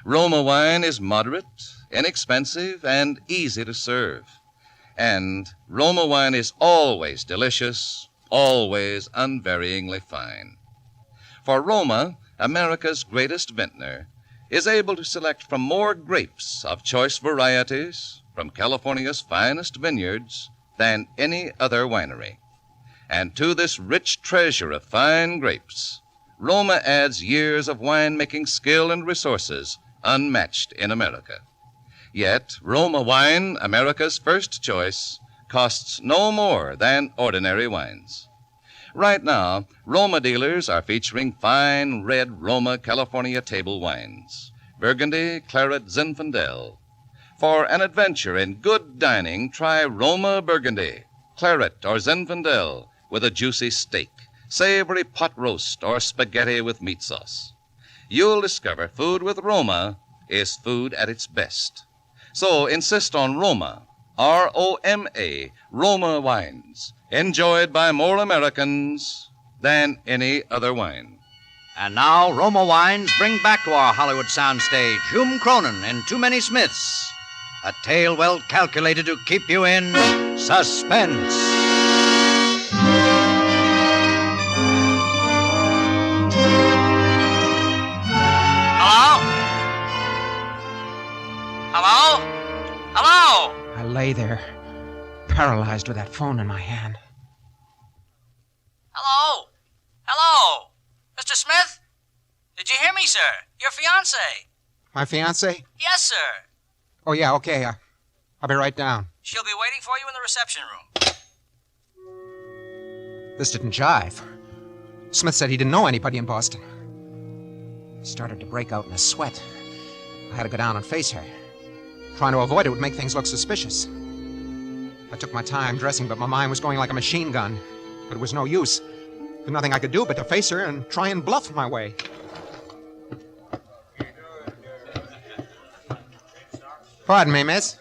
Roma wine is moderate, inexpensive, and easy to serve. And Roma wine is always delicious, always unvaryingly fine. For Roma, America's greatest vintner, is able to select from more grapes of choice varieties from California's finest vineyards than any other winery. And to this rich treasure of fine grapes, Roma adds years of winemaking skill and resources unmatched in America. Yet, Roma wine, America's first choice, costs no more than ordinary wines. Right now, Roma dealers are featuring fine red Roma California table wines, Burgundy, Claret, Zinfandel. For an adventure in good dining, try Roma Burgundy, Claret, or Zinfandel with a juicy steak, savory pot roast, or spaghetti with meat sauce. You'll discover food with Roma is food at its best. So insist on Roma, R-O-M-A, Roma wines, enjoyed by more Americans than any other wine. And now, Roma Wines bring back to our Hollywood soundstage Hume Cronin in Too Many Smiths, a tale well calculated to keep you in suspense. Hello? Hello? I lay there, paralyzed with that phone in my hand. Hello? Hello? Mr. Smith? Did you hear me, sir? Your fiancée. My fiancée? Yes, sir. Oh, yeah, okay. I'll be right down. She'll be waiting for you in the reception room. This didn't jive. Smith said he didn't know anybody in Boston. He started to break out in a sweat. I had to go down and face her. Trying to avoid it would make things look suspicious. I took my time dressing, but my mind was going like a machine gun. But it was no use. There was nothing I could do but to face her and try and bluff my way. Pardon me, miss.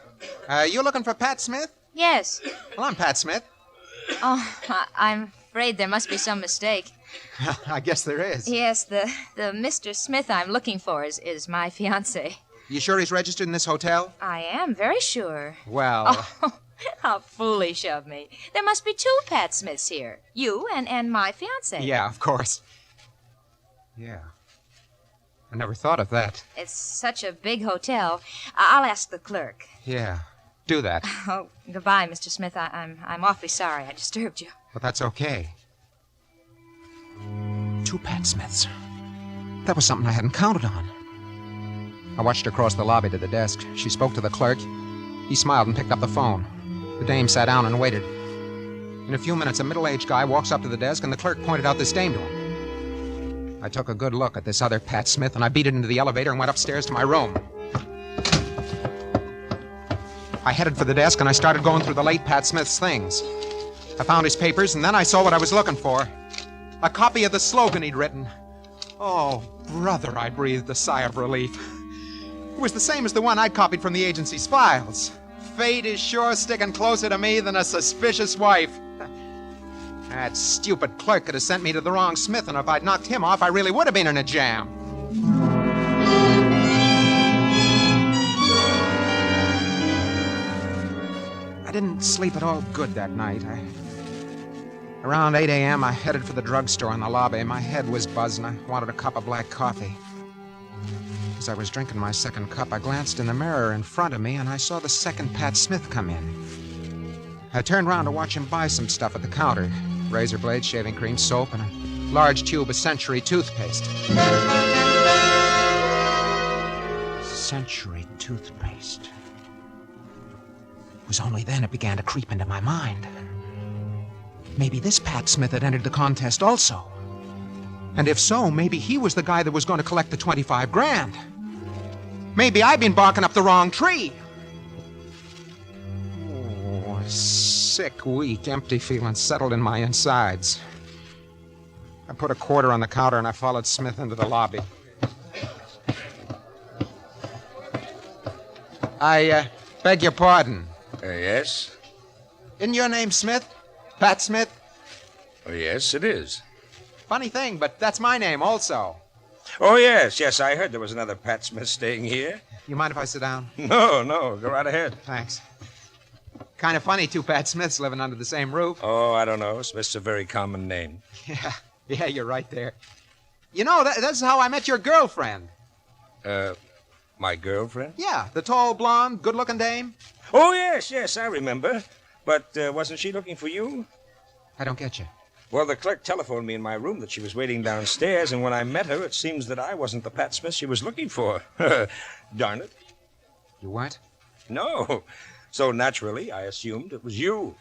You looking for Pat Smith? Yes. Well, I'm Pat Smith. Oh, I'm afraid there must be some mistake. I guess there is. Yes, the Mr. Smith I'm looking for is my fiancé. You sure he's registered in this hotel? I am very sure. Well... Oh, how foolish of me. There must be two Pat Smiths here. You and my fiancé. Yeah, of course. Yeah. I never thought of that. It's such a big hotel. I'll ask the clerk. Yeah, do that. Oh, goodbye, Mr. Smith. I'm awfully sorry I disturbed you. But that's okay. Two Pat Smiths. That was something I hadn't counted on. I watched her cross the lobby to the desk. She spoke to the clerk. He smiled and picked up the phone. The dame sat down and waited. In a few minutes, a middle-aged guy walks up to the desk, and the clerk pointed out this dame to him. I took a good look at this other Pat Smith, and I beat it into the elevator and went upstairs to my room. I headed for the desk, and I started going through the late Pat Smith's things. I found his papers, and then I saw what I was looking for. A copy of the slogan he'd written. Oh, brother, I breathed a sigh of relief. It was the same as the one I'd copied from the agency's files. Fate is sure sticking closer to me than a suspicious wife. That stupid clerk could have sent me to the wrong Smith, and if I'd knocked him off, I really would have been in a jam. I didn't sleep at all good that night. Around 8 a.m., I headed for the drugstore in the lobby. My head was buzzing. I wanted a cup of black coffee. As I was drinking my second cup, I glanced in the mirror in front of me, and I saw the second Pat Smith come in. I turned around to watch him buy some stuff at the counter. Razor blades, shaving cream, soap, and a large tube of Century toothpaste. Century toothpaste. It was only then it began to creep into my mind. Maybe this Pat Smith had entered the contest also. And if so, maybe he was the guy that was going to collect the 25 grand. Maybe I'd been barking up the wrong tree. Oh, a sick, weak, empty feeling settled in my insides. I put a quarter on the counter and I followed Smith into the lobby. I beg your pardon. Yes? Isn't your name Smith? Pat Smith? Oh, yes, it is. Funny thing, but that's my name also. Oh, yes, I heard there was another Pat Smith staying here. You mind if I sit down? No, go right ahead. Thanks. Kind of funny, two Pat Smiths living under the same roof. Oh, I don't know. Smith's a very common name. Yeah, you're right there. You know, that's how I met your girlfriend. My girlfriend? Yeah, the tall, blonde, good-looking dame. Oh, yes, I remember. But wasn't she looking for you? I don't get you. Well, the clerk telephoned me in my room that she was waiting downstairs, and when I met her, it seems that I wasn't the Pat Smith she was looking for. Darn it. You weren't? No. So naturally, I assumed it was you.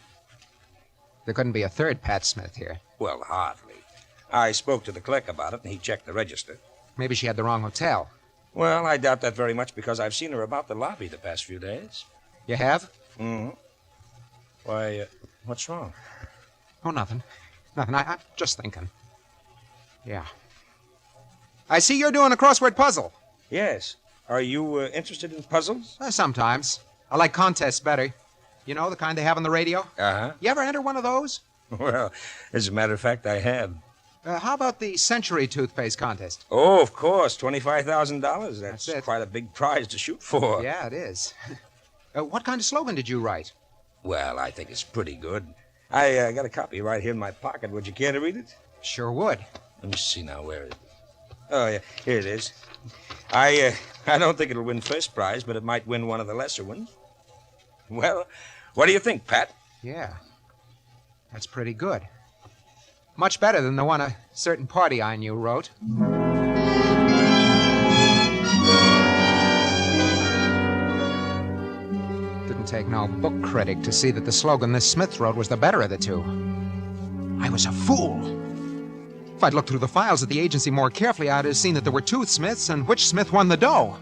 There couldn't be a third Pat Smith here. Well, hardly. I spoke to the clerk about it, and he checked the register. Maybe she had the wrong hotel. Well, I doubt that very much because I've seen her about the lobby the past few days. You have? Mm-hmm. Why, what's wrong? Oh, nothing. Nothing. I'm just thinking. Yeah. I see you're doing a crossword puzzle. Yes. Are you interested in puzzles? Sometimes. I like contests better. You know, the kind they have on the radio? Uh-huh. You ever enter one of those? Well, as a matter of fact, I have. How about the Century toothpaste contest? Oh, of course. $25,000. That's quite a big prize to shoot for. Yeah, it is. What kind of slogan did you write? Well, I think it's pretty good. I got a copy right here in my pocket. Would you care to read it? Sure would. Let me see now. Where is it? Oh, yeah. Here it is. I don't think it'll win first prize, but it might win one of the lesser ones. Well, what do you think, Pat? Yeah. That's pretty good. Much better than the one a certain party I knew wrote. take no book critic to see that the slogan this Smith wrote was the better of the two. I was a fool. If I'd looked through the files at the agency more carefully, I'd have seen that there were two Smiths and which Smith won the dough.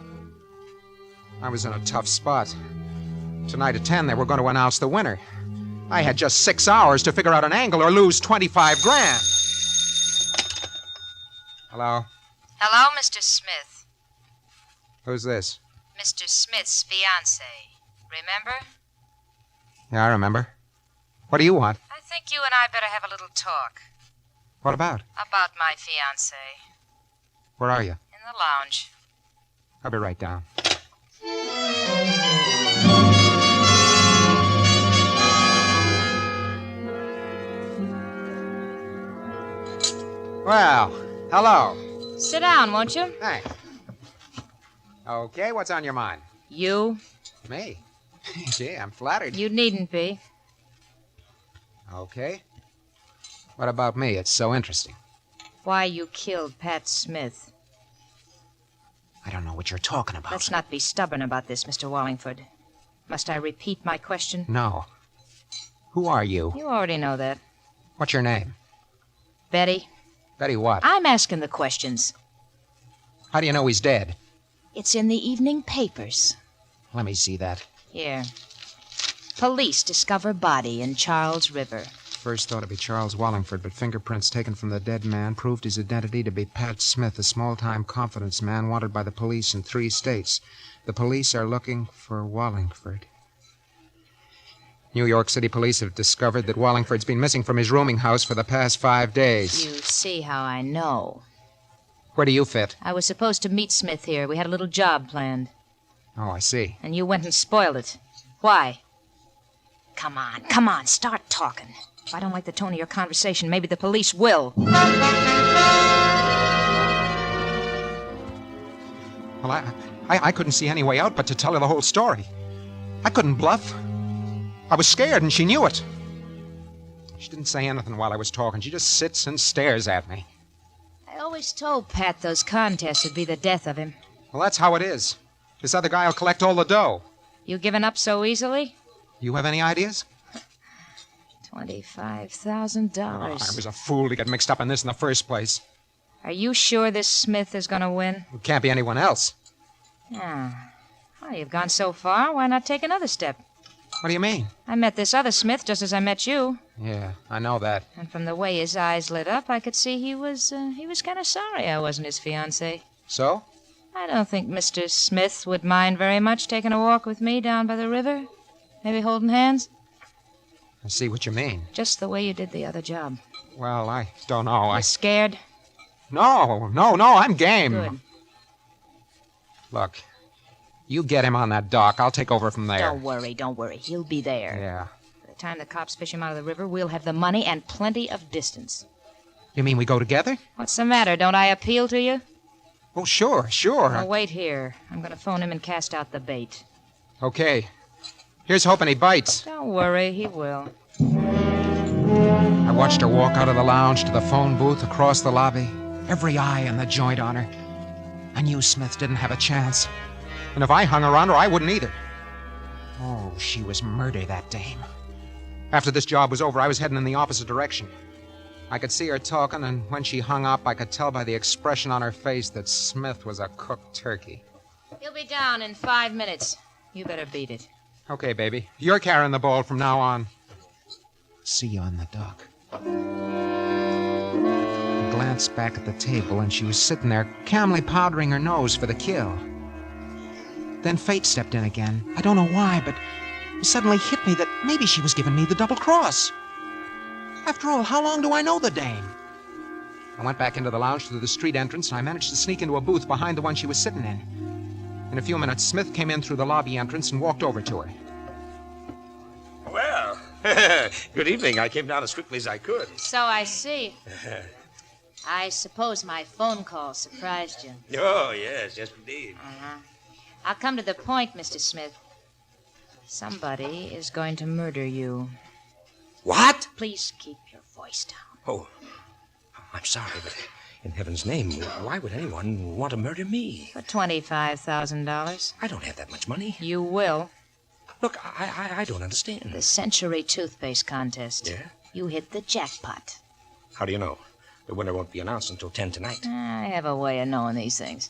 I was in a tough spot. Tonight at 10, they were going to announce the winner. I had just 6 hours to figure out an angle or lose 25 grand. Hello? Hello, Mr. Smith. Who's this? Mr. Smith's fiancée. Remember? Yeah, I remember. What do you want? I think you and I better have a little talk. What about? About my fiancée. Where are you? In the lounge. I'll be right down. Well, hello. Sit down, won't you? Thanks. Okay, what's on your mind? You? Me? Gee, I'm flattered. You needn't be. Okay. What about me? It's so interesting. Why you killed Pat Smith. I don't know what you're talking about. Let's not be stubborn about this, Mr. Wallingford. Must I repeat my question? No. Who are you? You already know that. What's your name? Betty. Betty what? I'm asking the questions. How do you know he's dead? It's in the evening papers. Let me see that. Here. Police discover body in Charles River. First thought it'd be Charles Wallingford, but fingerprints taken from the dead man proved his identity to be Pat Smith, a small-time confidence man wanted by the police in 3 states. The police are looking for Wallingford. New York City police have discovered that Wallingford's been missing from his rooming house for the past 5 days. You see how I know. Where do you fit? I was supposed to meet Smith here. We had a little job planned. Oh, I see. And you went and spoiled it. Why? Come on, start talking. If I don't like the tone of your conversation, maybe the police will. Well, I couldn't see any way out but to tell her the whole story. I couldn't bluff. I was scared, and she knew it. She didn't say anything while I was talking. She just sits and stares at me. I always told Pat those contests would be the death of him. Well, that's how it is. This other guy will collect all the dough. You giving up so easily? You have any ideas? $25,000. I was a fool to get mixed up in this in the first place. Are you sure this Smith is going to win? It can't be anyone else. Ah. Well, you've gone so far. Why not take another step? What do you mean? I met this other Smith just as I met you. Yeah, I know that. And from the way his eyes lit up, I could see he was kind of sorry I wasn't his fiancée. So? I don't think Mr. Smith would mind very much taking a walk with me down by the river. Maybe holding hands. I see what you mean. Just the way you did the other job. Well, I don't know. You scared? No, I'm game. Good. Look, you get him on that dock. I'll take over from there. Don't worry. He'll be there. Yeah. By the time the cops fish him out of the river, we'll have the money and plenty of distance. You mean we go together? What's the matter? Don't I appeal to you? Oh, sure. Well, wait here. I'm going to phone him and cast out the bait. Okay. Here's hoping he bites. Don't worry, he will. I watched her walk out of the lounge to the phone booth across the lobby. Every eye in the joint on her. I knew Smith didn't have a chance. And if I hung around her, I wouldn't either. Oh, she was murder, that dame. After this job was over, I was heading in the opposite direction. I could see her talking, and when she hung up, I could tell by the expression on her face that Smith was a cooked turkey. He'll be down in 5 minutes. You better beat it. Okay, baby. You're carrying the ball from now on. See you on the dock. I glanced back at the table, and she was sitting there calmly powdering her nose for the kill. Then fate stepped in again. I don't know why, but it suddenly hit me that maybe she was giving me the double cross. After all, how long do I know the dame? I went back into the lounge through the street entrance, and I managed to sneak into a booth behind the one she was sitting in. In a few minutes, Smith came in through the lobby entrance and walked over to her. Well, good evening. I came down as quickly as I could. So I see. I suppose my phone call surprised you. Oh, yes, indeed. Uh-huh. I'll come to the point, Mr. Smith. Somebody is going to murder you. What? Please keep your voice down. Oh, I'm sorry, but in heaven's name, why would anyone want to murder me? For $25,000. I don't have that much money. You will. Look, I don't understand. The Century Toothpaste Contest. Yeah? You hit the jackpot. How do you know? The winner won't be announced until 10 tonight. I have a way of knowing these things.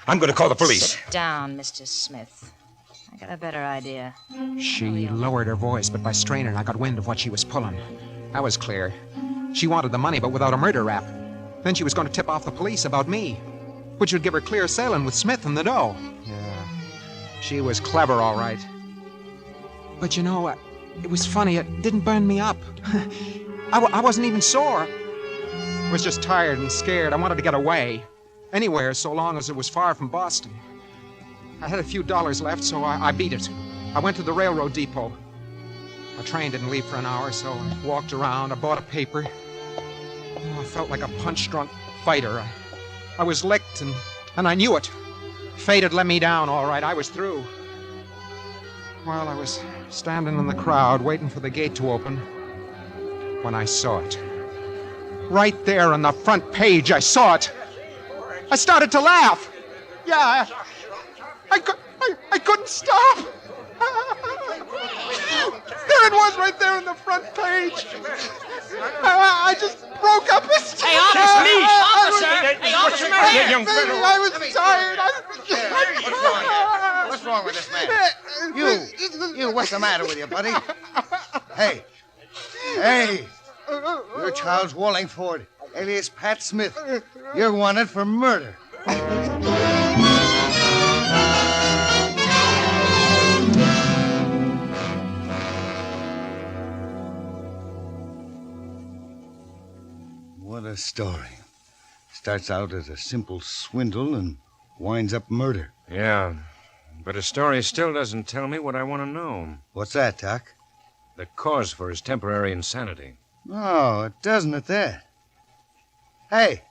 I'm going to call the police. Sit down, Mr. Smith. I got a better idea. She lowered her voice, but by straining, I got wind of what she was pulling. That was clear. She wanted the money, but without a murder rap. Then she was going to tip off the police about me, which would give her clear sailing with Smith and the dough. Yeah, she was clever, all right. But you know, it was funny. It didn't burn me up. I wasn't even sore. I was just tired and scared. I wanted to get away. Anywhere, so long as it was far from Boston. I had a few dollars left, so I beat it. I went to the railroad depot. My train didn't leave for an hour, so I walked around. I bought a paper. Oh, I felt like a punch-drunk fighter. I was licked, and I knew it. Fate had let me down, all right. I was through. Well, I was standing in the crowd, waiting for the gate to open, when I saw it. Right there on the front page, I saw it. I started to laugh. Yeah, I couldn't stop. There it was right there on the front page. I just broke up his... Hey, officer! Hey, officer! I was tired. What's wrong with this man? You, what's the matter with you, buddy? Hey, you're Charles Wallingford, alias Pat Smith. You're wanted for murder. What a story. Starts out as a simple swindle and winds up murder. Yeah, but his story still doesn't tell me what I want to know. What's that, Doc? The cause for his temporary insanity. Oh, it doesn't at that. Hey,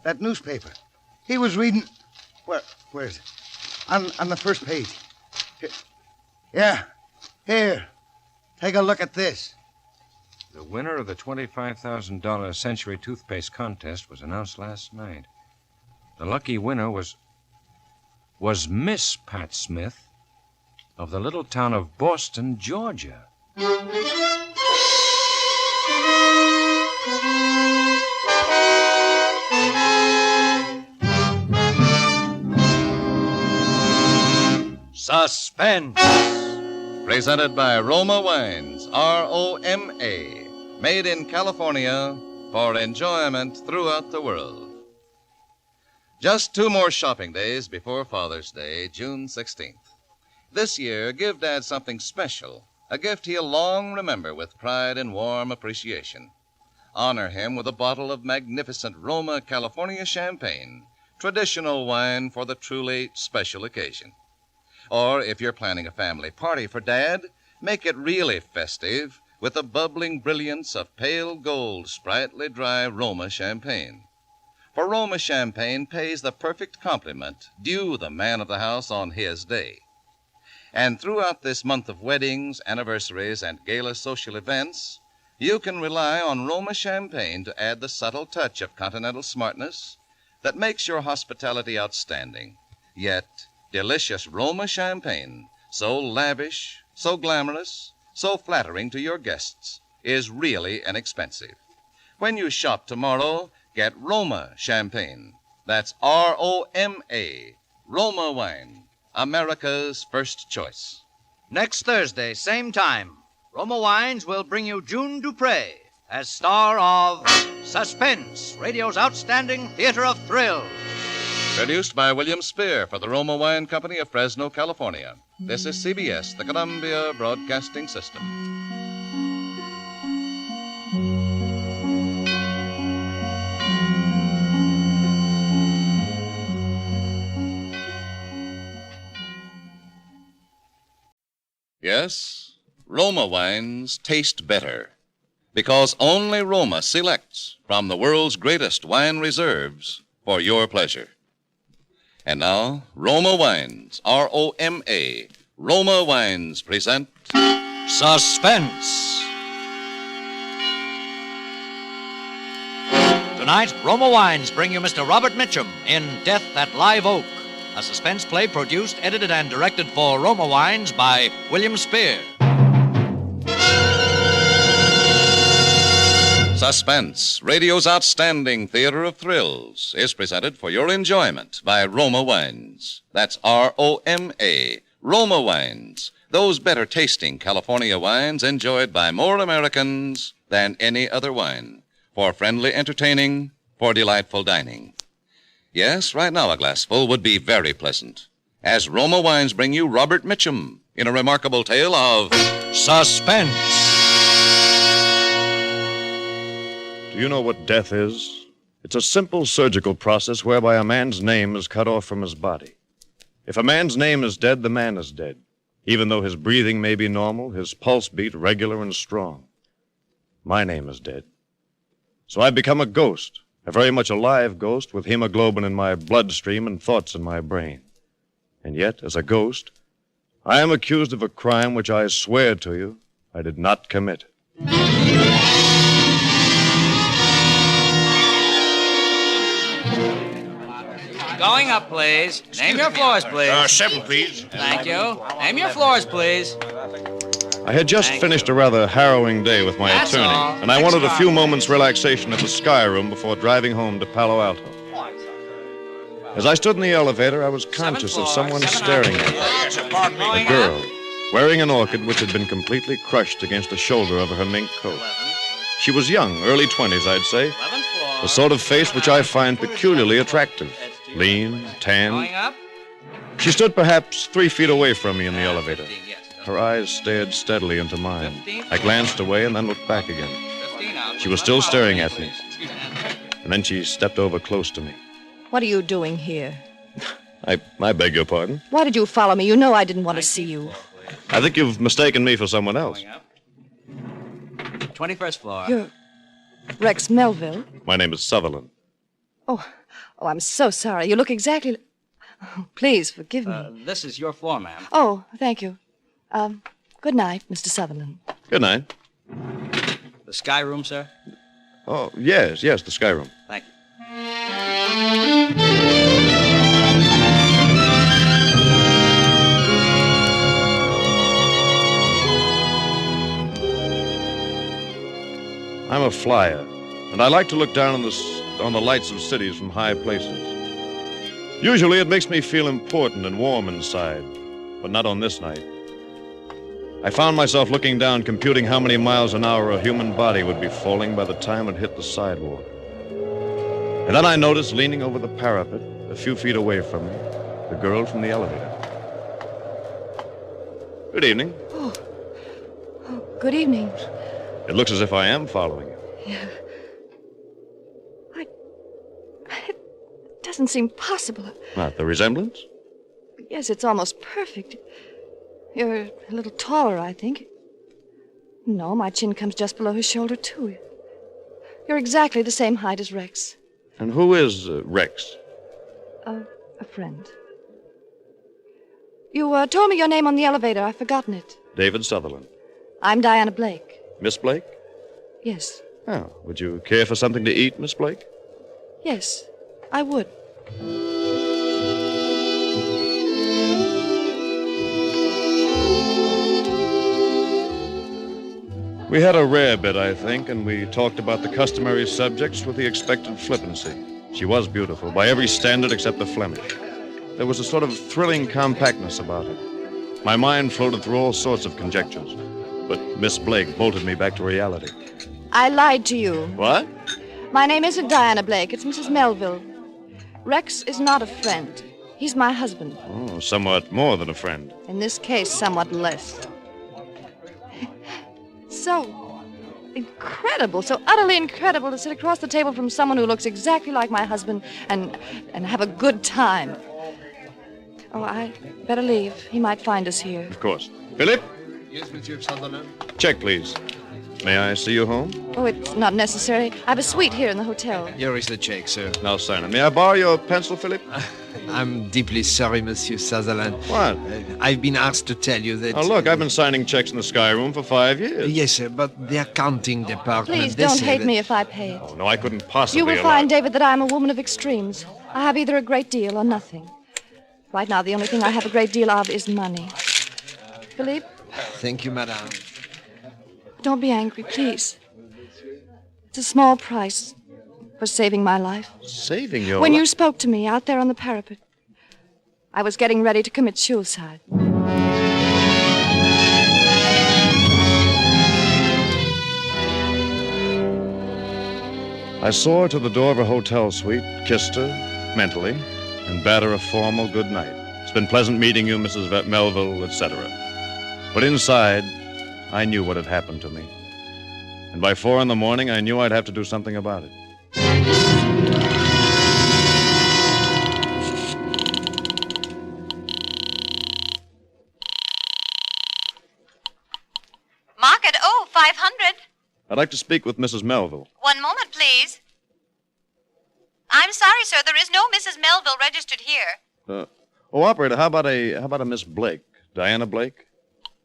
that newspaper. He was reading... Where is it? On the first page. Yeah, here. Take a look at this. The winner of the $25,000 Century Toothpaste Contest was announced last night. The lucky winner was Miss Pat Smith of the little town of Boston, Georgia. Suspense. Presented by Roma Wines, R-O-M-A. Made in California for enjoyment throughout the world. Just 2 more shopping days before Father's Day, June 16th. This year, give Dad something special, a gift he'll long remember with pride and warm appreciation. Honor him with a bottle of magnificent Roma California champagne, traditional wine for the truly special occasion. Or if you're planning a family party for Dad, make it really festive with the bubbling brilliance of pale gold, sprightly dry Roma champagne. For Roma champagne pays the perfect compliment due the man of the house on his day. And throughout this month of weddings, anniversaries, and gala social events, you can rely on Roma champagne to add the subtle touch of continental smartness that makes your hospitality outstanding. Yet, delicious Roma champagne, so lavish, so glamorous, so flattering to your guests, is really inexpensive. When you shop tomorrow, get Roma champagne. That's R-O-M-A, Roma wine, America's first choice. Next Thursday, same time, Roma Wines will bring you June Dupree as star of Suspense, radio's outstanding theater of thrills. Produced by William Spear for the Roma Wine Company of Fresno, California. This is CBS, the Columbia Broadcasting System. Yes, Roma wines taste better because only Roma selects from the world's greatest wine reserves for your pleasure. And now, Roma Wines, R-O-M-A, Roma Wines present Suspense. Tonight, Roma Wines bring you Mr. Robert Mitchum in Death at Live Oak, a suspense play produced, edited, and directed for Roma Wines by William Spear. Suspense, radio's outstanding theater of thrills, is presented for your enjoyment by Roma Wines. That's R-O-M-A, Roma Wines. Those better tasting California wines enjoyed by more Americans than any other wine. For friendly entertaining, for delightful dining. Yes, right now a glassful would be very pleasant. As Roma Wines bring you Robert Mitchum in a remarkable tale of suspense. Do you know what death is? It's a simple surgical process whereby a man's name is cut off from his body. If a man's name is dead, the man is dead. Even though his breathing may be normal, his pulse beat regular and strong. My name is dead. So I've become a ghost, a very much alive ghost with hemoglobin in my bloodstream and thoughts in my brain. And yet, as a ghost, I am accused of a crime which I swear to you I did not commit. Going up, please. Name your floors, please. 7, please. Thank you. Name your floors, please. I had just finished a rather harrowing day with my That's attorney, all. and I wanted a few moments' relaxation at the Sky Room before driving home to Palo Alto. As I stood in the elevator, I was conscious of someone staring at me. A girl, wearing an orchid which had been completely crushed against the shoulder of her mink coat. She was young, early 20s, I'd say. The sort of face which I find peculiarly attractive. Lean, tan. She stood perhaps 3 feet away from me in the elevator. Her eyes stared steadily into mine. I glanced away and then looked back again. She was still staring at me. And then she stepped over close to me. What are you doing here? I beg your pardon? Why did you follow me? You know I didn't want to see you. I think you've mistaken me for someone else. 21st floor. You're Rex Melville. My name is Sutherland. Oh, I'm so sorry. You look exactly... Oh, please, forgive me. This is your floor, ma'am. Oh, thank you. Good night, Mr. Sutherland. Good night. The Sky Room, sir? Oh, yes, the Sky Room. Thank you. I'm a flyer, and I like to look down on the lights of cities from high places. Usually it makes me feel important and warm inside, but not on this night. I found myself looking down, computing how many miles an hour a human body would be falling by the time it hit the sidewalk. And then I noticed, leaning over the parapet, a few feet away from me, the girl from the elevator. Good evening. Oh, good evening. It looks as if I am following you. Yeah. It doesn't seem possible. Not the resemblance? Yes, it's almost perfect. You're a little taller, I think. No, my chin comes just below his shoulder, too. You're exactly the same height as Rex. And who is Rex? A friend. You told me your name on the elevator. I've forgotten it. David Sutherland. I'm Diana Blake. Miss Blake? Yes. Oh, would you care for something to eat, Miss Blake? Yes, I would. We had a rare bit, I think, and we talked about the customary subjects with the expected flippancy. She was beautiful, by every standard except the Flemish. There was a sort of thrilling compactness about her. My mind floated through all sorts of conjectures, but Miss Blake bolted me back to reality. I lied to you. What? My name isn't Diana Blake. It's Mrs. Melville. Rex is not a friend. He's my husband. Oh, somewhat more than a friend. In this case, somewhat less. So incredible, so utterly incredible to sit across the table from someone who looks exactly like my husband and have a good time. Oh, I better leave. He might find us here. Of course. Philip? Yes, Monsieur Sutherland? Check, please. May I see you home? Oh, it's not necessary. I have a suite here in the hotel. Here is the check, sir. Now sign it. May I borrow your pencil, Philip? I'm deeply sorry, Monsieur Sutherland. What? I've been asked to tell you that... Oh, look, I've been signing checks in the Sky Room for 5 years. Yes, sir, but the accounting department... Please don't hate me if I pay it. Oh, no, I couldn't possibly You will allow... find, David, that I'm a woman of extremes. I have either a great deal or nothing. Right now, the only thing I have a great deal of is money. Philippe? Thank you, madame. Don't be angry, please. It's a small price for saving my life. Saving your When life? you spoke to me out there on the parapet, I was getting ready to commit suicide. I saw her to the door of her hotel suite, kissed her, mentally, and bade her a formal good night. It's been pleasant meeting you, Mrs. Melville, etc. But inside, I knew what had happened to me. And by 4 a.m, I knew I'd have to do something about it. Market 500. I'd like to speak with Mrs. Melville. One moment, please. I'm sorry, sir. There is no Mrs. Melville registered here. Operator, how about a Miss Blake? Diana Blake?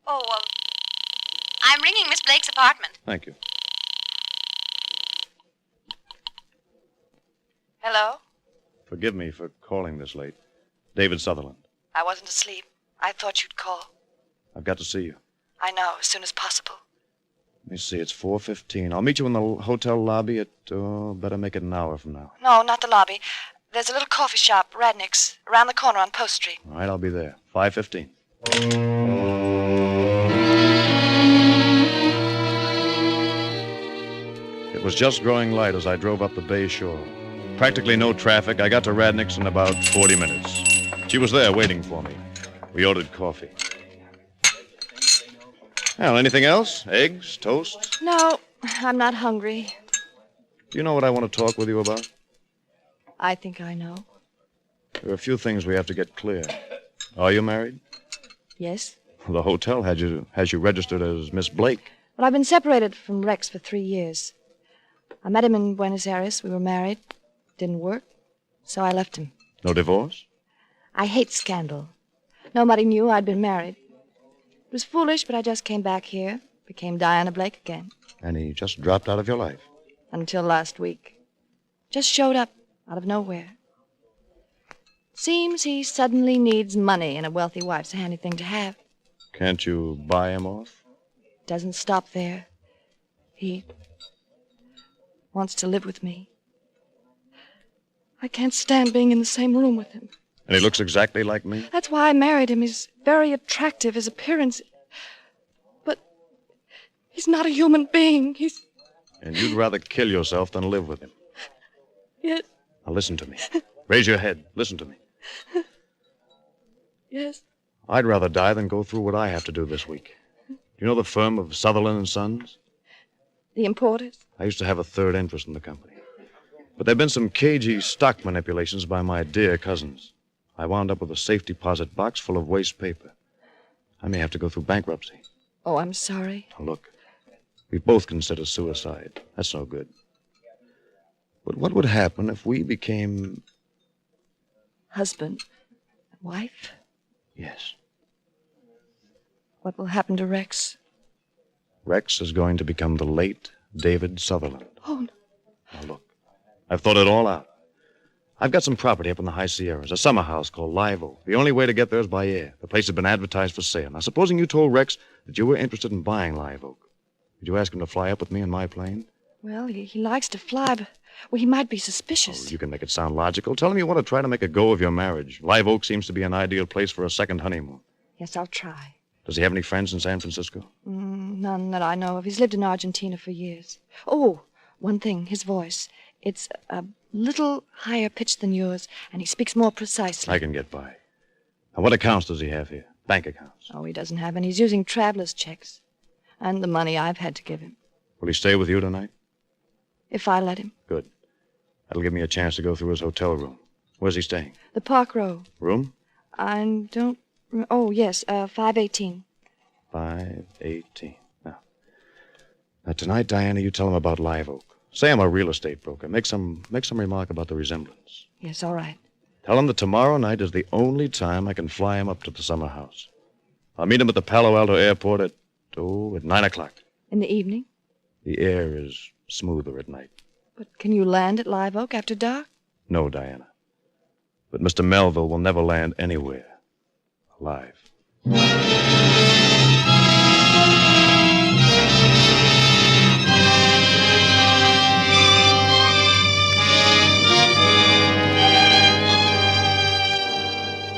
I'm ringing Miss Blake's apartment. Thank you. Hello? Forgive me for calling this late. David Sutherland. I wasn't asleep. I thought you'd call. I've got to see you. I know, as soon as possible. Let me see, it's 4:15. I'll meet you in the hotel lobby at, better make it an hour from now. No, not the lobby. There's a little coffee shop, Radnick's, around the corner on Post Street. All right, I'll be there. 5:15. It was just growing light as I drove up the Bay Shore. Practically no traffic. I got to Radnick's in about 40 minutes. She was there waiting for me. We ordered coffee. Well, anything else? Eggs? Toast? No, I'm not hungry. Do you know what I want to talk with you about? I think I know. There are a few things we have to get clear. Are you married? Yes? The hotel has you registered as Miss Blake. Well, I've been separated from Rex for 3 years. I met him in Buenos Aires. We were married. Didn't work, so I left him. No divorce? I hate scandal. Nobody knew I'd been married. It was foolish, but I just came back here, became Diana Blake again. And he just dropped out of your life. Until last week. Just showed up out of nowhere. Seems he suddenly needs money, and a wealthy wife's a handy thing to have. Can't you buy him off? Doesn't stop there. He wants to live with me. I can't stand being in the same room with him. And he looks exactly like me? That's why I married him. He's very attractive, his appearance. But he's not a human being. He's... And you'd rather kill yourself than live with him? Yes. Now listen to me. Raise your head. Listen to me. Yes. I'd rather die than go through what I have to do this week. Do you know the firm of Sutherland and Sons? The importers? I used to have a third interest in the company. But there have been some cagey stock manipulations by my dear cousins. I wound up with a safe deposit box full of waste paper. I may have to go through bankruptcy. Oh, I'm sorry. Now, look, we both consider suicide. That's no good. But what would happen if we became... Husband and wife? Yes. What will happen to Rex? Rex is going to become the late David Sutherland. Oh, no. Now, look, I've thought it all out. I've got some property up in the High Sierras, a summer house called Live Oak. The only way to get there is by air. The place has been advertised for sale. Now, supposing you told Rex that you were interested in buying Live Oak, would you ask him to fly up with me in my plane? Well, he likes to fly, but he might be suspicious. You can make it sound logical. Tell him you want to try to make a go of your marriage. Live Oak seems to be an ideal place for a second honeymoon. Yes, I'll try. Does he have any friends in San Francisco? None that I know of. He's lived in Argentina for years. Oh, one thing, his voice. It's a little higher pitched than yours, and he speaks more precisely. I can get by. Now, what accounts does he have here? Bank accounts? Oh, he doesn't have any. He's using traveler's checks. And the money I've had to give him. Will he stay with you tonight? If I let him. Good. That'll give me a chance to go through his hotel room. Where's he staying? The Park Row. Room? I don't... Oh, yes, 518. 518. Now, tonight, Diana, you tell him about Live Oak. Say I'm a real estate broker. Make some remark about the resemblance. Yes, all right. Tell him that tomorrow night is the only time I can fly him up to the summer house. I'll meet him at the Palo Alto airport at 9 o'clock. In the evening? The air is smoother at night. But can you land at Live Oak after dark? No, Diana. But Mr. Melville will never land anywhere alive.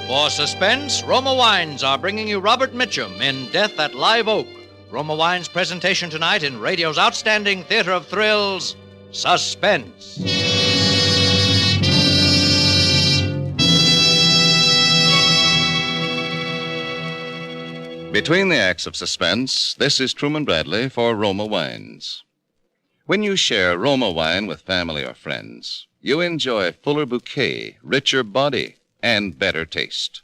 For Suspense, Roma Wines are bringing you Robert Mitchum in Death at Live Oak. Roma Wines' presentation tonight in radio's outstanding theater of thrills, Suspense. Between the acts of Suspense, this is Truman Bradley for Roma Wines. When you share Roma wine with family or friends, you enjoy fuller bouquet, richer body, and better taste.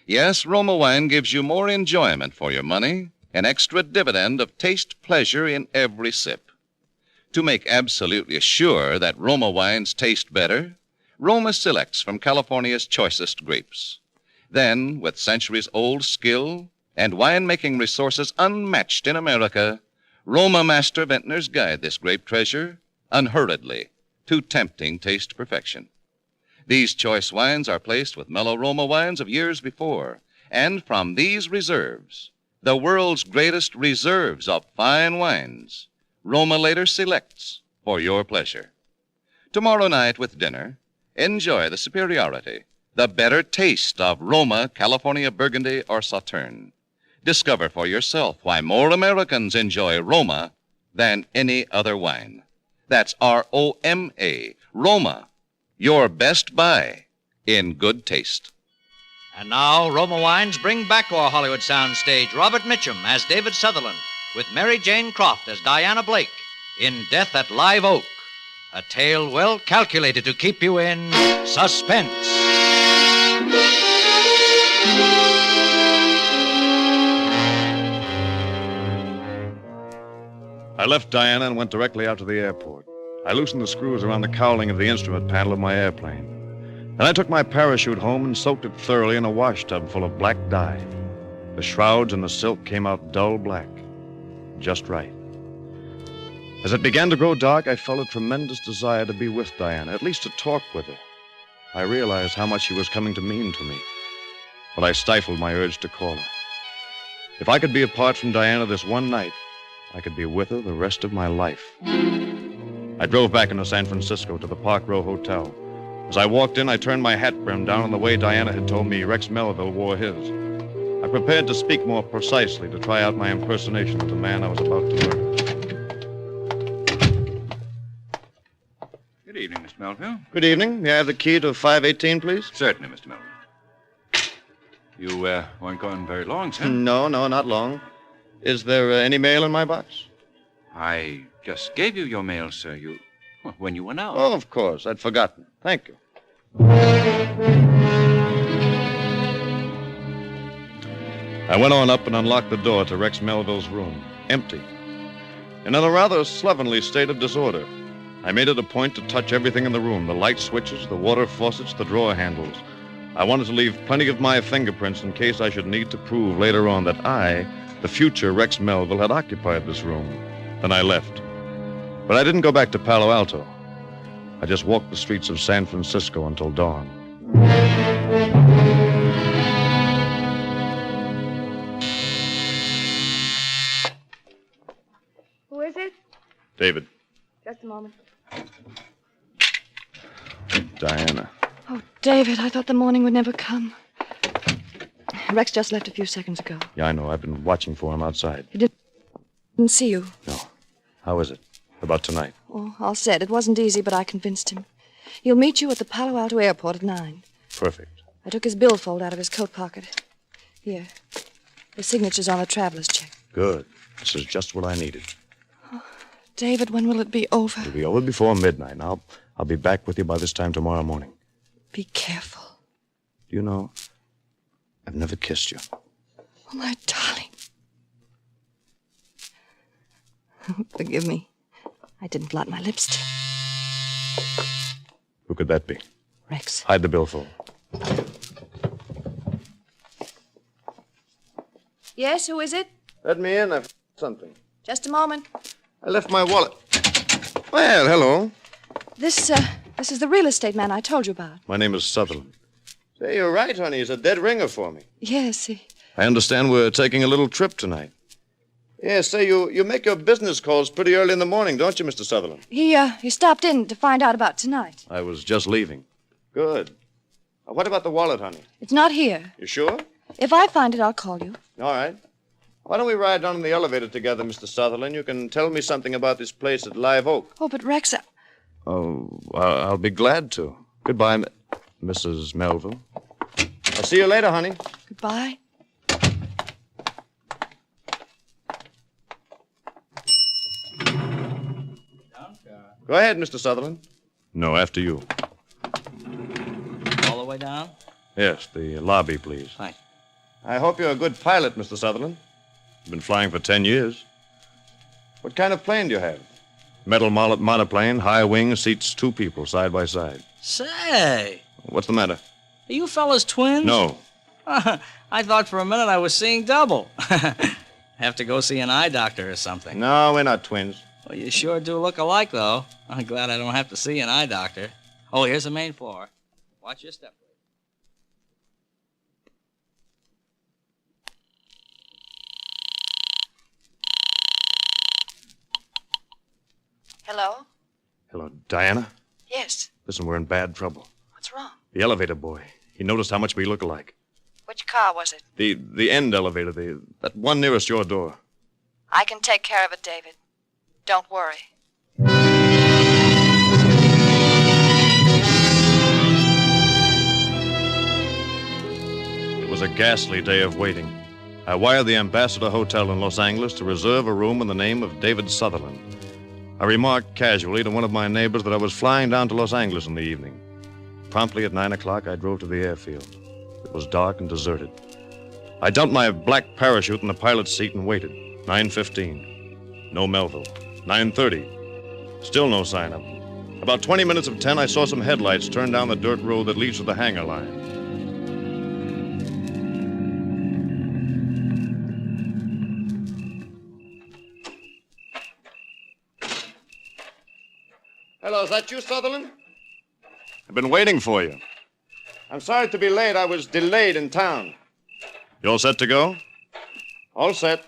Yes, Roma wine gives you more enjoyment for your money, an extra dividend of taste pleasure in every sip. To make absolutely sure that Roma wines taste better, Roma selects from California's choicest grapes. Then, with centuries-old skill and winemaking resources unmatched in America, Roma master vintners guide this grape treasure unhurriedly to tempting taste perfection. These choice wines are placed with mellow Roma wines of years before, and from these reserves, the world's greatest reserves of fine wines, Roma later selects for your pleasure. Tomorrow night with dinner, enjoy the superiority, the better taste of Roma, California Burgundy, or Sauterne. Discover for yourself why more Americans enjoy Roma than any other wine. That's R-O-M-A, Roma. Your best buy in good taste. And now, Roma Wines bring back to our Hollywood soundstage Robert Mitchum as David Sutherland, with Mary Jane Croft as Diana Blake in Death at Live Oak, a tale well calculated to keep you in suspense. I left Diana and went directly out to the airport. I loosened the screws around the cowling of the instrument panel of my airplane. Then I took my parachute home and soaked it thoroughly in a wash tub full of black dye. The shrouds and the silk came out dull black. Just right. As it began to grow dark, I felt a tremendous desire to be with Diana, at least to talk with her. I realized how much she was coming to mean to me. But I stifled my urge to call her. If I could be apart from Diana this one night, I could be with her the rest of my life. I drove back into San Francisco to the Park Row Hotel. As I walked in, I turned my hat brim down in the way Diana had told me Rex Melville wore his. I prepared to speak more precisely to try out my impersonation of the man I was about to murder. Good evening, Mr. Melville. Good evening. May I have the key to 518, please? Certainly, Mr. Melville. You weren't gone very long, sir. No, not long. Is there any mail in my box? I just gave you your mail, sir. When you went out. Oh, of course. I'd forgotten. Thank you. I went on up and unlocked the door to Rex Melville's room. Empty. And in a rather slovenly state of disorder. I made it a point to touch everything in the room, the light switches, the water faucets, the drawer handles. I wanted to leave plenty of my fingerprints in case I should need to prove later on that I, the future Rex Melville, had occupied this room. Then I left. But I didn't go back to Palo Alto. I just walked the streets of San Francisco until dawn. Who is it? David. Just a moment. Diana. Oh, David, I thought the morning would never come. Rex just left a few seconds ago. Yeah, I know. I've been watching for him outside. He didn't see you. No. How is it? About tonight? Oh, all said. It wasn't easy, but I convinced him. He'll meet you at the Palo Alto airport at 9. Perfect. I took his billfold out of his coat pocket. Here. The signature's on the traveler's check. Good. This is just what I needed. Oh, David, when will it be over? It'll be over before midnight, and I'll be back with you by this time tomorrow morning. Be careful. Do you know, I've never kissed you. Oh, my darling. Forgive me. I didn't blot my lipstick. Who could that be? Rex. Hide the billfold. Yes, who is it? Let me in. I've something. Just a moment. I left my wallet. Well, hello. This is the real estate man I told you about. My name is Sutherland. Say, you're right, honey. He's a dead ringer for me. Yes, I understand we're taking a little trip tonight. Yes, say, you make your business calls pretty early in the morning, don't you, Mr. Sutherland? he stopped in to find out about tonight. I was just leaving. Good. What about the wallet, honey? It's not here. You sure? If I find it, I'll call you. All right. Why don't we ride down in the elevator together, Mr. Sutherland? You can tell me something about this place at Live Oak. Oh, but Rex, Oh, I'll be glad to. Goodbye, Mrs. Melville. I'll see you later, honey. Goodbye. Go ahead, Mr. Sutherland. No, after you. All the way down? Yes, the lobby, please. Thanks. I hope you're a good pilot, Mr. Sutherland. You've been flying for 10 years. What kind of plane do you have? Metal monoplane, high wings, seats 2 people side by side. Say, What's the matter? are you fellas twins? No. I thought for a minute I was seeing double. Have to go see an eye doctor or something. No, we're not twins. Well, you sure do look alike, though. I'm glad I don't have to see an eye doctor. Oh, here's the main floor. Watch your step. Hello? Hello, Diana? Yes. Listen, we're in bad trouble. What's wrong? The elevator boy. He noticed how much we look alike. Which car was it? The end elevator, that one nearest your door. I can take care of it, David. Don't worry. It was a ghastly day of waiting. I wired the Ambassador Hotel in Los Angeles to reserve a room in the name of David Sutherland. I remarked casually to one of my neighbors that I was flying down to Los Angeles in the evening. Promptly at 9 o'clock, I drove to the airfield. It was dark and deserted. I dumped my black parachute in the pilot's seat and waited. 9:15. No Melville. 9:30. Still no sign of him. About 20 minutes of 10, I saw some headlights turn down the dirt road that leads to the hangar line. Hello, is that you, Sutherland? I've been waiting for you. I'm sorry to be late. I was delayed in town. You all set to go? All set.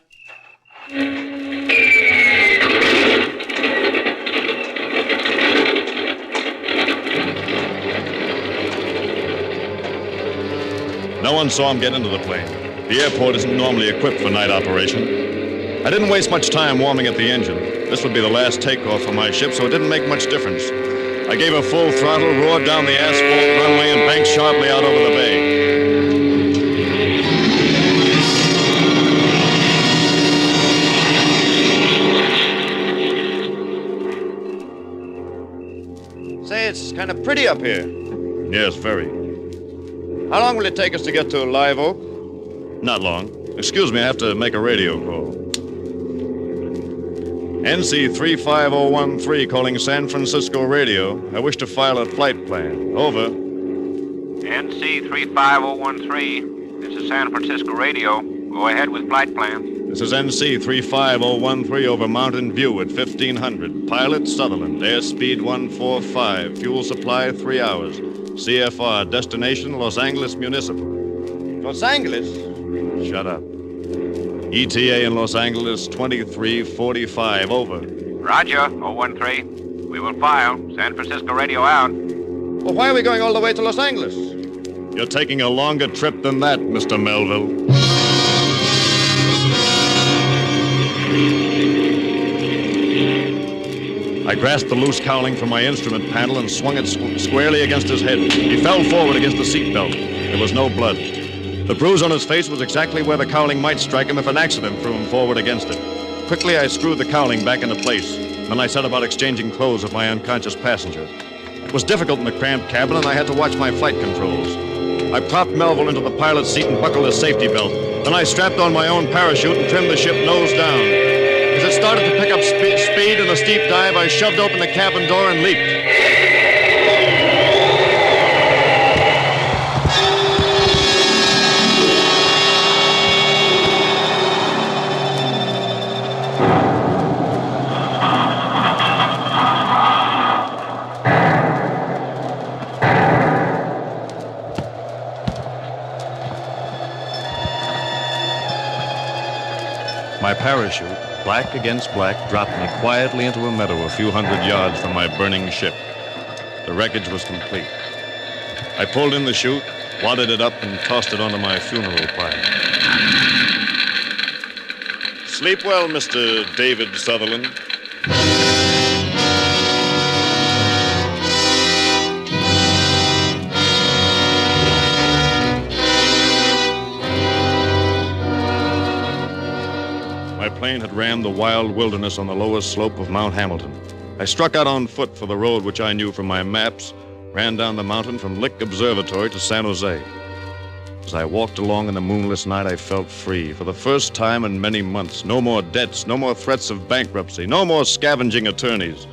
No one saw him get into the plane. The airport isn't normally equipped for night operation. I didn't waste much time warming up the engine. This would be the last takeoff for my ship, so it didn't make much difference. I gave a full throttle, roared down the asphalt runway, and banked sharply out over the bay. Say, it's kind of pretty up here. Yes, very. How long will it take us to get to Live Oak? Not long. Excuse me, I have to make a radio call. NC 35013 calling San Francisco Radio. I wish to file a flight plan. Over. NC 35013. This is San Francisco Radio. Go ahead with flight plan. This is NC 35013 over Mountain View at 1500. Pilot Sutherland. Airspeed 145. Fuel supply 3 hours. CFR. Destination Los Angeles Municipal. Los Angeles? Shut up. ETA in Los Angeles 2345. Over. Roger, 013. We will file. San Francisco Radio out. Well, why are we going all the way to Los Angeles? You're taking a longer trip than that, Mr. Melville. I grasped the loose cowling from my instrument panel and swung it squarely against his head. He fell forward against the seatbelt. There was no blood. The bruise on his face was exactly where the cowling might strike him if an accident threw him forward against it. Quickly, I screwed the cowling back into place. Then I set about exchanging clothes with my unconscious passenger. It was difficult in the cramped cabin, and I had to watch my flight controls. I propped Melville into the pilot's seat and buckled his safety belt. Then I strapped on my own parachute and trimmed the ship nose down. As it started to pick up speed in a steep dive, I shoved open the cabin door and leaped. My parachute, black against black, dropped me quietly into a meadow a few hundred yards from my burning ship. The wreckage was complete. I pulled in the chute, wadded it up, and tossed it onto my funeral pyre. Sleep well, Mr. David Sutherland. My plane had rammed the wild wilderness on the lowest slope of Mount Hamilton. I struck out on foot for the road which I knew from my maps, ran down the mountain from Lick Observatory to San Jose. As I walked along in the moonless night, I felt free. For the first time in many months, no more debts, no more threats of bankruptcy, no more scavenging attorneys.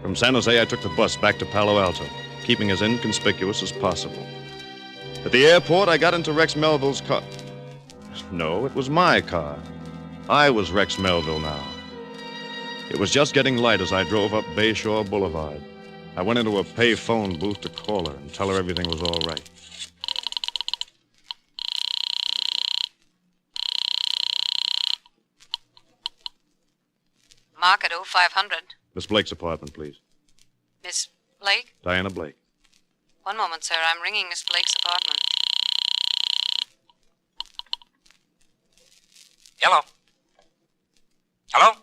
From San Jose, I took the bus back to Palo Alto, keeping as inconspicuous as possible. At the airport, I got into Rex Melville's car. No, it was my car. I was Rex Melville now. It was just getting light as I drove up Bayshore Boulevard. I went into a pay phone booth to call her and tell her everything was all right. Mark at 0500. Miss Blake's apartment, please. Miss Blake? Diana Blake. One moment, sir. I'm ringing Miss Blake's apartment. Hello? Hello?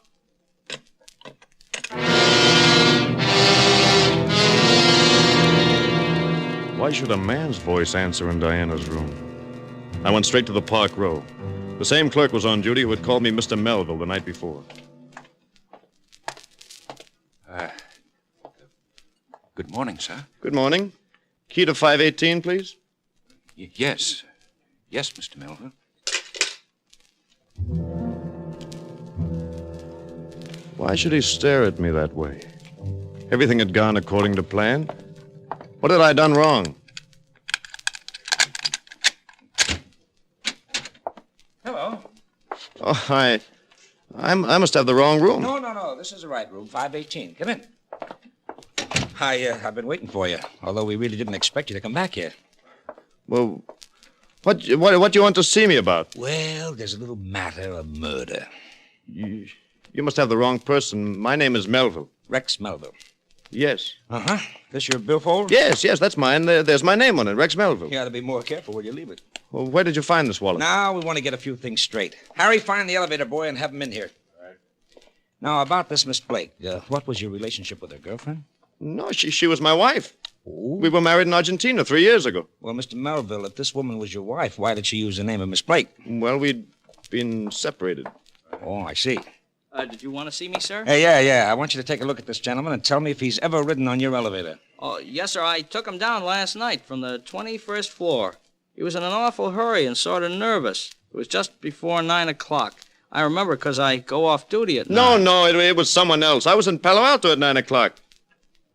Why should a man's voice answer in Diana's room? I went straight to the Park Row. The same clerk was on duty who had called me Mr. Melville the night before. Good morning, sir. Good morning. Key to 518, please. Yes. Yes, Mr. Melville. Why should he stare at me that way? Everything had gone according to plan. What had I done wrong? Hello. Oh, I must have the wrong room. No. This is the right room, 518. Come in. I've been waiting for you, although we really didn't expect you to come back here. Well, what do you want to see me about? Well, there's a little matter of murder. You must have the wrong person. My name is Melville. Rex Melville. Yes. Uh-huh. This your billfold? Yes, that's mine. There's my name on it, Rex Melville. You ought to be more careful where you leave it. Well, where did you find this wallet? Now, we want to get a few things straight. Harry, find the elevator boy and have him in here. All right. Now, about this Miss Blake, what was your relationship with her girlfriend? No, she was my wife. Oh. We were married in Argentina 3 years ago. Well, Mr. Melville, if this woman was your wife, why did she use the name of Miss Blake? Well, we'd been separated. Oh, I see. Did you want to see me, sir? Hey, yeah. I want you to take a look at this gentleman and tell me if he's ever ridden on your elevator. Oh, yes, sir. I took him down last night from the 21st floor. He was in an awful hurry and sort of nervous. It was just before 9 o'clock. I remember because I go off duty at 9. No, it was someone else. I was in Palo Alto at 9 o'clock.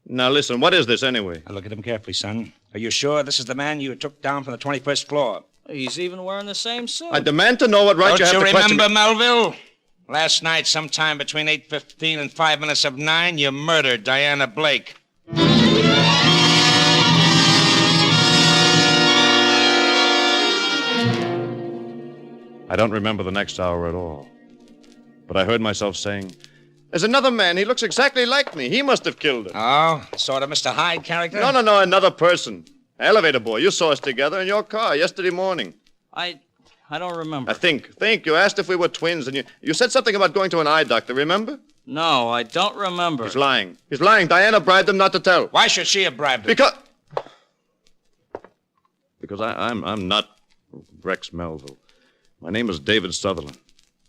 Now, listen, what is this anyway? Now, look at him carefully, son. Are you sure this is the man you took down from the 21st floor? He's even wearing the same suit. I demand to know what right you have to question me. Don't you remember, Melville? Last night, sometime between 8:15 and 5 minutes of 9, you murdered Diana Blake. I don't remember the next hour at all. But I heard myself saying, "There's another man. He looks exactly like me. He must have killed her." Oh, sort of Mr. Hyde character? No, another person. Elevator boy, you saw us together in your car yesterday morning. I don't remember. Think. You asked if we were twins, and you said something about going to an eye doctor, remember? No, I don't remember. He's lying. Diana bribed him not to tell. Why should she have bribed him? Because I'm not Rex Melville. My name is David Sutherland.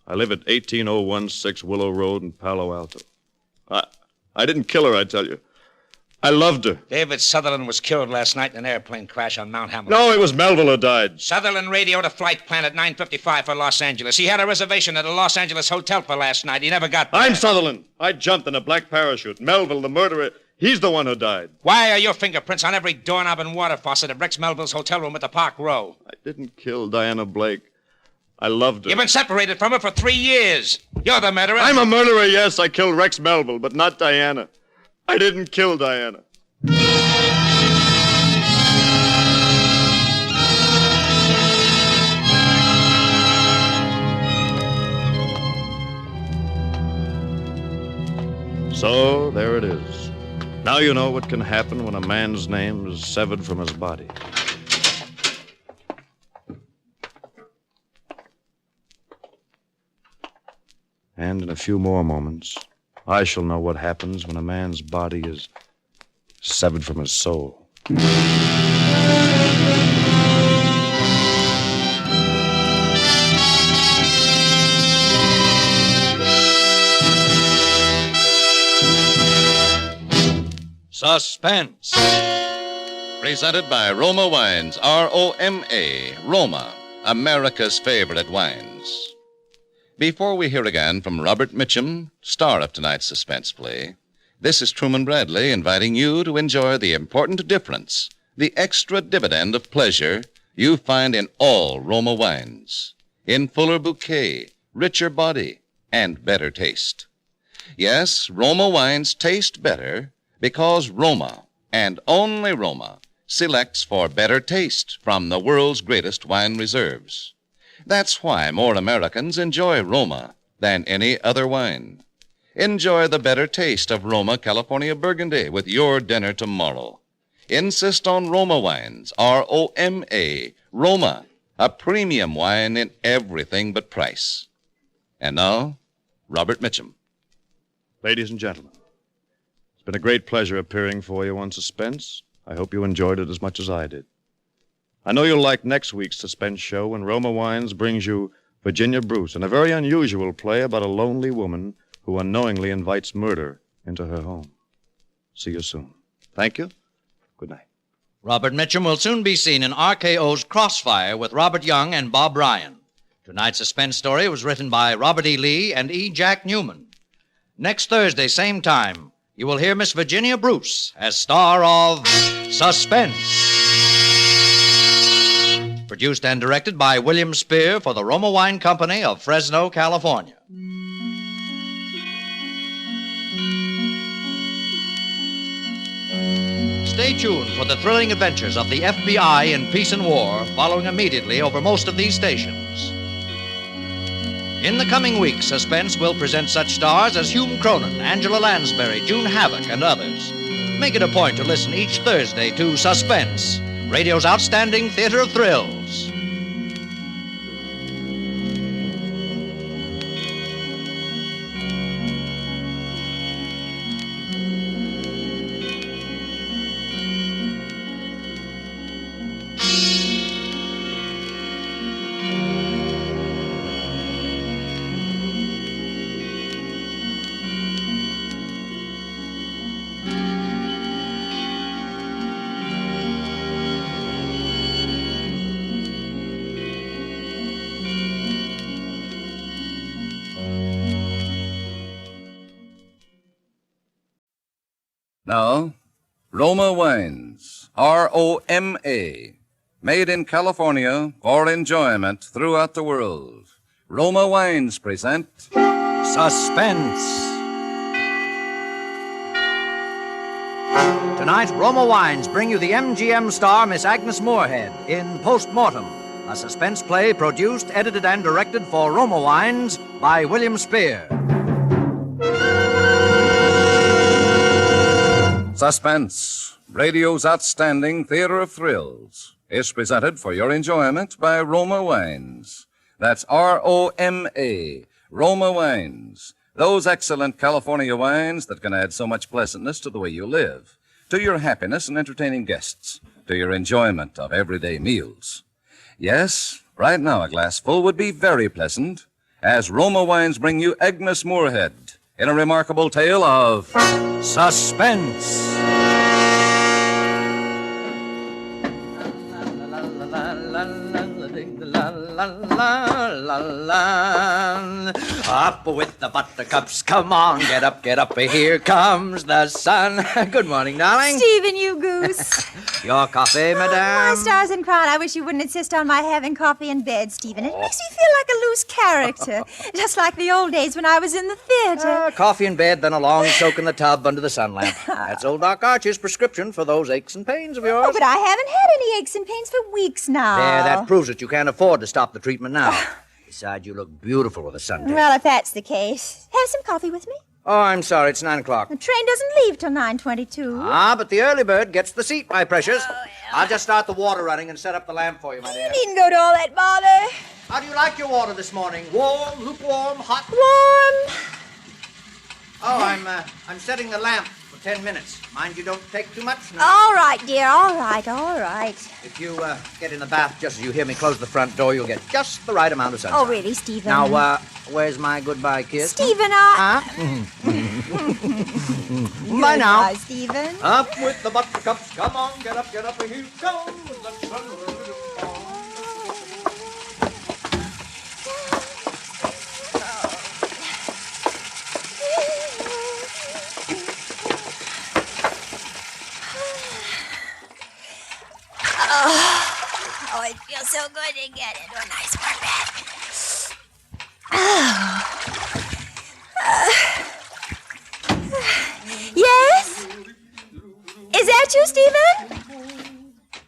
I live at 18016 Willow Road in Palo Alto. I didn't kill her, I tell you. I loved her. David Sutherland was killed last night in an airplane crash on Mount Hamilton. No, it was Melville who died. Sutherland radioed a flight plan at 9:55 for Los Angeles. He had a reservation at a Los Angeles hotel for last night. He never got there. I'm Sutherland. I jumped in a black parachute. Melville, the murderer, he's the one who died. Why are your fingerprints on every doorknob and water faucet at Rex Melville's hotel room at the Park Row? I didn't kill Diana Blake. I loved her. You've been separated from her for 3 years. You're the murderer. I'm a murderer, yes. I killed Rex Melville, but not Diana. I didn't kill Diana. So, there it is. Now you know what can happen when a man's name is severed from his body. And in a few more moments, I shall know what happens when a man's body is severed from his soul. Suspense. Presented by Roma Wines, R-O-M-A, Roma, America's favorite wines. Before we hear again from Robert Mitchum, star of tonight's suspense play, this is Truman Bradley inviting you to enjoy the important difference, the extra dividend of pleasure you find in all Roma wines, in fuller bouquet, richer body, and better taste. Yes, Roma wines taste better because Roma, and only Roma, selects for better taste from the world's greatest wine reserves. That's why more Americans enjoy Roma than any other wine. Enjoy the better taste of Roma California Burgundy with your dinner tomorrow. Insist on Roma wines, R-O-M-A, Roma, a premium wine in everything but price. And now, Robert Mitchum. Ladies and gentlemen, it's been a great pleasure appearing for you on Suspense. I hope you enjoyed it as much as I did. I know you'll like next week's Suspense show when Roma Wines brings you Virginia Bruce in a very unusual play about a lonely woman who unknowingly invites murder into her home. See you soon. Thank you. Good night. Robert Mitchum will soon be seen in RKO's Crossfire with Robert Young and Bob Ryan. Tonight's suspense story was written by Robert E. Lee and E. Jack Newman. Next Thursday, same time, you will hear Miss Virginia Bruce as star of Suspense. Produced and directed by William Spear for the Roma Wine Company of Fresno, California. Stay tuned for the thrilling adventures of the FBI in Peace and War, following immediately over most of these stations. In the coming weeks, Suspense will present such stars as Hume Cronin, Angela Lansbury, June Havoc, and others. Make it a point to listen each Thursday to Suspense, radio's outstanding theater of thrills. Now, Roma Wines, R-O-M-A, made in California for enjoyment throughout the world. Roma Wines present Suspense. Tonight, Roma Wines bring you the MGM star Miss Agnes Moorehead in Mortem, a suspense play produced, edited, and directed for Roma Wines by William Spear. Suspense, radio's outstanding theater of thrills, is presented for your enjoyment by Roma Wines. That's R-O-M-A, Roma Wines. Those excellent California wines that can add so much pleasantness to the way you live, to your happiness in entertaining guests, to your enjoyment of everyday meals. Yes, right now a glass full would be very pleasant, as Roma Wines bring you Agnes Moorehead in a remarkable tale of Suspense. Up with the buttercups, come on, get up, here comes the sun. Good morning, darling. Stephen, you goose. Your coffee, madame? My stars and crown, I wish you wouldn't insist on my having coffee in bed, Stephen. It makes me feel like a loose character, just like the old days when I was in the theater. Coffee in bed, then a long soak in the tub under the sun lamp. That's old Doc Archie's prescription for those aches and pains of yours. Oh, but I haven't had any aches and pains for weeks now. There, that proves it. You can't afford to stop the treatment now. Besides, you look beautiful with a suntan. Well, if that's the case, have some coffee with me. Oh, I'm sorry. It's 9 o'clock. The train doesn't leave till 9:22. Ah, but the early bird gets the seat, my precious. I'll just start the water running and set up the lamp for you, my dear. You needn't go to all that bother. How do you like your water this morning? Warm, lukewarm, hot? Warm. Oh, I'm setting the lamp for 10 minutes. Mind you don't take too much. No. All right, dear. All right, all right. If you get in the bath just as you hear me close the front door, you'll get just the right amount of sunshine. Oh, really, Stephen? Now, where's my goodbye kiss? Stephen, Bye now. Goodbye, Stephen. Up with the buttercups. Come on, get up, and here comes the sun. Oh, it feels so good to get into a nice warm bed. Yes? Is that you, Stephen?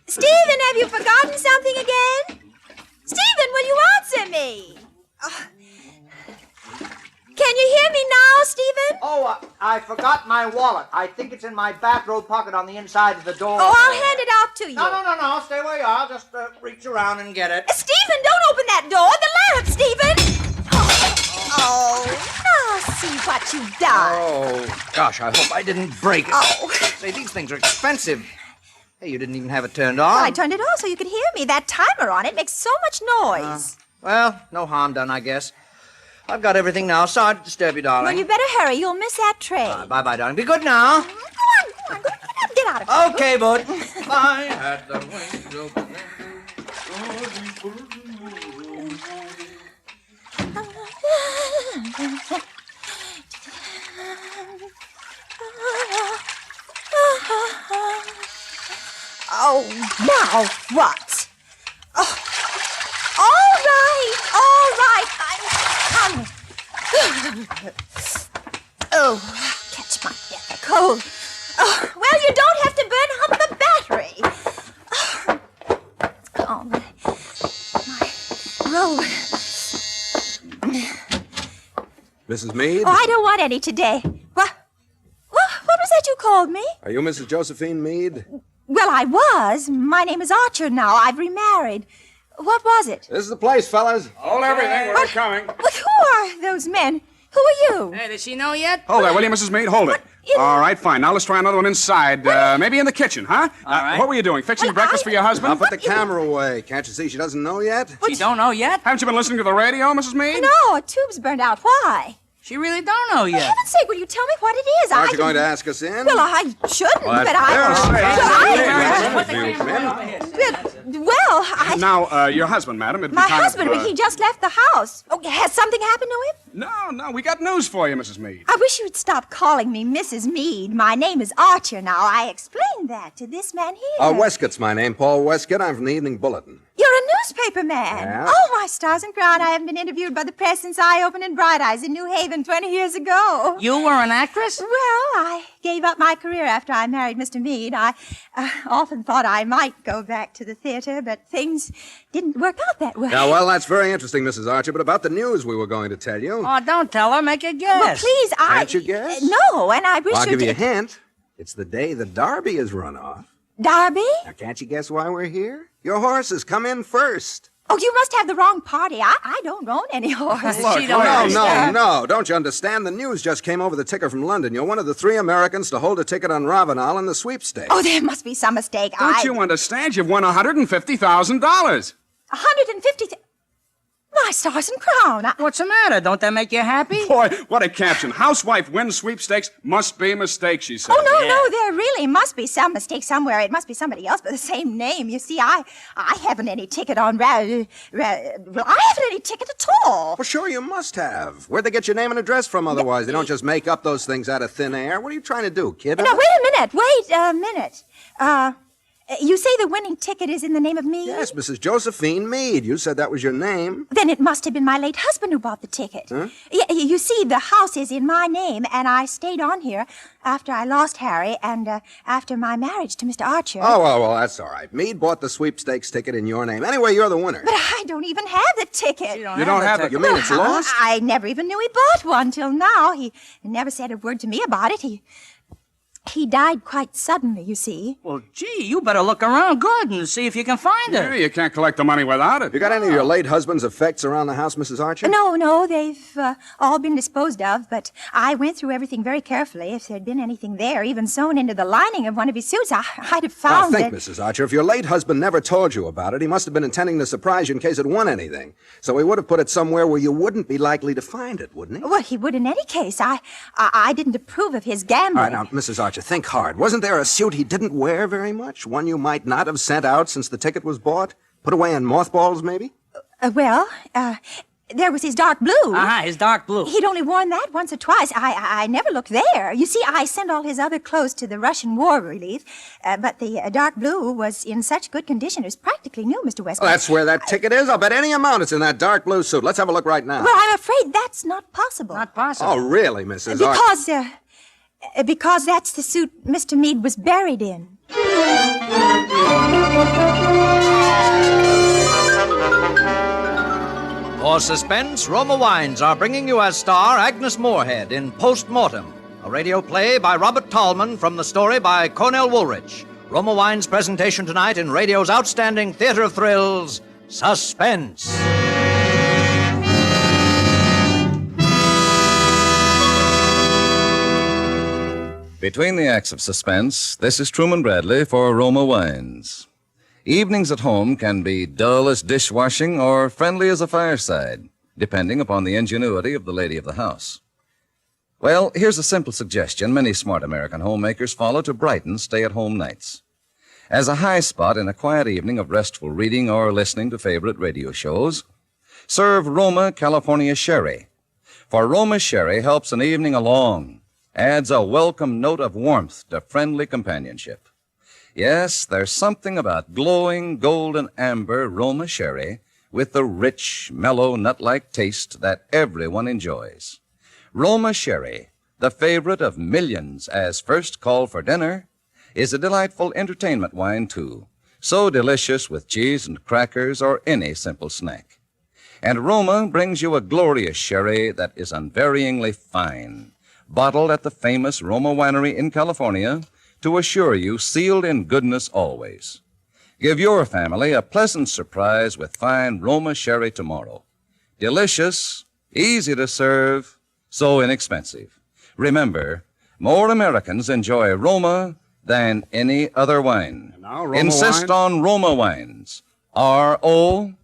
Stephen, have you forgotten something again? Stephen, will you answer me? Can you hear me now, Stephen? Oh, I forgot my wallet. I think it's in my bathrobe pocket on the inside of the door. Oh, I'll hand it out to you. No. Stay where you are. Just reach around and get it. Stephen, don't open that door. The lamp, Stephen. Oh, now see what you've done. Oh, gosh, I hope I didn't break it. Oh. Say, these things are expensive. Hey, you didn't even have it turned on. Well, I turned it on so you could hear me. That timer on it makes so much noise. Well, no harm done, I guess. I've got everything now. Sorry to disturb you, darling. Well, you better hurry. You'll miss that train. Bye-bye, darling. Be good now. Go on. Get out of here. Okay, bud. Bye. At the window. Oh, now what? Oh, all right. I'm coming. Oh, catch my death, a cold. Oh, well, you don't have to burn up the battery. Oh, my robe. Mrs. Meade? Oh, I don't want any today. What was that you called me? Are you Mrs. Josephine Meade? Well, I was. My name is Archer now. I've remarried. What was it? This is the place, fellas. Hold everything. We're coming. Well, who are those men? Who are you? Hey, does she know yet? Hold there, will you, Mrs. Meade? Hold it. All right, fine. Now let's try another one inside. Maybe in the kitchen, huh? All right. What were you doing? Fixing breakfast for your husband? Now put the camera away. Can't you see she doesn't know yet? She don't know yet? Haven't you been listening to the radio, Mrs. Meade? No, a tube's burned out. Why? She really don't know For yet. heaven's sake, will you tell me what it is? Aren't you going to ask us in? Well, I shouldn't, Well, but Now, your husband, madam. It'd be my kind husband, of, he just left the house. Oh, has something happened to him? No, we got news for you, Mrs. Meade. I wish you'd stop calling me Mrs. Meade. My name is Archer now. I explained that to this man here. Westcott's my name, Paul Westcott. I'm from the Evening Bulletin. You're a newspaper man. Yeah. Oh, my stars and crown. I haven't been interviewed by the press since I opened in Bright Eyes in New Haven 20 years ago. You were an actress? Well, I gave up my career after I married Mr. Meade. I often thought I might go back to the theater, but things didn't work out that way. Yeah, well, that's very interesting, Mrs. Archer, but about the news we were going to tell you. Oh, don't tell her. Make a guess. Well, please, Can't you guess? No, and I wish Well, I'll you'd... give you a hint. It's the day the Derby is run off. Darby? Now, can't you guess why we're here? Your horses come in first. Oh, you must have the wrong party. I don't own any horses. No. Don't you understand? The news just came over the ticker from London. You're one of the 3 Americans to hold a ticket on Ravenel in the sweepstakes. Oh, there must be some mistake. Don't you understand? You've won $150,000. 150... My stars and crown. What's the matter? Don't that make you happy? Boy, what a caption. Housewife wins sweepstakes. Must be a mistake, she said. Oh, no, there really must be some mistake somewhere. It must be somebody else with the same name. You see, I haven't any ticket on well, I haven't any ticket at all. Well, sure you must have. Where'd they get your name and address from otherwise? They don't just make up those things out of thin air. What are you trying to do, kid? Now, wait a minute. You say the winning ticket is in the name of Meade? Yes, Mrs. Josephine Meade. You said that was your name. Then it must have been my late husband who bought the ticket. Huh? You see, the house is in my name, and I stayed on here after I lost Harry and after my marriage to Mr. Archer. Oh, well, that's all right. Meade bought the sweepstakes ticket in your name. Anyway, you're the winner. But I don't even have the ticket. You don't have it? You mean it's lost? I never even knew he bought one till now. He never said a word to me about it. He died quite suddenly, you see. Well, gee, you better look around good and see if you can find it. Yeah, you can't collect the money without it. You got any of your late husband's effects around the house, Mrs. Archer? No, they've all been disposed of, but I went through everything very carefully. If there'd been anything there, even sewn into the lining of one of his suits, I'd have found Now, think, it. Mrs. Archer, if your late husband never told you about it, he must have been intending to surprise you in case it won anything. So he would have put it somewhere where you wouldn't be likely to find it, wouldn't he? Well, he would in any case. I didn't approve of his gambling. All right, now, Mrs. Archer, think hard. Wasn't there a suit he didn't wear very much? One you might not have sent out since the ticket was bought? Put away in mothballs, maybe? There was his dark blue. His dark blue. He'd only worn that once or twice. I never looked there. You see, I sent all his other clothes to the Russian War Relief, but the dark blue was in such good condition it was practically new, Mr. Westcott. Well, that's where that ticket is. I'll bet any amount it's in that dark blue suit. Let's have a look right now. Well, I'm afraid that's not possible. Not possible. Oh, really, Mrs. Archer? Because that's the suit Mr. Meade was buried in. For Suspense, Roma Wines are bringing you as star Agnes Moorehead in Mortem, a radio play by Robert Tallman from the story by Cornell Woolrich. Roma Wines' presentation tonight in radio's outstanding theater of thrills, Suspense. Between the acts of Suspense, this is Truman Bradley for Roma Wines. Evenings at home can be dull as dishwashing or friendly as a fireside, depending upon the ingenuity of the lady of the house. Well, here's a simple suggestion many smart American homemakers follow to brighten stay-at-home nights. As a high spot in a quiet evening of restful reading or listening to favorite radio shows, serve Roma California Sherry. For Roma Sherry helps an evening along, adds a welcome note of warmth to friendly companionship. Yes, there's something about glowing golden amber Roma Sherry with the rich, mellow, nut-like taste that everyone enjoys. Roma Sherry, the favorite of millions as first call for dinner, is a delightful entertainment wine, too, so delicious with cheese and crackers or any simple snack. And Roma brings you a glorious sherry that is unvaryingly fine, bottled at the famous Roma Winery in California to assure you sealed in goodness always. Give your family a pleasant surprise with fine Roma Sherry tomorrow. Delicious, easy to serve, so inexpensive. Remember, more Americans enjoy Roma than any other wine. And now, Roma Insist wine? on Roma Wines. R-O-M-A.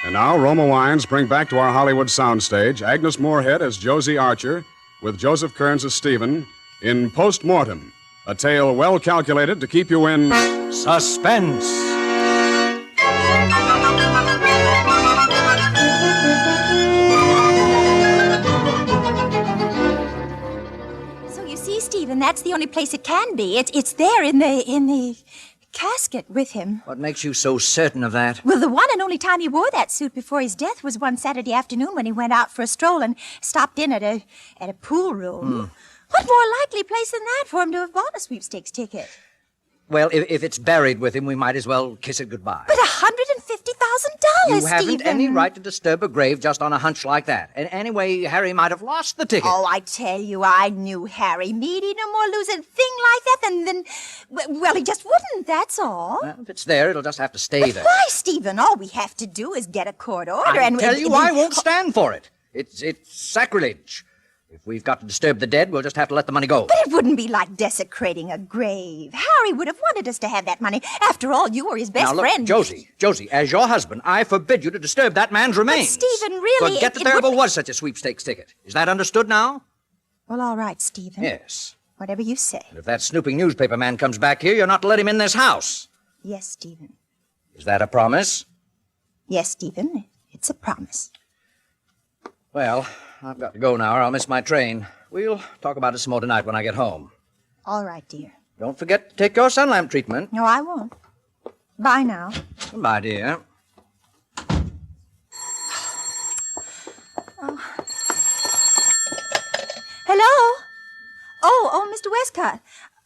And now, Roma Wines bring back to our Hollywood soundstage Agnes Moorehead as Josie Archer with Joseph Kearns as Stephen in Mortem, a tale well calculated to keep you in suspense. So you see, Stephen, that's the only place it can be. It's there in the casket with him. What makes you so certain of that? Well, the one and only time he wore that suit before his death was one Saturday afternoon when he went out for a stroll and stopped in at a pool room. What more likely place than that for him to have bought a sweepstakes ticket? Well, if it's buried with him, we might as well kiss it goodbye. But $150,000, You haven't Stephen. any right to disturb a grave just on a hunch like that. And anyway, Harry might have lost the ticket. Oh, I tell you, I knew Harry Meade. He'd no more lose a thing like that than well, he just wouldn't, that's all. Well, if it's there, it'll just have to stay there. Why, Stephen? All we have to do is get a court order I tell you, I won't stand for it. It's sacrilege. If we've got to disturb the dead, we'll just have to let the money go. But it wouldn't be like desecrating a grave. Harry would have wanted us to have that money. After all, you were his best now, look, friend. Josie, as your husband, I forbid you to disturb that man's remains. But, Stephen, really... Forget that there ever was such a sweepstakes ticket. Is that understood now? Well, all right, Stephen. Yes. Whatever you say. And if that snooping newspaper man comes back here, you're not to let him in this house. Yes, Stephen. Is that a promise? Yes, Stephen. It's a promise. Well, I've got to go now or I'll miss my train. We'll talk about it some more tonight when I get home. All right, dear. Don't forget to take your sun lamp treatment. No, I won't. Bye now. Goodbye, dear. Oh. Hello? Oh, Mr. Westcott.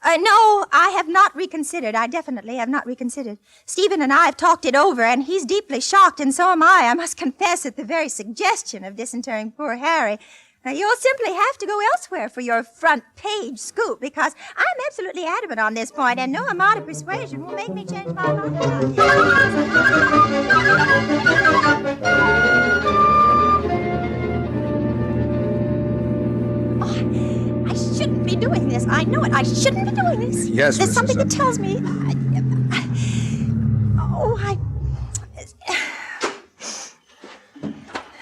No, I have not reconsidered. I definitely have not reconsidered. Stephen and I have talked it over, and he's deeply shocked, and so am I. I must confess at the very suggestion of disinterring poor Harry. You'll simply have to go elsewhere for your front page scoop, because I'm absolutely adamant on this point, and no amount of persuasion will make me change my mind. I shouldn't be doing this. I know it. I shouldn't be doing this. Yes, There's Mrs. something that tells me.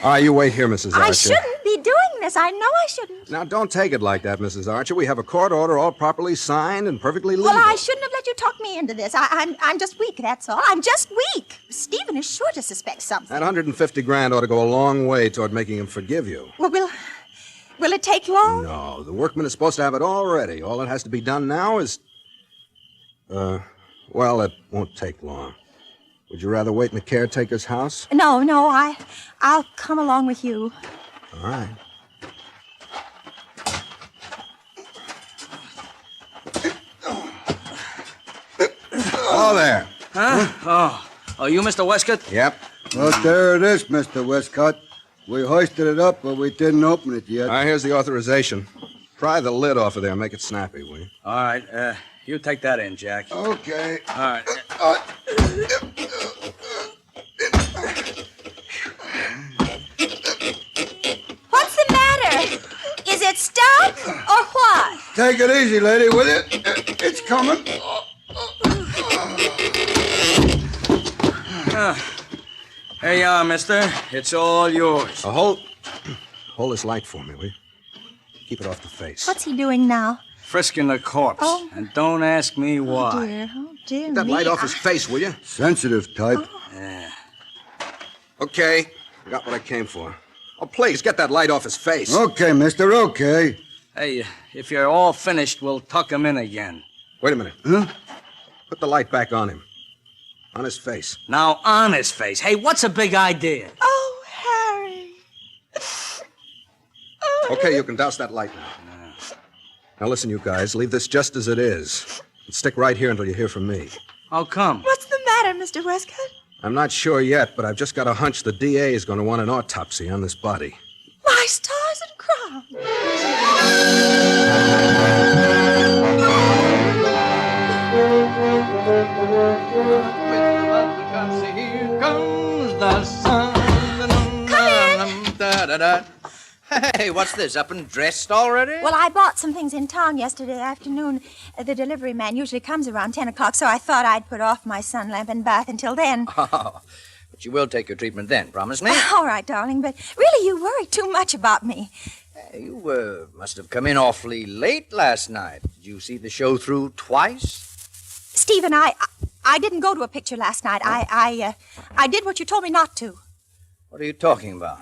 All right, you wait here, Mrs. Archer. I shouldn't be doing this. I know I shouldn't. Now, don't take it like that, Mrs. Archer. We have a court order all properly signed and perfectly legal. Well, I shouldn't have let you talk me into this. I'm just weak, that's all. I'm just weak. Stephen is sure to suspect something. That $150,000 ought to go a long way toward making him forgive you. Well, will it take long? No, the workman is supposed to have it all ready. All that has to be done now is... well, it won't take long. Would you rather wait in the caretaker's house? No, I'll come along with you. All right. Oh, there. Huh? Oh, you Mr. Westcott? Yep. Well, there it is, Mr. Westcott. We hoisted it up, but we didn't open it yet. All right, here's the authorization. Pry the lid off of there and make it snappy, will you? All right, you take that in, Jack. Okay. All right. What's the matter? Is it stuck or what? Take it easy, lady, will you? It's coming. Here you are, mister. It's all yours. Hold this light for me, will you? Keep it off the face. What's he doing now? Frisking the corpse. Oh. And don't ask me why. Oh, dear Get that me. light off his face, will you? Sensitive type. Yeah. Okay. I got what I came for. Oh, please, get that light off his face. Okay, mister, okay. Hey, if you're all finished, we'll tuck him in again. Wait a minute. Huh? Put the light back on him. On his face. Now, on his face. Hey, what's a big idea? Oh, Harry. Okay, you can douse that light now. Now, listen, you guys. Leave this just as it is. And stick right here until you hear from me. How come? What's the matter, Mr. Westcott? I'm not sure yet, but I've just got a hunch the DA is going to want an autopsy on this body. My stars and crowns. Here comes the sun. Hey, what's this? Up and dressed already? Well, I bought some things in town yesterday afternoon. The delivery man usually comes around 10 o'clock, so I thought I'd put off my sun lamp and bath until then. Oh, but you will take your treatment then, promise me? All right, darling, but really you worry too much about me. You must have come in awfully late last night. Did you see the show through twice? Stephen, I didn't go to a picture last night. I did what you told me not to. What are you talking about?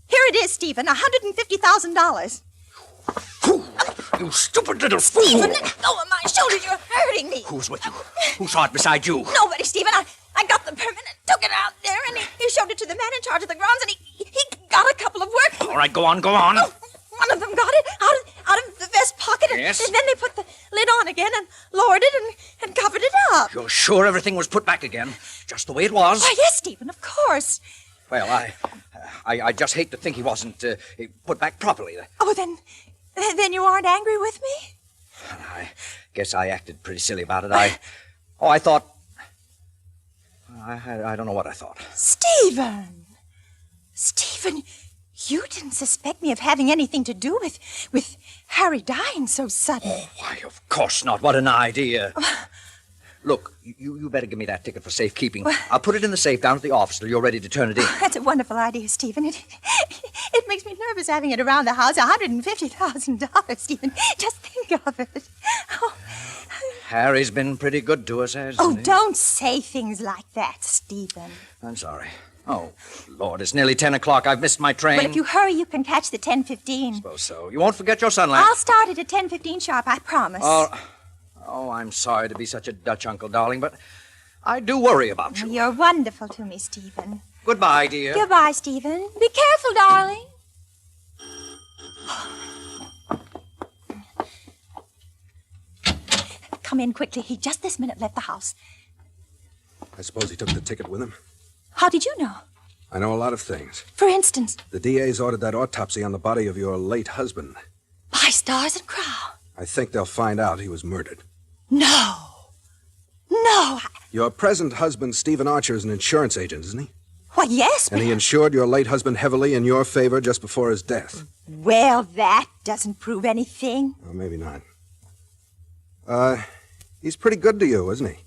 Here it is, Stephen, $150,000. You stupid little fool! Stephen, let go of my shoulder. You're hurting me. Who's with you? Who saw it beside you? Nobody, Stephen. I got the permit and took it out there, and he showed it to the man in charge of the grounds, and he got a couple of work. All right, go on, go on. Oh, one of them got it out of the vest pocket, Yes? and then they put the lid on again and lowered it and covered it up. You're sure everything was put back again, just the way it was? Why, yes, Stephen, of course. Well, I just hate to think he wasn't put back properly. Oh, then you aren't angry with me? I guess I acted pretty silly about it. I thought... I don't know what I thought. Stephen, you didn't suspect me of having anything to do with Harry dying so suddenly. Oh, why, of course not. What an idea. Look, you better give me that ticket for safekeeping. I'll put it in the safe down at the office till you're ready to turn it in. That's a wonderful idea, Stephen. It makes me nervous having it around the house. $150,000, Stephen. Just think of it. Oh. Harry's been pretty good to us, hasn't he? Oh, don't say things like that, Stephen. I'm sorry. Oh, Lord, it's nearly 10 o'clock. I've missed my train. Well, if you hurry, you can catch the 10:15. Suppose so. You won't forget your sun lamp. I'll start it at 10:15 sharp, I promise. Oh, I'm sorry to be such a Dutch uncle, darling, but I do worry about you. You're wonderful to me, Stephen. Goodbye, dear. Goodbye, Stephen. Be careful, darling. Come in quickly. He just this minute left the house. I suppose he took the ticket with him. How did you know? I know a lot of things. For instance? The DA's ordered that autopsy on the body of your late husband. By stars and crow. I think they'll find out he was murdered. No. No. Your present husband, Stephen Archer, is an insurance agent, isn't he? Why, yes, And he insured your late husband heavily in your favor just before his death. Well, that doesn't prove anything. Well, maybe not. He's pretty good to you, isn't he?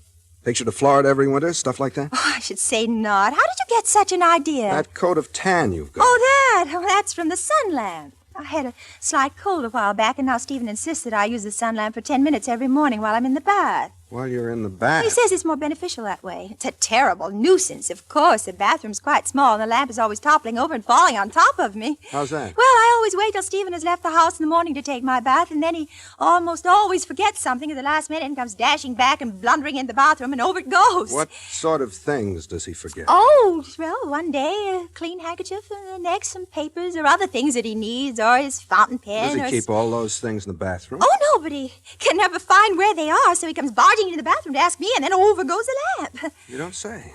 Takes you to Florida every winter, stuff like that? Oh, I should say not. How did you get such an idea? That coat of tan you've got. Oh, that. Oh, that's from the sun lamp. I had a slight cold a while back, and now Stephen insists that I use the sun lamp for 10 minutes every morning while I'm in the bath. While you're in the bath? He says it's more beneficial that way. It's a terrible nuisance, of course. The bathroom's quite small, and the lamp is always toppling over and falling on top of me. How's that? Well, I always wait till Stephen has left the house in the morning to take my bath, and then he almost always forgets something at the last minute and comes dashing back and blundering in the bathroom, and over it goes. What sort of things does he forget? Oh, well, one day a clean handkerchief, and the next some papers or other things that he needs, or his fountain pen. Does he keep all those things in the bathroom? Oh, no, but he can never find where they are, so he comes barging into the bathroom to ask me, and then over goes the lamp. You don't say.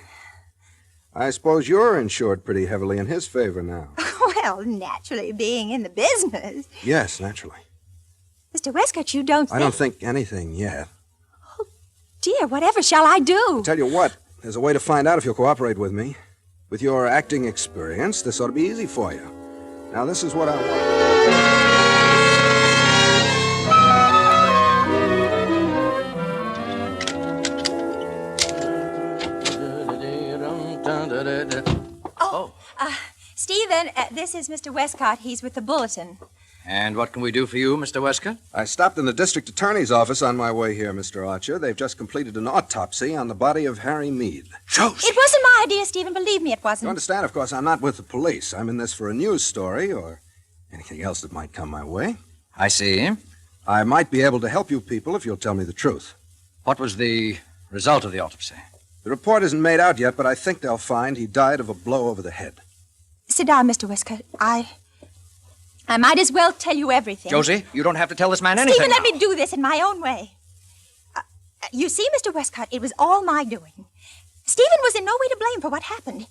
I suppose you're insured pretty heavily in his favor now. Well, naturally, being in the business. Yes, naturally. Mr. Westcott, you don't I don't think anything yet. Dear, whatever shall I do? I'll tell you what, there's a way to find out if you'll cooperate with me. With your acting experience, this ought to be easy for you. Now, this is what I want. Stephen, this is Mr. Westcott. He's with the Bulletin. And what can we do for you, Mr. Westcott? I stopped in the district attorney's office on my way here, Mr. Archer. They've just completed an autopsy on the body of Harry Meade. It wasn't my idea, Stephen. Believe me, it wasn't. You understand, of course, I'm not with the police. I'm in this for a news story or anything else that might come my way. I see. I might be able to help you people if you'll tell me the truth. What was the result of the autopsy? The report isn't made out yet, but I think they'll find he died of a blow over the head. Sit down, Mr. Westcott. I might as well tell you everything. Josie, you don't have to tell this man anything. Stephen, let now. me do this in my own way. You see, Mr. Westcott, it was all my doing. Stephen was in no way to blame for what happened.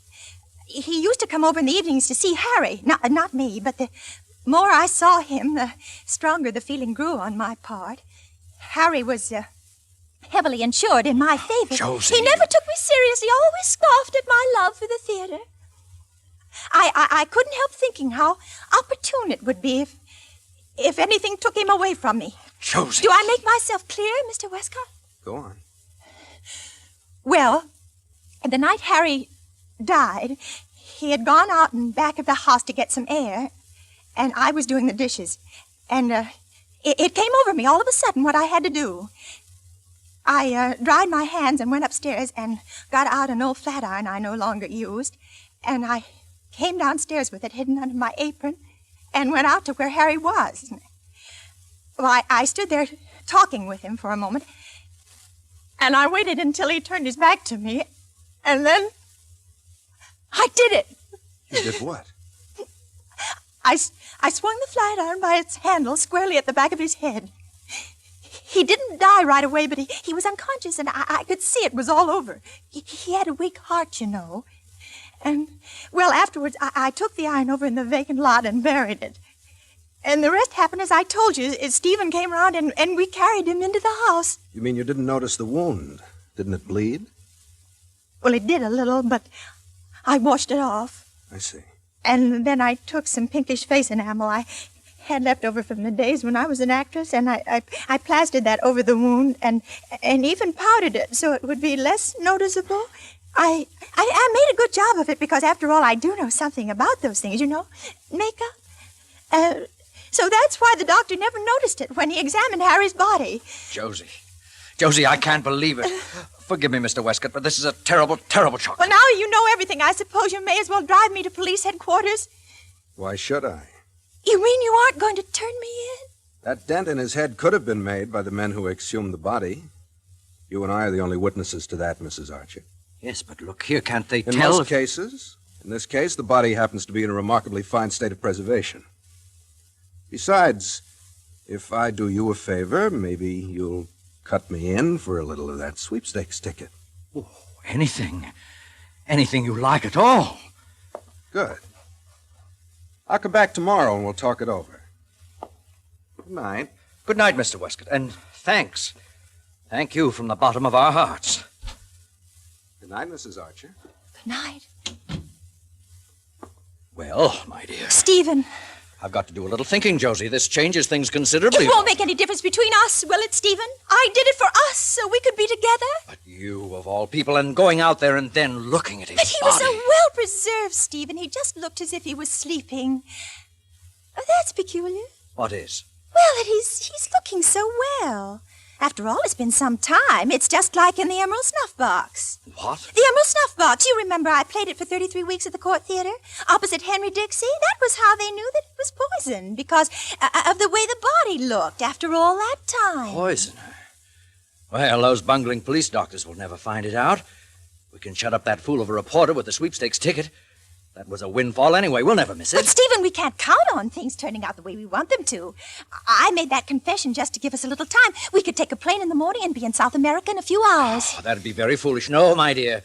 He used to come over in the evenings to see Harry. Not me, but the more I saw him, the stronger the feeling grew on my part. Harry was heavily insured in my favor. Josie. He never took me seriously, always scoffed at my love for the theater. I couldn't help thinking how opportune it would be if anything took him away from me. Josie. Do I make myself clear, Mr. Westcott? Go on. Well, the night Harry died, he had gone out in back of the house to get some air, and I was doing the dishes. And it came over me all of a sudden what I had to do. I dried my hands and went upstairs and got out an old flat iron I no longer used, and I came downstairs with it hidden under my apron and went out to where Harry was. Well, I stood there talking with him for a moment, and I waited until he turned his back to me, and then I did it. You did what? I swung the flat iron by its handle squarely at the back of his head. He didn't die right away, but he was unconscious, and I could see it was all over. He had a weak heart, you know. And, well, afterwards, I took the iron over in the vacant lot and buried it. And the rest happened as I told you. Stephen came around, and we carried him into the house. You mean you didn't notice the wound? Didn't it bleed? Well, it did a little, but I washed it off. I see. And then I took some pinkish face enamel I had left over from the days when I was an actress, and I plastered that over the wound and even powdered it so it would be less noticeable. I made a good job of it because, after all, I do know something about those things, you know, makeup. So that's why the doctor never noticed it when he examined Harry's body. Josie. Josie, I can't believe it. Forgive me, Mr. Westcott, but this is a terrible, terrible shock. Well, now you know everything. I suppose you may as well drive me to police headquarters. Why should I? You mean you aren't going to turn me in? That dent in his head could have been made by the men who exhumed the body. You and I are the only witnesses to that, Mrs. Archer. Yes, but look here, can't they In tell? most cases, in this case, the body happens to be in a remarkably fine state of preservation. Besides, if I do you a favor, maybe you'll cut me in for a little of that sweepstakes ticket. Oh, anything. Anything you like at all. Good. I'll come back tomorrow and we'll talk it over. Good night. Good night, Mr. Westcott, and thanks. Thank you from the bottom of our hearts. Good night, Mrs. Archer. Good night. Well, my dear. Stephen. I've got to do a little thinking, Josie. This changes things considerably. It won't make any difference between us, will it, Stephen? I did it for us so we could be together. But you, of all people, and going out there and then looking at his But he was so well preserved, Stephen. He just looked as if he was sleeping. Oh, that's peculiar. What is? Well, that he's looking so well. After all, it's been some time. It's just like in the Emerald Snuff Box. What? The Emerald Snuff Box. You remember I played it for 33 weeks at the Court Theater, opposite Henry Dixie? That was how they knew that it was poison, because of the way the body looked after all that time. Poison? Well, those bungling police doctors will never find it out. We can shut up that fool of a reporter with the sweepstakes ticket. That was a windfall anyway. We'll never miss it. But, Stephen, we can't count on things turning out the way we want them to. I made that confession just to give us a little time. We could take a plane in the morning and be in South America in a few hours. Oh, that'd be very foolish. No, my dear.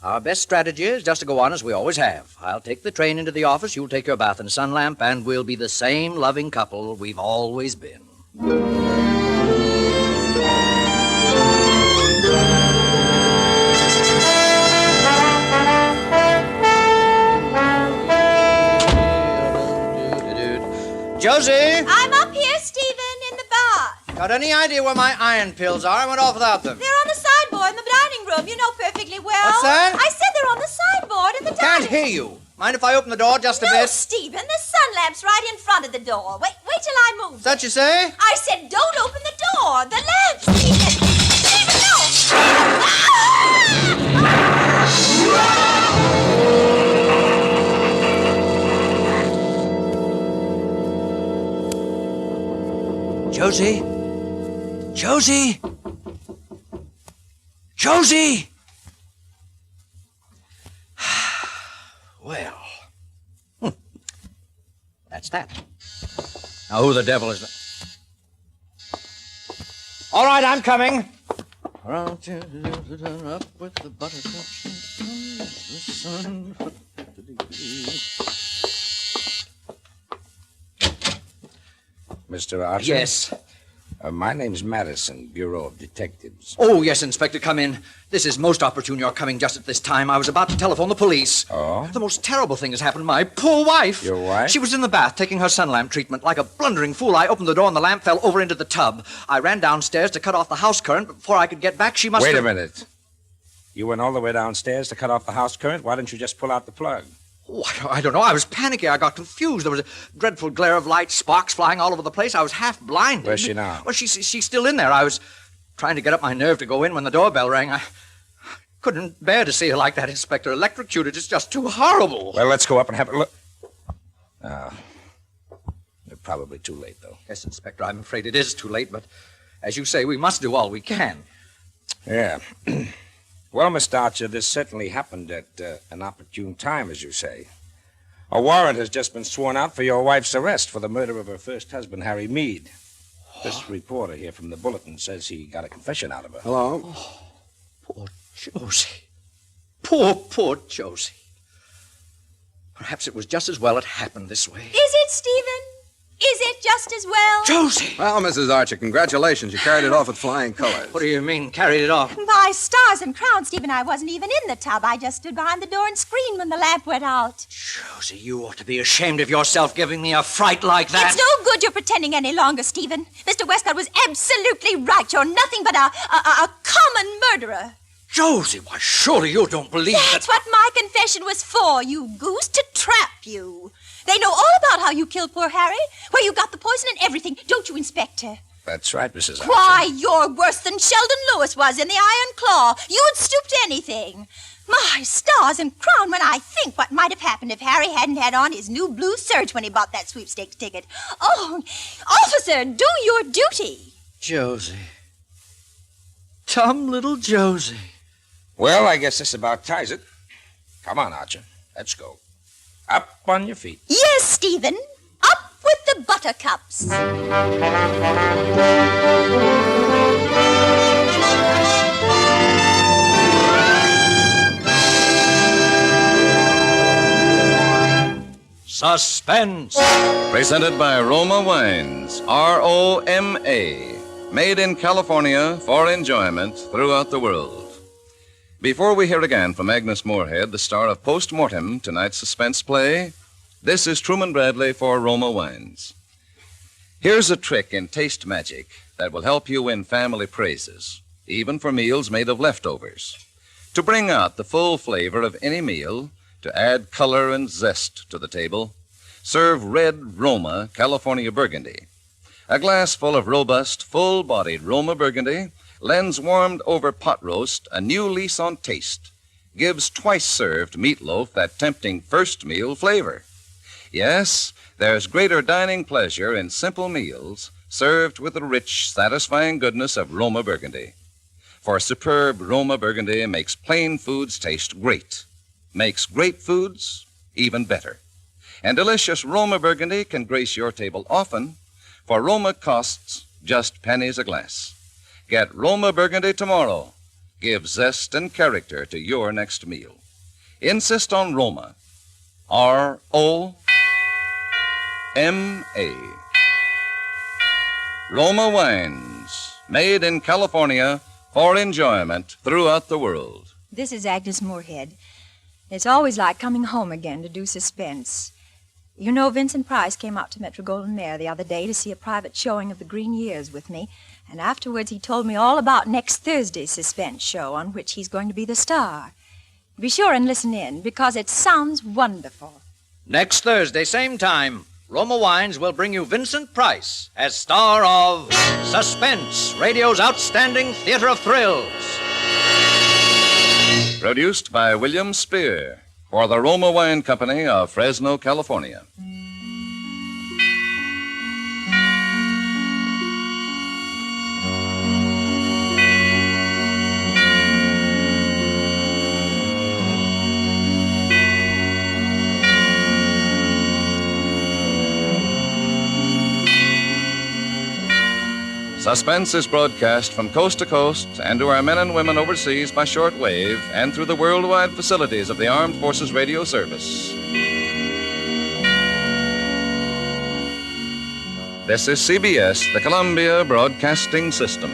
Our best strategy is just to go on as we always have. I'll take the train into the office, you'll take your bath in Sun Lamp, and we'll be the same loving couple we've always been. Josie! I'm up here, Stephen, in the bath. Got any idea where my iron pills are? I went off without them. They're on the sideboard in the dining room. You know perfectly well. What's that? I said they're on the sideboard in the dining room. Can't hear you. Mind if I open the door just a bit? No, Stephen, the sun lamp's right in front of the door. Wait till I move. Is that you say? I said don't open the door. The lamp, Stephen. Stephen, no. Josie? Josie? Josie! Well, that's that. Now, who the devil is that? All right, I'm coming. Up with the buttercups, the sun. Mr. Archer? Yes. My name's Madison, Bureau of Detectives. Oh, yes, Inspector, come in. This is most opportune you're coming just at this time. I was about to telephone the police. Oh? The most terrible thing has happened. My poor wife. Your wife? She was in the bath taking her sun lamp treatment. Like a blundering fool, I opened the door and the lamp fell over into the tub. I ran downstairs to cut off the house current, but before I could get back, she must Wait have... a minute. You went all the way downstairs to cut off the house current? Why didn't you just pull out the plug? Oh, I don't know. I was panicky. I got confused. There was a dreadful glare of light, sparks flying all over the place. I was half blinded. Where's she now? Well, she's still in there. I was trying to get up my nerve to go in when the doorbell rang. I couldn't bear to see her like that, Inspector. Electrocuted. It's just too horrible. Well, let's go up and have a look. You're probably too late, though. Yes, Inspector, I'm afraid it is too late, but as you say, we must do all we can. Yeah. Well, Mr. Archer, this certainly happened at an opportune time, as you say. A warrant has just been sworn out for your wife's arrest for the murder of her first husband, Harry Meade. This reporter here from the Bulletin says he got a confession out of her. Hello? Oh, poor Josie. Poor Josie. Perhaps it was just as well it happened this way. Is it, Stephen? Is it just as well? Josie! Well, Mrs. Archer, congratulations. You carried it off with flying colors. What do you mean, carried it off? By stars and crowns, Stephen, I wasn't even in the tub. I just stood behind the door and screamed when the lamp went out. Josie, you ought to be ashamed of yourself giving me a fright like that. It's no good you're pretending any longer, Stephen. Mr. Westcott was absolutely right. You're nothing but a common murderer. Josie, why, surely you don't believe that... That's what my confession was for, you goose, to trap you. They know all about how you killed poor Harry, where you got the poison and everything. Don't you, Inspector? That's right, Mrs. Archer. Why, you're worse than Sheldon Lewis was in the Iron Claw. You would stoop to anything. My stars and crown, when I think what might have happened if Harry hadn't had on his new blue serge when he bought that sweepstakes ticket. Oh, officer, do your duty. Josie. Dumb little Josie. Well, I guess this about ties it. Come on, Archer. Let's go. Up on your feet. Yes, Stephen. Up with the buttercups. Suspense. Presented by Roma Wines, R-O-M-A, made in California for enjoyment throughout the world. Before we hear again from Agnes Moorehead, the star of Post Mortem, tonight's suspense play, this is Truman Bradley for Roma Wines. Here's a trick in taste magic that will help you win family praises, even for meals made of leftovers. To bring out the full flavor of any meal, to add color and zest to the table, serve red Roma California Burgundy. A glass full of robust, full-bodied Roma Burgundy lends warmed-over pot roast a new lease on taste, gives twice-served meatloaf that tempting first meal flavor. Yes, there's greater dining pleasure in simple meals served with the rich, satisfying goodness of Roma Burgundy. For superb Roma Burgundy makes plain foods taste great, makes great foods even better. And delicious Roma Burgundy can grace your table often, for Roma costs just pennies a glass. Get Roma Burgundy tomorrow. Give zest and character to your next meal. Insist on Roma. R-O-M-A. Roma Wines, made in California for enjoyment throughout the world. This is Agnes Moorehead. It's always like coming home again to do suspense. You know, Vincent Price came out to Metro-Goldwyn-Mayer the other day to see a private showing of The Green Years with me, and afterwards he told me all about next Thursday's suspense show on which he's going to be the star. Be sure and listen in, because it sounds wonderful. Next Thursday, same time, Roma Wines will bring you Vincent Price as star of Suspense, radio's outstanding theater of thrills. Produced by William Spear for the Roma Wine Company of Fresno, California. Suspense is broadcast from coast to coast and to our men and women overseas by shortwave and through the worldwide facilities of the Armed Forces Radio Service. This is CBS, the Columbia Broadcasting System.